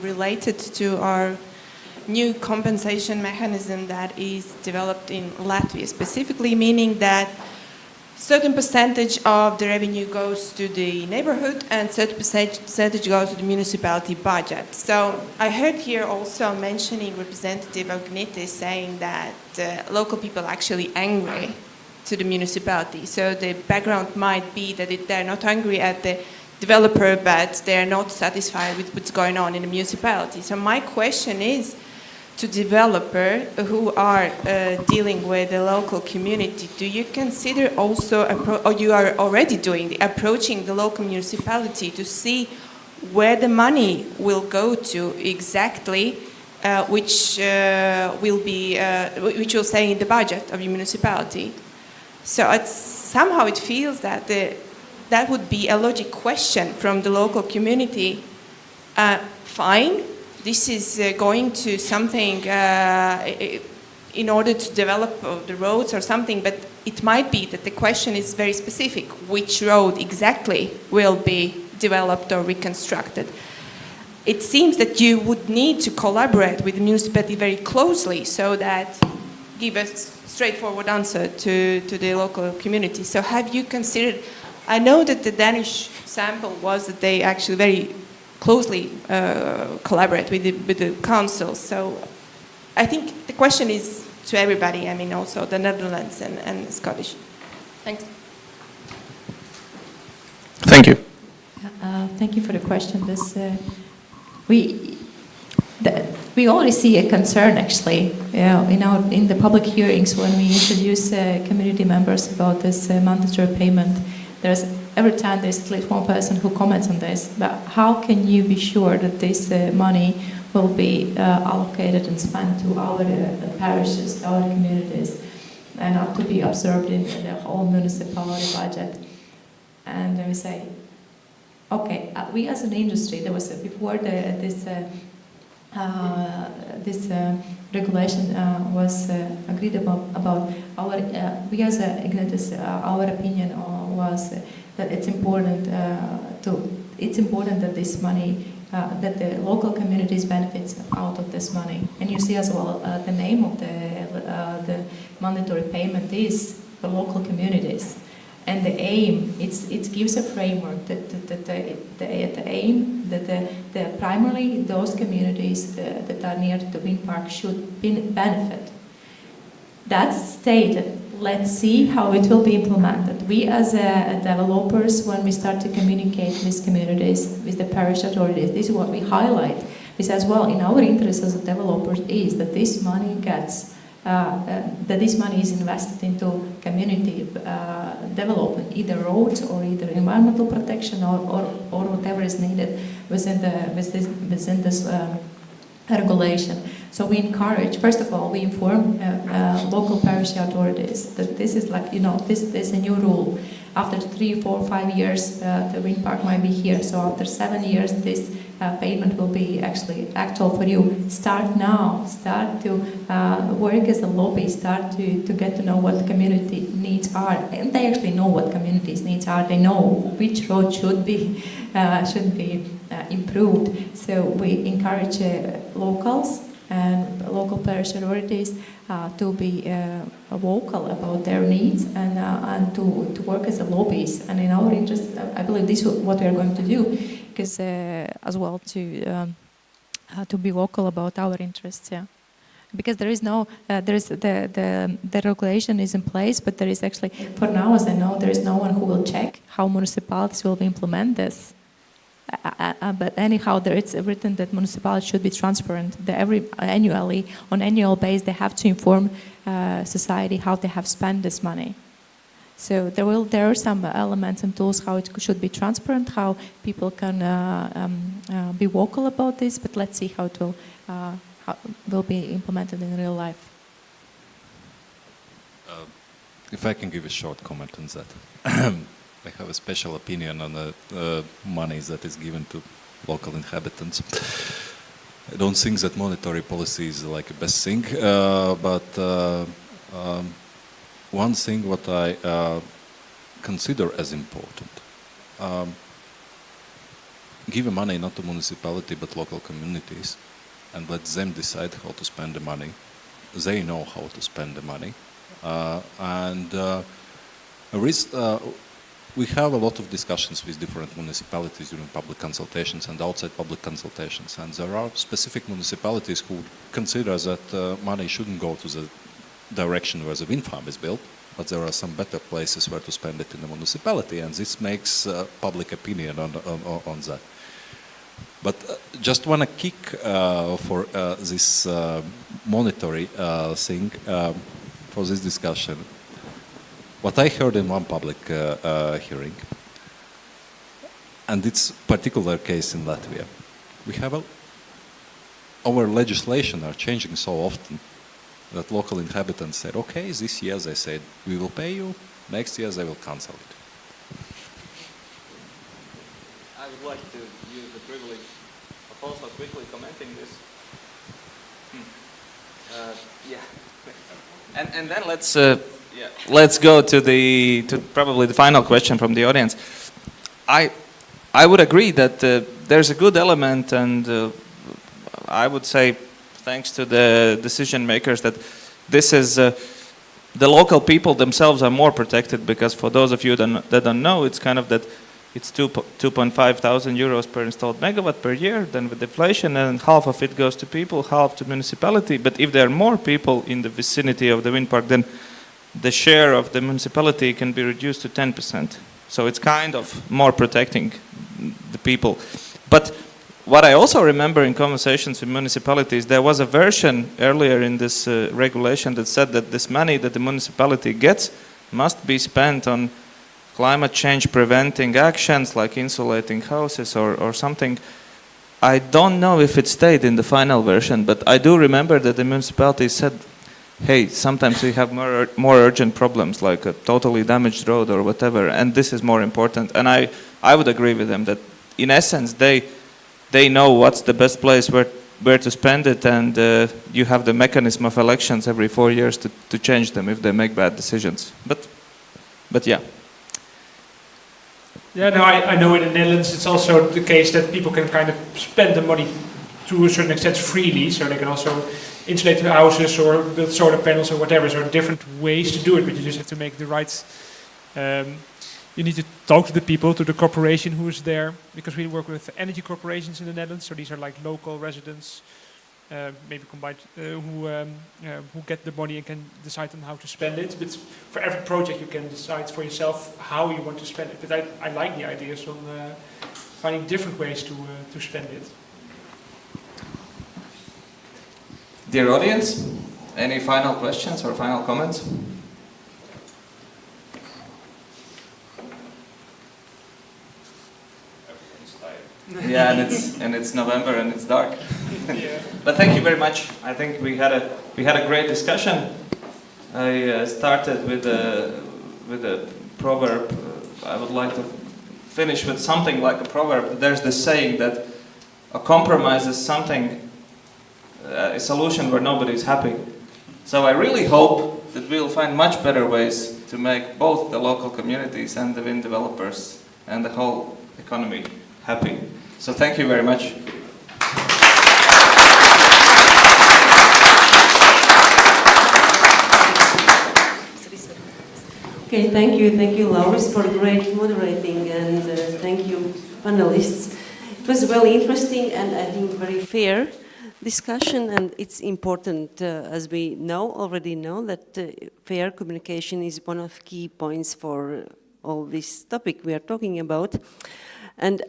related to our new compensation mechanism that is developed in Latvia, specifically meaning that certain percentage of the revenue goes to the neighborhood and certain percentage goes to the municipality budget. So I heard here also mentioning Representative Ognitis saying that local people are actually angry to the municipality. So the background might be that they're not angry at the developer, but they're not satisfied with what's going on in the municipality. So my question is, to developers who are dealing with the local community, do you consider also, or you are already doing, approaching the local municipality to see where the money will go to exactly, which will stay in the budget of your municipality? So somehow it feels that that would be a logic question from the local community. Fine. This is going to something in order to develop the roads or something, but it might be that the question is very specific. Which road exactly will be developed or reconstructed? It seems that you would need to collaborate with the municipality very closely so that give a straightforward answer to the local community. So have you considered, I know that the Danish sample was that they actually very closely collaborate with the council. So I think the question is to everybody, I mean also the Netherlands and Scottish. Thanks. Thank you. Thank you for the question. We already see a concern actually in the public hearings when we introduce community members about this mandatory payment. Every time there's at least one person who comments on this, but how can you be sure that this money will be allocated and spent to our parishes, our communities, and not to be absorbed in the whole municipality budget? And we say, okay, we as an industry, there was before this regulation was agreed about. We as Ignitis, our opinion was that it's important that this money, that the local communities benefits out of this money. And you see as well the name of the mandatory payment is the local communities. And the aim, it gives a framework that the aim that primarily those communities that are near to the wind park should benefit. That's stated. Let's see how it will be implemented. We as developers, when we start to communicate with communities, with the parish authorities, this is what we highlight. We say as well, in our interest as developers is that this money is invested into community development, either roads or either environmental protection or whatever is needed within this regulation. So we encourage, first of all, we inform local parish authorities that this is like, this is a new rule. After 3, 4, 5 years, the wind park might be here. So after 7 years, this payment will be actually actual for you. Start now. Start to work as a lobby. Start to get to know what the community needs are. And they actually know what communities' needs are. They know which road should be improved. So we encourage locals and local parish authorities to be vocal about their needs and to work as a lobbies. And in our interest, I believe this is what we are going to do, because as well to be vocal about our interests. Yeah, because there is no there is the regulation is in place, but there is actually, for now, as I know, there is no one who will check how municipalities will implement this. But anyhow, it's written that municipalities should be transparent. Annually, on annual basis, they have to inform society how they have spent this money. So there are some elements and tools how it should be transparent, how people can be vocal about this. But let's see how it will be implemented in real life. If I can give a short comment on that. I have a special opinion on the money that is given to local inhabitants. I don't think that monetary policy is like the best thing, but one thing what I consider as important, give money not to municipality but local communities and let them decide how to spend the money. They know how to spend the money. We have a lot of discussions with different municipalities during public consultations and outside public consultations, and there are specific municipalities who consider that money shouldn't go to the direction where the wind farm is built, but there are some better places where to spend it in the municipality, and this makes public opinion on that. But just want to kick for this monetary thing, for this discussion. What I heard in one public hearing, and it's a particular case in Latvia, we have our legislation are changing so often that local inhabitants said, okay, this year they said, we will pay you, next year they will cancel it. I would like to use the privilege of also quickly commenting this. Yeah. And then let's go to probably the final question from the audience. I would agree that there's a good element, and I would say thanks to the decision makers that this is the local people themselves are more protected, because for those of you that don't know, it's kind of that it's 2,500 euros per installed megawatt per year, then with deflation, and half of it goes to people, half to municipality. But if there are more people in the vicinity of the wind park, then the share of the municipality can be reduced to 10%. So it's kind of more protecting the people. But what I also remember in conversations with municipalities, there was a version earlier in this regulation that said that this money that the municipality gets must be spent on climate change preventing actions like insulating houses or something. I don't know if it stayed in the final version, but I do remember that the municipality said, hey, sometimes we have more urgent problems like a totally damaged road or whatever, and this is more important. And I would agree with them that in essence they know what's the best place where to spend it, and you have the mechanism of elections every 4 years to change them if they make bad decisions. But yeah. Yeah, no, I know in the Netherlands it's also the case that people can kind of spend the money to a certain extent freely, so they can also insulate their houses or build solar panels or whatever. So there are different ways to do it, but you just have to make the right... you need to talk to the people, to the corporation who is there, because we work with energy corporations in the Netherlands, so these are like local residents, maybe combined, who get the money and can decide on how to spend it. But for every project you can decide for yourself how you want to spend it. But I like the ideas on finding different ways to spend it. Dear audience, any final questions or final comments? Yeah, and it's November and it's dark. But thank you very much. I think we had a great discussion. I started with a proverb. I would like to finish with something like a proverb. There's this saying that a compromise is something, a solution where nobody is happy. So I really hope that we'll find much better ways to make both the local communities and the wind developers and the whole economy happy. So thank you very much. Okay, thank you, Lauris, for great moderating, and thank you, panelists. It was really interesting and I think very fair discussion, and it's important, as we already know, that fair communication is one of key points for all this topic we are talking about. And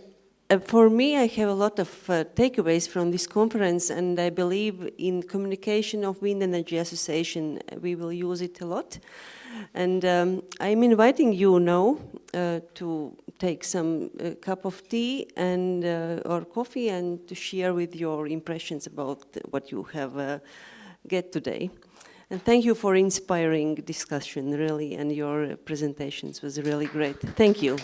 for me, I have a lot of takeaways from this conference, and I believe in communication of Wind Energy Association, we will use it a lot. And I'm inviting you now to take some cup of tea and or coffee and to share with your impressions about what you have get today. And thank you for inspiring discussion, really, and your presentations was really great. Thank you.